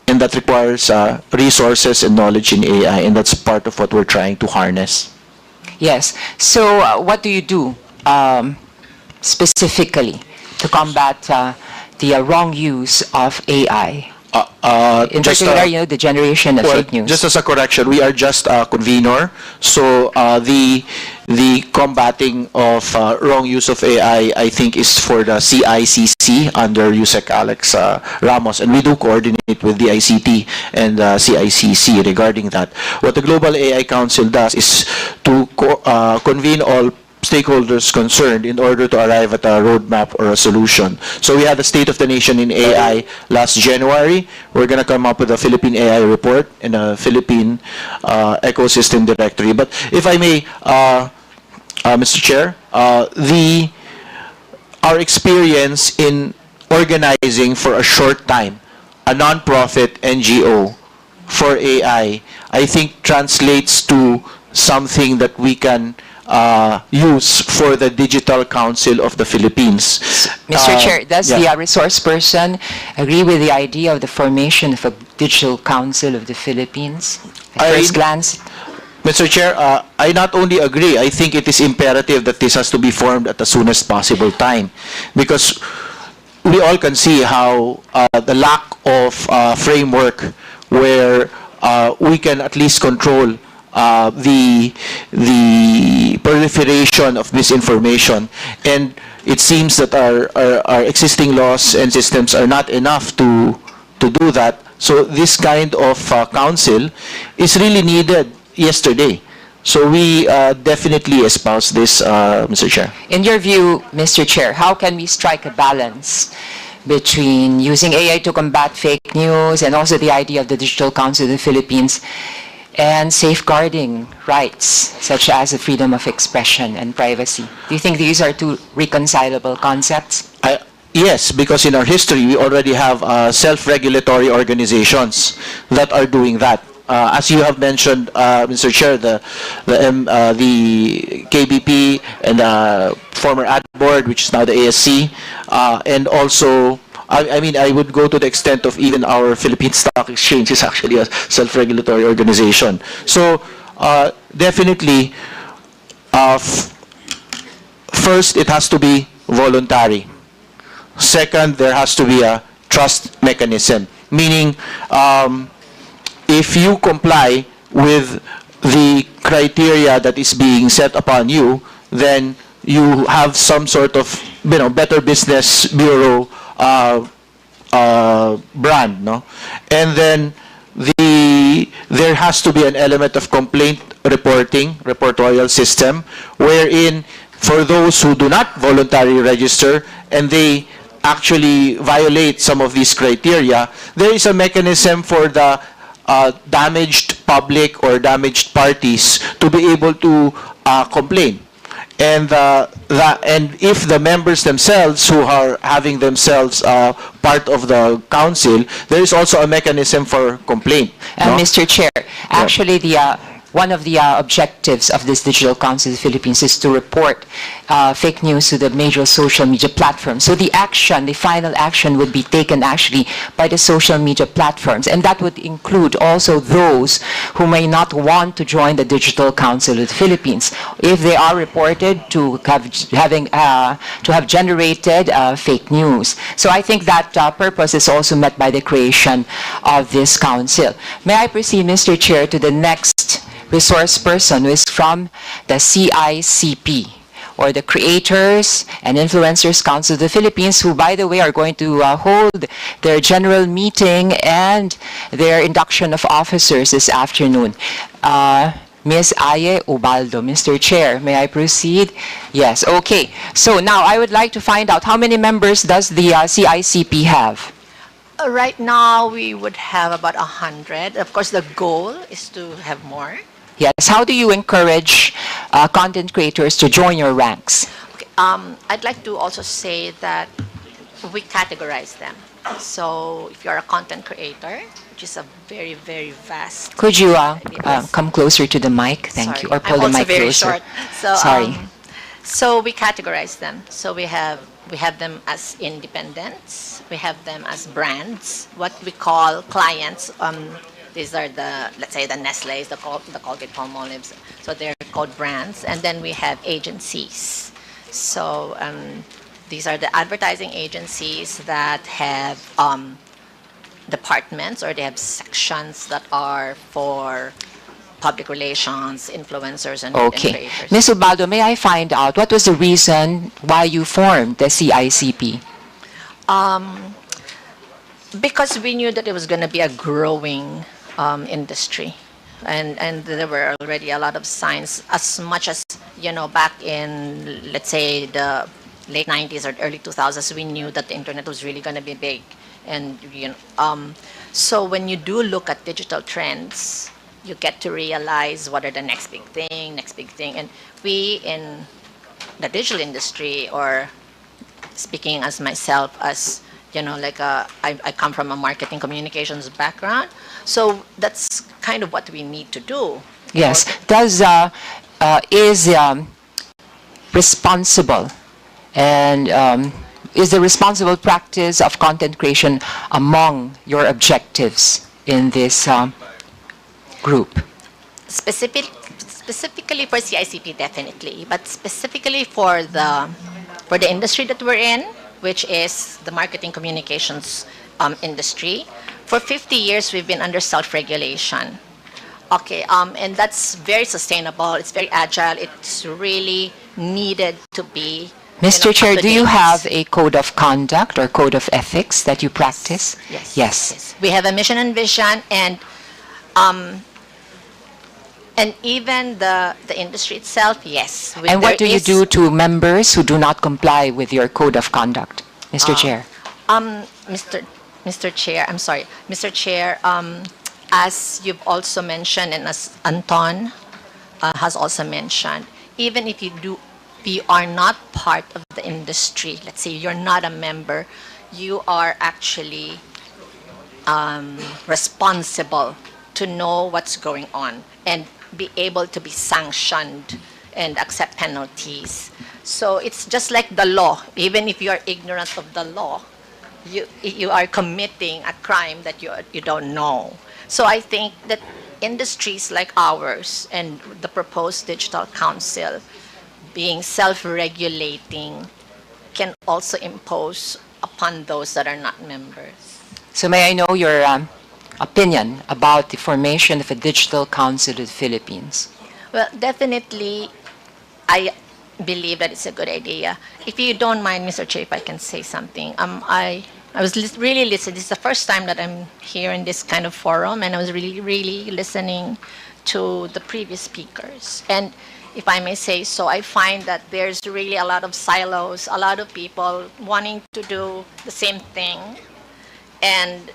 And that requires resources and knowledge in AI, and that's part of what we're trying to harness. Yes. So what do you do specifically to combat the wrong use of AI? In particular, the generation of fake news. Just as a correction, we are just a convener. So the combating of wrong use of AI, I think, is for the CICC under USEC Alex Ramos, and we do coordinate with the ICT and CICC regarding that. What the Global AI Council does is to convene all stakeholders concerned in order to arrive at a roadmap or a solution. So we had the State of the Nation in AI last January. We're going to come up with a Philippine AI report and a Philippine ecosystem directory. But if I may, Mr. Chair, our experience in organizing for a short time a non-profit NGO for AI, I think translates to something that we can use for the Digital Council of the Philippines. Mr. Chair, does the resource person agree with the idea of the formation of a Digital Council of the Philippines? At first glance. Mr. Chair, I not only agree, I think it is imperative that this has to be formed at the soonest possible time, because we all can see how the lack of framework where we can at least control the proliferation of misinformation, and it seems that our existing laws and systems are not enough to do that. So this kind of council is really needed yesterday. So we definitely espouse this, Mr. Chair. In your view, Mr. Chair, how can we strike a balance between using AI to combat fake news and also the idea of the Digital Council of the Philippines and safeguarding rights such as the freedom of expression and privacy? Do you think these are two reconcilable concepts? Yes, because in our history, we already have self-regulatory organizations that are doing that. As you have mentioned, Mr. Chair, the KBP and the former ad board, which is now the ASC, and also I mean, I would go to the extent of even our Philippine Stock Exchange is actually a self-regulatory organization. So, definitely, first, it has to be voluntary. Second, there has to be a trust mechanism, meaning if you comply with the criteria that is being set upon you, then you have some sort of, Better Business Bureau brand, no? And then there has to be an element of complaint reporting, reportorial system, wherein for those who do not voluntarily register and they actually violate some of these criteria, there is a mechanism for the damaged public or damaged parties to be able to complain. And and if the members themselves who are having themselves part of the council, there is also a mechanism for complaint. No? Mr. Chair, actually one of the objectives of this Digital Council of the Philippines is to report fake news to the major social media platforms. So the final action would be taken actually by the social media platforms, and that would include also those who may not want to join the Digital Council of the Philippines if they are reported to have generated fake news. So I think that purpose is also met by the creation of this council. May I proceed, Mr. Chair, to the next resource person, who is from the CICP, or the Creators and Influencers Council of the Philippines, who, by the way, are going to hold their general meeting and their induction of officers this afternoon. Ms. Aye Ubaldo. Mr. Chair, may I proceed? Yes, okay. So now I would like to find out how many members does the CICP have? Right now, we would have about 100. Of course, the goal is to have more. Yes. How do you encourage content creators to join your ranks? Okay. I'd like to also say that we categorize them. So if you're a content creator, which is a very, very vast... Could you come closer to the mic? Thank you. Or pull the mic very closer. Short. So, Sorry. So we categorize them. So we have them as independents. We have them as brands. What we call clients. These are let's say the Nestle's, the Colgate-Palmolive's. So they're called brands. And then we have agencies. So these are the advertising agencies that have departments, or they have sections that are for public relations, influencers, and Okay. creators. Ms. Ubaldo, may I find out what was the reason why you formed the CICP? Because we knew that it was going to be a growing industry. And there were already a lot of signs, as much as, back in, let's say, the late 90s or early 2000s, we knew that the internet was really going to be big. And, so when you do look at digital trends, you get to realize what are the next big thing. And we in the digital industry, or speaking as myself, as I come from a marketing communications background, so that's kind of what we need to do. Yes. Is responsible and is the responsible practice of content creation among your objectives in this group? Specifically for CICP, definitely, but specifically for the industry that we're in, which is the marketing communications industry. For 50 years, we've been under self-regulation. Okay, and that's very sustainable. It's very agile. It's really needed to be. Mr. Chair, do you have a code of conduct or code of ethics that you practice? Yes. Yes. We have a mission and vision, and even the industry itself, yes. And what do you do to members who do not comply with your code of conduct, Mr. Chair? Mr. Chair, I'm sorry. Mr. Chair, as you've also mentioned, and as Anton has also mentioned, even if you are not part of the industry, let's say you're not a member, you are actually responsible to know what's going on and be able to be sanctioned and accept penalties. So it's just like the law. Even if you are ignorant of the law, you are committing a crime that you don't know. So I think that industries like ours and the proposed digital council being self-regulating can also impose upon those that are not members. So may I know your opinion about the formation of a digital council of the Philippines? Well, definitely, I believe that it's a good idea. If you don't mind, Mr. Chair, if I can say something. I was really listening. This is the first time that I'm here in this kind of forum, and I was really listening to the previous speakers. And if I may say so, I find that there's really a lot of silos, a lot of people wanting to do the same thing. And,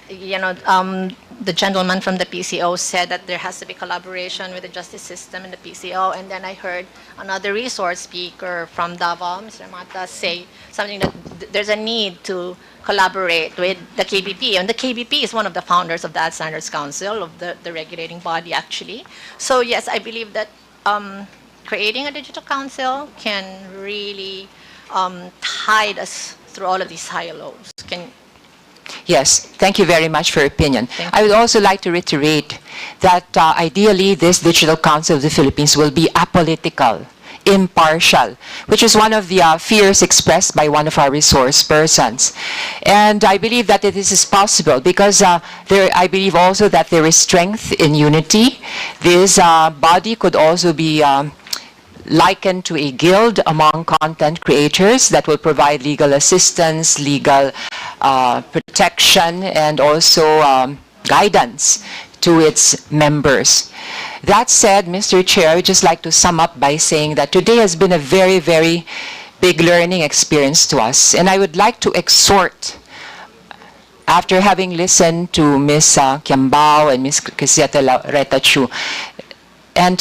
the gentleman from the PCO said that there has to be collaboration with the justice system and the PCO. And then I heard another resource speaker from Davao, Mr. Mata, say something that there's a need to collaborate with the KBP. And the KBP is one of the founders of that Standards Council, of the regulating body, actually. So, yes, I believe that creating a digital council can really tide us through all of these silos. Yes, thank you very much for your opinion. I would also like to reiterate that ideally this Digital Council of the Philippines will be apolitical, impartial, which is one of the fears expressed by one of our resource persons. And I believe that this is possible because I believe also that there is strength in unity. This body could also be likened to a guild among content creators that will provide legal assistance, legal protection, and also guidance to its members. That said, Mr. Chair, I would just like to sum up by saying that today has been a very big learning experience to us. And I would like to exhort, after having listened to Ms. Kiambao and Ms. Crisieta Retachu, and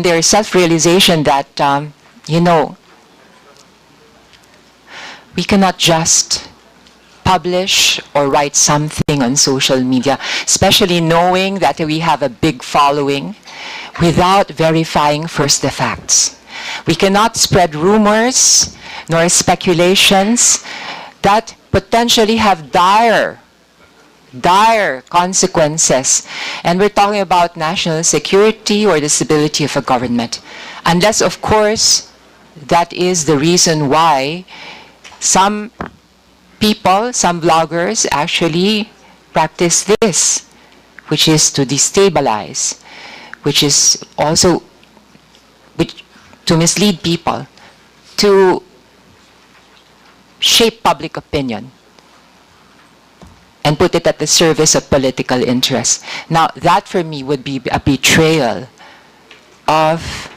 their self-realization that, we cannot just publish or write something on social media, especially knowing that we have a big following, without verifying first the facts. We cannot spread rumors nor speculations that potentially have dire consequences. And we're talking about national security or the stability of a government. Unless, of course, that is the reason why some people, some bloggers actually practice this, which is to destabilize, which is also to mislead people, to shape public opinion, and put it at the service of political interests. Now, that for me would be a betrayal of,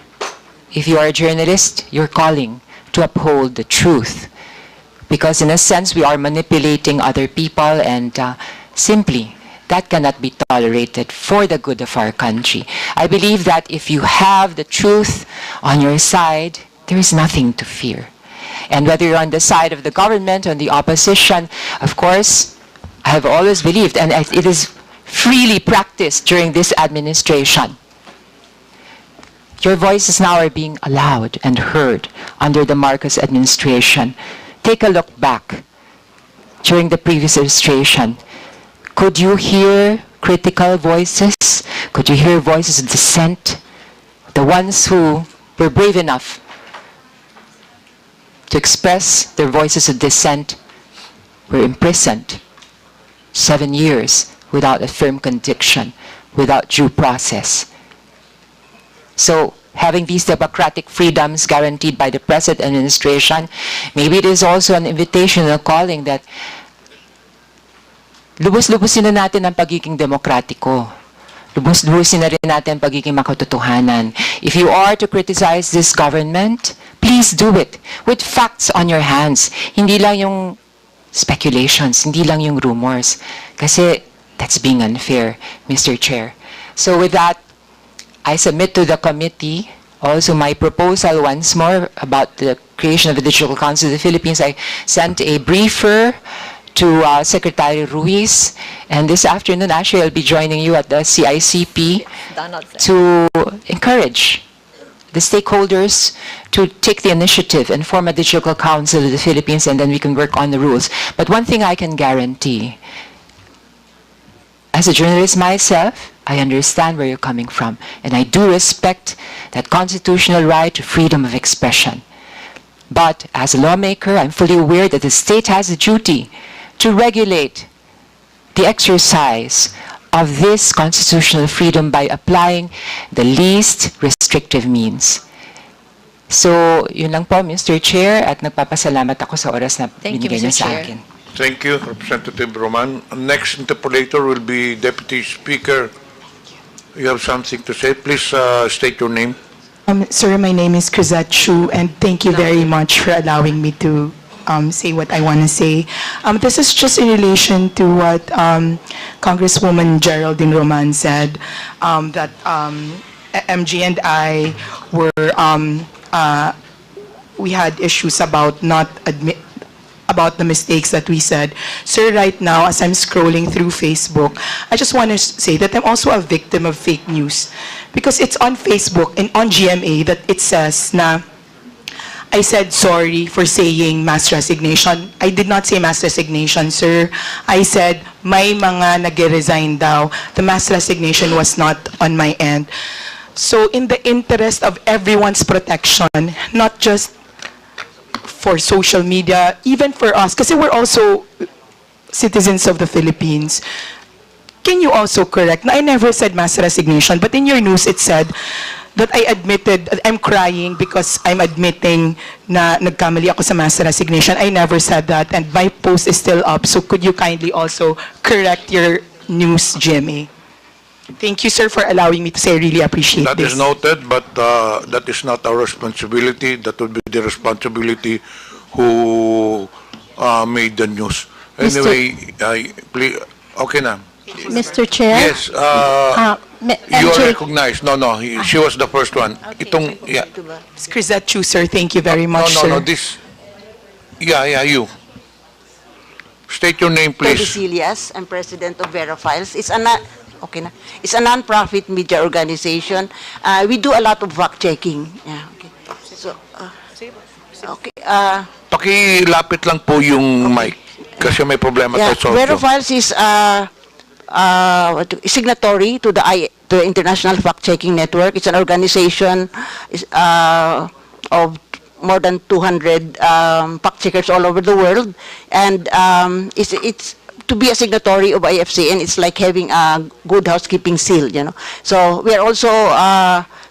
if you are a journalist, your calling to uphold the truth. Because in a sense, we are manipulating other people, and simply, that cannot be tolerated for the good of our country. I believe that if you have the truth on your side, there is nothing to fear. And whether you're on the side of the government or the opposition, of course, I have always believed, and it is freely practiced during this administration, your voices now are being allowed and heard under the Marcos administration. Take a look back during the previous administration. Could you hear critical voices? Could you hear voices of dissent? The ones who were brave enough to express their voices of dissent were imprisoned 7 years without a firm conviction, without due process. So, having these democratic freedoms guaranteed by the present administration, maybe it is also an invitation, a calling that lubos-lubusin na natin ang pagiging demokratiko. Lubos-lubusin na rin natin ang pagiging makatotohanan. If you are to criticize this government, please do it with facts on your hands. Hindi lang yung speculations, hindi lang yung rumors. Kasi that's being unfair, Mr. Chair. So with that, I submit to the committee also my proposal once more about the creation of the Digital Council of the Philippines. I sent a briefer to Secretary Ruiz, and this afternoon actually I'll be joining you at the CICP to encourage the stakeholders to take the initiative and form a digital council of the Philippines, and then we can work on the rules. But one thing I can guarantee, as a journalist myself, I understand where you're coming from, and I do respect that constitutional right to freedom of expression. But as a lawmaker, I'm fully aware that the state has a duty to regulate the exercise of this constitutional freedom by applying the least restrictive means. So, yun lang po, Mr. Chair, at nagpapasalamat ako sa oras na binigay niyo sa akin. Thank you, Representative Roman. Next interpolator will be Deputy Speaker. You have something to say? Please state your name. Sir, my name is Krizat Chu, and thank you very much for allowing me to say what I want to say. This is just in relation to what Congresswoman Geraldine Roman said, that MG and I were, we had issues about about the mistakes that we said. Sir, right now, as I'm scrolling through Facebook, I just want to say that I'm also a victim of fake news. Because it's on Facebook and on GMA that it says na I said sorry for saying mass resignation. I did not say mass resignation, sir. I said may mga nag-resign daw. The mass resignation was not on my end. So in the interest of everyone's protection, not just for social media, even for us, kasi we're also citizens of the Philippines, can you also correct, na I never said mass resignation, but in your news it said that I admitted, I'm crying because I'm admitting na nagkamali ako sa mass resignation. I never said that, and my post is still up, so could you kindly also correct your news, GMA? Thank you, sir, for allowing me to say I really appreciate That this. is noted, but that is not our responsibility. That would be the responsibility who made the news. Anyway, please, okay na. Mr. Chair? Yes, you are recognized. No, she was the first one. Itong, yeah. Krizat Chu, sir, thank you very much, No, sir. this, yeah, you. State your name, please. Pedicilias, I'm president of Verifiles. It's a non-profit media organization. We do a lot of fact-checking. Yeah, okay. So, okay. Pakilapit lang po yung mic kasi may problema tayo sa audio. Verifiles is signatory to the International Fact-Checking Network. It's an organization of more than 200 fact-checkers all over the world, and it's to be a signatory of IFCN, it's like having a good housekeeping seal, you know. So we are also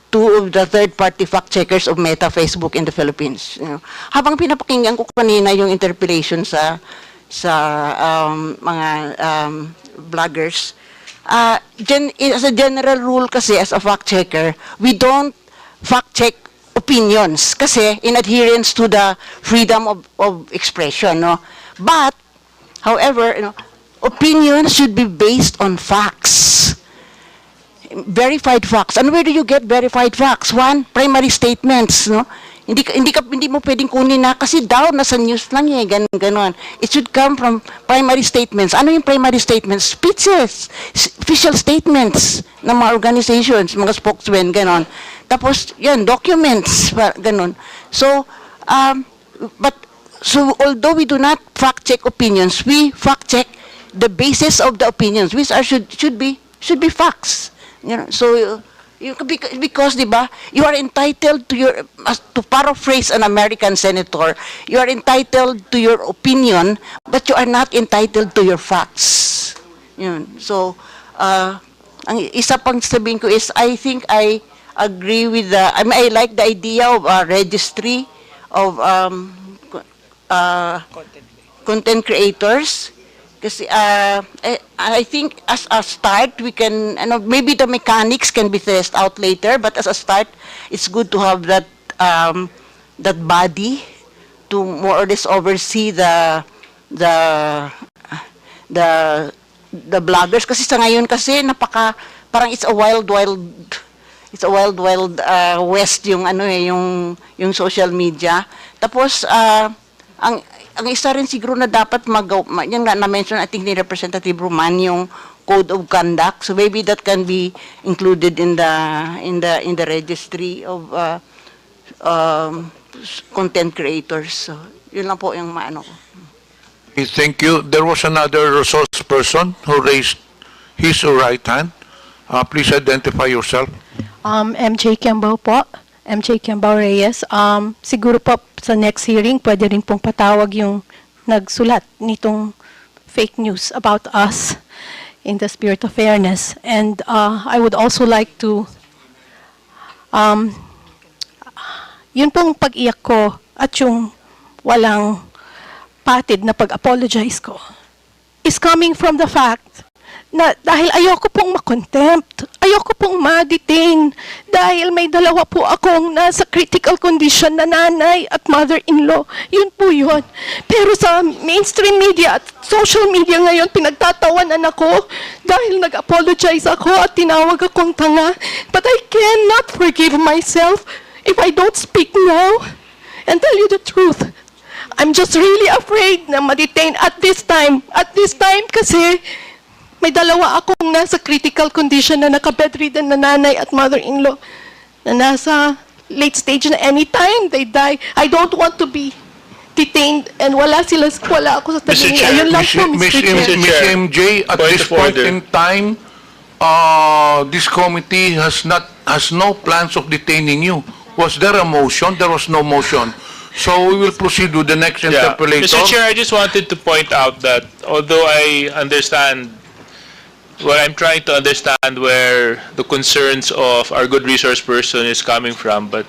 two of the third-party fact-checkers of Meta Facebook in the Philippines. You know. Habang pinapakinggan ko kanina yung interpellation sa mga vloggers, as a general rule kasi, as a fact-checker, we don't fact-check opinions kasi in adherence to the freedom of expression, no? But however, you know, opinions should be based on facts, verified facts. And where do you get verified facts? One, primary statements, no? Hindi mo pwedeng kunin na kasi daw nasa news lang eh, ganon. It should come from primary statements. Ano yung primary statements? Speeches, official statements ng mga organizations, mga spokesmen, ganon. Tapos, yan, documents, ganon. So, So although we do not fact-check opinions, we fact-check the basis of the opinions, which should be facts. You know, so because diba, you are entitled to to paraphrase an American senator, you are entitled to your opinion, but you are not entitled to your facts. Yun. So ang isa pang sabihin ko is, I think I agree with I like the idea of a registry of content creators, kasi I think as a start we can, maybe the mechanics can be tested out later, but as a start it's good to have that body to more or less oversee the bloggers, kasi sa ngayon kasi parang it's a wild west yung yung social media. Tapos ang isa rin siguro na dapat yan nga na-mention, I think ni Representative Roman, yung code of conduct. So maybe that can be included in the registry of content creators. So, yun lang po yung maano ko. Okay, thank you. There was another resource person who raised his or right hand. Please identify yourself. MJ Kembaw po. MJ Kembaw Reyes. Siguro po sa next hearing, pwede rin pong patawag yung nagsulat nitong fake news about us in the spirit of fairness. And I would also like to, yun pong pag-iyak ko at yung walang patid na pag-apologize ko is coming from the fact na dahil ayoko pong makontempt, ayoko pong ma-detain, dahil may dalawa po akong nasa critical condition na nanay at mother-in-law. Yun po yun. Pero sa mainstream media at social media ngayon, pinagtatawanan ako dahil nag-apologize ako at tinawag akong tanga. But I cannot forgive myself if I don't speak now and tell you the truth. I'm just really afraid na ma-detain at this time. At this time kasi may dalawa akong nasa critical condition na naka-bedridden na nanay at mother-in-law na nasa late stage na anytime they die. I don't want to be detained and wala ako sa tabi niya. Ayun lang po, Mr. Chair. Ms. MJ, at this point in time, this committee has no plans of detaining you. Was there a motion? There was no motion. So we will proceed with the next interpellator. Mr. Chair, I just wanted to point out that although I understand, well, I'm trying to understand where the concerns of our good resource person is coming from, but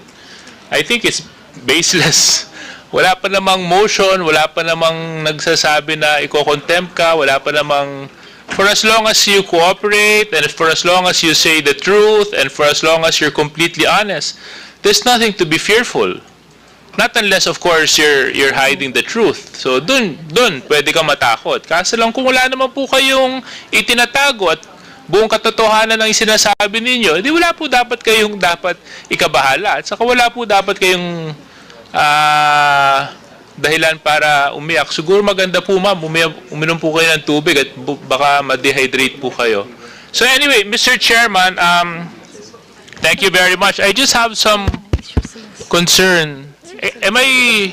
I think it's baseless. Wala pa namang motion, wala pa namang nagsasabi na iko-contempt ka, wala pa namang, for as long as you cooperate, and for as long as you say the truth, and for as long as you're completely honest, there's nothing to be fearful. Not unless, of course, you're hiding the truth. So, dun, pwede ka matakot. Kaso lang, kung wala naman po kayong itinatago at buong katotohanan ng sinasabi ninyo, di wala po dapat kayong ikabahala. At saka wala po dapat kayong dahilan para umiyak. Siguro maganda po, ma'am, uminom po kayo ng tubig at baka ma-dehydrate po kayo. So anyway, Mr. Chairman, thank you very much. I just have some concern. Am I...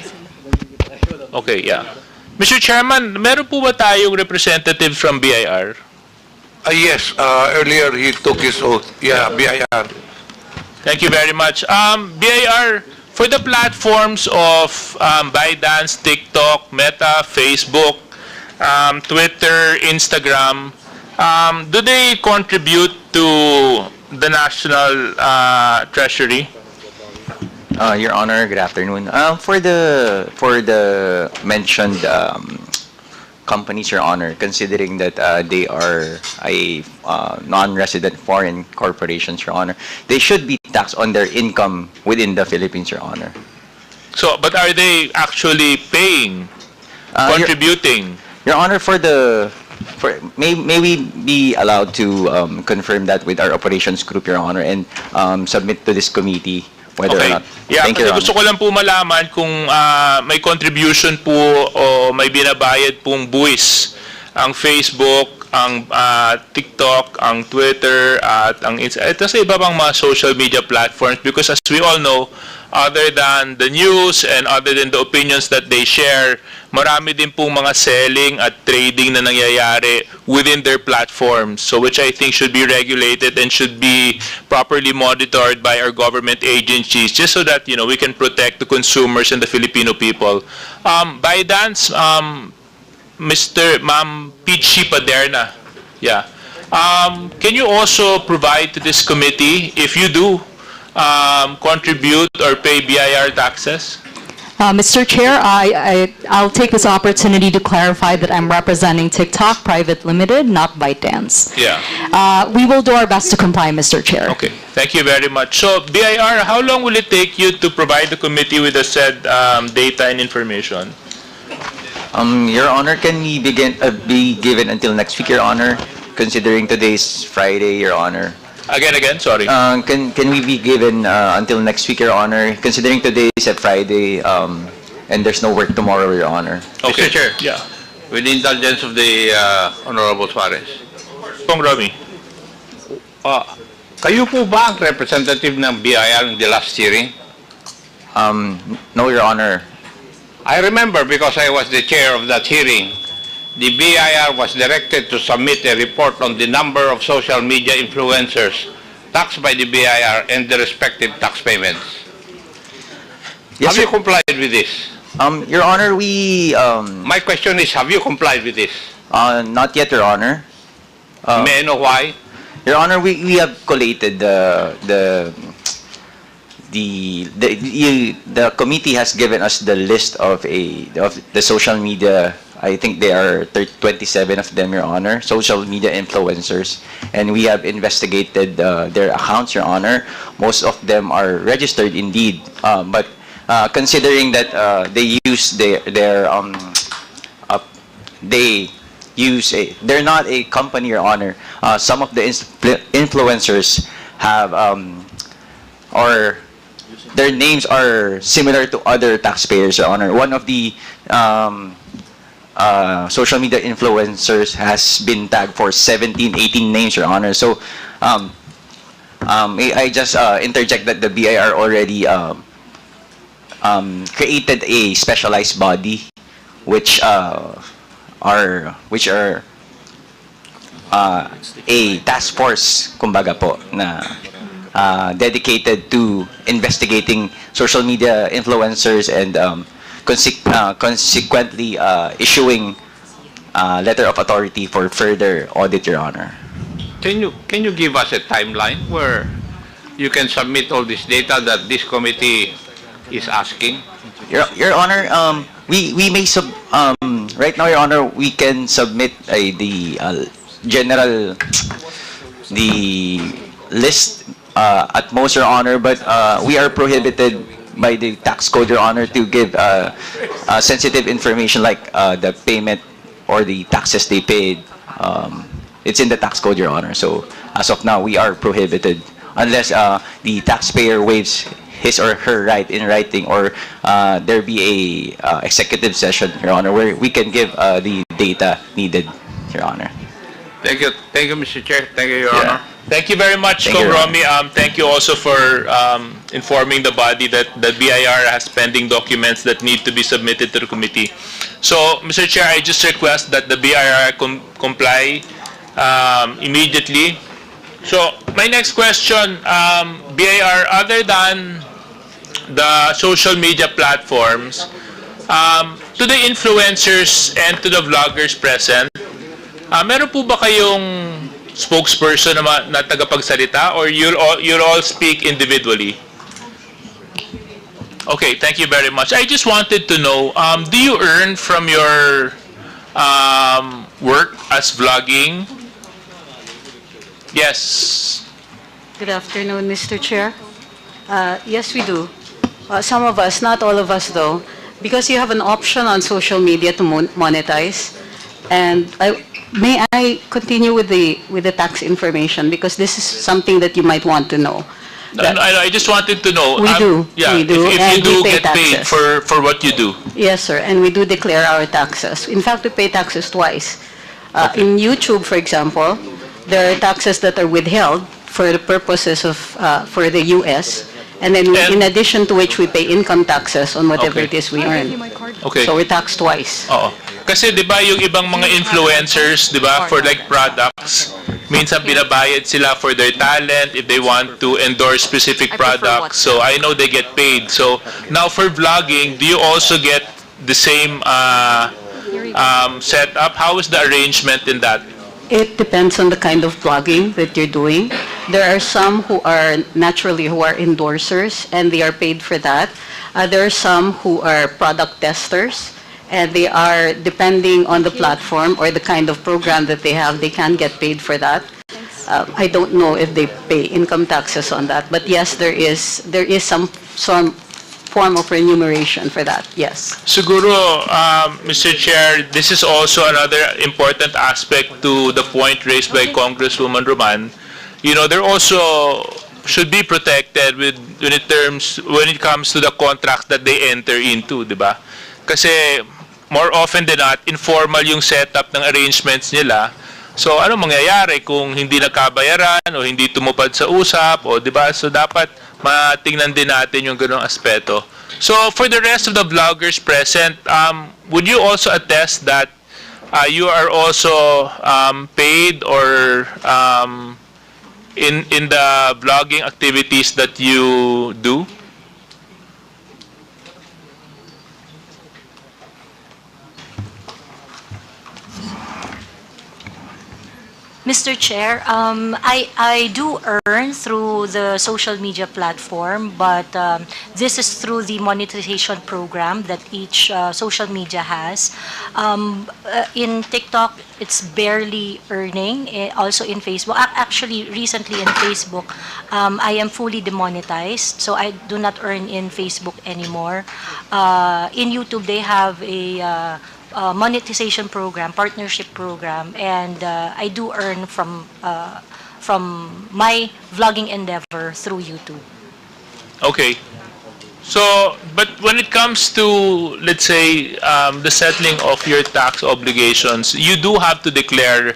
Okay, yeah. Mr. Chairman, meron po ba tayong representative from BIR? Yes, earlier he took his oath. Yeah, BIR. Thank you very much. BIR, for the platforms of ByteDance, TikTok, Meta, Facebook, Twitter, Instagram, do they contribute to the national treasury? Your Honor, good afternoon. For the mentioned companies, Your Honor, considering that they are a non-resident foreign corporations, Your Honor, they should be taxed on their income within the Philippines, Your Honor. So, but are they actually paying, contributing? Your Honor, may we be allowed to confirm that with our operations group, Your Honor, and submit to this committee whether or not. Yeah, Thank you, kasi Your gusto ko lang po malaman kung may contribution po o may binabayad pong buwis ang Facebook, ang TikTok, ang Twitter, at ang sa iba pang mga social media platforms, because as we all know, other than the news and other than the opinions that they share, marami din pong mga selling at trading na nangyayari within their platforms, so which I think should be regulated and should be properly monitored by our government agencies, just so that, you know, we can protect the consumers and the Filipino people. ByteDance, Ma'am Peachy Paderna, yeah. Can you also provide to this committee, if you do, contribute or pay BIR taxes? Mr. Chair, I'll take this opportunity to clarify that I'm representing TikTok Private Limited, not ByteDance. Yeah. We will do our best to comply, Mr. Chair. Okay, thank you very much. So, BIR, how long will it take you to provide the committee with the said data and information? Your Honor, can we be given until next week, Your Honor, considering today's Friday, Your Honor? Again, sorry. Can we be given until next week, Your Honor, considering today is a Friday and there's no work tomorrow, Your Honor? Okay. Mr. Chair, Yeah. with the indulgence of the Honorable Suarez. Kong Romy. Kayo po ba ang representative ng BIR in the last hearing? No, Your Honor. I remember because I was the chair of that hearing. The BIR was directed to submit a report on the number of social media influencers taxed by the BIR and the respective tax payments. Yes, Have you sir. complied with this? Your Honor, we My question is, have you complied with this? not yet, Your Honor. May I know why? Your Honor, we have collated the committee has given us the list of the social media. I think there are 27 of them, Your Honor, social media influencers, and we have investigated their accounts, Your Honor. Most of them are registered indeed, but considering that they use they're not a company, Your Honor. Some of the influencers have or their names are similar to other taxpayers, Your Honor. One of the social media influencers has been tagged for 17, 18 names, Your Honor. So I just interject that the BIR already created a specialized body which are a task force, kumbaga po, na dedicated to investigating social media influencers and consequently issuing letter of authority for further audit, Your Honor. Can you give us a timeline where you can submit all this data that this committee is asking? Your Honor, we may right now, Your Honor, we can submit the general list at most, Your Honor, but we are prohibited by the tax code, Your Honor, to give sensitive information like the payment or the taxes they paid. It's in the tax code, Your Honor. So as of now, we are prohibited unless the taxpayer waives his or her right in writing, or there be a executive session, Your Honor, where we can give the data needed, Your Honor. Thank you, Mr. Chair. Thank you, Your Honor. Thank you very much, Thank you, Kong Your Romy. Thank you also for informing the body that the BIR has pending documents that need to be submitted to the committee. So, Mr. Chair, I just request that the BIR comply immediately. So, my next question, BIR, other than the social media platforms, to the influencers and to the vloggers present, meron po ba kayong spokesperson na tagapagsalita, or you'll all speak individually? Okay, thank you very much. I just wanted to know, do you earn from your work as vlogging? Yes. Good afternoon, Mr. Chair. Yes, we do. Some of us, not all of us though, because you have an option on social media to monetize. And may I continue with the tax information, because this is something that you might want to know. I just wanted to know. We do. Yeah, We do. if And you do we pay get paid taxes. for what you do. Yes, sir, and we do declare our taxes. In fact, we pay taxes twice. In YouTube, for example, there are taxes that are withheld for the purposes of, for the U.S., and then in addition to which we pay income taxes on whatever it is we earn. Okay. So we tax twice. Oo. Kasi 'di ba yung ibang mga influencers, 'di ba, for like products, minsan binabayad sila for their talent if they want to endorse specific products. So I know they get paid. So now for vlogging, do you also get the same setup? How is the arrangement in that? It depends on the kind of blogging that you're doing. There are some who are endorsers, and they are paid for that. There are some who are product testers, and they are, depending on the platform or the kind of program that they have, they can get paid for that. I don't know if they pay income taxes on that, but yes, there is some form of remuneration for that, yes. Siguro, Mr. Chair, this is also another important aspect to the point raised by Congresswoman Roman. You know, they're also should be protected when it comes to the contracts that they enter into, di ba? Kasi more often than not, informal yung setup ng arrangements nila. So ano mangyayari kung hindi nagkabayaran o hindi tumupad sa usap, o di ba? So dapat matingnan din natin yung ganung aspeto. So for the rest of the vloggers present, would you also attest that you are also paid or in the vlogging activities that you do? Mr. Chair, I do earn through the social media platform, but this is through the monetization program that each social media has. In TikTok, it's barely earning. Also in Facebook, actually recently in Facebook, I am fully demonetized, so I do not earn in Facebook anymore. In YouTube, they have a monetization program, partnership program, and I do earn from my vlogging endeavor through YouTube. Okay. So, but when it comes to, let's say, the settling of your tax obligations, you do have to declare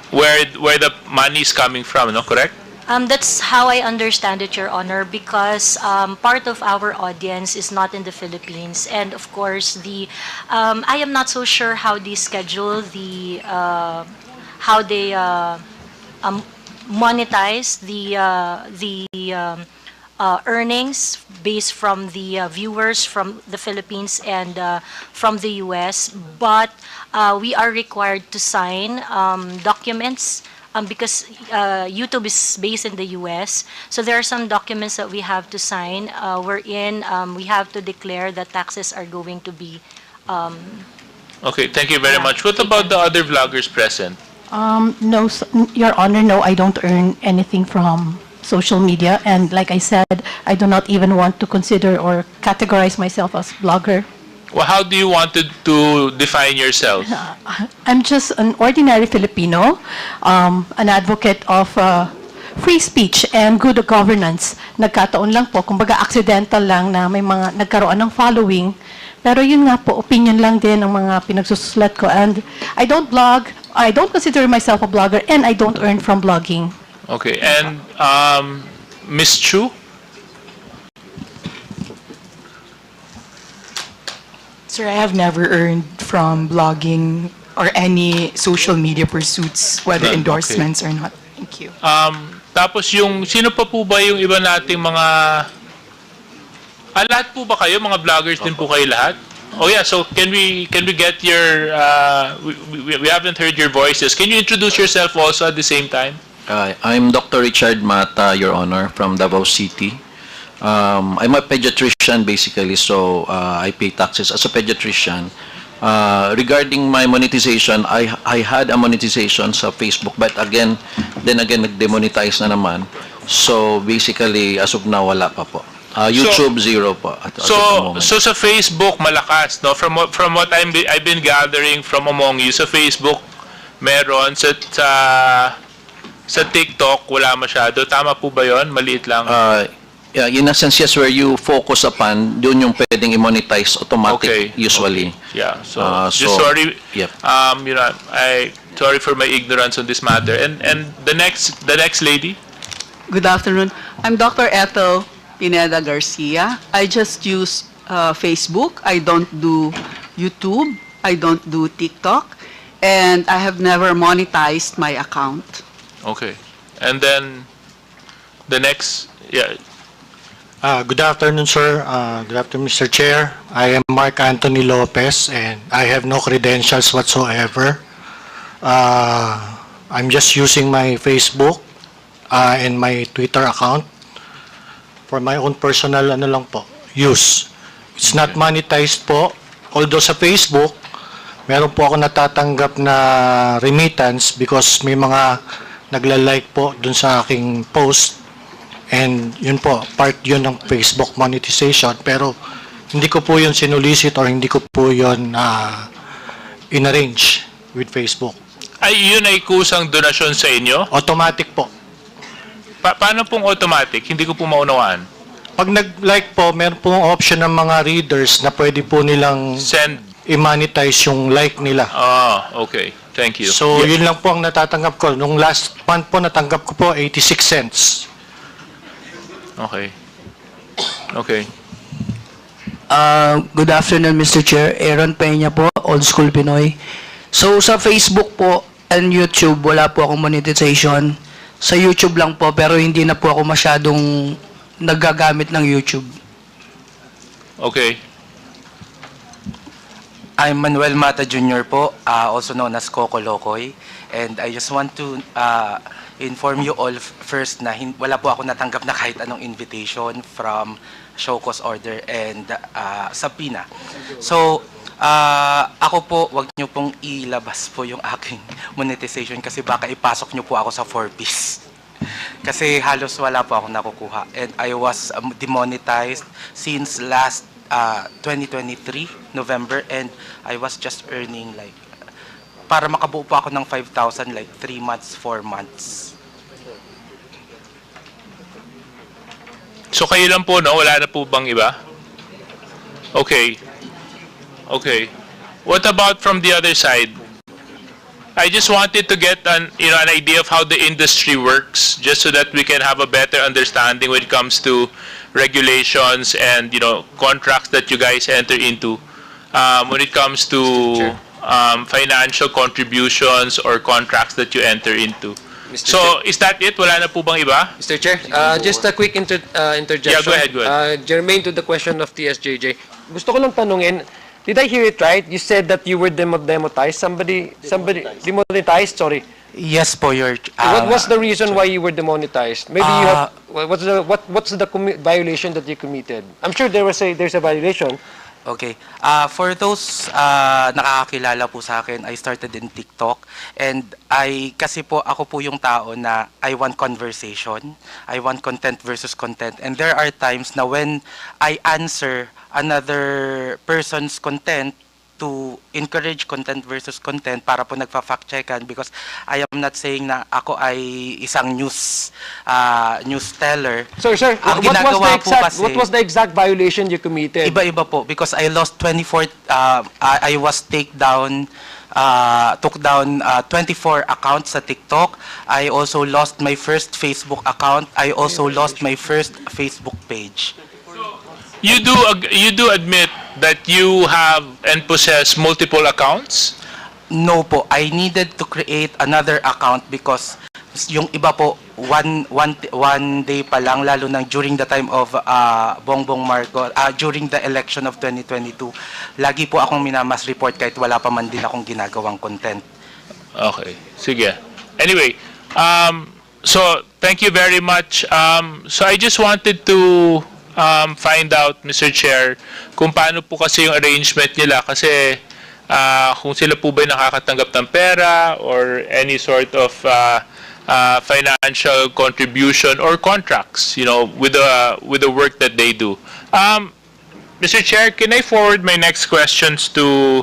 where the money is coming from, no? Correct? That's how I understand it, Your Honor, because part of our audience is not in the Philippines, and of course, I am not so sure how they schedule how they monetize the earnings based from the viewers from the Philippines and from the U.S., but we are required to sign documents. Because YouTube is based in the U.S., so there are some documents that we have to sign, wherein we have to declare that taxes are going to be. Okay, thank you very much. What about the other vloggers present? No, Your Honor, no, I don't earn anything from social media, and like I said, I do not even want to consider or categorize myself as blogger. Well, how do you want to define yourself? I'm just an ordinary Filipino, an advocate of free speech and good governance. Nagkataon lang po, kumbaga accidental lang na may mga nagkaroon ng following. Pero yun nga po, opinion lang din ng mga pinagsusulat ko. And I don't blog, I don't consider myself a blogger, and I don't earn from blogging. Okay, and Ms. Chu? Sir, I have never earned from blogging or any social media pursuits, whether None, endorsements or not. Thank you. Tapos sino pa po ba yung iba nating mga, lahat po ba kayo, mga vloggers din po kayo lahat? Oh yeah, so can we get your, we haven't heard your voices. Can you introduce yourself also at the same time? I'm Dr. Richard Mata, Your Honor, from Davao City. I'm a pediatrician basically, so I pay taxes as a pediatrician. Regarding my monetization, I had a monetization sa Facebook, but then again, nag-demonetize na naman. So basically, as of now, wala pa po. YouTube, zero po. So sa Facebook, malakas, no? From what I've been gathering from among you, sa Facebook, meron. Sa TikTok, wala masyado. Tama po ba yun? Maliit lang. Yeah, in a sense, yes, where you focus upon, doon yung pwedeng i-monetize automatic, usually. Okay. Yeah, so just sorry. Yep. Sorry for my ignorance on this matter. And the next lady. Good afternoon. I'm Dr. Ethel Pineda Garcia. I just use Facebook. I don't do YouTube. I don't do TikTok. And I have never monetized my account. Okay. And then the next, yeah. Good afternoon, sir. Good afternoon, Mr. Chair. I am Mark Anthony Lopez, and I have no credentials whatsoever. I'm just using my Facebook and my Twitter account for my own personal use. It's not monetized po. Although sa Facebook, meron po ako natatanggap na remittance because may mga nagla-like po dun sa aking post. And yun po, part yun ng Facebook monetization. Pero hindi ko po yun sinulisit or hindi ko po yun in-arrange with Facebook. Ay, yun ay kusang donasyon sa inyo? Automatic po. Paano pong automatic? Hindi ko po maunawaan. Pag nag-like po, meron pong option ng mga readers na pwede po nilang i-monetize yung like nila. Okay. Thank you. So, yun lang po ang natatanggap ko. Nung last month po, natanggap ko po 86 cents. Okay. Okay. Good afternoon, Mr. Chair. Aaron Peña po, Old School Pinoy. So, sa Facebook po and YouTube, wala po akong monetization. Sa YouTube lang po, pero hindi na po ako masyadong nagagamit ng YouTube. Okay. I'm Manuel Mata Jr. po, also known as Coco Locoy. And I just want to inform you all first na wala po ako natanggap na kahit anong invitation from show cause order and subpoena. So, ako po, wag niyo pong ilabas po yung aking monetization kasi baka ipasok niyo po ako sa 4-piece. Kasi halos wala po ako nakukuha. And I was demonetized since last 2023, November, and I was just earning like, para makabuo po ako ng 5,000, like 3 months, 4 months. So kayo lang po, no? Wala na po bang iba? Okay. Okay. What about from the other side? I just wanted to get an idea of how the industry works, just so that we can have a better understanding when it comes to regulations and contracts that you guys enter into. When it comes to financial contributions or contracts that you enter into. So, is that it? Wala na po bang iba? Mr. Chair, just a quick interjection. Yeah, go ahead, go ahead. Germain to the question of TSJJ. Gusto ko lang tanungin, did I hear it right? You said that you were demonetized. Somebody demonetized, sorry. Yes po, your... What was the reason why you were demonetized? Maybe you have... What's the violation that you committed? I'm sure there's a violation. Okay. For those nakakakilala po sa akin, I started in TikTok and kasi po ako po yung tao na I want conversation. I want content versus content. And there are times na when I answer another person's content to encourage content versus content para po nagfa-fact checkan because I am not saying na ako ay isang news teller. Sir, what was the exact violation you committed? Iba-iba po because I lost 24 I was took down 24 accounts sa TikTok. I also lost my first Facebook account. I also lost my first Facebook page. You do admit that you have and possess multiple accounts? No po, I needed to create another account because yung iba po one day pa lang lalo na during the time of Bongbong Marcos during the election of 2022 lagi po akong minamas report kahit wala pa man din akong ginagawang content. Okay, sige. Anyway, so thank you very much. So I just wanted to find out, Mr. Chair, kung paano po kasi yung arrangement nila kasi kung sila po ba nakakatanggap ng pera or any sort of financial contribution or contracts, with the work that they do. Mr. Chair, can I forward my next questions to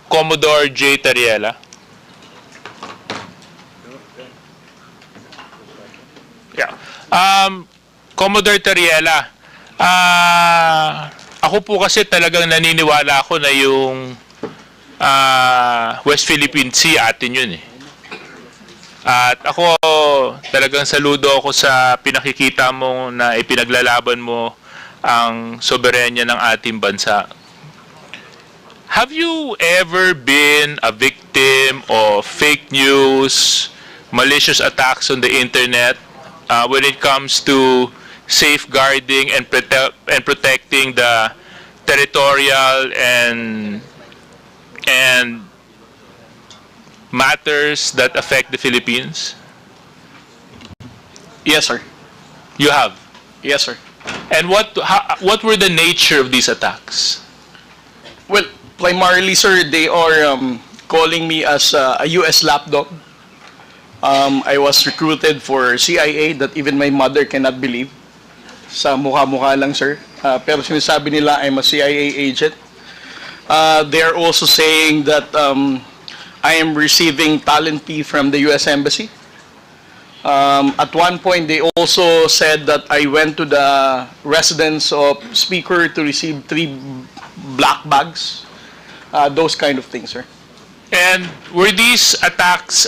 Commodore J. Tariela? Yeah. Commodore Tariela, ako po kasi talagang naniniwala ako na yung West Philippine Sea atin yun eh. At ako talagang saludo ako sa pinakikita mo na ipinaglalaban mo ang soberenya ng ating bansa. Have you ever been a victim of fake news, malicious attacks on the internet when it comes to safeguarding and protecting the territorial and matters that affect the Philippines? Yes, sir. You have? Yes, sir. And what were the nature of these attacks? Well, primarily, sir, they are calling me as a U.S. lapdog. I was recruited for CIA that even my mother cannot believe. Sa mukha-mukha lang, sir. Pero sinasabi nila I'm a CIA agent. They are also saying that I am receiving talent fee from the U.S. Embassy. At one point, they also said that I went to the residence of Speaker to receive 3 black bags. Those kind of things, sir. And were these attacks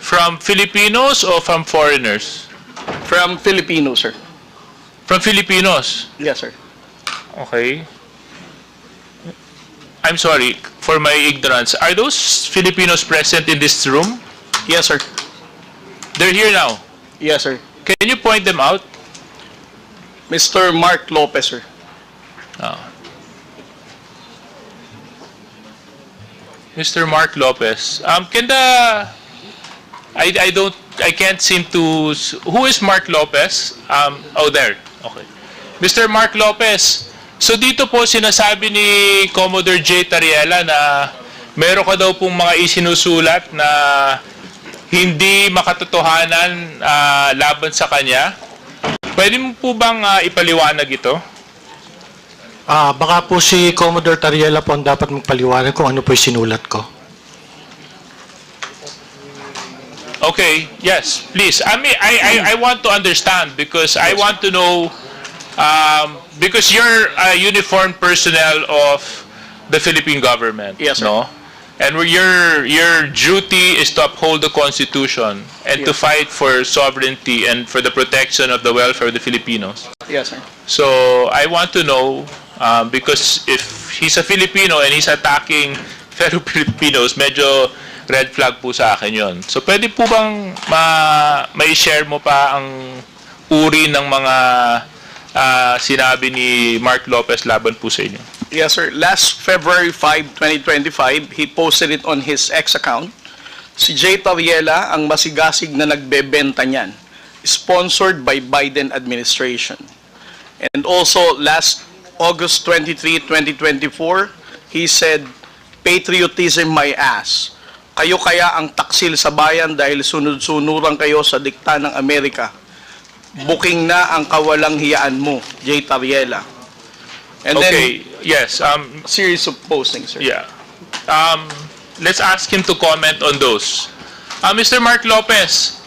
from Filipinos or from foreigners? From Filipinos, sir. From Filipinos? Yes, sir. Okay. I'm sorry for my ignorance. Are those Filipinos present in this room? Yes, sir. They're here now. Yes, sir. Can you point them out? Mr. Mark Lopez, sir. Mr. Mark Lopez. I can't seem to, who is Mark Lopez? Oh, there. Okay. Mr. Mark Lopez, so dito po sinasabi ni Commodore J. Tariela na meron ka daw pong mga isinusulat na hindi makatotohanan laban sa kanya. Pwede mo po bang ipaliwanag ito? Baka po si Commodore Tariela po ang dapat magpaliwanag kung ano po yung sinulat ko. Okay, yes, please. I want to understand because I want to know, because you're a uniformed personnel of the Philippine government. Yes, sir. No? And your duty is to uphold the Constitution and to fight for sovereignty and for the protection of the welfare of the Filipinos. Yes, sir. So I want to know, because if he's a Filipino and he's attacking fellow Filipinos, medyo red flag po sa akin yon. So pwede po bang ma-share mo pa ang uri ng mga sinabi ni Mark Lopez laban po sa inyo? Yes, sir. Last February 5, 2025, he posted it on his X account. Si J. Tariela ang masigasig na nagbebenta niyan, sponsored by Biden administration. And also, last August 23, 2024, he said, "Patriotism my ass. Kayo kaya ang taksil sa bayan dahil sunod-sunuran kayo sa dikta ng Amerika. Booking na ang kawalang hiyaan mo, J. Tariela." And Okay, then, yes. series of postings, sir. Yeah. Let's ask him to comment on those. Mr. Mark Lopez,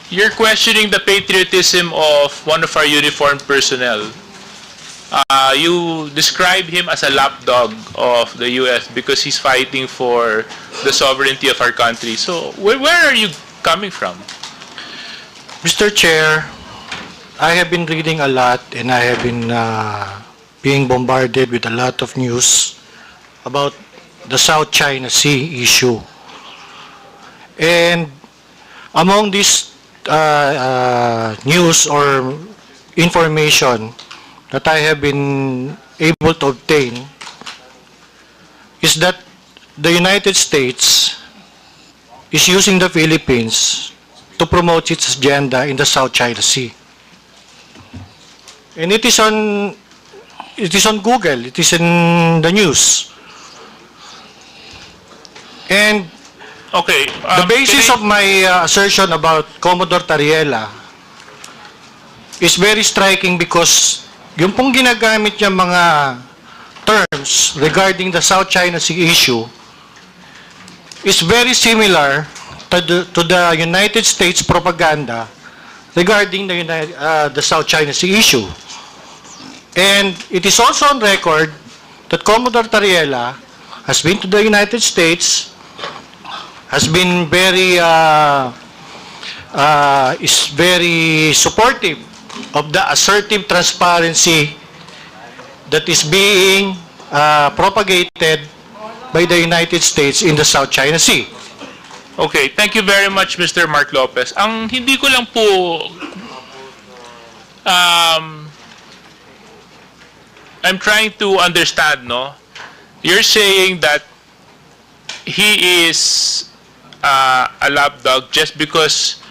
you're questioning the patriotism of one of our uniformed personnel. You describe him as a lapdog of the U.S. because he's fighting for the sovereignty of our country. So, where are you coming from? Mr. Chair, I have been reading a lot and I have been being bombarded with a lot of news about the South China Sea issue. And among this news or information that I have been able to obtain is that the United States is using the Philippines to promote its agenda in the South China Sea. And it is on Google, it is in the news. And okay, the basis of my assertion about Commodore Tariela is very striking because yung pong ginagamit niya mga terms regarding the South China Sea issue is very similar to the United States propaganda regarding the South China Sea issue. And it is also on record that Commodore Tariela has been to the United States, has been is very supportive of the assertive transparency that is being propagated by the United States in the South China Sea. Okay, thank you very much, Mr. Mark Lopez. Ang hindi ko lang po I'm trying to understand, no? You're saying that he is a lapdog just because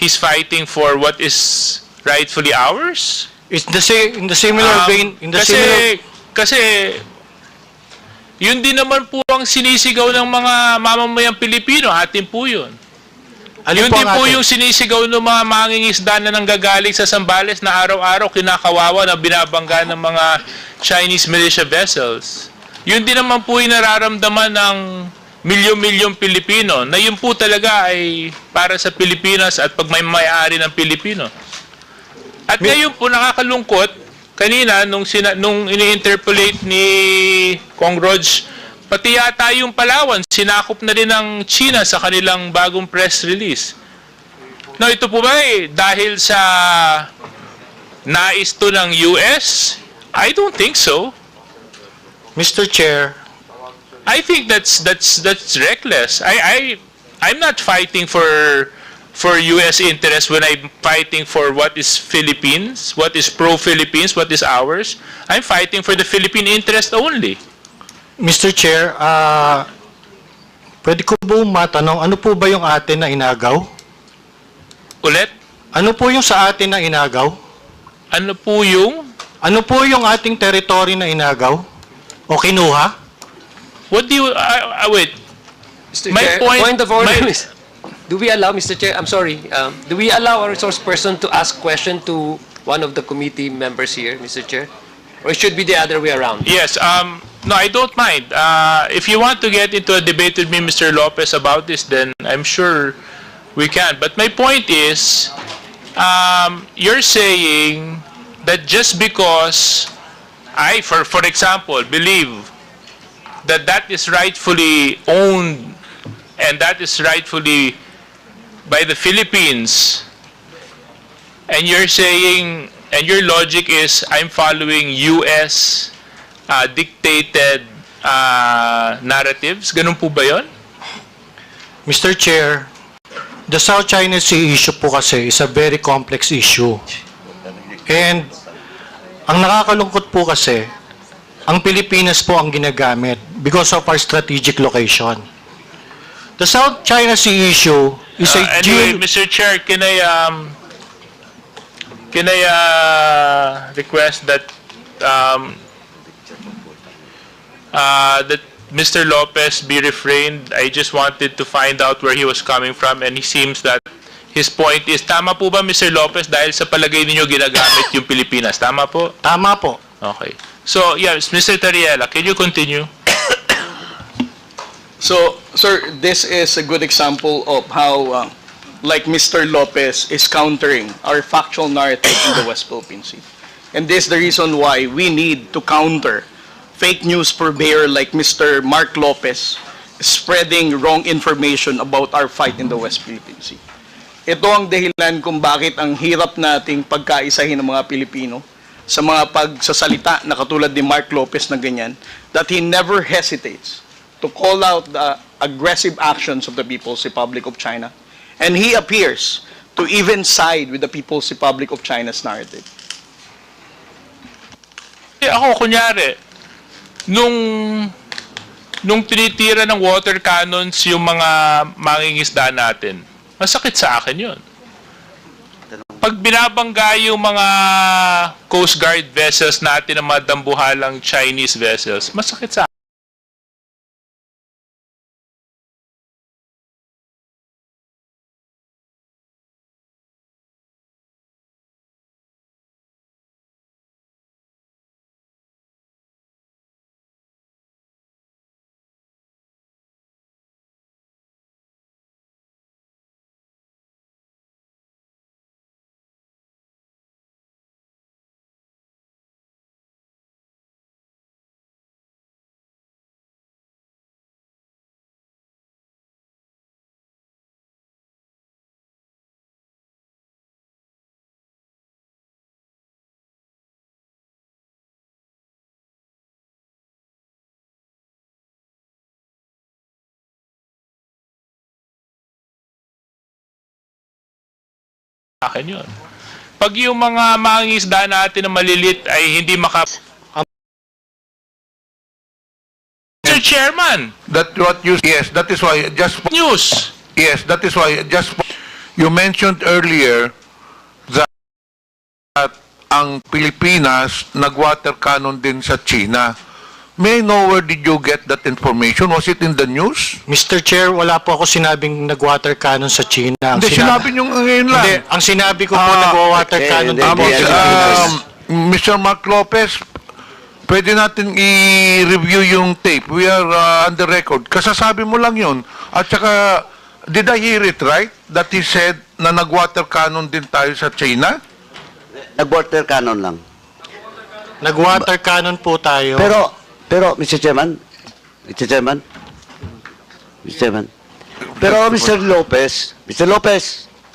he's fighting for what is rightfully ours? It's in the similar vein, Kasi yun din naman po ang sinisigaw ng mga mamamayang Pilipino, atin po yun. Yun din po yung sinisigaw ng mga mangingisda na nanggagaling sa Zambales na araw-araw kinakawawa na binabangga ng mga Chinese militia vessels. Yun din naman po yung nararamdaman ng milyon-milyong Pilipino na yun po talaga ay para sa Pilipinas at pagmay-ari ng Pilipino. At ngayon po nakakalungkot, kanina nung ini-interpolate ni Kong Rog, pati yata yung Palawan, sinakop na rin ng China sa kanilang bagong press release. No, ito po ba dahil sa nais to ng US? I don't think so. Mr. Chair, I think that's reckless. I'm not fighting for US interest when I'm fighting for what is Philippines, what is pro-Philippines, what is ours. I'm fighting for the Philippine interest only. Mr. Chair, pwede ko po matanong, ano po ba yung atin na inagaw? Ulit? Ano po yung sa atin na inagaw? Ano po yung? Ano po yung ating territory na inagaw? O kinuha? What do you, wait. Mr. My Chair, point- of order my- is, do we allow, Mr. Chair, I'm sorry, do we allow a resource person to ask question to one of the committee members here, Mr. Chair? Or it should be the other way around? Yes, no, I don't mind. If you want to get into a debate with me, Mr. Lopez, about this, then I'm sure we can. But my point is, you're saying that just because I, for example, believe that that is rightfully owned and that is rightfully by the Philippines, and you're saying, and your logic is, I'm following US dictated narratives. Ganun po ba yun? Mr. Chair, the South China Sea issue po kasi is a very complex issue. And ang nakakalungkot po kasi, ang Pilipinas po ang ginagamit because of our strategic location. The South China Sea issue is a Anyway, Mr. Chair, can I request that that Mr. Lopez be refrained? I just wanted to find out where he was coming from, and he seems that his point is, tama po ba, Mr. Lopez, dahil sa palagay ninyo ginagamit yung Pilipinas? Tama po? Tama po. Okay. So, yes, Mr. Tariela, can you continue? So, sir, this is a good example of how, like Mr. Lopez is countering our factual narrative in the West Philippine Sea. And this is the reason why we need to counter fake news purveyor like Mr. Mark Lopez spreading wrong information about our fight in the West Philippine Sea. Ito ang dahilan kung bakit ang hirap nating pagkaisahin ng mga Pilipino sa mga pagsasalita na katulad ni Mark Lopez na ganyan, that he never hesitates to call out the aggressive actions of the People's Republic of China. And he appears to even side with the People's Republic of China's narrative. Ako, kunyari, nung tinitira ng water cannons yung mga mangingisda natin, masakit sa akin yun. Pag binabangga yung mga Coast Guard vessels natin ng mga dambuhalang Chinese vessels, masakit sa akin. Akin yun. Pag yung mga mangingisda natin na malilit ay hindi Mr. Chairman, That what you, yes, that is why just news. yes, that is why just you mentioned earlier that ang Pilipinas nag-water cannon din sa China. May I know where did you get that information? Was it in the news? Mr. Chair, wala po ako sinabing nag-water cannon sa China. Hindi, sinabi nyo ngayon lang. Hindi, ang sinabi ko po nag-water cannon din po sa Pilipinas. Mr. Mark Lopez, pwede natin i-review yung tape. We are on the record. Kasasabi mo lang yun. At saka, did I hear it right? That he said na nag-water cannon din tayo sa China? Nag-water cannon lang. Nag-water cannon po tayo. Pero, Mr. Chairman, pero Mr. Lopez,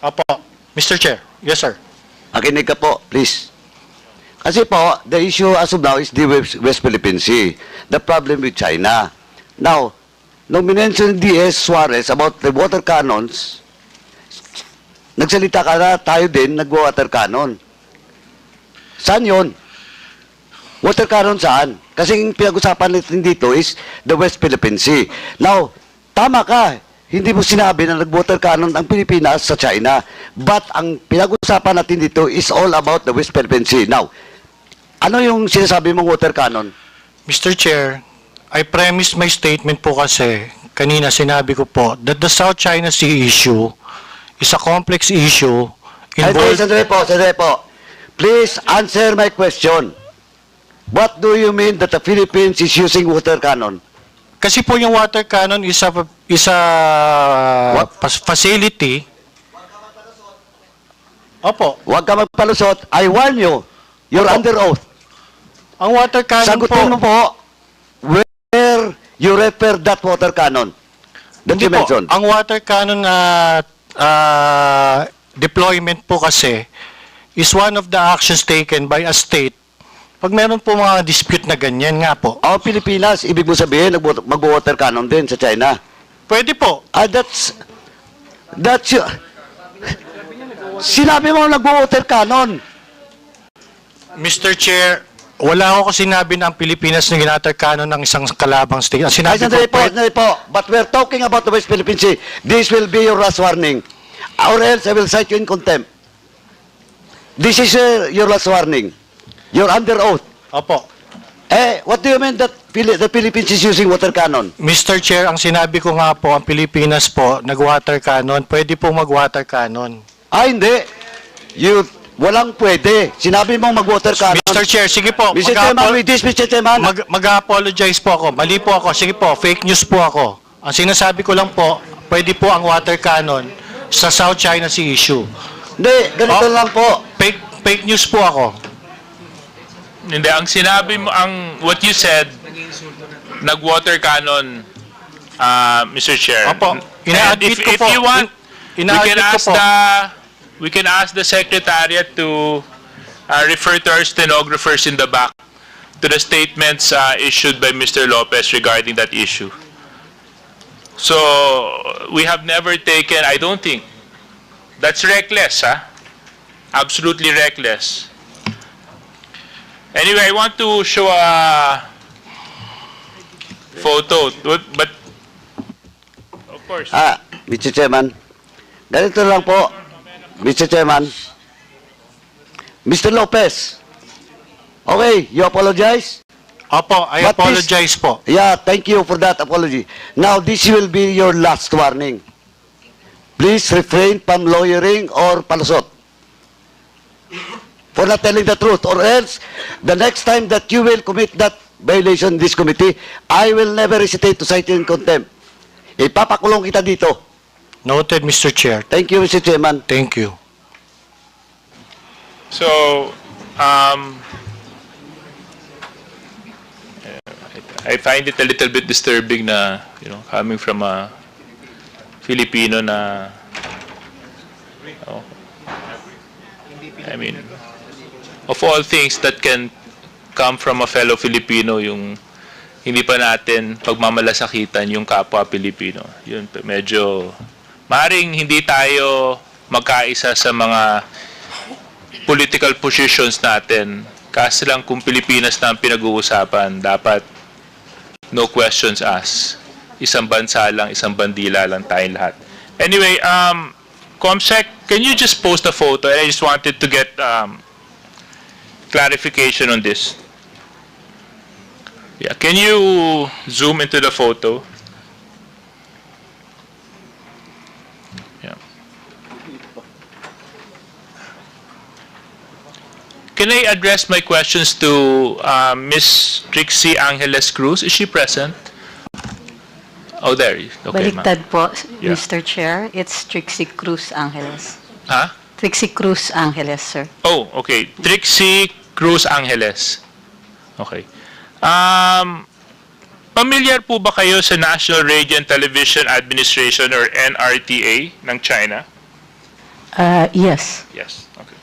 Opo, Mr. Chair. Yes, sir. Makinig ka po, please. Kasi po, the issue as of now is the West Philippine Sea. The problem with China. Now, nung minention D.S. Suarez about the water cannons, nagsalita ka na, tayo din, nag-water cannon. Saan yun? Water cannon saan? Kasi yung pinag-usapan natin dito is the West Philippine Sea. Now, tama ka. Hindi mo sinabi na nag-water cannon ang Pilipinas sa China. But ang pinag-usapan natin dito is all about the West Philippine Sea. Now, ano yung sinasabi mong water cannon? Mr. Chair, I premise my statement po kasi, kanina sinabi ko po, that the South China Sea issue is a complex issue involved... Sandali po. Please answer my question. What do you mean that the Philippines is using water cannon? Kasi po yung water cannon is a facility. Opo. Huwag ka magpalusot. I warn you. You're Opo. under oath. Ang water cannon Sagutin mo po where you refer that water cannon that Hindi you po. mentioned. Ang water cannon deployment po kasi is one of the actions taken by a state pag meron po mga dispute na ganyan nga po. Ang Pilipinas, ibig mo sabihin, mag-water cannon din sa China. Pwede po. That's sinabi mo nag-water cannon. Mr. Chair, wala ako sinabi na ang Pilipinas na ginater cannon ng isang kalabang state. Ang sinabi Sandali po. But we're talking about the West Philippine Sea. This will be your last warning. Or else I will cite you in contempt. This is your last warning. You're under oath. Opo. What do you mean that the Philippines is using water cannon? Mr. Chair, ang sinabi ko nga po, ang Pilipinas po, nag-water cannon, pwede po mag-water cannon. Hindi. Walang pwede. Sinabi mong mag-water cannon. Mr. Chair, sige po. Mr. Chairman, with this, Mr. Chairman. Mag-apologize po ako. Mali po ako. Sige po, fake news po ako. Ang sinasabi ko lang po, pwede po ang water cannon sa South China Sea issue. Hindi, ganito lang po. Fake news po ako. Hindi, ang sinabi mo, what you said, nag-water cannon, Mr. Chair. Opo, And if you want, we can ask the Secretariat to refer to our stenographers in the back to the statements issued by Mr. Lopez regarding that issue. So, we have never taken, I don't think, that's reckless, absolutely reckless. Anyway, I want to show a photo, but of course. Mr. Chairman, ganito lang po, Mr. Chairman. Mr. Lopez, okay, you apologize? Opo, I apologize po. Yeah, thank you for that apology. Now, this will be your last warning. Please refrain from lawyering or palusot for not telling the truth, or else the next time that you will commit that violation in this committee, I will never hesitate to cite you in contempt. Ipapakulong kita dito. Noted, Mr. Chair. Thank you, Mr. Chairman. Thank you. So, I find it a little bit disturbing na, coming from a Filipino na, I mean, of all things that can come from a fellow Filipino, yung hindi pa natin pagmamalasakitan yung kapwa Pilipino. Yun, medyo, maring hindi tayo magkaisa sa mga political positions natin. Kasi lang kung Pilipinas na ang pinag-uusapan, dapat no questions asked. Isang bansa lang, isang bandila lang tayong lahat. Anyway, Comsec, can you just post a photo? I just wanted to get clarification on this. Yeah, can you zoom into the photo? Yeah. Can I address my questions to Ms. Trixie Angeles Cruz? Is she present? Oh, there. Okay, Baliktad po, Yeah. Mr. Chair. It's Trixie Cruz Angeles. Huh? Trixie Cruz Angeles, sir. Oh, okay. Trixie Cruz Angeles. Okay. Familiar po ba kayo sa National Radio and Television Administration or NRTA ng China? Yes. Yes. Okay.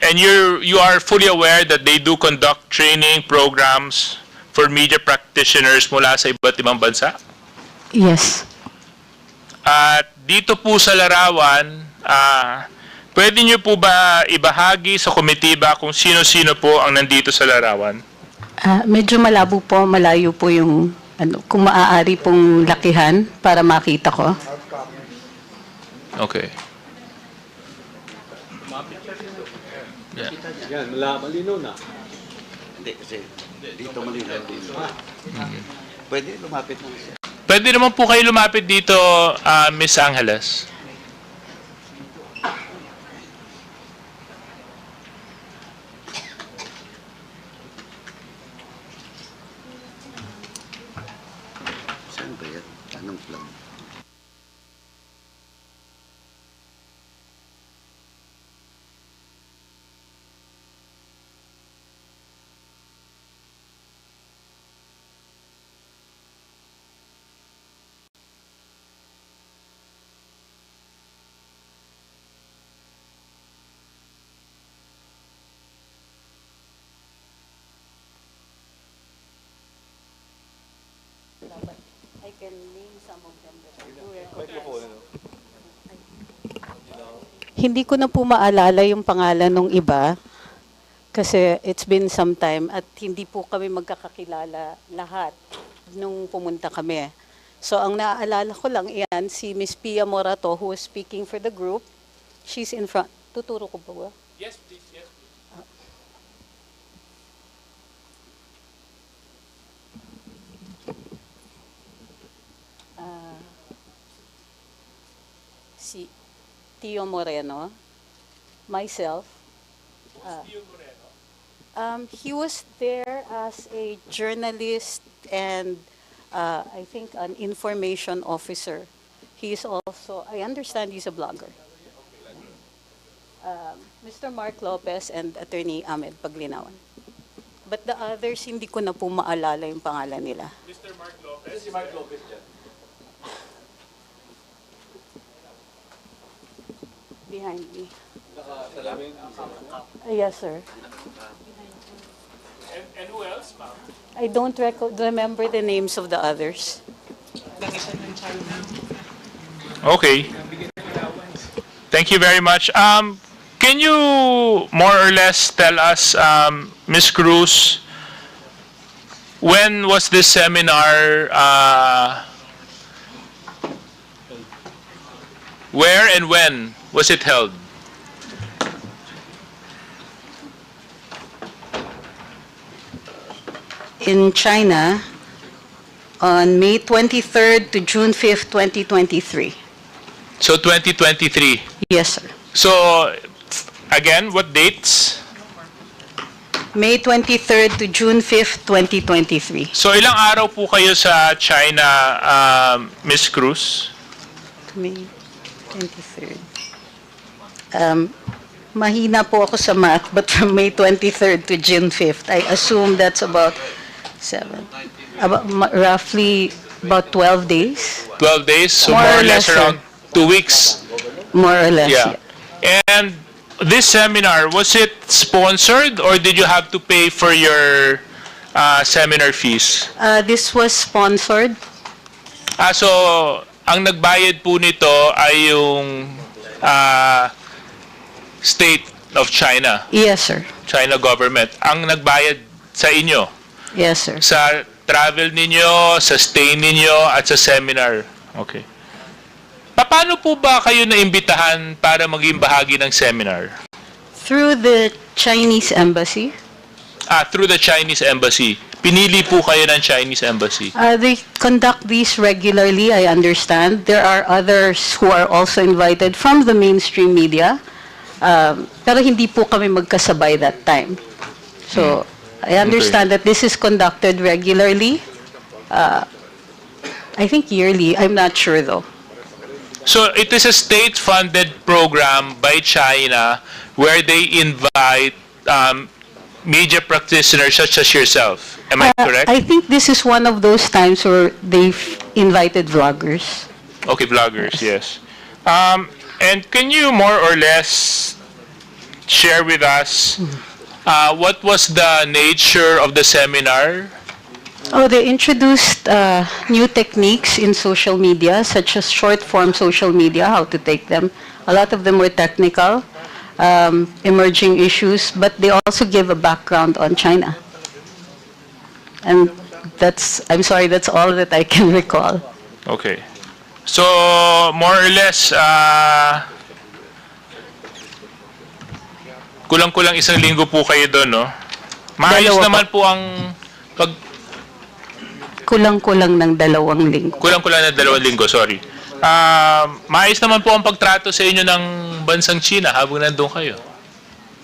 And you are fully aware that they do conduct training programs for media practitioners mula sa iba't ibang bansa? Yes. At dito po sa larawan, pwede niyo po ba ibahagi sa komitiba kung sino-sino po ang nandito sa larawan? Medyo malabo po, malayo po yung kung maaari pong lakihan para makita ko. Okay. Yeah. Yan, malinaw na. Hindi, kasi dito malinaw. Pwede lumapit na siya. Pwede naman po kayo lumapit dito, Miss Angeles. Saan ba yan? Anong plan? I can name some of them that I do Hindi ko na po maalala yung pangalan ng iba kasi it's been some time at hindi po kami magkakakilala lahat nung pumunta kami. So ang naaalala ko lang iyan si Miss Pia Morato who was speaking for the group. She's in front. Tuturo ko ba? Yes, please. Yes, please. Si Tio Moreno, myself. He was there as a journalist and I think an information officer. He's also, I understand he's a blogger. Mr. Mark Lopez and Attorney Ahmed Paglinawan. But the others, hindi ko na po maalala yung pangalan nila. Mr. Mark Lopez. Si Mark Lopez dyan. Behind me. Yes, sir. And who else, ma'am? I don't remember the names of the others. Okay. Thank you very much. Can you more or less tell us, Ms. Cruz, when was this seminar, where and when was it held? In China, on May 23rd to June 5th, 2023. So 2023. Yes, sir. So again, what dates? May 23rd to June 5th, 2023. So ilang araw po kayo sa China, Ms. Cruz? May 23rd. Mahina po ako sa math, but from May 23rd to June 5th, I assume that's about roughly about 12 days. 12 days, so More more or or less less, around 2 weeks. More or less, Yeah. And this seminar, was it sponsored or did you have to pay for your seminar fees? This was sponsored. So, ang nagbayad po nito ay yung state of China, Yes, sir. China government. Ang nagbayad sa inyo, Yes, sir. sa travel ninyo, sa stay ninyo, at sa seminar. Okay. Paano po ba kayo naimbitahan para maging bahagi ng seminar? Through the Chinese embassy. Through the Chinese embassy. Pinili po kayo ng Chinese embassy. They conduct these regularly, I understand. There are others who are also invited from the mainstream media. Pero hindi po kami magkasabay that time. So, I understand that this is conducted regularly. I think yearly. I'm not sure though. So, it is a state-funded program by China where they invite media practitioners such as yourself. Am I correct? I think this is one of those times where they've invited vloggers. Okay, vloggers, yes. And can you more or less share with us what was the nature of the seminar? Oh, they introduced new techniques in social media, such as short-form social media, how to take them. A lot of them were technical, emerging issues, but they also gave a background on China. And I'm sorry, that's all that I can recall. Okay. So, more or less, kulang-kulang isang linggo po kayo doon, no? Maayos Dalawa naman po ang Kulang-kulang ng 2 linggo. Kulang-kulang na 2 linggo, sorry. Maayos naman po ang pagtrato sa inyo ng bansang China habang nandun kayo.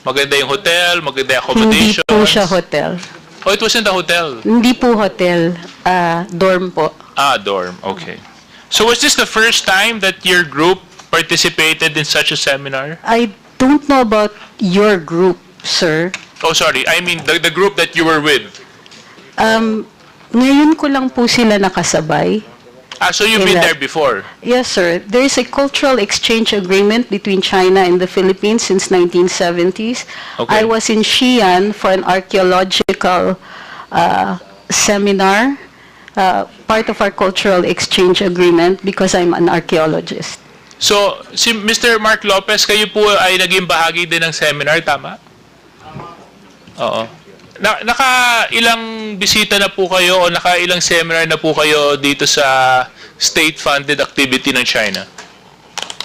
Maganda yung hotel, maganda yung Hindi accommodations. po siya hotel. Oh, it wasn't a hotel. Hindi po hotel, dorm po. Ah, dorm. Okay. So was this the first time that your group participated in such a seminar? I don't know about your group, sir. Oh, sorry. I mean the group that you were with. Ngayon ko lang po sila nakasabay. Ah, so you've been there before? Yes, sir. There is a cultural exchange agreement between China and the Philippines since 1970s. Okay. I was in Xi'an for an archaeological seminar, part of our cultural exchange agreement because I'm an archaeologist. So, si Mr. Mark Lopez, kayo po ay naging bahagi din ng seminar, tama? Oo. Naka-ilang bisita na po kayo o naka-ilang seminar na po kayo dito sa state-funded activity ng China?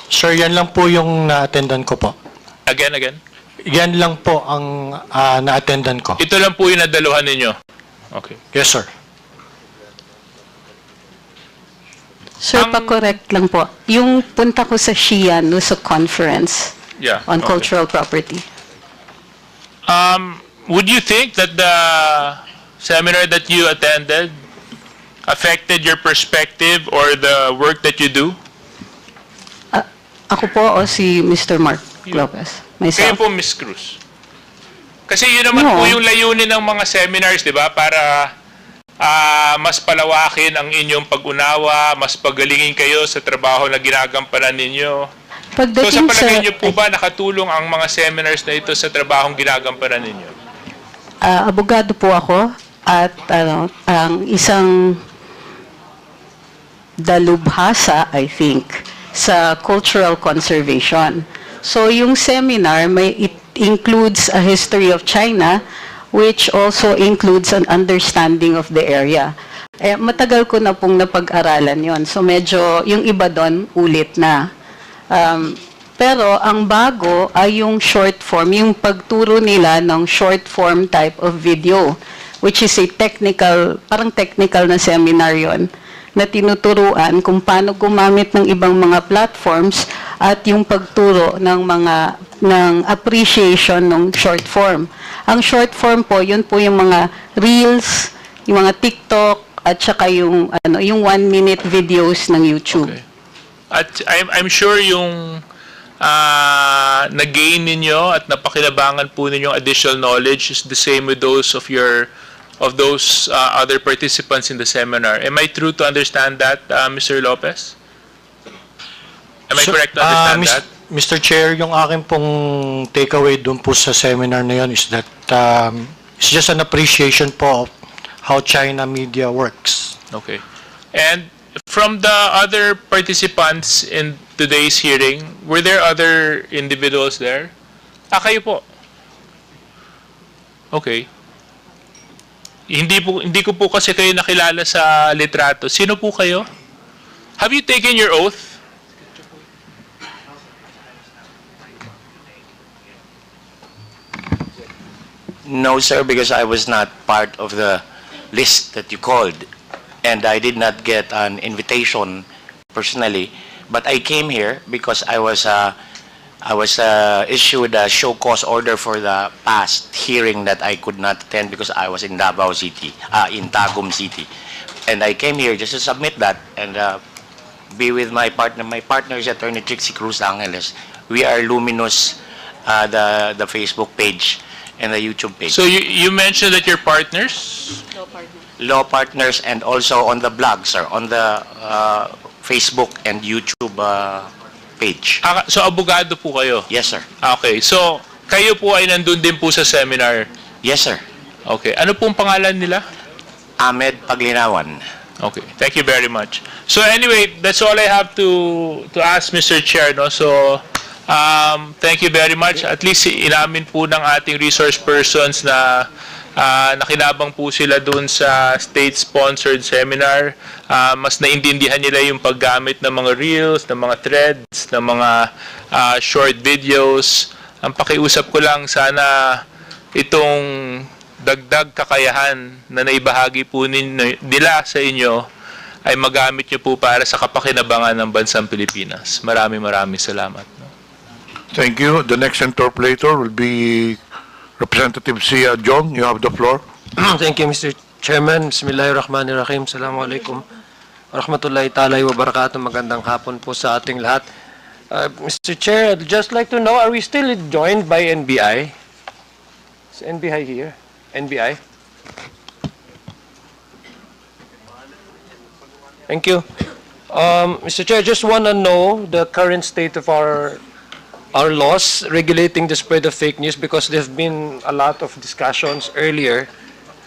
Sir, yan lang po yung na-attendan ko po. Again? Yan lang po ang na-attendan ko. Ito lang po yung nadaluhan ninyo? Okay. Yes, sir. Sir, pa-correct lang po. Yung punta ko sa Xi'an was a conference on cultural property. Would you think that the seminar that you attended affected your perspective or the work that you do? Ako po o si Mr. Mark Lopez? Kayo Myself? po, Miss Cruz. Kasi yun naman po yung layunin ng mga seminars, di ba? Para mas palawakin ang inyong pag-unawa, mas pagalingin kayo sa trabaho na ginagampanan ninyo. So sa palagay niyo po ba nakatulong ang mga seminars na ito sa trabahong ginagampanan ninyo? Abogado po ako at ang isang dalubhasa, I think, sa cultural conservation. So yung seminar, it includes a history of China, which also includes an understanding of the area. Matagal ko na pong napag-aralan yon. So medyo yung iba doon ulit na. Pero ang bago ay yung short form, yung pagturo nila ng short form type of video, which is a technical, parang technical na seminar yon, na tinuturuan kung paano gumamit ng ibang mga platforms at yung pagturo ng appreciation ng short form. Ang short form po, yun po yung mga reels, yung mga TikTok, at saka yung 1-minute videos ng YouTube. Okay. At I'm sure yung na-gain ninyo at napakinabangan po ninyong additional knowledge is the same with those of those other participants in the seminar. Am I true to understand that, Mr. Lopez? Am I correct to understand that? Mr. Chair, yung akin pong takeaway doon po sa seminar na yun is that it's just an appreciation po of how China media works. Okay. And from the other participants in today's hearing, were there other individuals there? Kayo po. Okay. Hindi ko po kasi kayo nakilala sa litrato. Sino po kayo? Have you taken your oath? No, sir, because I was not part of the list that you called, and I did not get an invitation personally. But I came here because I was issued a show cause order for the past hearing that I could not attend because I was in Davao City, in Tagum City, and I came here just to submit that and be with my partner. My partner is Attorney Trixie Cruz Angeles. We are Luminous, the Facebook page and the YouTube page. So you mentioned that you're partners? Law partners, and also on the blog, sir, on the Facebook and YouTube page. So abogado po kayo? Yes, sir. Okay. So kayo po ay nandun din po sa seminar. Yes, sir. Okay. Ano pong pangalan nila? Ahmed Paglinawan. Okay. Thank you very much. So anyway, that's all I have to ask Mr. Chair, no? So thank you very much. At least inamin po ng ating resource persons na nakinabang po sila doon sa state-sponsored seminar. Mas naintindihan nila yung paggamit ng mga reels, ng mga threads, ng mga short videos. Ang pakiusap ko lang, sana itong dagdag kakayahan na naibahagi po nila sa inyo ay magamit nyo po para sa kapakinabangan ng bansang Pilipinas. Maraming salamat. Thank you. The next interpolator will be Representative Sia Jong. You have the floor. Thank you, Mr. Chairman. Bismillahirrahmanirrahim. Assalamualaikum warahmatullahi ta'ala wa barakatuh. Magandang hapon po sa ating lahat. Mr. Chair, I'd just like to know, are we still joined by NBI? Is NBI here? NBI? Thank you. Mr. Chair, I just want to know the current state of our laws regulating the spread of fake news, because there have been a lot of discussions earlier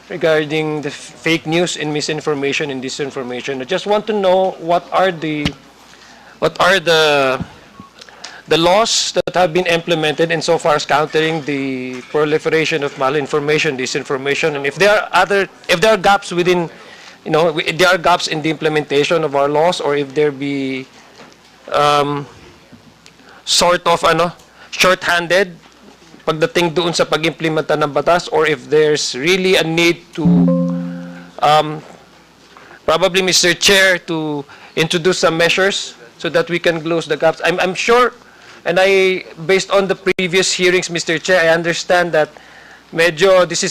regarding the fake news and misinformation and disinformation. I just want to know what are the laws that have been implemented and so far as countering the proliferation of malinformation, disinformation, and if there are gaps within, there are gaps in the implementation of our laws, or if there be sort of short-handed pagdating doon sa pag-implementa ng batas, or if there's really a need to probably, Mr. Chair, to introduce some measures so that we can close the gaps. I'm sure, and based on the previous hearings, Mr. Chair, I understand that medyo this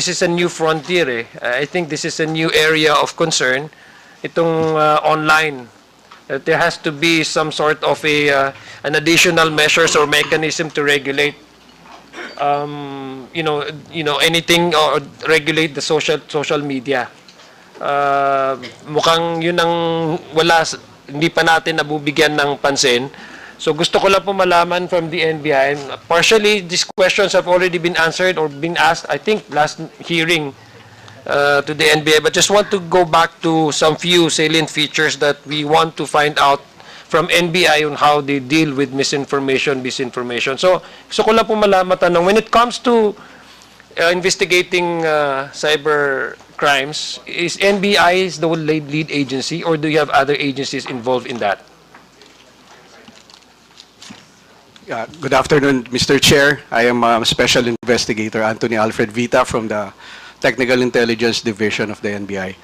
is a new frontier. I think this is a new area of concern, itong online. That there has to be some sort of an additional measures or mechanism to regulate anything, or regulate the social media. Mukhang yun ang hindi pa natin nabubigyan ng pansin. So gusto ko lang po malaman from the NBI, and partially these questions have already been answered or been asked, I think, last hearing to the NBI, but just want to go back to some few salient features that we want to find out from NBI on how they deal with misinformation, disinformation. So gusto ko lang po malaman, when it comes to investigating cyber crimes, is NBI the lead agency, or do you have other agencies involved in that? Good afternoon, Mr. Chair. I am Special Investigator Anthony Alfred Vita from the Technical Intelligence Division of the NBI.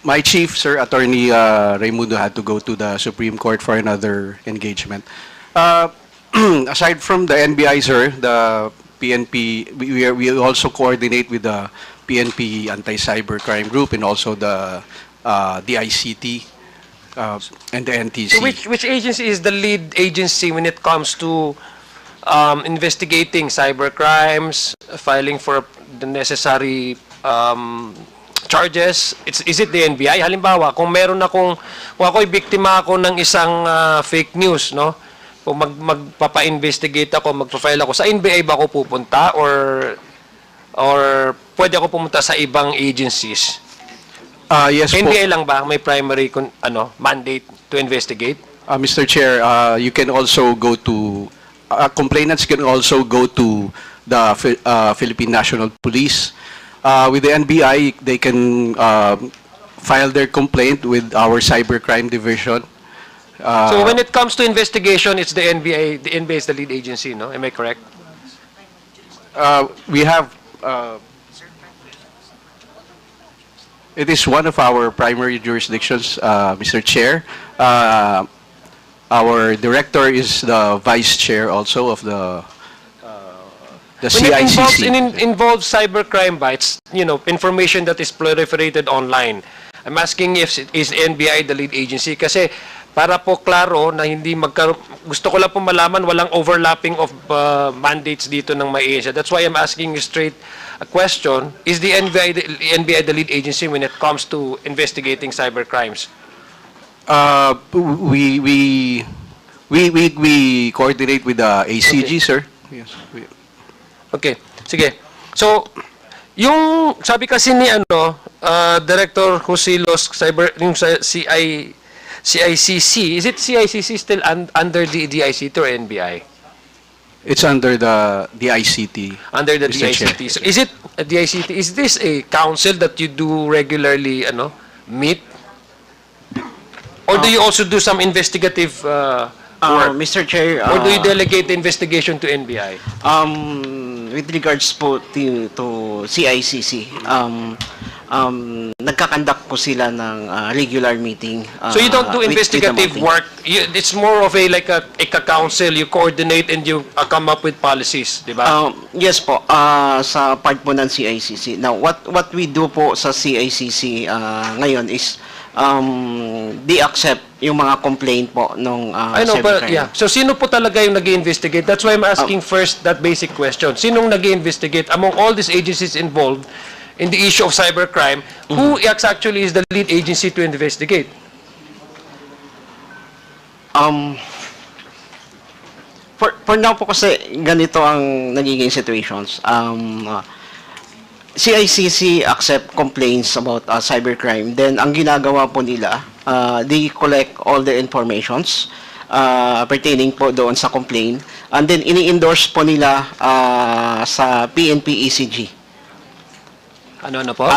My chief, Sir Attorney Raimundo, had to go to the Supreme Court for another engagement. Aside from the NBI, sir, the PNP, we also coordinate with the PNP Anti-Cybercrime Group and also the DICT and the NTC. So which agency is the lead agency when it comes to investigating cyber crimes, filing for the necessary charges? Is it the NBI? Halimbawa, kung ako'y biktima ako ng isang fake news, no? Kung magpapa-investigate ako, magpa-file ako, sa NBI ba ako pupunta, or pwede ako pumunta sa ibang agencies? Yes po. NBI lang ba may primary mandate to investigate? Mr. Chair, you can also go to complainants can also go to the Philippine National Police. With the NBI, they can file their complaint with our cybercrime division. So when it comes to investigation, it's the NBI. The NBI is the lead agency, no? Am I correct? We have. It is one of our primary jurisdictions, Mr. Chair. Our director is the vice chair also of the CICC. When it involves cybercrime bites, information that is proliferated online, I'm asking if is NBI the lead agency, kasi para po klaro na hindi gusto ko lang po malaman walang overlapping of mandates dito ng may agency. That's why I'm asking you straight a question. Is the NBI the lead agency when it comes to investigating cyber crimes? We coordinate with the ACG, sir. Yes. Okay, sige. So, yung sabi kasi ni Director Husilos yung sa CICC, is it CICC still under the DICT or NBI? It's under the DICT. Under the Mr. Chair. DICT. So is it a DICT? Is this a council that you do regularly meet? Or do you also do some investigative work? Mr. Chair, Or do you delegate the investigation to NBI? With regards po to CICC, nagkakandak po sila ng regular meeting. So you don't do with the investigative mounting. work. It's more of like a council. You coordinate and you come up with policies, di ba? Yes po, sa part po ng CICC. Now, what we do po sa CICC ngayon is they accept yung mga complaint po nung I know, but cybercrime. yeah. So sino po talaga yung nag-investigate? That's why I'm asking first that basic question. Sinong nag-investigate among all these agencies involved in the issue of cybercrime? Who actually is the lead agency to investigate? For now po kasi ganito ang nagiging situations. CICC accept complaints about cybercrime. Then, ang ginagawa po nila, they collect all the informations pertaining po doon sa complaint. And then, ini-endorse po nila sa PNP ECG. Ano po?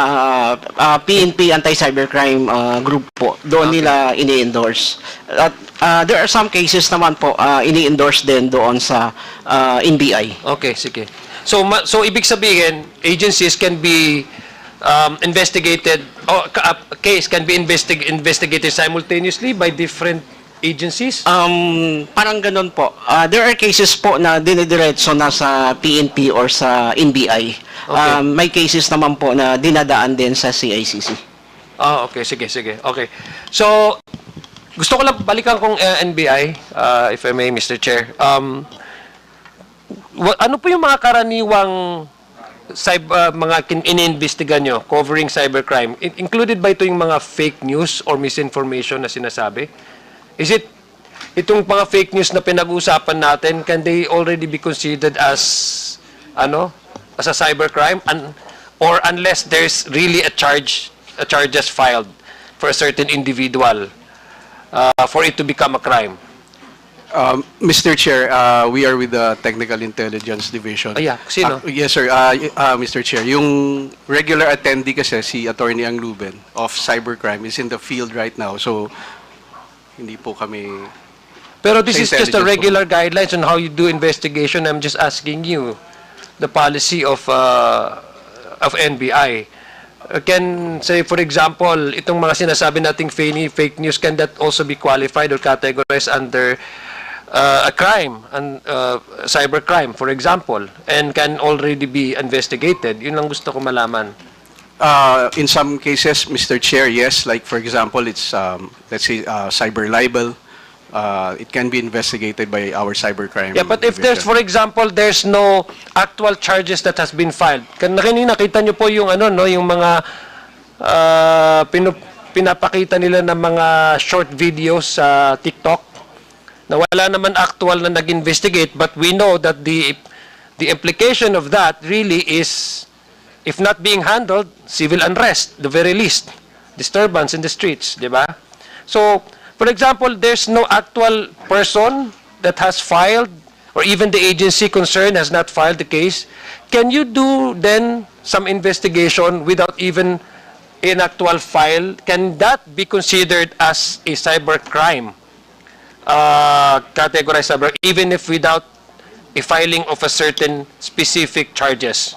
PNP Anti-Cybercrime Group po. Doon nila ini-endorse. At there are some cases naman po ini-endorse din doon sa NBI. Okay, sige. So ibig sabihin, agencies can be investigated, or a case can be investigated simultaneously by different agencies? Parang ganun po. There are cases po na dinidiretso na sa PNP or sa NBI. Okay. May cases naman po na dinadaan din sa CICC. Okay. Sige. Okay. So, gusto ko lang balikan kong NBI, if I may, Mr. Chair. Ano po yung mga karaniwang mga iniimbestigan nyo covering cybercrime? Included ba ito yung mga fake news or misinformation na sinasabi? Is it itong mga fake news na pinag-uusapan natin, can they already be considered as a cybercrime, or unless there's really a charges filed for a certain individual for it to become a crime? Mr. Chair, we are with the Technical Intelligence Division. Yeah, sino? Yes, sir. Mr. Chair, yung regular attendee kasi si Attorney Ang Luben of Cybercrime is in the field right now. So, hindi po kami... Pero this is just a intelligence po. regular guidelines on how you do investigation. I'm just asking you the policy of NBI. Can say, for example, itong mga sinasabi nating fake news, can that also be qualified or categorized under a crime, and cybercrime, for example, and can already be investigated? Yun lang gusto ko malaman. In some cases, Mr. Chair, yes. Like, for example, it's, let's say, cyber libel. It can be investigated by our cybercrime. Yeah, but if there's, for example, there's no actual charges that has been filed. Kanina nakita nyo po yung yung mga pinapakita nila ng mga short videos sa TikTok na wala naman actual na nag-investigate, but we know that the implication of that really is, if not being handled, civil unrest, the very least, disturbance in the streets, di ba? So, for example, there's no actual person that has filed, or even the agency concerned has not filed the case. Can you do then some investigation without even an actual file? Can that be considered as a cybercrime? Categorized cyber, even if without a filing of a certain specific charges?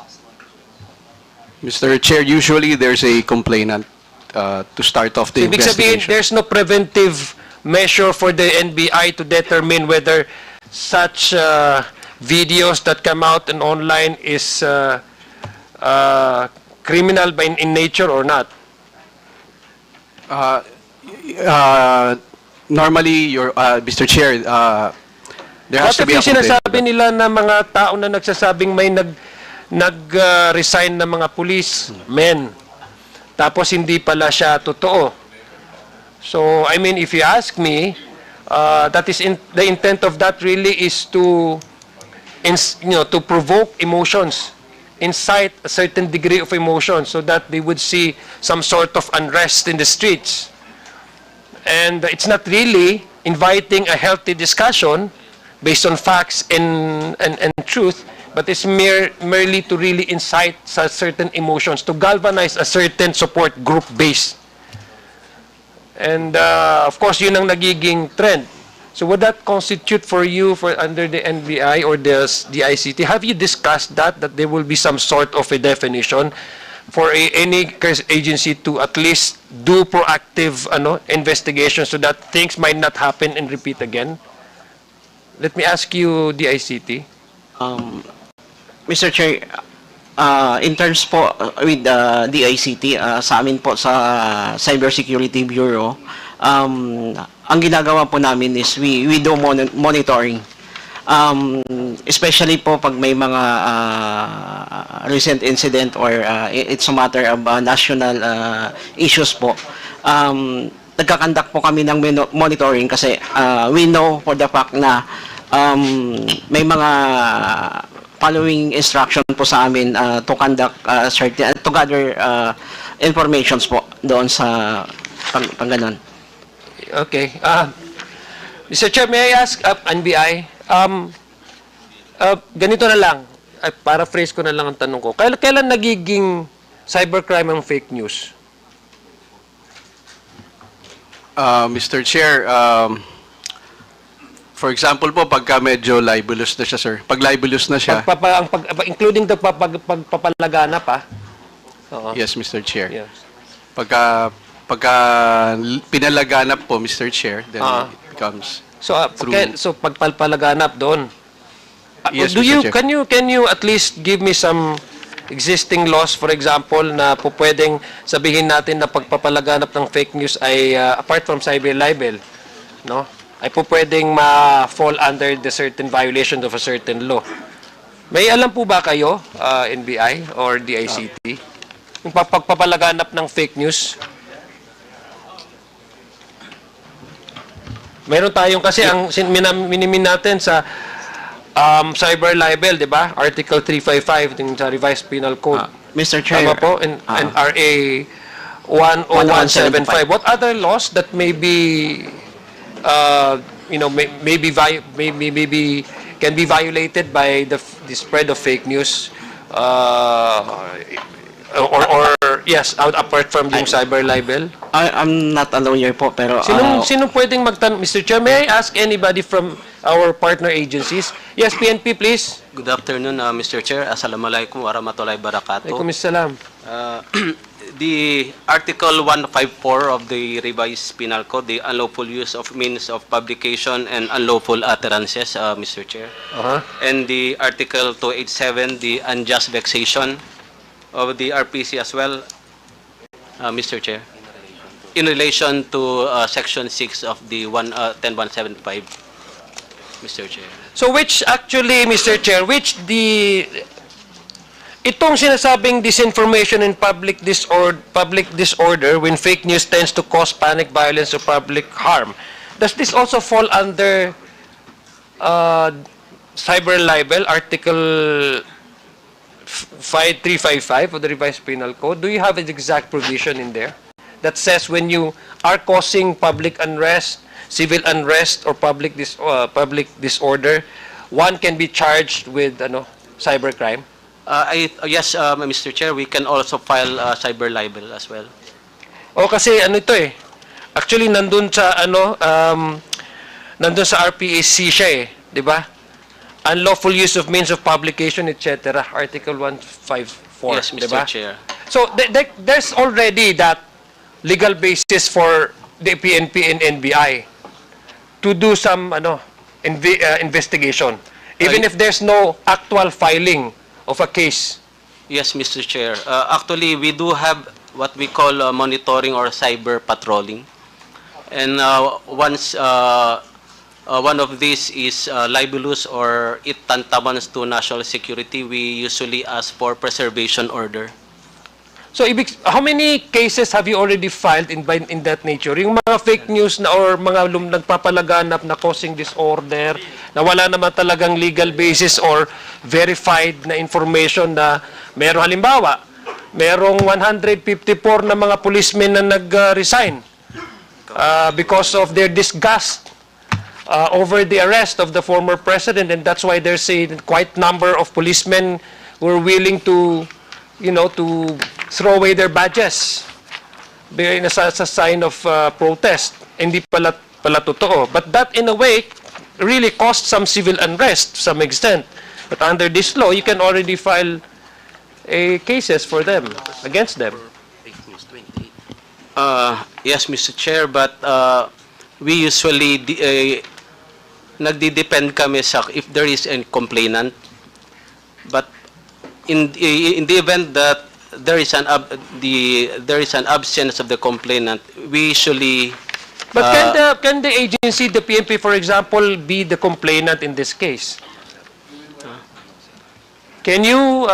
Mr. Chair, usually there's a complainant to start off the So, ibig sabihin, investigation. there's no preventive measure for the NBI to determine whether such videos that come out and online is criminal in nature or not? Normally, Mr. Chair, there has to be a What if yung sinasabi nila na mga tao na nagsasabing may nag-resign na mga police men, tapos hindi pala siya totoo? So, I mean, if you ask me, that is the intent of that really is to to provoke emotions, incite a certain degree of emotion so that they would see some sort of unrest in the streets. And it's not really inviting a healthy discussion based on facts and truth, but it's merely to really incite certain emotions, to galvanize a certain support group base. And of course, yun ang nagiging trend. So would that constitute for you under the NBI or the ICT? Have you discussed that there will be some sort of a definition for any agency to at least do proactive investigation so that things might not happen and repeat again? Let me ask you, the ICT. Mr. Chair, in terms po with the ICT, sa amin po sa Cybersecurity Bureau, ang ginagawa po namin is we do monitoring. Especially po pag may mga recent incident or it's a matter of national issues po. Nagkakandak po kami ng monitoring kasi we know for the fact na may mga following instruction po sa amin to conduct certain, to gather informations po doon sa pang ganon. Okay. Mr. Chair, may I ask NBI? Ganito na lang. Paraphrase ko na lang ang tanong ko. Kailan nagiging cybercrime ang fake news? Mr. Chair, for example po, pagka medyo libelous na siya, sir. Pag libelous na siya... Including the pagpapalaganap, ha? Oo. Yes, Mr. Chair. Yes. Pagka pinalaganap po, Mr. Chair, then it becomes... So, pagpapalaganap doon. Yes, Mr. Chair. Can you at least give me some existing laws, for example, na po pwedeng sabihin natin na pagpapalaganap ng fake news ay apart from cyber libel, no? Ay po pwedeng ma-fall under the certain violation of a certain law. May alam po ba kayo, NBI or DICT, yung pagpapalaganap ng fake news? Meron tayong kasi ang minimin natin sa cyber libel, di ba? Article 355 ng sa Revised Penal Code. Mr. Chair. Tama po? And RA 10175. What other laws that may be, maybe can be violated by the spread of fake news? Yes, apart from yung cyber libel? I'm not a lawyer po, pero... Sino pwedeng magtanong? Mr. Chair, may I ask anybody from our partner agencies? Yes, PNP, please. Good afternoon, Mr. Chair. Assalamualaikum warahmatullahi wabarakatuh. Waalaikumsalam. The Article 154 of the Revised Penal Code, the unlawful use of means of publication and unlawful utterances, Mr. Chair. And the Article 287, the unjust vexation of the RPC as well, Mr. Chair, in relation to Section 6 of the 10175, Mr. Chair. So which actually, Mr. Chair, itong sinasabing disinformation and public disorder when fake news tends to cause panic, violence, or public harm, does this also fall under cyber libel, Article 355 of the Revised Penal Code? Do you have an exact provision in there that says when you are causing public unrest, civil unrest, or public disorder, one can be charged with cybercrime? Yes, Mr. Chair, we can also file cyber libel as well. Kasi ito eh. Actually nandun sa RPAC siya eh, di ba? Unlawful use of means of publication, etc. Article 154, Yes, Mr. diba? Chair. So there's already that legal basis for the PNP and NBI to do some investigation, even if there's no actual filing of a case. Yes, Mr. Chair. Actually, we do have what we call monitoring or cyber patrolling. And once one of these is libelous or it tantamount to national security, we usually ask for preservation order. So, how many cases have you already filed in that nature? Yung mga fake news na or mga nagpapalaganap na causing disorder, na wala naman talagang legal basis or verified na information na meron halimbawa, merong 154 na mga policemen na nag-resign because of their disgust over the arrest of the former president, and that's why there's a quite number of policemen who are willing to, to throw away their badges as a sign of protest. Hindi pala totoo. But that, in a way, really caused some civil unrest to some extent. But under this law, you can already file cases for them, against them. Yes, Mr. Chair, but we usually nagdi-depend kami sa if there is a complainant. But in the event that there is an absence of the complainant, we usually. But can the agency, the PNP, for example, be the complainant in this case? Can you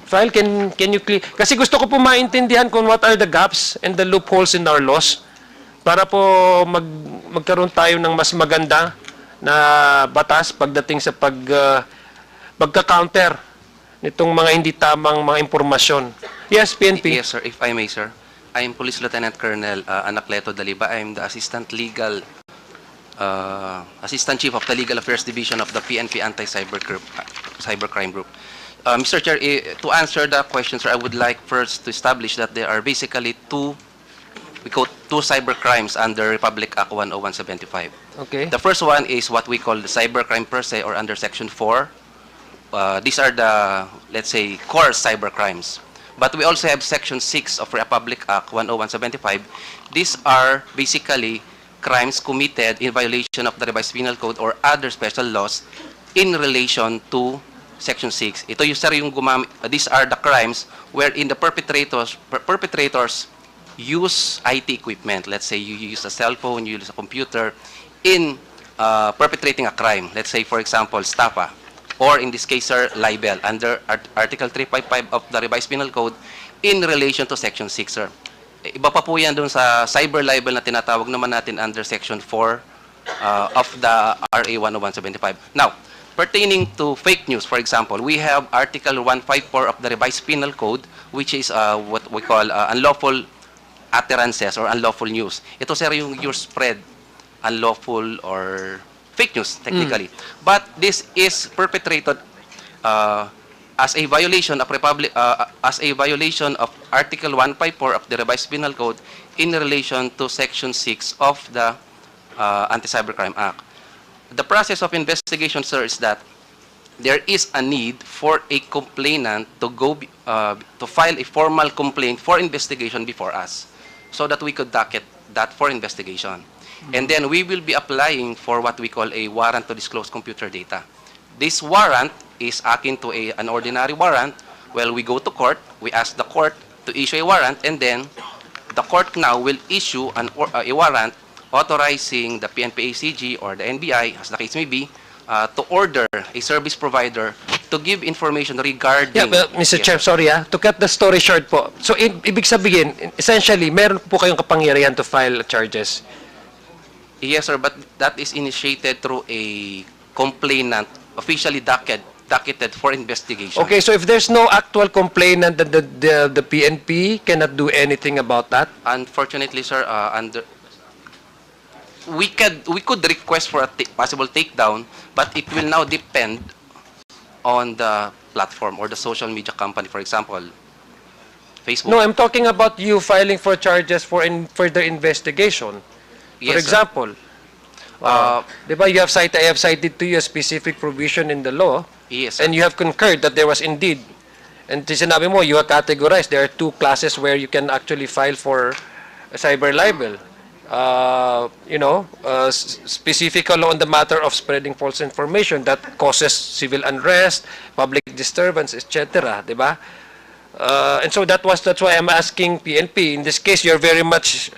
file? Can you clear? Kasi gusto ko po maintindihan kung what are the gaps and the loopholes in our laws para po magkaroon tayo ng mas maganda na batas pagdating sa pagka-counter nitong mga hindi tamang mga impormasyon. Yes, PNP. Yes, sir. If I may, sir. I am Police Lieutenant Colonel Anacleto Daliba. I am the Assistant Chief of the Legal Affairs Division of the PNP Cybercrime Group. Mr. Chair, to answer the question, sir, I would like first to establish that there are basically two cybercrimes under Republic Act 10175. Okay. The first one is what we call the cybercrime per se, or under Section 4. These are the, let's say, core cybercrimes. But we also have Section 6 of Republic Act 10175. These are basically crimes committed in violation of the Revised Penal Code or other special laws in relation to Section 6. Ito yung, sir, these are the crimes wherein the perpetrators use IT equipment. Let's say you use a cell phone, you use a computer in perpetrating a crime. Let's say, for example, estafa. Or in this case, sir, libel under Article 355 of the Revised Penal Code in relation to Section 6, sir. Iba pa po yan dun sa cyber libel na tinatawag naman natin under Section 4 of the RA 10175. Now, pertaining to fake news, for example, we have Article 154 of the Revised Penal Code, which is what we call unlawful utterances or unlawful news. Ito, sir, yung spread unlawful or fake news, technically. But this is perpetrated as a violation of Article 154 of the Revised Penal Code in relation to Section 6 of the Anti-Cybercrime Act. The process of investigation, sir, is that there is a need for a complainant to to file a formal complaint for investigation before us, so that we could docket that for investigation. And then we will be applying for what we call a warrant to disclose computer data. This warrant is akin to an ordinary warrant. Well, we go to court, we ask the court to issue a warrant, and then the court now will issue a warrant authorizing the PNP-ACG or the NBI, as the case may be, to order a service provider to give information regarding... Yeah, but Mr. Chair, sorry to cut the story short po. So, ibig sabihin, essentially, meron po kayong kapangyarihan to file charges? Yes, sir, but that is initiated through a complainant, officially docketed for investigation. Okay, so if there's no actual complainant, then the PNP cannot do anything about that? Unfortunately, sir, we could request for a possible takedown, but it will now depend on the platform or the social media company, for example, Facebook. No, I'm talking about you filing for charges for further investigation. For Yes, example, diba, I have cited to you a specific provision in the law, yes, sir. and you have concurred that there was indeed, and sinabi mo, you have categorized, there are two classes where you can actually file for a cyber libel. Specifically on the matter of spreading false information that causes civil unrest, public disturbance, etc. Diba? And so that's why I'm asking PNP. In this case, you're very much,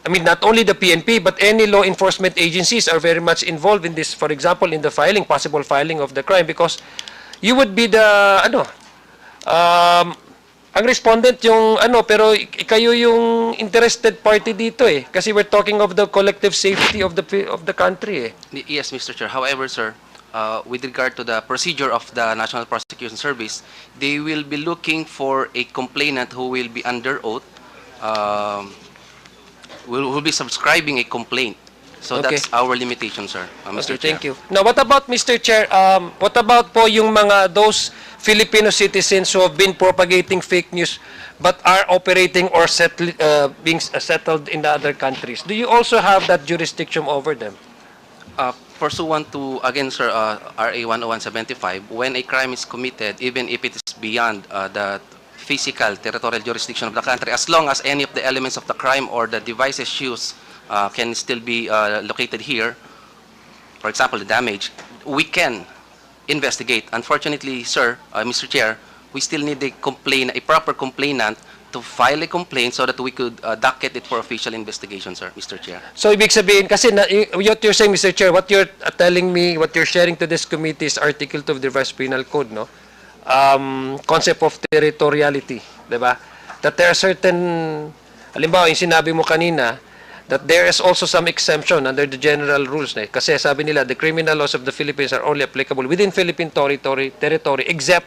not only the PNP, but any law enforcement agencies are very much involved in this, for example, in the possible filing of the crime, because you would be the, Ang respondent yung pero kayo yung interested party dito eh. Kasi we're talking of the collective safety of the country eh. Yes, Mr. Chair. However, sir, with regard to the procedure of the National Prosecution Service, they will be looking for a complainant who will be under oath, will be subscribing a complaint. So Okay. that's our limitation, sir, Mr. Okay, Chair. thank you. Now, what about, Mr. Chair, what about po yung those Filipino citizens who have been propagating fake news but are operating or being settled in the other countries? Do you also have that jurisdiction over them? Pursuant to, again, sir, RA 10175, when a crime is committed, even if it is beyond the physical territorial jurisdiction of the country, as long as any of the elements of the crime or the devices used can still be located here, for example, the damage, we can investigate. Unfortunately, sir, Mr. Chair, we still need a proper complainant to file a complaint so that we could docket it for official investigation, sir, Mr. Chair. So, ibig sabihin, kasi what you're saying, Mr. Chair, what you're telling me, what you're sharing to this committee is Article 2 of the Revised Penal Code, no? Concept of territoriality, di ba? That there are certain, halimbawa, yung sinabi mo kanina, that there is also some exemption under the general rules. Kasi sabi nila, the criminal laws of the Philippines are only applicable within Philippine territory except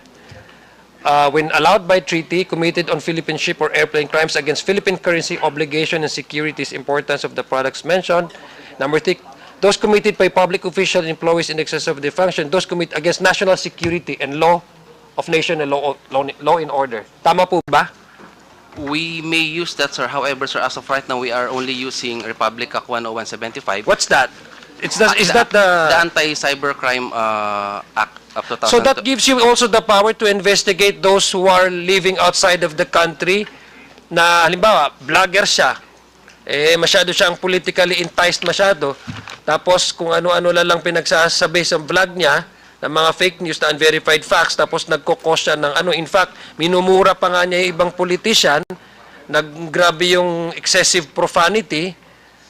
when allowed by treaty, committed on Philippine ship or airplane, crimes against Philippine currency, obligation, and securities, importance of the products mentioned. Number 3, those committed by public officials and employees in excess of their function, those committed against national security and law of nation and law in order. Tama po ba? We may use that, sir. However, sir, as of right now, we are only using Republic Act 10175. What's that? Is that the Anti-Cybercrime Act of 2000? So that gives you also the power to investigate those who are living outside of the country na halimbawa, vlogger siya, masyado siyang politically enticed masyado, tapos kung ano-ano lang pinagsasabi sa vlog niya, ng mga fake news na unverified facts, tapos nagkukos siya ng in fact, minumura pa nga niya yung ibang politician, naggrabe yung excessive profanity,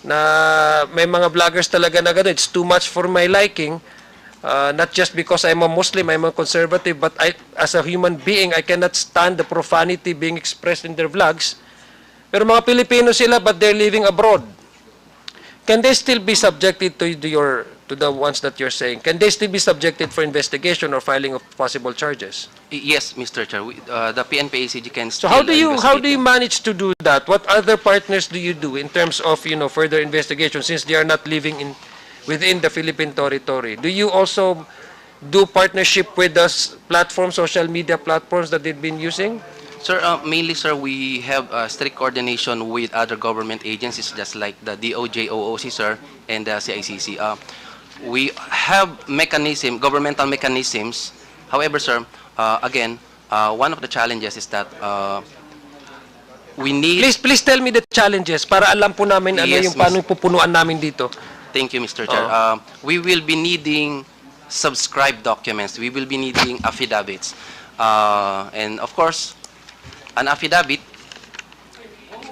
na may mga vloggers talaga na gano'n, it's too much for my liking, not just because I'm a Muslim, I'm a conservative, but as a human being, I cannot stand the profanity being expressed in their vlogs. Pero mga Pilipino sila, but they're living abroad. Can they still be subjected to the ones that you're saying? Can they still be subjected for investigation or filing of possible charges? Yes, Mr. Chair. The PNP-ACG can So still how do you investigate. manage to do that? What other partners do you do in terms of further investigation since they are not living within the Philippine territory? Do you also do partnership with the platforms, social media platforms that they've been using? Sir, mainly, sir, we have strict coordination with other government agencies, just like the DOJ, OOC, sir, and the CICC. We have governmental mechanisms. However, sir, again, one of the challenges is that we need... Please tell me the challenges para alam po namin Yes, yung paano pupunuan namin dito. Thank you, Mr. Chair. We will be needing subscribed documents. We will be needing affidavits. And of course, an affidavit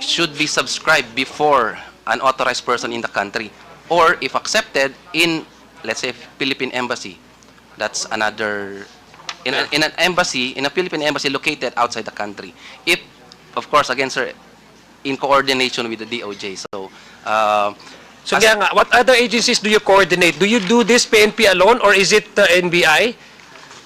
should be subscribed before an authorized person in the country, or if accepted in, let's say, Philippine Embassy. That's another, in a Philippine embassy located outside the country. If, of course, again, sir, in coordination with the DOJ. So, kaya nga, what other agencies do you coordinate? Do you do this PNP alone or is it NBI?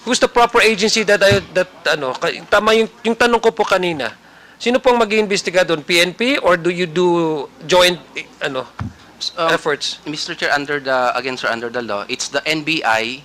Who's the proper agency tama yung tanong ko po kanina. Sino pong mag-iimbestiga doon? PNP or do you do joint efforts? Mr. Chair, under the law, it's the NBI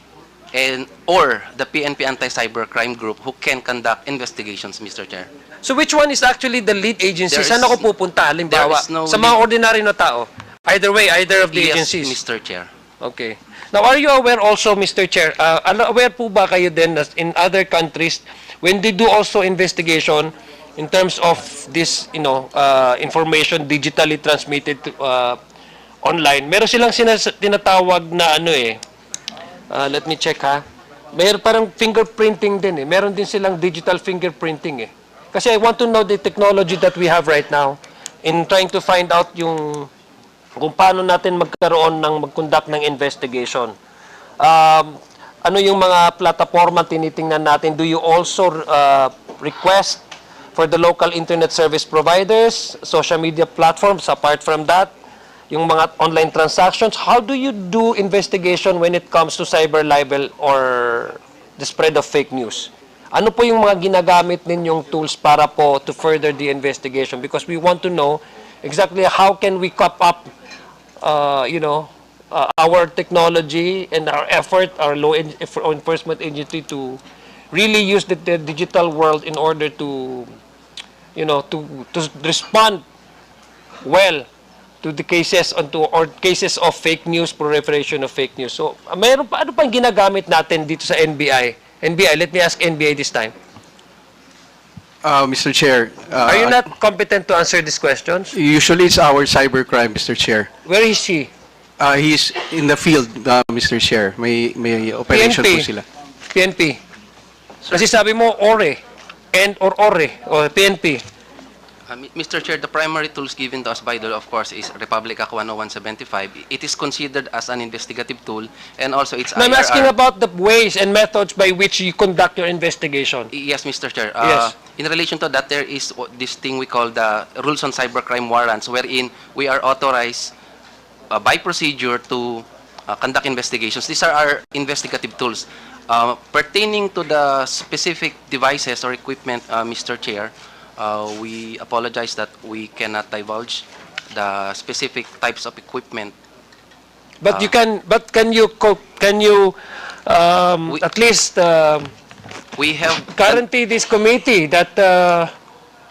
or the PNP Anti-Cybercrime Group who can conduct investigations, Mr. Chair. So which one is actually the lead agency? Saan ako pupunta? Halimbawa, sa mga ordinary na tao? Either way, either of the agencies? Yes, Mr. Chair. Okay. Now, are you aware also, Mr. Chair, aware po ba kayo din that in other countries, when they do also investigation in terms of this, information digitally transmitted to, online, meron silang tinatawag na let me check ha. Meron parang fingerprinting din Meron din silang digital fingerprinting Kasi I want to know the technology that we have right now in trying to find out kung paano natin mag-conduct ng investigation. Ano yung mga plataforma tinitingnan natin? Do you also request for the local internet service providers, social media platforms, apart from that, yung mga online transactions? How do you do investigation when it comes to cyber libel or the spread of fake news? Ano po yung mga ginagamit ninyong tools para po to further the investigation? Because we want to know exactly how can we cop up, our technology and our effort, our law enforcement agency to really use the digital world in order to, to respond well to the cases or cases of fake news, proliferation of fake news. So, mayroon pa ano pang ginagamit natin dito sa NBI? NBI, let me ask NBI this time. Mr. Chair. Are you not competent to answer these questions? Usually it's our cybercrime, Mr. Chair. Where is he? He's in the field, Mr. Chair. May operation po sila. PNP. Kasi sabi mo, ORE. Or PNP. Mr. Chair, the primary tools given to us by the law, of course, is Republic Act 10175. It is considered as an investigative tool, and also it's No, I'm IRR. asking about the ways and methods by which you conduct your investigation. Yes, Mr. Chair. Yes. In relation to that, there is this thing we call the rules on cybercrime warrants, wherein we are authorized by procedure to conduct investigations. These are our investigative tools. Pertaining to the specific devices or equipment, Mr. Chair, we apologize that we cannot divulge the specific types of equipment. But can you at least we have guarantee this committee that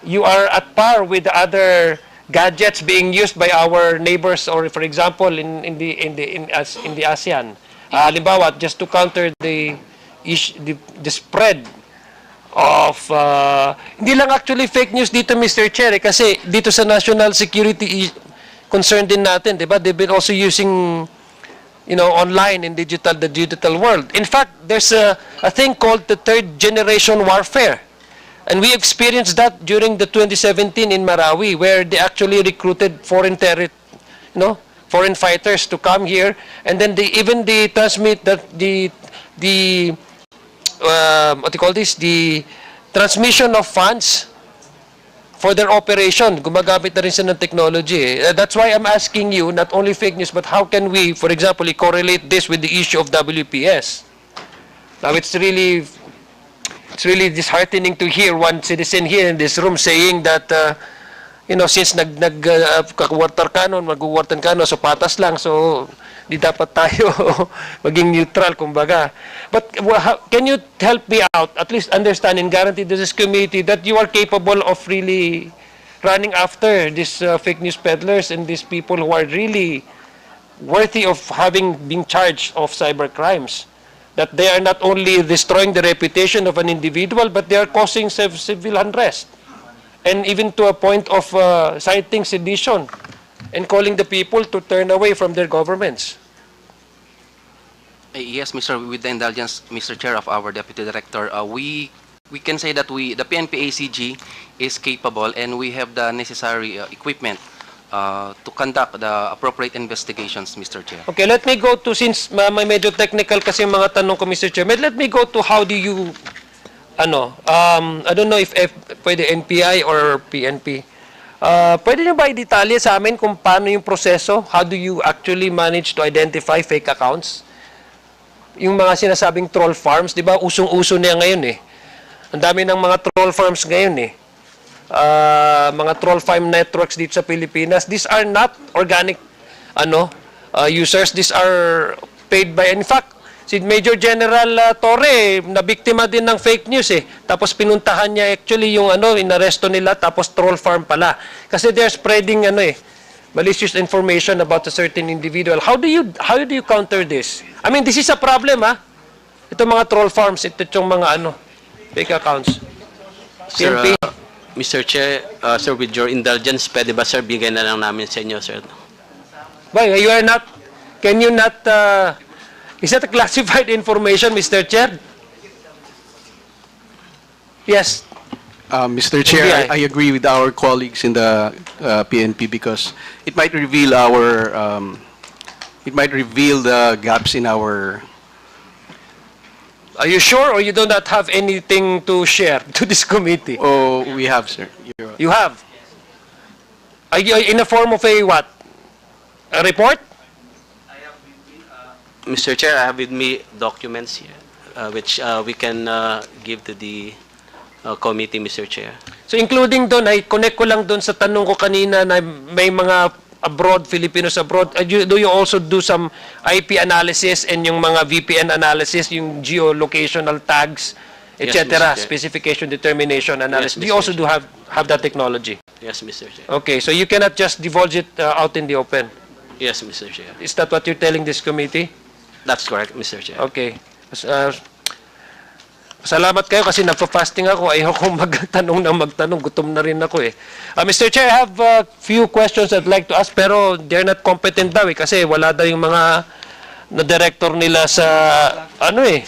you are at par with the other gadgets being used by our neighbors, or for example in the ASEAN? Halimbawa, just to counter the spread of hindi lang actually fake news dito, Mr. Chair, kasi dito sa national security concern din natin, 'di ba? They've been also using online in the digital world. In fact, there's a thing called the third generation warfare. And we experienced that during the 2017 in Marawi, where they actually recruited foreign fighters to come here, and then they transmit that the transmission of funds for their operation. Gumagamit na rin sila ng technology. That's why I'm asking you, not only fake news, but how can we, for example, correlate this with the issue of WPS? Now, it's really disheartening to hear one citizen here in this room saying that, since mag-water cannon, so patas lang, so di dapat tayo maging neutral, kumbaga. But can you help me out, at least understand and guarantee to this committee that you are capable of really running after these fake news peddlers and these people who are really worthy of being charged of cyber crimes? That they are not only destroying the reputation of an individual, but they are causing civil unrest. And even to a point of citing sedition and calling the people to turn away from their governments. Yes, with the indulgence, Mr. Chair, of our Deputy Director, we can say that the PNP-ACG is capable and we have the necessary equipment to conduct the appropriate investigations, Mr. Chair. Okay, let me go to, since may medyo technical kasi mga tanong ko, Mr. Chair, let me go to how do you, I don't know if pwede NPI or PNP. Pwede nyo ba i-detalye sa amin kung paano yung proseso? How do you actually manage to identify fake accounts? Yung mga sinasabing troll farms, di ba? Usong-uso niya ngayon eh. Ang dami ng mga troll farms ngayon eh. Mga troll farm networks dito sa Pilipinas. These are not organic users. These are paid by, in fact, si Major General Torre, nabiktima din ng fake news eh. Tapos pinuntahan niya actually yung inaresto nila, tapos troll farm pala. Kasi they're spreading malicious information about a certain individual. How do you counter this? I mean, this is a problem, ha? Ito mga troll farms, ito yung mga fake accounts. Sir, Mr. Chair, sir, with your indulgence, pwede ba, sir, bigyan na lang namin sa inyo, sir? Why, can you not, is that a classified information, Mr. Chair? Yes. Mr. Chair, I agree with our colleagues in the PNP because it might reveal the gaps in our Are you sure, or you do not have anything to share to this committee? Oh, we have, sir. You have? Are you in a form of a what? A report? Mr. Chair, I have with me documents here, which we can give to the committee, Mr. Chair. So including doon, ay connect ko lang doon sa tanong ko kanina na may mga abroad, Filipinos abroad. Do you also do some IP analysis and yung mga VPN analysis, yung geolocational tags, Yes, etc., Mr. Chair. specification determination analysis? Yes, Do you Mr. also do have that technology? Yes, Mr. Chair. Okay, so you cannot just divulge it out in the open. Yes, Mr. Chair. Is that what you're telling this committee? That's correct, Mr. Chair. Okay. Salamat kayo kasi nagpa-fasting ako. Ayoko magtanong. Gutom na rin ako eh. Mr. Chair, I have a few questions I'd like to ask pero they're not competent daw eh kasi wala daw yung mga na-director nila sa ano eh.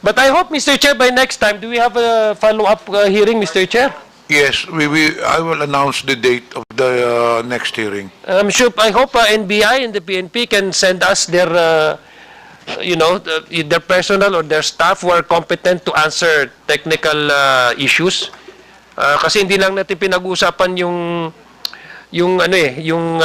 But I hope, Mr. Chair, by next time, do we have a follow-up hearing, Mr. Chair? Yes, I will announce the date of the next hearing. I'm sure, I hope NBI and the PNP can send us their their personnel or their staff who are competent to answer technical issues. Kasi hindi lang natin pinag-uusapan yung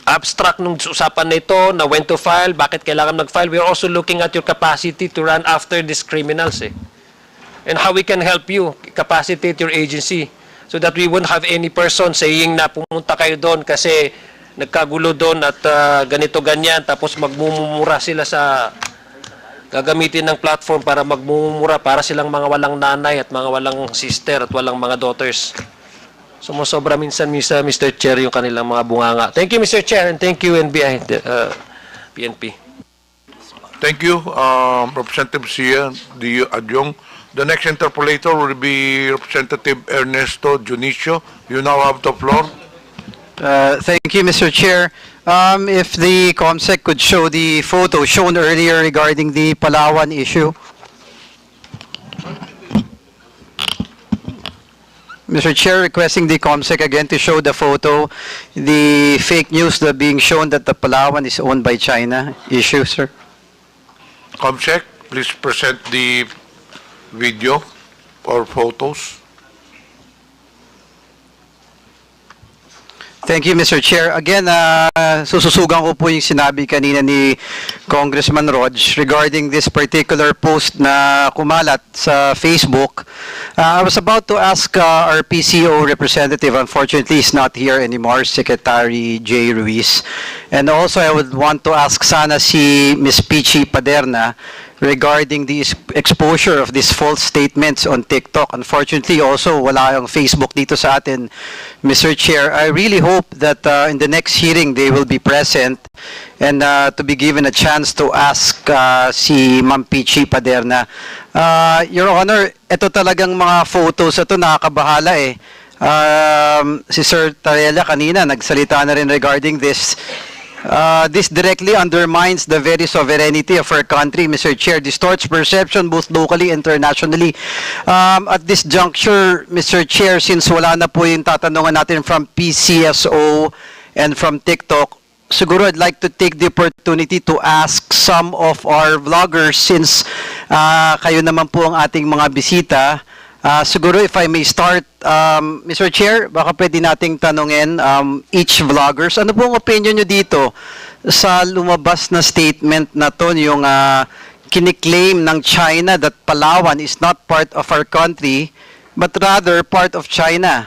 abstract ng usapan na ito, na when to file, bakit kailangan mag-file. We are also looking at your capacity to run after these criminals and how we can help you capacitate your agency so that we won't have any person saying na pumunta kayo doon kasi nagkagulo doon at ganito-ganyan, tapos magmumura sila sa gagamitin ng platform para magmumura para silang mga walang nanay at mga walang sister at walang mga daughters. Sumusobra minsan, Mr. Chair, yung kanilang mga bunganga. Thank you, Mr. Chair, and thank you, NBI, PNP. Thank you, Representative Sia, the adjunct. The next interpolator will be Representative Ernesto Junicio. You now have the floor. Thank you, Mr. Chair. If the COMSEC could show the photo shown earlier regarding the Palawan issue. Mr. Chair, requesting the COMSEC again to show the photo, the fake news that being shown that the Palawan is owned by China issue, sir. COMSEC, please present the video or photos. Thank you, Mr. Chair. Again, sususugan ko po yung sinabi kanina ni Congressman Rog regarding this particular post na kumalat sa Facebook. I was about to ask our PCO representative, unfortunately he's not here anymore, Secretary J. Ruiz. And also I would want to ask sana si Ms. Pichi Paderna regarding the exposure of these false statements on TikTok. Unfortunately, also, wala yung Facebook dito sa atin, Mr. Chair. I really hope that in the next hearing, they will be present and to be given a chance to ask si Ma'am Pichi Paderna. Your Honor, ito talagang mga photos, ito nakakabahala eh. Si Sir Tarela kanina, nagsalita na rin regarding this. This directly undermines the very sovereignty of our country, Mr. Chair, distorts perception both locally and internationally. At this juncture, Mr. Chair, since wala na po yung tatanungan natin from PCSO and from TikTok, siguro I'd like to take the opportunity to ask some of our vloggers since kayo naman po ang ating mga bisita. Siguro if I may start, Mr. Chair, baka pwede nating tanungin each vloggers, ano pong opinion nyo dito sa lumabas na statement na to, yung kiniklaim ng China that Palawan is not part of our country, but rather part of China?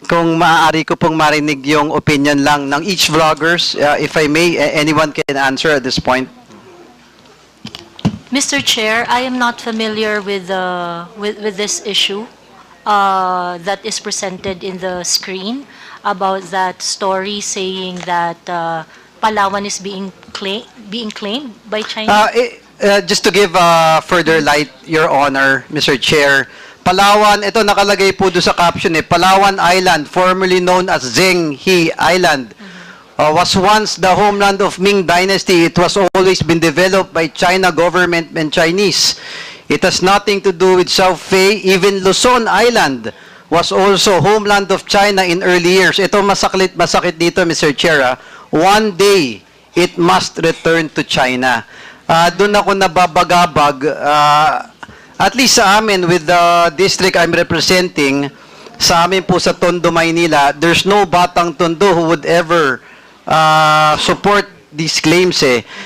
Kung maaari ko pong marinig yung opinion lang ng each vloggers, if I may, anyone can answer at this point. Mr. Chair, I am not familiar with this issue that is presented in the screen about that story saying that Palawan is being claimed by China. Just to give further light, Your Honor, Mr. Chair, Palawan, ito nakalagay po doon sa caption Palawan Island, formerly known as Zhenghe Island, was once the homeland of Ming Dynasty. It was always been developed by China government and Chinese. It has nothing to do with South Fei. Even Luzon Island was also homeland of China in early years. Ito masakit dito, Mr. Chair. One day, it must return to China. doon ako nababagabag, at least sa amin with the district I'm representing, sa amin po sa Tondo, Maynila, there's no batang Tondo who would ever support these claims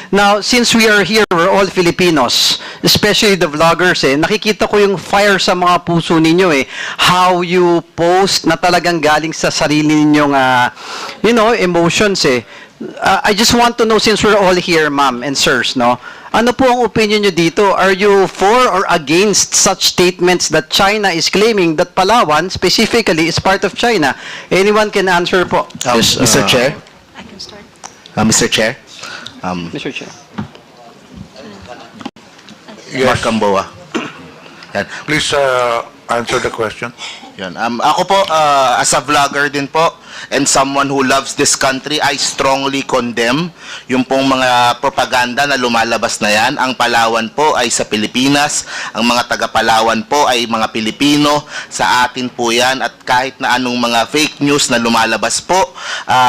Now, since we are here, we're all Filipinos, especially the vloggers nakikita ko yung fire sa mga puso ninyo how you post na talagang galing sa sarili ninyong, emotions I just want to know, since we're all here, ma'am and sirs, ano po ang opinion nyo dito? Are you for or against such statements that China is claiming that Palawan, specifically, is part of China? Anyone can answer po. Yes, Mr. Chair? I can start. Mr. Chair? Mr. Chair. Mark Gamboa. Yan. Please answer the question. Yan. Ako po, as a vlogger din po, and someone who loves this country, I strongly condemn yung pong mga propaganda na lumalabas na yan. Ang Palawan po ay sa Pilipinas, ang mga taga-Palawan po ay mga Pilipino, sa atin po yan, at kahit na anong mga fake news na lumalabas po,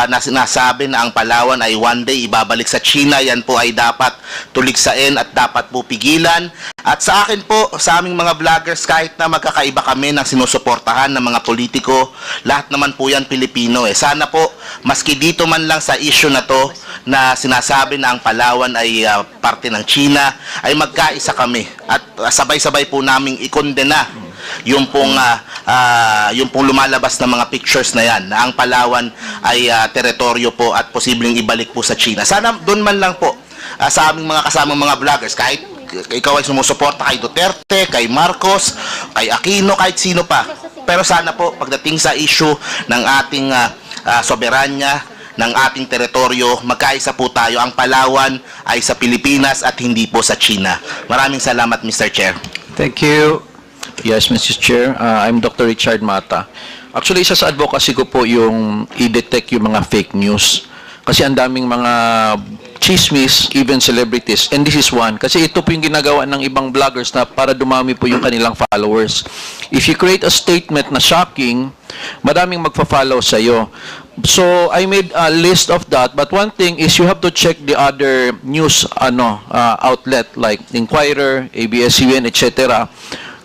na sinasabi na ang Palawan ay one day ibabalik sa China, yan po ay dapat tuligsain at dapat po pigilan. At sa akin po, sa aming mga vloggers, kahit na magkakaiba kami ng sinusuportahan ng mga politiko, lahat naman po yan Pilipino Sana po, maski dito man lang sa issue na to, na sinasabi na ang Palawan ay parte ng China, ay magkaisa kami. At sabay-sabay po naming ikondena yung pong lumalabas na mga pictures na yan, na ang Palawan ay teritoryo po at posibleng ibalik po sa China. Sana doon man lang po, sa aming mga kasamang mga vloggers, kahit ikaw ay sumusuporta kay Duterte, kay Marcos, kay Aquino, kahit sino pa. Pero sana po, pagdating sa issue ng ating soberanya, ng ating teritoryo, magkaisa po tayo. Ang Palawan ay sa Pilipinas at hindi po sa China. Maraming salamat, Mr. Chair. Thank you. Yes, Mr. Chair. I'm Dr. Richard Mata. Actually, isa sa advocacy ko po yung i-detect yung mga fake news. Kasi ang daming mga chismis, even celebrities, and this is one. Kasi ito po yung ginagawa ng ibang vloggers na para dumami po yung kanilang followers. If you create a statement na shocking, maraming magpa-follow sa iyo. So, I made a list of that, but one thing is you have to check the other news outlet like Inquirer, ABS-CBN, etc.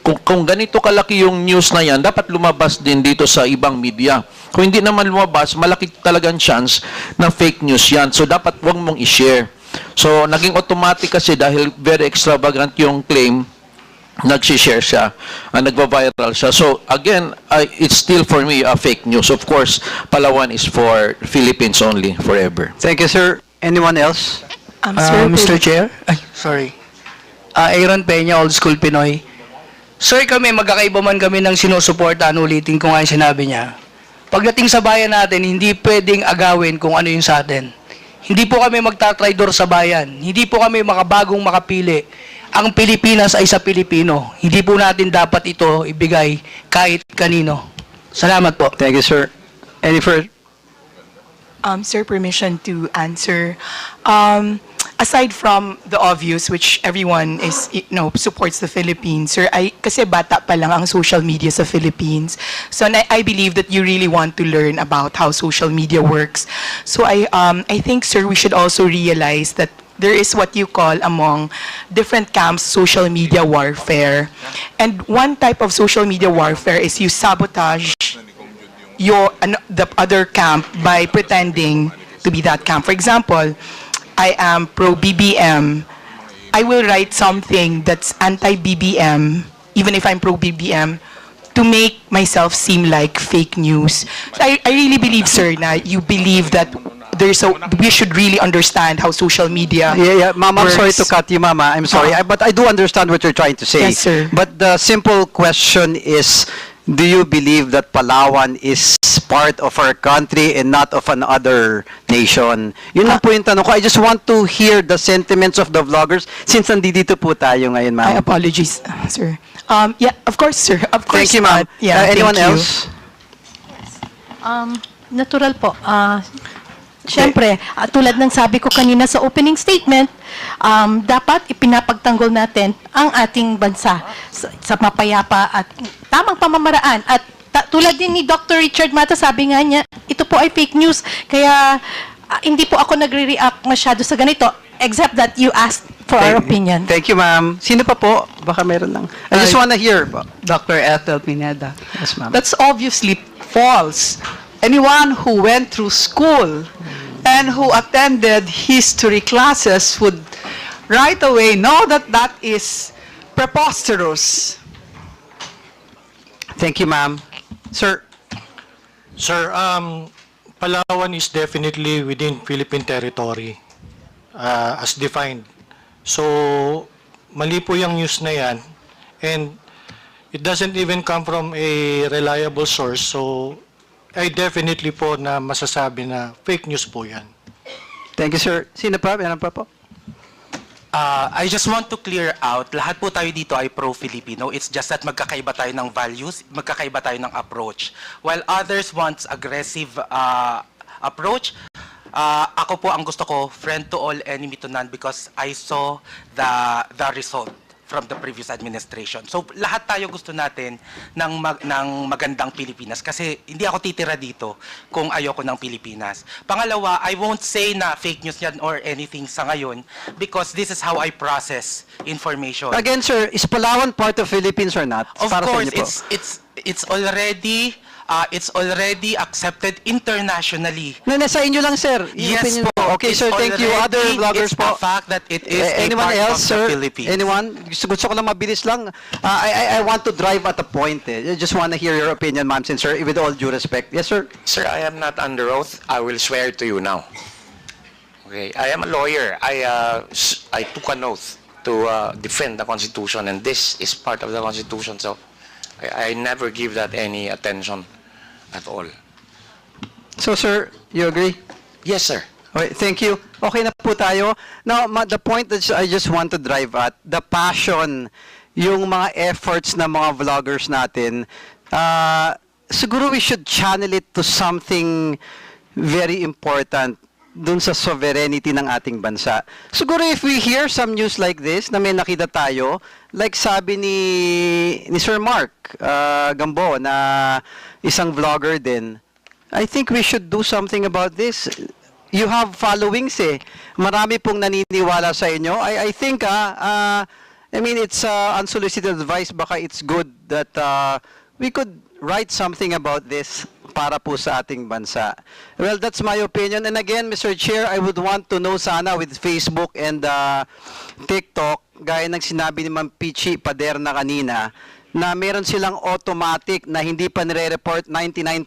Kung ganito kalaki yung news na yan, dapat lumabas din dito sa ibang media. Kung hindi naman lumabas, malaki talagang chance na fake news yan. So, dapat wag mong i-share. So, naging automatic kasi dahil very extravagant yung claim, nag-share siya, nagva-viral siya. So, again, it's still for me a fake news. Of course, Palawan is for Philippines only, forever. Thank you, sir. Anyone else? Mr. Chair? Ay, sorry. Aaron Peña, Old School Pinoy. Sir, kami, magkakaiba man kami ng sinusuportahan, ulitin ko nga yung sinabi niya. Pagdating sa bayan natin, hindi pwedeng agawin kung ano yung sa atin. Hindi po kami magtatraidor sa bayan. Hindi po kami makabagong makapili. Ang Pilipinas ay sa Pilipino. Hindi po natin dapat ito ibigay kahit kanino. Salamat po. Thank you, sir. Any further? Sir, permission to answer. Aside from the obvious, which everyone is, supports the Philippines, sir, kasi bata pa lang ang social media sa Philippines. So I believe that you really want to learn about how social media works. So I think, sir, we should also realize that there is what you call among different camps social media warfare. And one type of social media warfare is you sabotage the other camp by pretending to be that camp. For example, I am pro-BBM. I will write something that's anti-BBM, even if I'm pro-BBM, to make myself seem like fake news. So I really believe, sir, na you believe that we should really understand how social media Ma'am, I'm works. sorry to cut you, Mama. I'm sorry. But I do understand what you're trying to say. Yes, sir. But the simple question is, do you believe that Palawan is part of our country and not of another nation? Yun lang po yung tanong ko. I just want to hear the sentiments of the vloggers since nandito po tayo ngayon, ma'am. My apologies, sir. Yeah, of course, sir. Of course. Thank you, ma'am. Anyone thank you. else? Natural po. Siyempre, tulad ng sabi ko kanina sa opening statement, dapat ipinapagtanggol natin ang ating bansa sa mapayapa at tamang pamamaraan. At tulad din ni Dr. Richard Mata, sabi nga niya, ito po ay fake news. Kaya hindi po ako nagre-react masyado sa ganito, except that you asked for our opinion. Thank you, ma'am. Sino pa po? Baka meron lang. I just wanna hear po. Dr. Ethel Pineda. Yes, ma'am. That's obviously false. Anyone who went through school and who attended history classes would right away know that that is preposterous. Thank you, ma'am. Sir, Sir, Palawan is definitely within Philippine territory as defined. So, mali po yung news na yan. And it doesn't even come from a reliable source. So, I definitely po na masasabi na fake news po yan. thank you, sir. Sino pa? Meron pa po? I just want to clear out, lahat po tayo dito ay pro-Filipino. It's just that magkakaiba tayo ng values, magkakaiba tayo ng approach. While others want aggressive approach, ako po ang gusto ko, friend to all, enemy to none, because I saw the result from the previous administration. So lahat tayo gusto natin ng magandang Pilipinas kasi hindi ako titira dito kung ayoko ng Pilipinas. Pangalawa, I won't say na fake news yan or anything sa ngayon because this is how I process information. Again, sir, is Palawan part of Philippines or not? Of Para sa course, inyo po. it's already accepted internationally. Sa inyo lang, sir. Yung Yes opinion po. Okay, It's sir, thank you. Other already- vloggers it's po. a fact that it is a Anyone part else, of sir? the Philippines. Anyone? Gusto ko lang mabilis lang. I want to drive at a point. I just want to hear your opinion, ma'am, sir, with all due respect. Yes, sir? Sir, I am not under oath. I will swear to you now. Okay, I am a lawyer. I took an oath to defend the Constitution, and this is part of the Constitution, so I never give that any attention at all. So, sir, you agree? Yes, sir. Okay, thank you. Okay na po tayo. Now, the point that I just want to drive at, the passion, yung mga efforts ng mga vloggers natin, siguro we should channel it to something very important dun sa sovereignty ng ating bansa. Siguro if we hear some news like this, na may nakita tayo, like sabi ni Sir Mark Gambo, na isang vlogger din, I think we should do something about this. You have followings eh. Marami pong naniniwala sa inyo. I think, I mean, it's unsolicited advice. Baka it's good that we could write something about this para po sa ating bansa. Well, that's my opinion. And again, Mr. Chair, I would want to know sana with Facebook and TikTok, gaya ng sinabi ni Ma'am Pichi Paderna kanina, na meron silang automatic na hindi pa nire-report 99%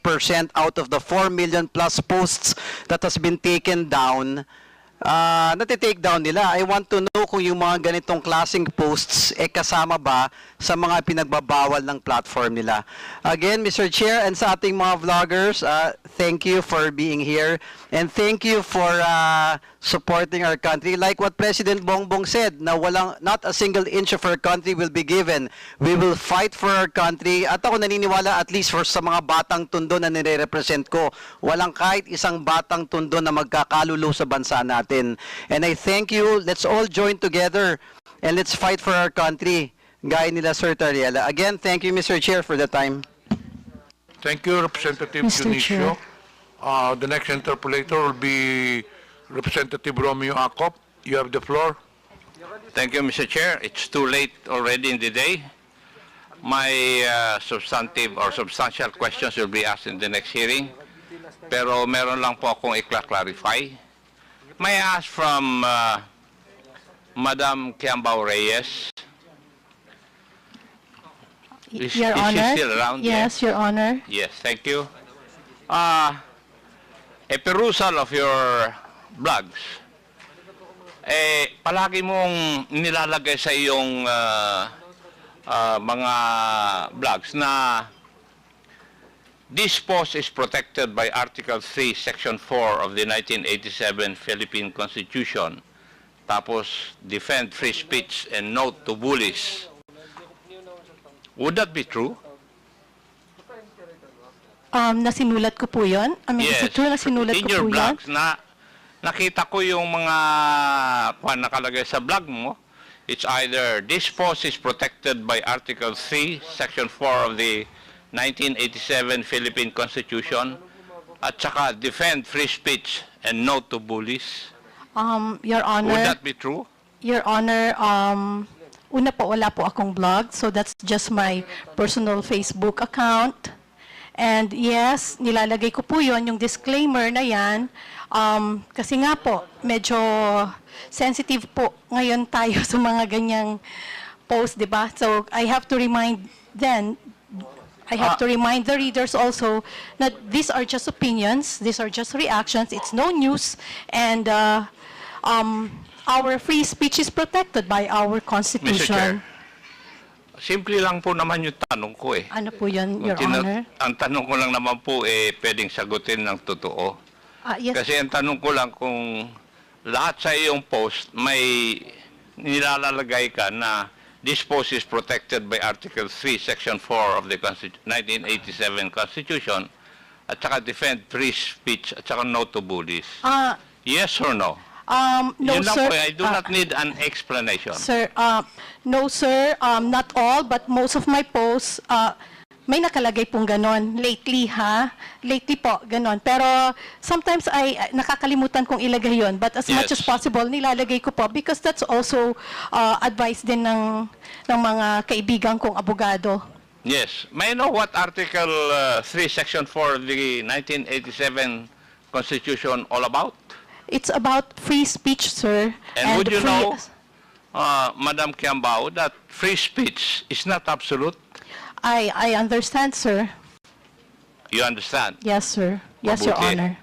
out of the 4 million plus posts that has been taken down, natitake down nila. I want to know kung yung mga ganitong klaseng posts kasama ba sa mga pinagbabawal ng platform nila. Again, Mr. Chair, and sa ating mga vloggers, thank you for being here and thank you for supporting our country. Like what President Bongbong said, na not a single inch of our country will be given. We will fight for our country. At ako naniniwala, at least for sa mga batang tundo na nire-represent ko, walang kahit isang batang tundo na magkakalulo sa bansa natin. And I thank you. Let's all join together and let's fight for our country. Gaya nila, Sir Tariela. Again, thank you, Mr. Chair, for the time. Thank you, Representative Mr. Dionisio. The next interpolator will be Representative Romeo Acop. You have the floor. Thank you, Mr. Chair. It's too late already in the day. My substantive or substantial questions will be asked in the next hearing. Pero meron lang po akong i-clarify. May I ask from Madam Kiambao Reyes? Is Your she Honor? still around? Yes, Your Honor. Yes, thank you. A perusal of your blogs, palagi mong nilalagay sa iyong mga blogs na this post is protected by Article 3, Section 4 of the 1987 Philippine Constitution. Tapos, defend free speech and note to bullies. Would that be true? Nasinulat ko po yun. Is it true na sinulat in ko your po yan? blogs, nakita ko yung mga nakalagay sa blog mo. It's either this post is protected by Article 3, Section 4 of the 1987 Philippine Constitution, at saka defend free speech and no to bullies. Your Honor. Would that be true? Your Honor, una po, wala po akong blog, so that's just my personal Facebook account. And yes, nilalagay ko po yon yung disclaimer na yan, kasi nga po, medyo sensitive po ngayon tayo sa mga ganyang post, di ba? So I have to remind the readers also that these are just opinions, these are just reactions, it's no news, and our free speech is protected by our Mr. Chair, Constitution. simple lang po naman yung tanong ko eh. Ano po yan, Your Kung Honor? Ang tanong ko lang naman po pwedeng sagutin ng totoo. Yes. Kasi ang tanong ko lang kung lahat sa iyong post may nilalagay ka na this post is protected by Article 3, Section 4 of the 1987 Constitution at saka defend free speech at saka no to bullies. Yes or no? No, Yun lang sir. po, I do not need an explanation. Sir, no, sir. Not all, but most of my posts, may nakalagay pong ganon. Lately, ha? Lately po, ganon. Pero sometimes ay nakakalimutan kong ilagay yon. But as much as possible, nilalagay ko po because that's also advice din ng mga kaibigan kong abogado. Yes. May I know what Article 3, Section 4 of the 1987 Constitution all about? It's about free speech, sir. And would you know, Madam Kiambao, that free speech is not absolute? I understand, sir. You understand? Yes, sir. Yes, Your Mabuti. Honor.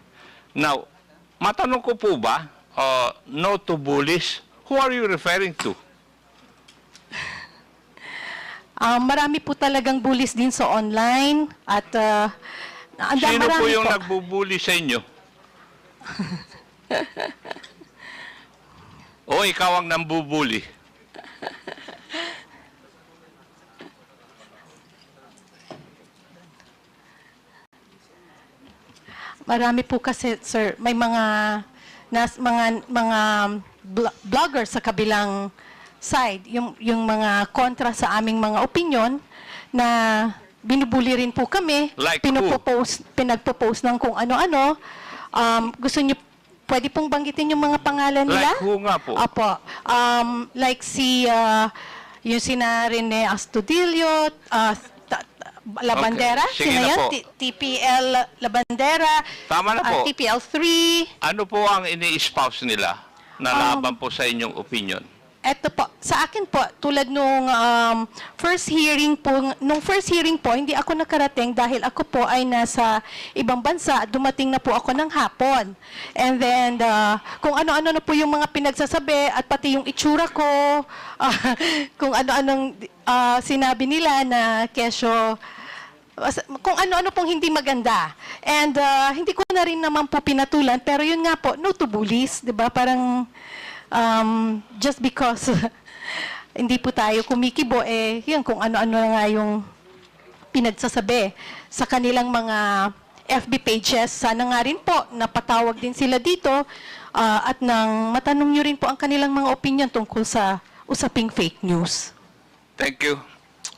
Now, matanong ko po ba, no to bullies, who are you referring to? Marami po talagang bullies din sa online at Sino po marami yung po. nagbubully sa inyo? O ikaw ang nambubuli? Marami po kasi, sir, may mga vloggers sa kabilang side, yung mga kontra sa aming mga opinion na binubuli rin po kami, Like pinagpo-post ng kung ano-ano. Gusto niyo pwede pong banggitin yung mga pangalan nila? Like who nga po? Opo. Like yung sina Rene Astudillo, Labandera, Okay, sige sino na yan? po. TPL Labandera, Tama na po. TPL3. Ano po ang ini-espouse nila na laban po sa inyong opinion? Eto po, sa akin po, tulad nung first hearing po, hindi ako nakarating dahil ako po ay nasa ibang bansa at dumating na po ako ng hapon. And then, kung ano-ano na po yung mga pinagsasabi at pati yung itsura ko, kung ano-anong sinabi nila na kesyo, kung ano-ano pong hindi maganda. And hindi ko na rin naman po pinatulan, pero yun nga po, no to bullies, di ba? Parang, just because hindi po tayo kumikibo, yun, kung ano-ano na nga yung pinagsasabi sa kanilang mga FB pages. Sana nga rin po, napatawag din sila dito at nang matanong nyo rin po ang kanilang mga opinion tungkol sa usaping fake news. Thank you.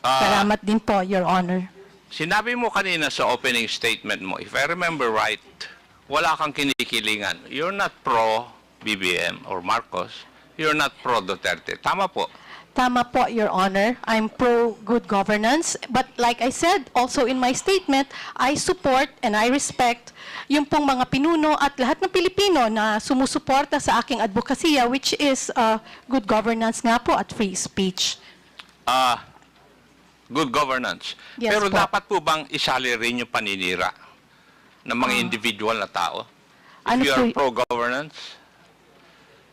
Salamat din po, Your Honor. Sinabi mo kanina sa opening statement mo, if I remember right, wala kang kinikilingan. You're not pro BBM or Marcos. You're not pro Duterte. Tama po. Tama po, Your Honor. I'm pro good governance. But like I said, also in my statement, I support and I respect yung pong mga pinuno at lahat ng Pilipino na sumusuporta sa aking advokasya, which is good governance nga po at free speech. Good governance. Yes Pero po. dapat po bang isali rin yung paninira ng mga individual na tao? If Ano you are po- pro-governance,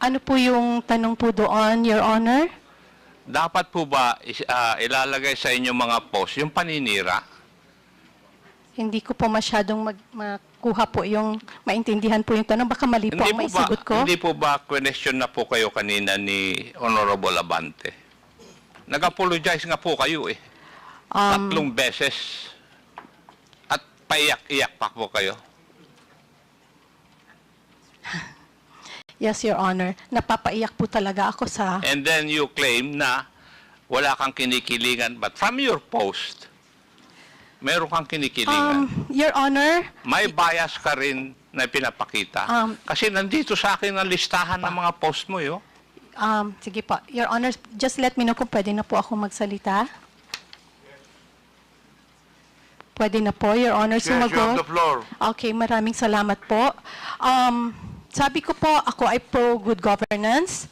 Ano po yung tanong po doon, Your Honor? dapat po ba ilalagay sa inyong mga post yung paninira? Hindi ko po masyadong makuha po yung maintindihan po yung tanong. Baka mali po ang maisigot ko. Hindi po ba question na po kayo kanina ni Honorable Abante? Nag-apologize nga po kayo eh. 3 beses. At paiyak-iyak pa po kayo. Yes, Your Honor. Napapaiyak po talaga ako sa... And then you claim na wala kang kinikilingan. But from your post, meron kang kinikilingan. Your Honor, May bias ka rin na pinapakita. Kasi nandito sa akin ang listahan ng mga post mo, yo. Sige po. Your Honor, just let me know kung pwede na po ako magsalita. Pwede na po, Your Honor, Yes, you have sumagot. the floor. Okay, maraming salamat po. Sabi ko po, ako ay pro-good governance.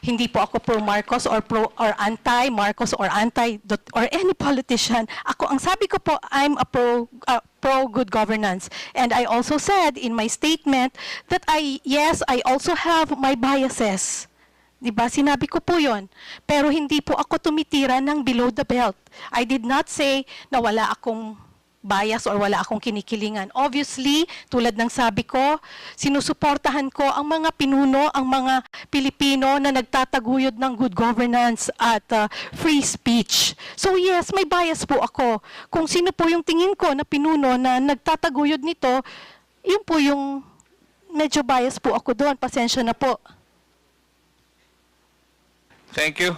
Hindi po ako pro-Marcos or anti-Marcos or anti or any politician. Ang sabi ko po, I'm a pro-good governance. And I also said in my statement that yes, I also have my biases. Diba? Sinabi ko po yon. Pero hindi po ako tumitira ng below the belt. I did not say na wala akong bias or wala akong kinikilingan. Obviously, tulad ng sabi ko, sinusuportahan ko ang mga pinuno, ang mga Pilipino na nagtataguyod ng good governance at free speech. So yes, may bias po ako. Kung sino po yung tingin ko na pinuno na nagtataguyod nito, yun po yung medyo bias po ako doon. Pasensya na po. Thank you.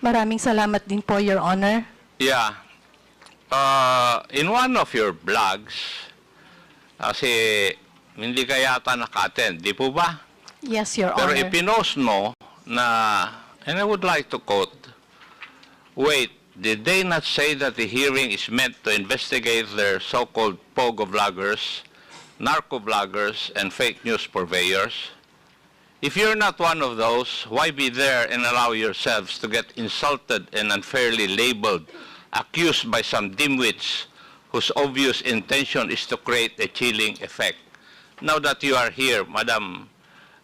Maraming salamat din po, Your Honor. Yeah. In one of your blogs, kasi hindi ka yata naka-attend, di po ba? Yes, Your Pero Honor. ipinost mo na, and I would like to quote, wait, did they not say that the hearing is meant to investigate their so-called pogo vloggers, narco vloggers, and fake news purveyors? If you're not one of those, why be there and allow yourselves to get insulted and unfairly labeled, accused by some dimwits whose obvious intention is to create a chilling effect? Now that you are here, Madam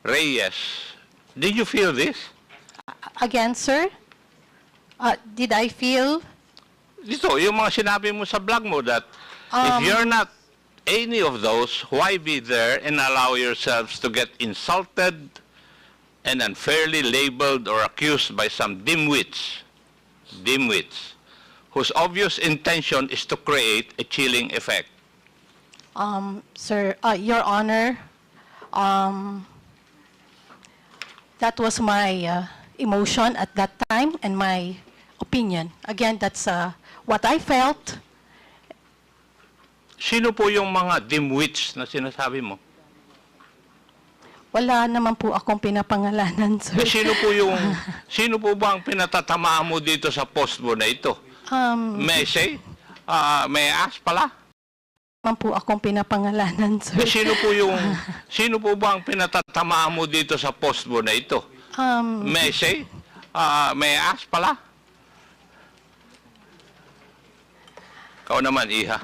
Reyes, did you feel this? Again, sir? Did I feel? Dito, yung mga sinabi mo sa blog mo that if you're not any of those, why be there and allow yourselves to get insulted and unfairly labeled or accused by some dimwits, whose obvious intention is to create a chilling effect? Sir, Your Honor, that was my emotion at that time and my opinion. Again, that's what I felt. Sino po yung mga dimwits na sinasabi mo? Wala naman po akong pinapangalanan, sir. Sino po ba ang pinatatamaan mo dito sa post mo na ito? May I say? May I ask pala? Naman po akong pinapangalanan, sir. Sino po ba ang pinatatamaan mo dito sa post mo na ito? May I say? May I ask pala? Ikaw naman, Iha.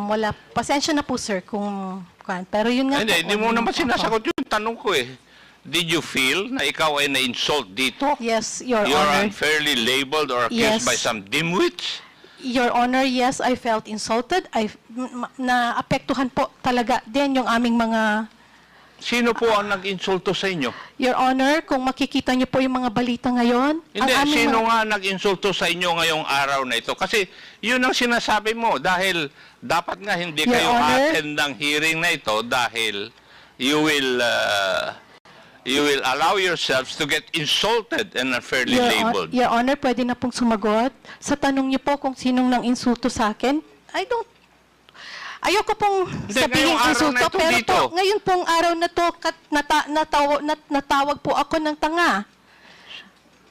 Wala. Pasensya na po, sir, kung... Pero yun nga Hindi mo naman sinasagot yung tanong ko eh. Did you feel na ikaw ay na-insult dito? Yes, Your You're Honor. unfairly labeled or accused Yes. by some dimwits? Your Honor, yes, I felt insulted. Naapektuhan po talaga din yung aming mga... Sino po ang nag-insulto sa inyo? Your Honor, kung makikita niyo po yung mga balita ngayon... Hindi, sino nga nag-insulto sa inyo ngayong araw na ito? Kasi yun ang sinasabi mo dahil dapat nga hindi Your kayo Honor? attend ng hearing na ito dahil you will allow yourselves to get insulted and unfairly labeled. Your Honor, pwede na pong sumagot. Sa tanong niyo po kung sinong nang insulto sa akin, ayoko pong sabihin ngayong araw insulto, na ito pero dito. po, ngayon pong araw na to, natawag po ako ng tanga.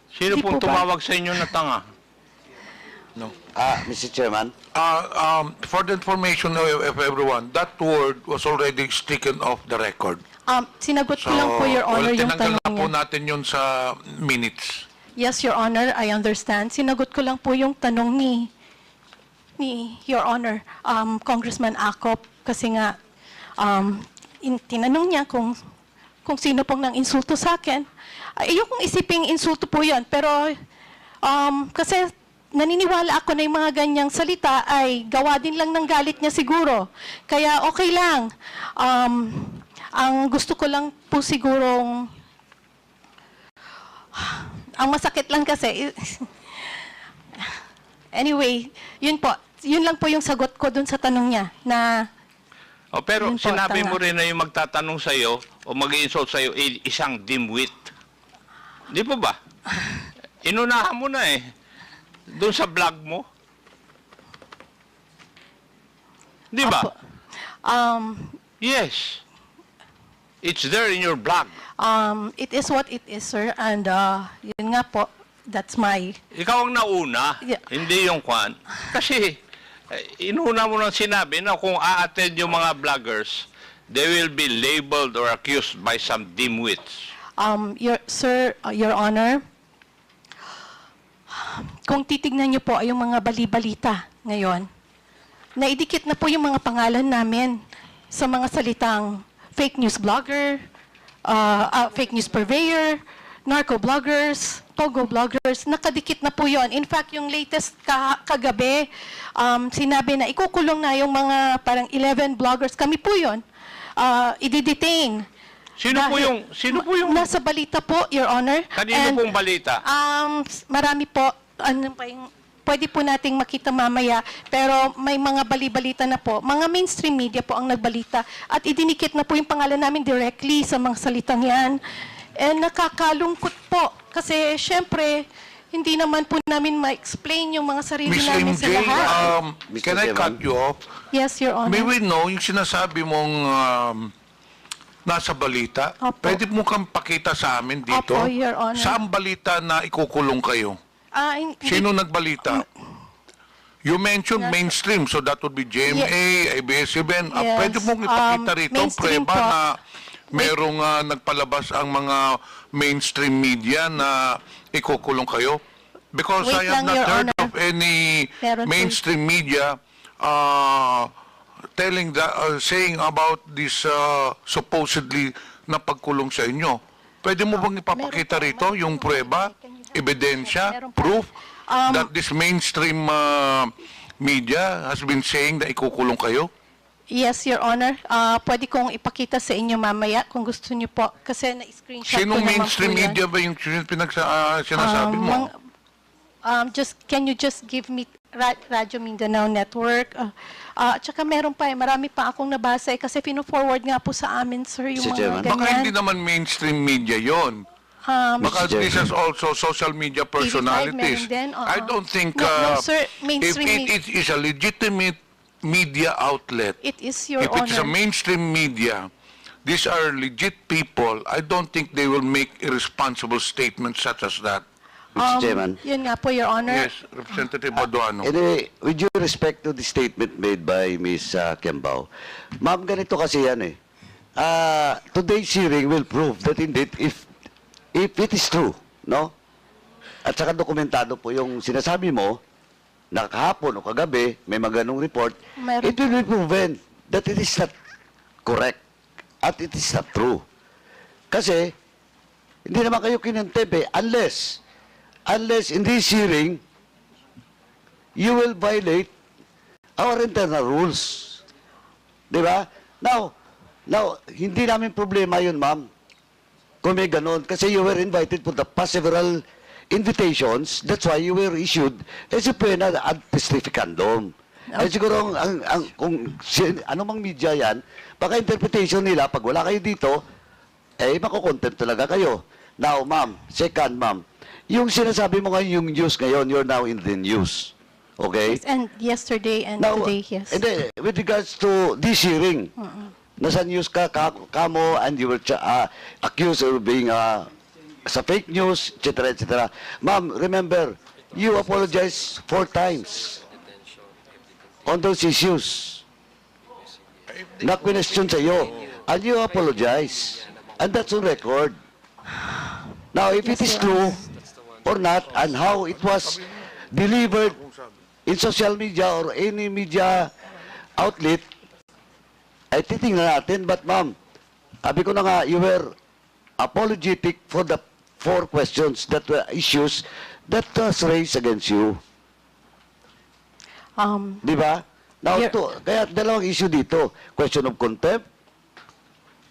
Sino Hindi pong po ba? tumawag sa inyo na tanga? Mr. Chairman. For the information of everyone, that word was already stricken off the record. Sinagot ko lang po, Your Honor, yung tinanggal tanong na po niya. natin yun sa minutes. Yes, Your Honor, I understand. Sinagot ko lang po yung tanong ni Your Honor, Congressman Acop, kasi nga, tinanong niya kung sino pong nang insulto sa akin. Ayokong isiping insulto po yun, pero kasi naniniwala ako na yung mga ganyang salita ay gawa din lang ng galit niya siguro. Kaya okay lang. Ang gusto ko lang po sigurong, ang masakit lang kasi, anyway, yun lang po yung sagot ko dun sa tanong niya na Pero yun po, sinabi tanga. mo rin na yung magtatanong sa iyo o mag-insult sa iyo isang dimwit. Di po ba? Inunahan mo na eh. Doon sa vlog mo. Di ba? Opo. Yes. It's there in your blog. It is what it is, sir. And yun nga po, that's my... Ikaw ang nauna, Yeah. hindi yung kwan. Kasi, inuna mo nang sinabi na kung a-attend yung mga vloggers, they will be labeled or accused by some dimwits. Your Honor, kung titignan niyo po ay yung mga bali-balita ngayon, naidikit na po yung mga pangalan namin sa mga salitang fake news blogger, fake news purveyor, narco bloggers, togo bloggers, nakadikit na po yon. In fact, yung latest kagabi, sinabi na ikukulong na yung mga parang 11 bloggers. Kami po yon. I-detain. Sino po yung nasa balita po, Your Honor. Kanino pong balita? Marami po, pwede po nating makita mamaya, pero may mga bali-balita na po. Mga mainstream media po ang nagbalita at idinikit na po yung pangalan namin directly sa mga salitang yan. And nakakalungkot po kasi syempre, hindi naman po namin ma-explain yung mga sarili Miss namin MJ, sa lahat. can I cut you off? Yes, Your Honor. May we know yung sinasabi mong nasa balita? Opo. Pwede mo kang pakita sa amin dito? Opo, Your Honor. Saan balita na ikukulong kayo? Sino nagbalita? You mentioned mainstream, so that would be GMA, ABS-CBN. Yes. Pwede mong ipakita rito, mainstream preba po. na merong nagpalabas ang mga mainstream media na ikukulong kayo? Because Wait I have lang, not Your heard Honor. of any Meron po. mainstream media telling that, saying about this supposedly na pagkulong sa inyo. Pwede mo bang ipapakita rito yung prueba, ebidensya, proof that this mainstream media has been saying na ikukulong kayo? Yes, Your Honor. Pwede kong ipakita sa inyo mamaya kung gusto niyo po. Kasi na-screenshot ko Sinong naman mainstream po yan. media ba yung sinasabi mo? Can you just give me Radyo Mindanao Network? At saka meron pa marami pa akong nabasa kasi pino-forward nga po sa amin, sir, yung mga ganyan. Baka hindi naman mainstream media yon. Because this is also social media personalities. meron din, oo. I don't think No, sir, if mainstream it is a legitimate media outlet, It is, Your if it's a Honor. mainstream media, these are legit people, I don't think they will make irresponsible statements such as that. Mr. Chairman. Yun nga po, Your Honor. Yes, Representative Baduano. Anyway, with due respect to the statement made by Ms. Kiambao, ma'am, ganito kasi yan eh. Today's hearing will prove that indeed, if it is true, no? At saka dokumentado po yung sinasabi mo, na kahapon o kagabi, may mga ganong report, Meron. it will be proven that it is not correct at it is not true. Kasi, hindi naman kayo kinontempt eh, unless in this hearing, you will violate our internal rules. Di ba? Now, hindi namin problema yun, ma'am, kung may ganon. Kasi you were invited for the past several invitations, that's why you were issued a subpoena ad testificandum. Ay siguro ano mang media yan, baka interpretation nila, pag wala kayo dito, makukontempt talaga kayo. Now, ma'am, second, ma'am, yung sinasabi mo ngayon, yung news ngayon, you're now in the news. Okay? And yesterday and Now, today, yes. and then, with regards to this hearing, nasa news kamo, and you were accused of being sa fake news, etc., etc. Ma'am, remember, you apologized 4 times on those issues. Na-question sa iyo, and you apologize. And that's on record. Now, if it is true or not, and how it was delivered in social media or any media outlet, ay titingnan natin. But ma'am, sabi ko na nga, you were apologetic for the 4 questions that were issues that was raised against you. Di ba? Now, kaya dalawang issue dito. Question of contempt.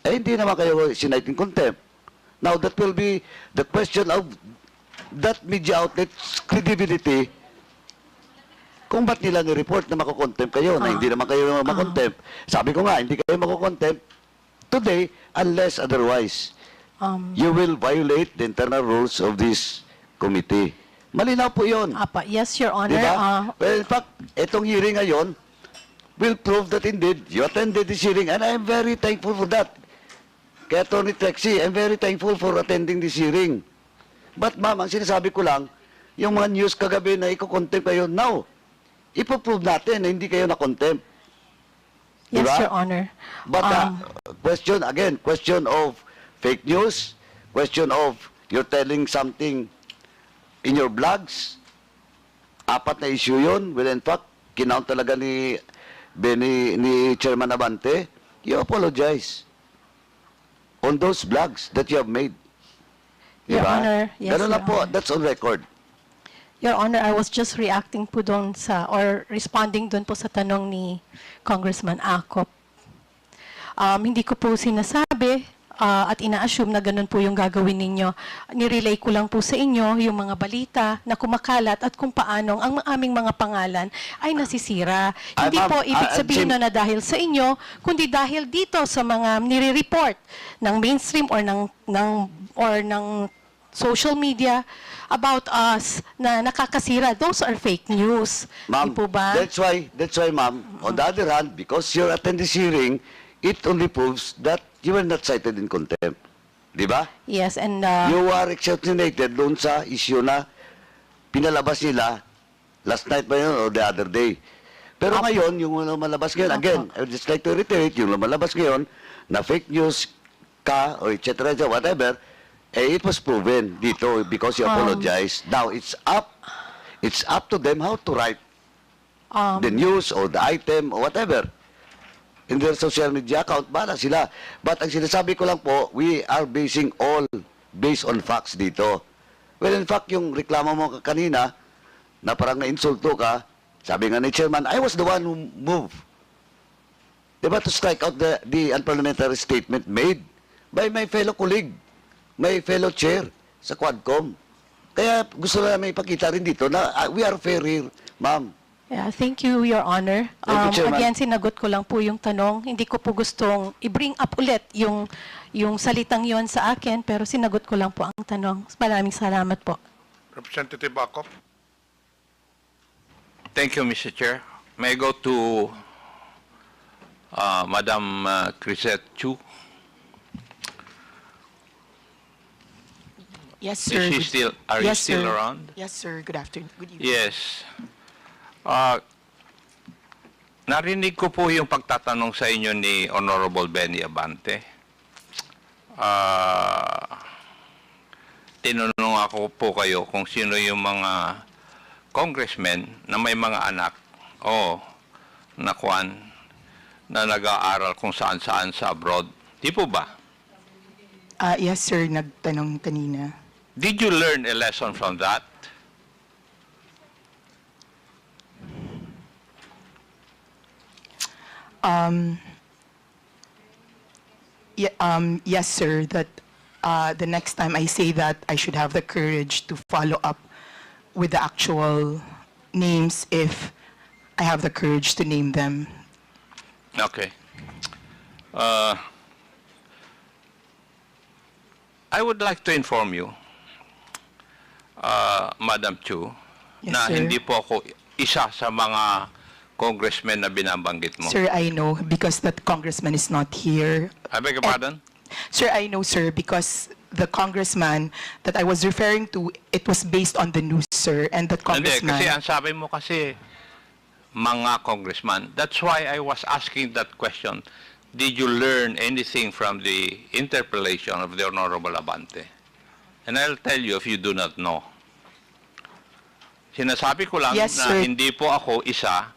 Hindi naman kayo siniting contempt. Now, that will be the question of that media outlet's credibility kung ba't nila ni-report na makukontempt kayo, na hindi naman kayo makontempt. Sabi ko nga, hindi kayo makukontempt today unless otherwise. You will violate the internal rules of this committee. Malinaw po yun. Yes, Your Honor. Diba? Well, in fact, itong hearing ngayon will prove that indeed you attended this hearing, and I am very thankful for that. kay Attorney Trexie, I'm very thankful for attending this hearing. But ma'am, ang sinasabi ko lang, yung mga news kagabi na iko-contempt kayo, now, ipoprove natin na hindi kayo na-contempt. Yes, Diba? Your Honor. But question, again, question of fake news, question of you're telling something in your blogs, 4 na issue yun, well in fact, kinount talaga ni Chairman Abante, you apologize on those blogs that you have made. Your Diba? Honor, yes, Ganun na Your po, Honor. that's on record. Your Honor, I was just reacting po doon or responding doon po sa tanong ni Congressman Acop. Hindi ko po sinasabi at ina-assume na ganun po yung gagawin ninyo. Nirelay ko lang po sa inyo yung mga balita na kumakalat at kung paanong ang aming mga pangalan ay nasisira. Hindi po ibig sabihin na dahil sa inyo, kundi dahil dito sa mga nire-report ng mainstream or ng social media about us na nakakasira. Those are fake news. Ma'am, Di po ba? that's why, ma'am, on the other hand, because you're attending this hearing, it only proves that you were not cited in contempt. Di ba? Yes, and You are exceptionated doon sa issue na pinalabas nila last night ba yun or the other day. Pero ngayon, yung lumalabas ngayon, again, I would just like to reiterate, yung lumalabas ngayon na fake news ka or etc. whatever, it was proven dito because you apologize. Now, it's up to them how to write the news or the item or whatever in their social media account. Bala sila. But ang sinasabi ko lang po, we are basing all based on facts dito. Well, in fact, yung reklamo mo kanina na parang na-insulto ka, sabi nga ni Chairman, I was the one who moved. Diba, to strike out the unparliamentary statement made by my fellow colleague, my fellow chair sa Quadcom. Kaya gusto na namin ipakita rin dito na we are fair here, ma'am. Yeah, thank you, Your Honor. Thank you, Chairman. Again, sinagot ko lang po yung tanong. Hindi ko po gustong i-bring up ulit yung salitang yon sa akin, pero sinagot ko lang po ang tanong. Maraming salamat po. Representative Acop. Thank you, Mr. Chair. May I go to Madam Crisette Chu? Yes, sir. Is she still, are you Yes, still sir. around? Yes, sir. Good afternoon. Good evening. Yes. Narinig ko po yung pagtatanong sa inyo ni Honorable Benny Abante. Tinanong ako po kayo kung sino yung mga congressmen na may mga anak o nakuan na nag-aaral kung saan-saan sa abroad. Di po ba? Yes, sir. Nagtanong kanina. Did you learn a lesson from that? Yes, sir. That the next time I say that, I should have the courage to follow up with the actual names if I have the courage to name them. Okay. I would like to inform you, Madam Chu, Yes, na sir. hindi po ako isa sa mga congressmen na binabanggit mo. Sir, I know because that congressman is not here. I beg your pardon? Sir, I know, sir, because the congressman that I was referring to, it was based on the news, sir, and that Hindi, congressman... kasi ang sabi mo kasi, mga congressman. That's why I was asking that question. Did you learn anything from the interpellation of the Honorable Abante? And I'll tell you if you do not know. Sinasabi ko lang Yes, na sir. hindi po ako isa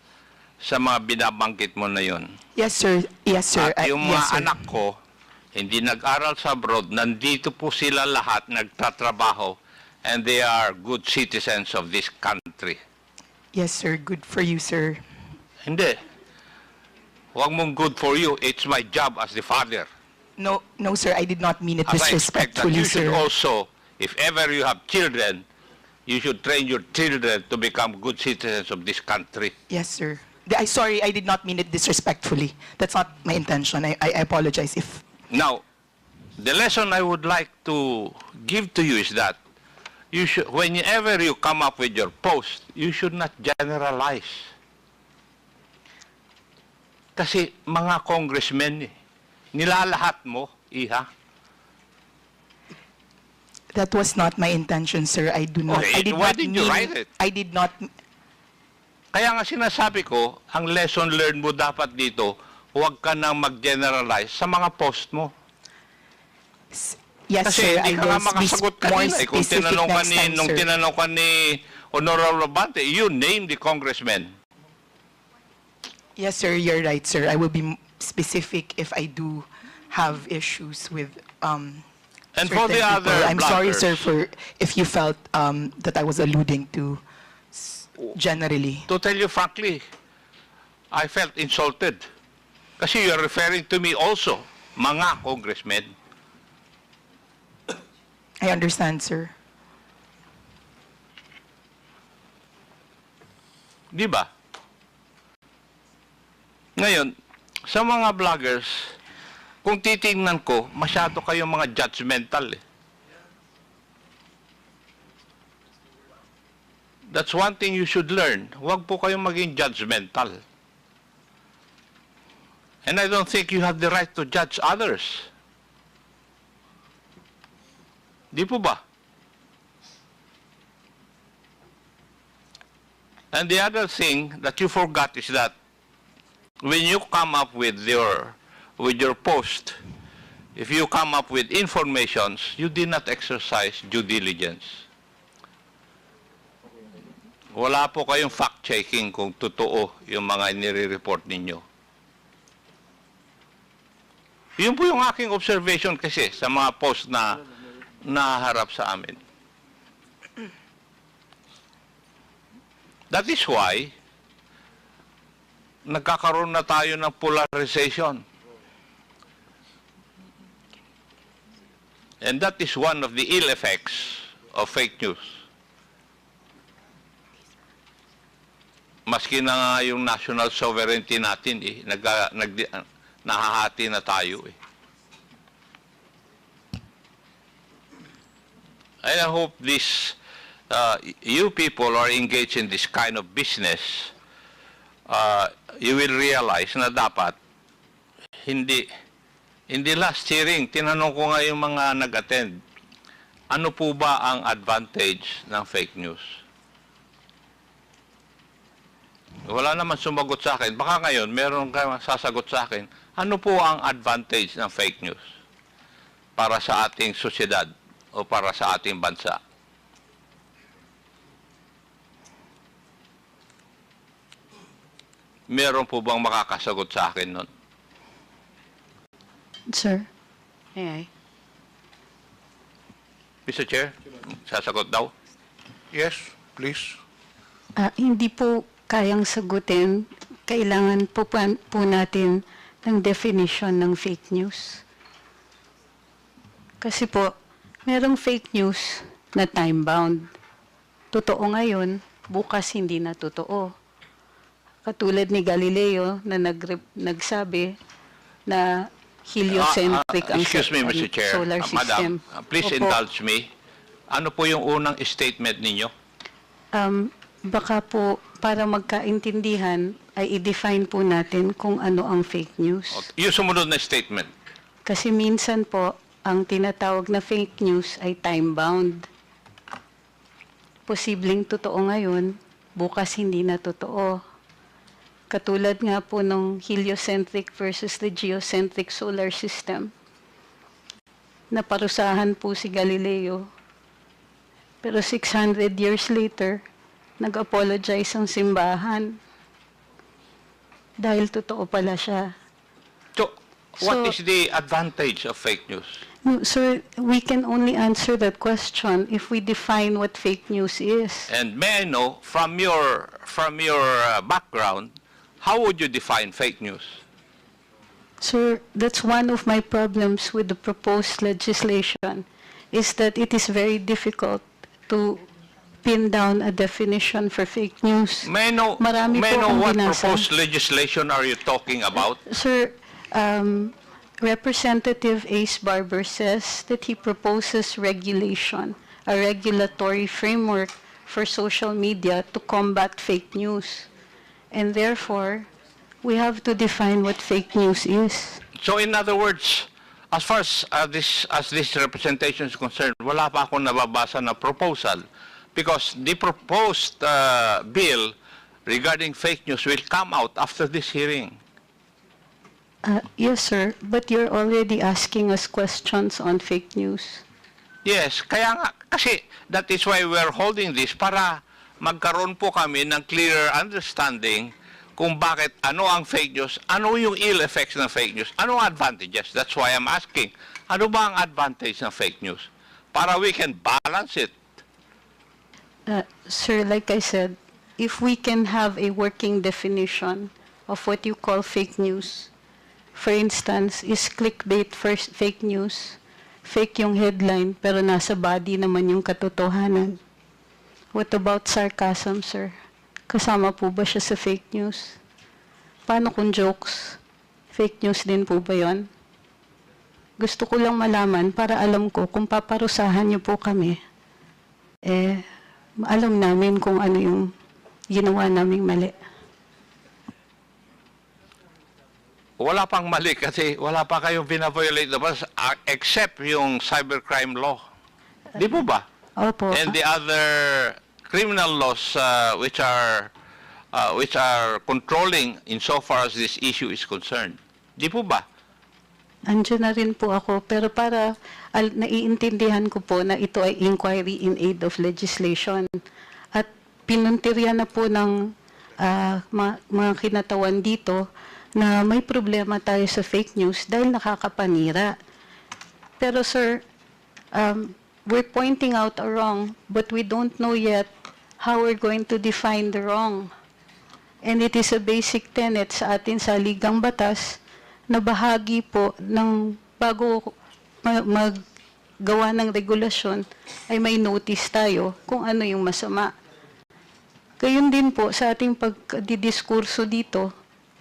sa mga binabanggit mo na yun. Yes, sir. Yes, sir. At yung Yes, mga sir. anak ko, hindi nag-aral sa abroad, nandito po sila lahat, nagtatrabaho, and they are good citizens of this country. Yes, sir. Good for you, sir. Hindi. Huwag mong good for you. It's my job as the father. No, no, sir. I did not mean it As I expect that disrespectfully, you should sir. also, if ever you have children, you should train your children to become good citizens of this country. Yes, sir. Sorry, I did not mean it disrespectfully. That's not my intention. I apologize if... Now, the lesson I would like to give to you is that you should, whenever you come up with your post, you should not generalize. Kasi mga congressmen, nilalahat mo, iha. That was not my intention, sir. I do not. Okay, I did why not did you mean- write it? I did not. Kaya nga sinasabi ko, ang lesson learned mo dapat dito, huwag ka nang mag-generalize sa mga post mo. Yes, Kasi sir. hindi I ka will nga be makasagot more kanina. Kung specific tinanong ka next ni, time, nung sir. tinanong ka ni Honorable Labante, you name the congressman. Yes, sir. You're right, sir. I will be specific if I do have issues with. And for certain the other people. I'm sorry, bloggers. sir, for if you felt that I was alluding to generally. To tell you frankly, I felt insulted. Kasi you're referring to me also, mga congressmen. I understand, sir. Di ba? Ngayon, sa mga vloggers, kung titingnan ko, masyado kayong mga judgmental eh. That's one thing you should learn. Huwag po kayong maging judgmental. And I don't think you have the right to judge others. Di po ba? And the other thing that you forgot is that when you come up with your post, if you come up with informations, you did not exercise due diligence. Wala po kayong fact-checking kung totoo yung mga nire-report ninyo. Yun po yung aking observation kasi sa mga post na naharap sa amin. That is why nagkakaroon na tayo ng polarization. And that is one of the ill effects of fake news. Maski na nga yung national sovereignty natin, nahahati na tayo eh. I hope this, you people are engaged in this kind of business, you will realize na dapat, hindi last hearing, tinanong ko nga yung mga nag-attend, ano po ba ang advantage ng fake news? Wala naman sumagot sa akin. Baka ngayon, meron kayong sasagot sa akin, ano po ang advantage ng fake news para sa ating sosyedad o para sa ating bansa? Meron po bang makakasagot sa akin nun? Sir, may I? Mr. Chair, sasagot daw? Yes, please. Hindi po kayang sagutin. Kailangan po natin ng definition ng fake news. Kasi po, merong fake news na time-bound. Totoo ngayon, bukas hindi na totoo. Katulad ni Galileo na nagsabi na heliocentric ang excuse me, Mr. Chair. solar system. Madam, please Opo. indulge me. Ano po yung unang statement ninyo? Baka po, para magkaintindihan, ay i-define po natin kung ano ang fake news. Yung sumunod na statement. Kasi minsan po, ang tinatawag na fake news ay time-bound. Posibleng totoo ngayon, bukas hindi na totoo. Katulad nga po ng heliocentric versus the geocentric solar system. Naparusahan po si Galileo. Pero 600 years later, nag-apologize ang simbahan. Dahil totoo pala siya. So, what is the advantage of fake news? No, sir, we can only answer that question if we define what fake news is. And may I know, from your background, how would you define fake news? Sir, that's one of my problems with the proposed legislation, is that it is very difficult to pin down a definition for fake news. May I know, Marami may I po know akong what binasa. proposed legislation are you talking about? Sir, Representative Ace Barber says that he proposes regulation, a regulatory framework for social media to combat fake news. And therefore, we have to define what fake news is. So in other words, as far as this representation is concerned, wala pa akong nababasa na proposal because the proposed bill regarding fake news will come out after this hearing. Yes, sir. But you're already asking us questions on fake news. Yes, kaya nga, kasi that is why we're holding this para magkaroon po kami ng clearer understanding kung bakit, ano ang fake news, ano yung ill effects ng fake news, ano ang advantages. That's why I'm asking, ano ba ang advantage ng fake news? Para we can balance it. Sir, like I said, if we can have a working definition of what you call fake news, for instance, is clickbait first fake news, fake yung headline, pero nasa body naman yung katotohanan. What about sarcasm, sir? Kasama po ba siya sa fake news? Paano kung jokes? Fake news din po ba yon? Gusto ko lang malaman para alam ko kung paparusahan niyo po kami, alam namin kung ano yung ginawa naming mali. Wala pang mali kasi wala pa kayong binaviolate na ba except yung cybercrime law. Di po ba? Opo. And the other criminal laws which are controlling insofar as this issue is concerned. Di po ba? Andiyan na rin po ako, pero para naiintindihan ko po na ito ay inquiry in aid of legislation. At pinuntirya na po ng mga kinatawan dito na may problema tayo sa fake news dahil nakakapanira. Pero sir, we're pointing out a wrong, but we don't know yet how we're going to define the wrong. And it is a basic tenet sa atin sa Ligang Batas na bahagi po ng bago maggawa ng regulasyon ay may notice tayo kung ano yung masama. Gayun din po sa ating pagdidiskurso dito,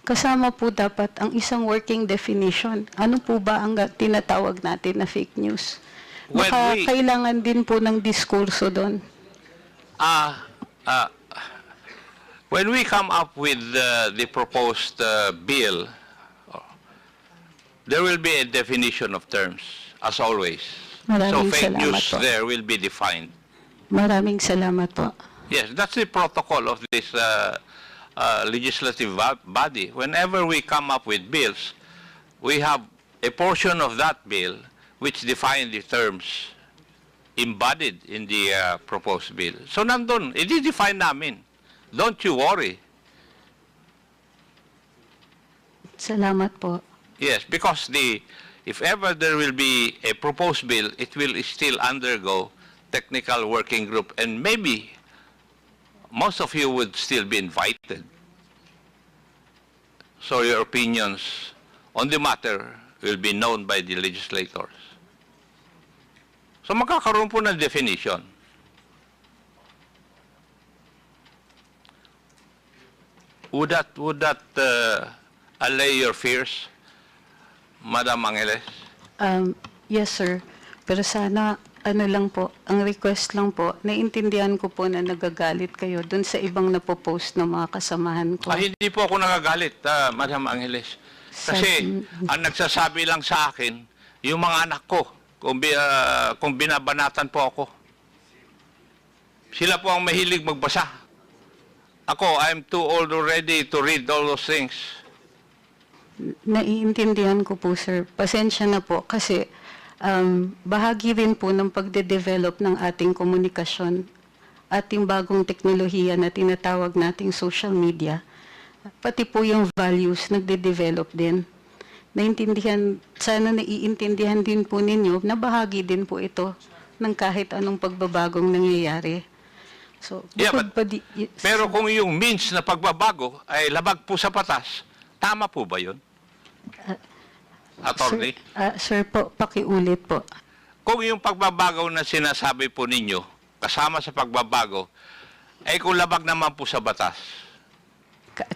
kasama po dapat ang isang working definition. Ano po ba ang tinatawag natin na fake news? Baka kailangan din po ng diskurso doon. When we come up with the proposed bill, there will be a definition of terms, as always. So fake news there will be defined. Maraming salamat po. Yes, that's the protocol of this legislative body. Whenever we come up with bills, we have a portion of that bill which define the terms embodied in the proposed bill. So nandun, i-define namin. Don't you worry. Salamat po. Yes, because if ever there will be a proposed bill, it will still undergo technical working group, and maybe most of you would still be invited. So your opinions on the matter will be known by the legislators. So magkakaroon po ng definition. Would that allay your fears, Madam Angeles? Yes, sir. Pero sana, ano lang po, ang request lang po, naiintindihan ko po na nagagalit kayo dun sa ibang napopost ng mga kasamahan ko. Hindi po ako nagagalit, Madam Angeles. Kasi ang nagsasabi lang sa akin, yung mga anak ko, kung binabanatan po ako. Sila po ang mahilig magbasa. Ako, I'm too old already to read all those things. Naiintindihan ko po, sir. Pasensya na po kasi bahagi rin po ng pagde-develop ng ating komunikasyon, ating bagong teknolohiya na tinatawag nating social media, pati po yung values nagde-develop din. Sana naiintindihan din po ninyo na bahagi din po ito ng kahit anong pagbabagong nangyayari. So, pero kung yung means na pagbabago ay labag po sa batas, tama po ba yun? Attorney? Sir po, pakiulit po. Kung yung pagbabago na sinasabi po ninyo, kasama sa pagbabago, ay kung labag naman po sa batas.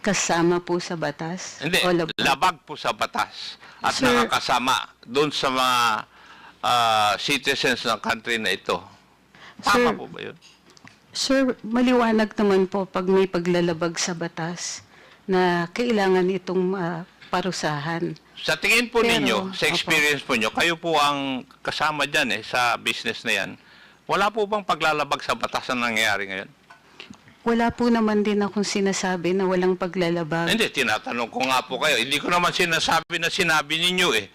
Kasama po sa batas? Hindi, labag po sa batas. At nakakasama doon sa mga citizens ng country na ito. Tama po ba yun? Sir, maliwanag naman po pag may paglalabag sa batas na kailangan itong parusahan. Sa tingin po Pero, ninyo, sa opo. experience po nyo, kayo po ang kasama dyan sa business na yan. Wala po bang paglalabag sa batas na nangyayari ngayon? Wala po naman din akong sinasabi na walang paglalabag. Hindi, tinatanong ko nga po kayo. Hindi ko naman sinasabi na sinabi ninyo eh.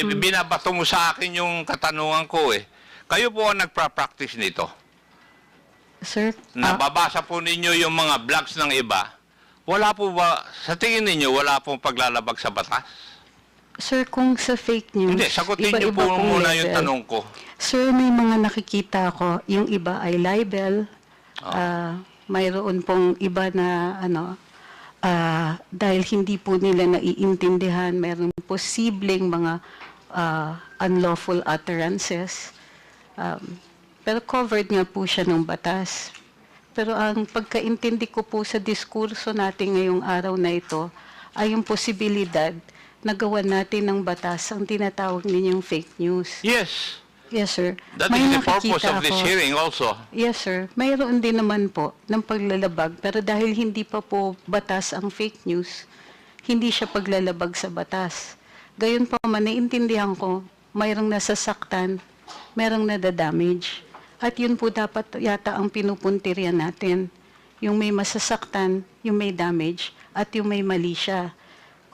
Binabato mo sa akin yung katanungan ko eh. Kayo po ang nagpa-practice nito. Sir, Nababasa po ninyo yung mga blogs ng iba. Wala po ba, sa tingin ninyo, wala pong paglalabag sa batas? sir, kung sa fake news, Hindi, sagutin niyo po iba-iba pong muna level. yung tanong ko. Sir, may mga nakikita ko, yung iba ay libel, mayroon pong iba na dahil hindi po nila naiintindihan, mayroon posibleng mga unlawful utterances. Pero covered nga po siya ng batas. Pero ang pagkaintindi ko po sa diskurso natin ngayong araw na ito ay yung posibilidad na gawan natin ng batas ang tinatawag ninyong fake news. Yes. Yes, sir. That May is the purpose nakikita of this ako. hearing also. Yes, sir. Mayroon din naman po ng paglalabag, pero dahil hindi pa po batas ang fake news, hindi siya paglalabag sa batas. Gayon pa man, naiintindihan ko, mayroong nasasaktan, mayroong nadadamage. At yun po dapat yata ang pinupuntirya natin. Yung may masasaktan, yung may damage, at yung may mali siya.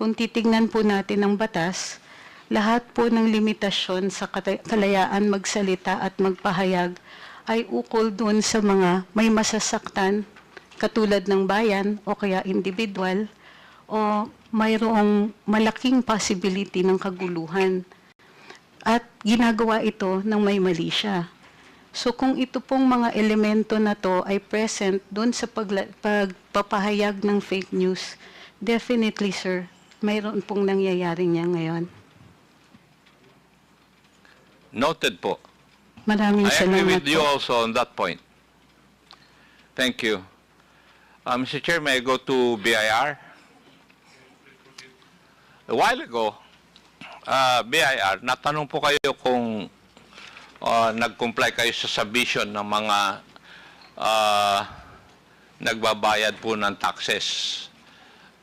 Kung titignan po natin ang batas, lahat po ng limitasyon sa kalayaan magsalita at magpahayag ay ukol doon sa mga may masasaktan, katulad ng bayan o kaya individual, o mayroong malaking possibility ng kaguluhan. At ginagawa ito ng may mali siya. So kung ito pong mga elemento na to ay present doon sa pagpapahayag ng fake news, definitely, sir, mayroon pong nangyayari niya ngayon. Noted po. Maraming I agree salamat with you po. also on that point. Thank you. Mr. Chair, may I go to BIR? A while ago, BIR, natanong po kayo kung nag-comply kayo sa submission ng mga nagbabayad po ng taxes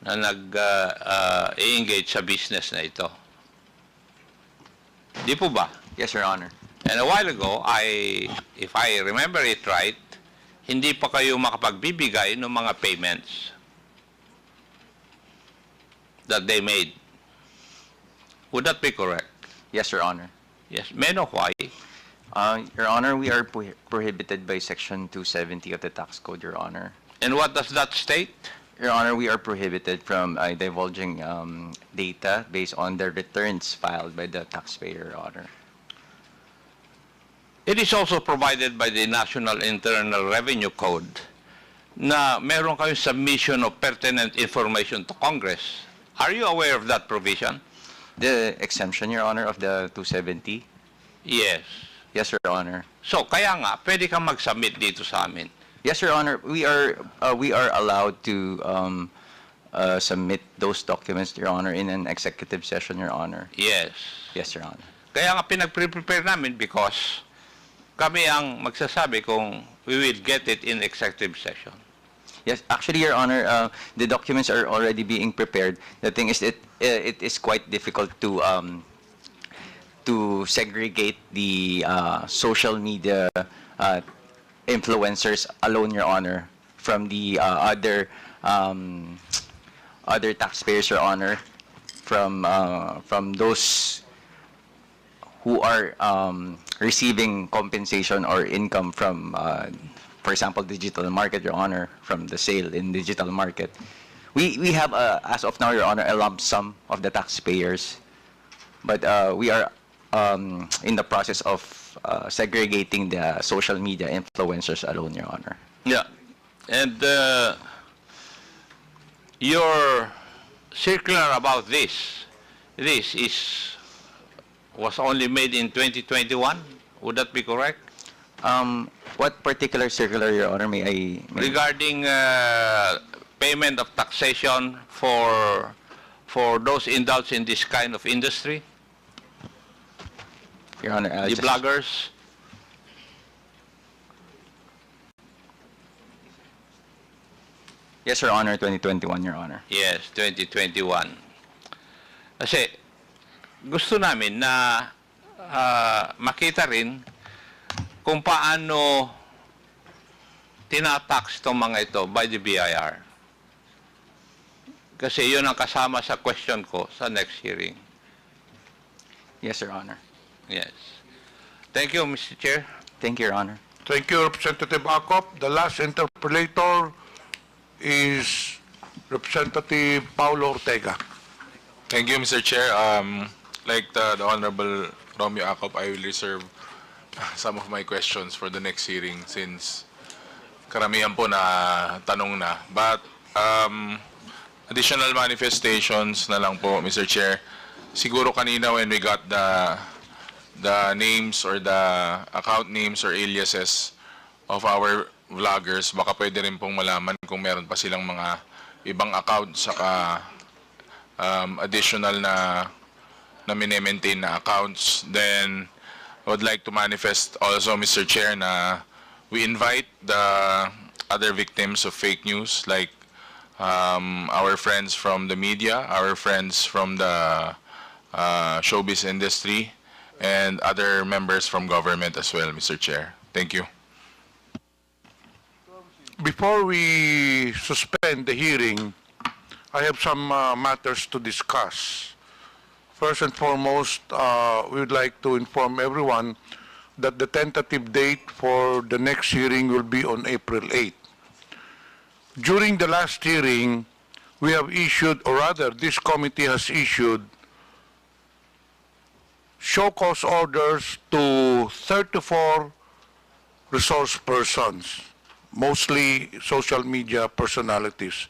na nag-engage sa business na ito. Di po ba? Yes, Your Honor. And a while ago, if I remember it right, hindi pa kayo makapagbibigay ng mga payments that they made. Would that be correct? Yes, Your Honor. Yes. May I know why? Your Honor, we are prohibited by Section 270 of the Tax Code, Your Honor. And what does that state? Your Honor, we are prohibited from divulging data based on the returns filed by the taxpayer, Your Honor. It is also provided by the National Internal Revenue Code na meron kayong submission of pertinent information to Congress. Are you aware of that provision? The exemption, Your Honor, of the 270? Yes. Yes, Your Honor. So, kaya nga, pwede kang mag-submit dito sa amin. Yes, Your Honor. We are allowed to submit those documents, Your Honor, in an executive session, Your Honor. Yes. Yes, Your Honor. Kaya nga pinag-prepare namin because kami ang magsasabi kung we will get it in executive session. Yes, actually, Your Honor, the documents are already being prepared. The thing is, it is quite difficult to segregate the social media influencers alone, Your Honor, from the other taxpayers, Your Honor, from those who are receiving compensation or income from, for example, digital market, Your Honor, from the sale in digital market. We have, as of now, Your Honor, a lump sum of the taxpayers, but we are in the process of segregating the social media influencers alone, Your Honor. Yeah. And your circular about this was only made in 2021. Would that be correct? What particular circular, Your Honor, may I... Regarding payment of taxation for those indulged in this kind of industry? Your Honor, the bloggers? Yes, Your Honor, 2021, Your Honor. Yes, 2021. Kasi gusto namin na makita rin kung paano tinatax itong mga ito by the BIR. Kasi yun ang kasama sa question ko sa next hearing. Yes, Your Honor. Yes. Thank you, Mr. Chair. Thank you, Your Honor. Thank you, Representative Acop. The last interpolator is Representative Paulo Ortega. Thank you, Mr. Chair. Like the Honorable Romeo Acop, I will reserve some of my questions for the next hearing since karamihan po na tanong na. But additional manifestations na lang po, Mr. Chair. Siguro kanina when we got the names or the account names or aliases of our vloggers, baka pwede rin pong malaman kung meron pa silang mga ibang account saka additional na mini-maintain na accounts. Then I would like to manifest also, Mr. Chair, na we invite the other victims of fake news like our friends from the media, our friends from the showbiz industry, and other members from government as well, Mr. Chair. Thank you. Before we suspend the hearing, I have some matters to discuss. First and foremost, we would like to inform everyone that the tentative date for the next hearing will be on April 8. During the last hearing, we have issued, or rather, this committee has issued show cause orders to 34 resource persons, mostly social media personalities.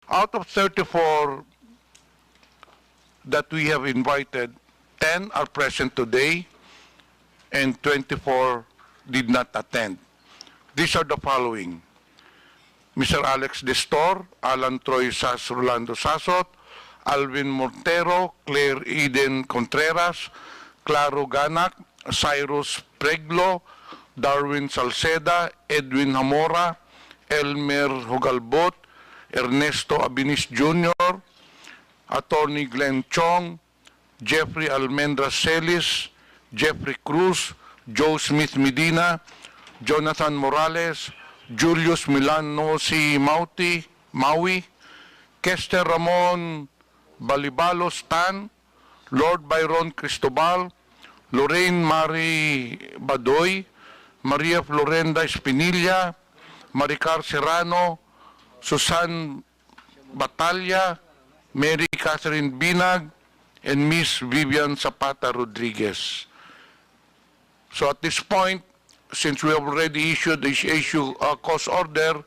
Out of 34 that we have invited, 10 are present today and 24 did not attend. These are the following: Mr. Alex Destor, Alan Troy Sas Rolando Sasot, Alvin Montero, Claire Eden Contreras, Claro Ganak, Cyrus Preglo, Darwin Salceda, Edwin Hamora, Elmer Hugalbot, Ernesto Abinis Jr., Attorney Glenn Chong, Jeffrey Almendra Celis, Jeffrey Cruz, Joe Smith Medina, Jonathan Morales, Julius Milanosi Maui, Kester Ramon Balibalos Tan, Lord Byron Cristobal, Lorraine Marie Badoy, Maria Florenda Espinilla, Maricar Serrano, Susan Batalla, Mary Catherine Binag, and Miss Vivian Zapata Rodriguez. So at this point, since we have already issued this cause order,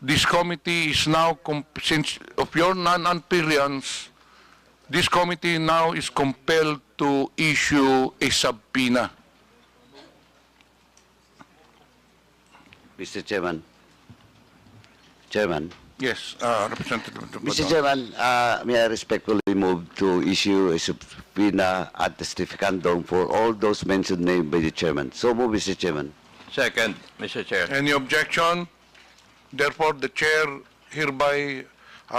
this committee is now, since of your non-appearance, this committee now is compelled to issue a subpoena. Mr. Chairman. Chairman. Yes, Representative. Mr. Chairman, may I respectfully move to issue a subpoena ad testificandum for all those mentioned named by the Chairman. So move, Mr. Chairman. Second, Mr. Chair. Any objection? Therefore, the chair hereby,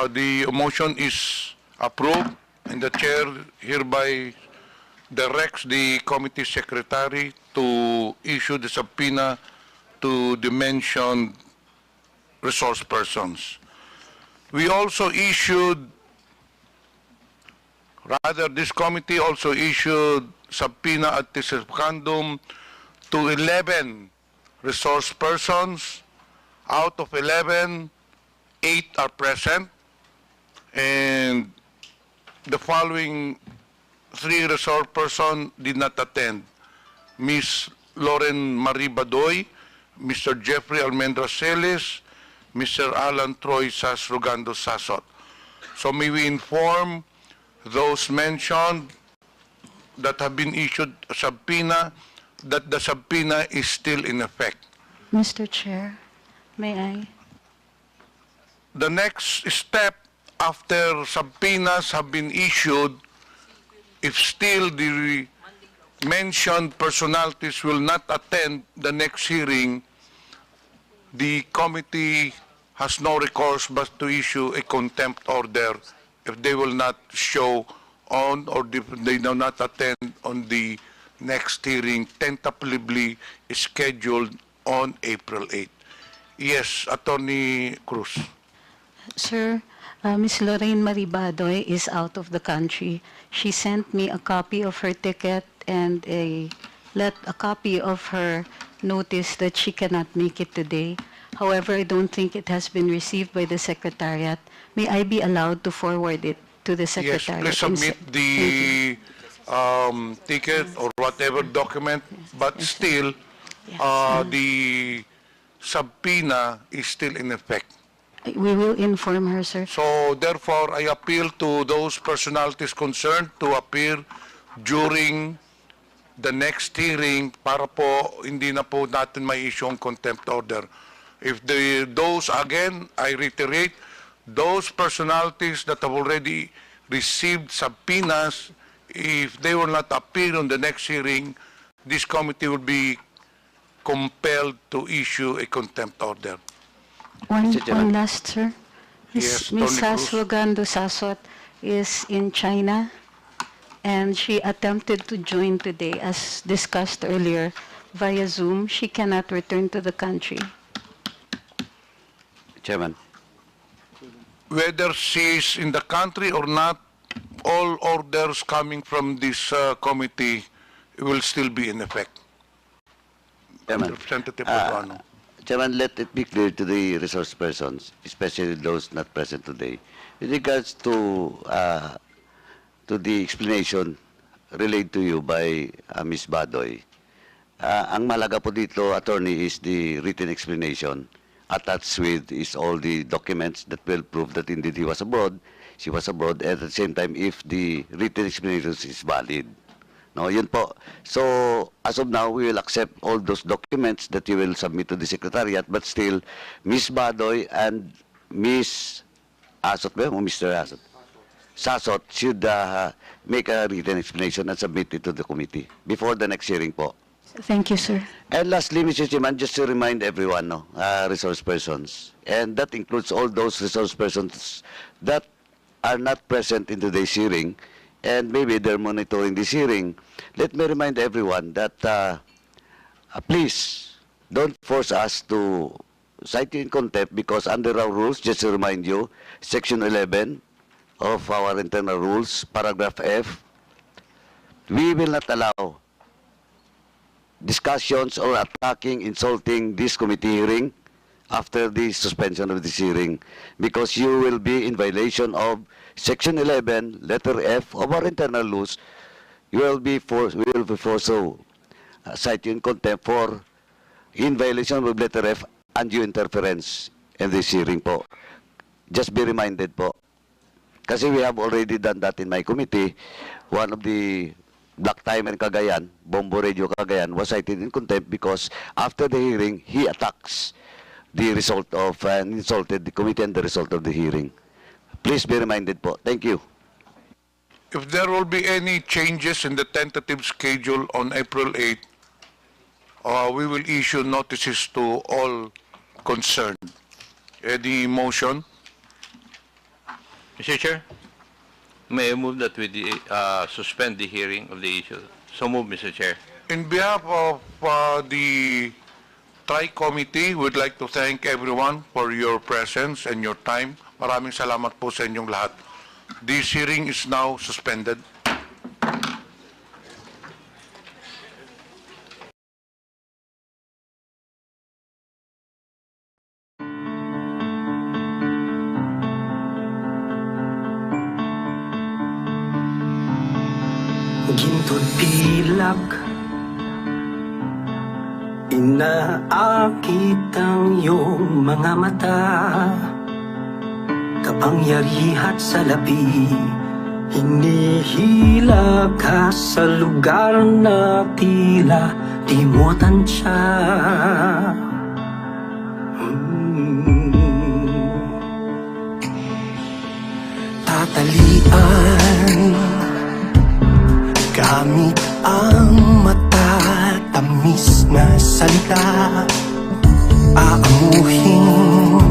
the motion is approved, and the chair hereby directs the committee secretary to issue the subpoena to the mentioned resource persons. We also issued, rather this committee also issued subpoena ad testificandum to 11 resource persons. Out of 11, 8 are present, and the following 3 resource persons did not attend: Miss Lauren Marie Badoy, Mr. Jeffrey Almendra Celis, Mr. Alan Troy Sas Rogando Sasot. So may we inform those mentioned that have been issued a subpoena that the subpoena is still in effect. Mr. Chair, may I? The next step after subpoenas have been issued, if still the mentioned personalities will not attend the next hearing, the committee has no recourse but to issue a contempt order if they will not show on or they do not attend on the next hearing tentatively scheduled on April 8. Yes, Attorney Cruz. Sir, Miss Lorraine Maribadoy is out of the country. She sent me a copy of her ticket and a copy of her notice that she cannot make it today. However, I don't think it has been received by the Secretariat. May I be allowed to forward it to the Yes, Secretariat? please submit the ticket or whatever document, but still, the subpoena is still in effect. We will inform her, sir. So therefore, I appeal to those personalities concerned to appear during the next hearing para po hindi na po natin may issue ang contempt order. If those, again, I reiterate, those personalities that have already received subpoenas, if they will not appear on the next hearing, this committee will be compelled to issue a contempt order. One last, sir. Yes, Ms. Tony Cruz. Saswagando Sasot is in China, and she attempted to join today, as discussed earlier, via Zoom. She cannot return to the country. Chairman. Whether she is in the country or not, all orders coming from this committee will still be in effect. Chairman. Representative Paduano. Chairman, let it be clear to the resource persons, especially those not present today, with regards to the explanation relayed to you by Ms. Badoy. Ang malaga po dito, attorney, is the written explanation. Attached with is all the documents that will prove that indeed he was abroad, she was abroad, and at the same time, if the written explanation is valid. No, yun po. So, as of now, we will accept all those documents that you will submit to the Secretariat, but still, Ms. Badoy and Ms. Asot, o Mr. Asot? Sasot should make a written explanation and submit it to the committee before the next hearing po. Thank you, sir. And lastly, Mr. Chairman, just to remind everyone, resource persons, and that includes all those resource persons that are not present in today's hearing, and maybe they're monitoring this hearing, let me remind everyone that please don't force us to cite you in contempt, because under our rules, just to remind you, Section 11 of our internal rules, paragraph F, we will not allow discussions or attacking, insulting this committee hearing after the suspension of this hearing, because you will be in violation of Section 11, letter F of our internal rules. We will be forced to cite you in contempt for in violation of letter F, undue interference in this hearing po. Just be reminded po. Kasi we have already done that in my committee. One of the Black Timer in Cagayan, Bombo Radio Cagayan, was cited in contempt because after the hearing, he attacks the result of, and insulted the committee and the result of the hearing. Please be reminded po. Thank you. If there will be any changes in the tentative schedule on April 8, we will issue notices to all concerned. Any motion? Mr. Chair, may I move that we suspend the hearing of the issue? So move, Mr. Chair. In behalf of the TRI-Committee, we'd like to thank everyone for your presence and your time. Maraming salamat po sa inyong lahat. This hearing is now suspended. Gintod pilak, inaakit ang iyong mga mata, kapangyarihan sa labi, hinihila ka sa lugar na tila di mo tansya. Tatalian gamit ang matatamis na salita, aamuhin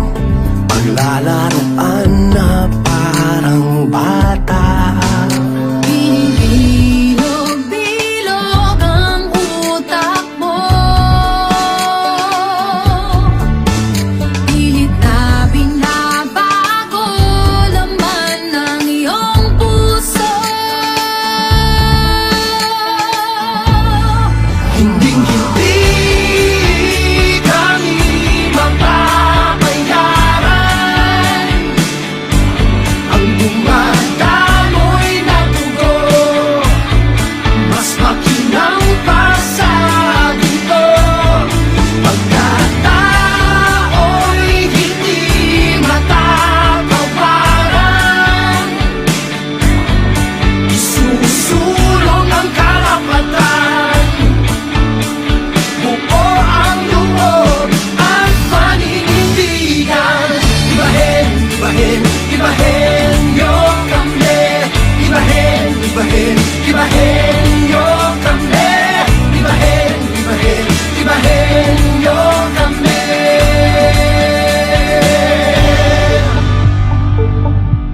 Naglalaroan na parang bata. Bilog-bilog ang utak mo. Pilit na binabago laman ng iyong puso. Hinding-hindi kami mapapayaran. Ang dumadamoy na dugo, mas makinang pa sa dito. Pagkatao'y hindi matatawaran. Isusulong ang karapatan, buo ang loob at paninindigan. Ibahin, ibahin, ibahin niyo kami. Ibahin, ibahin, ibahin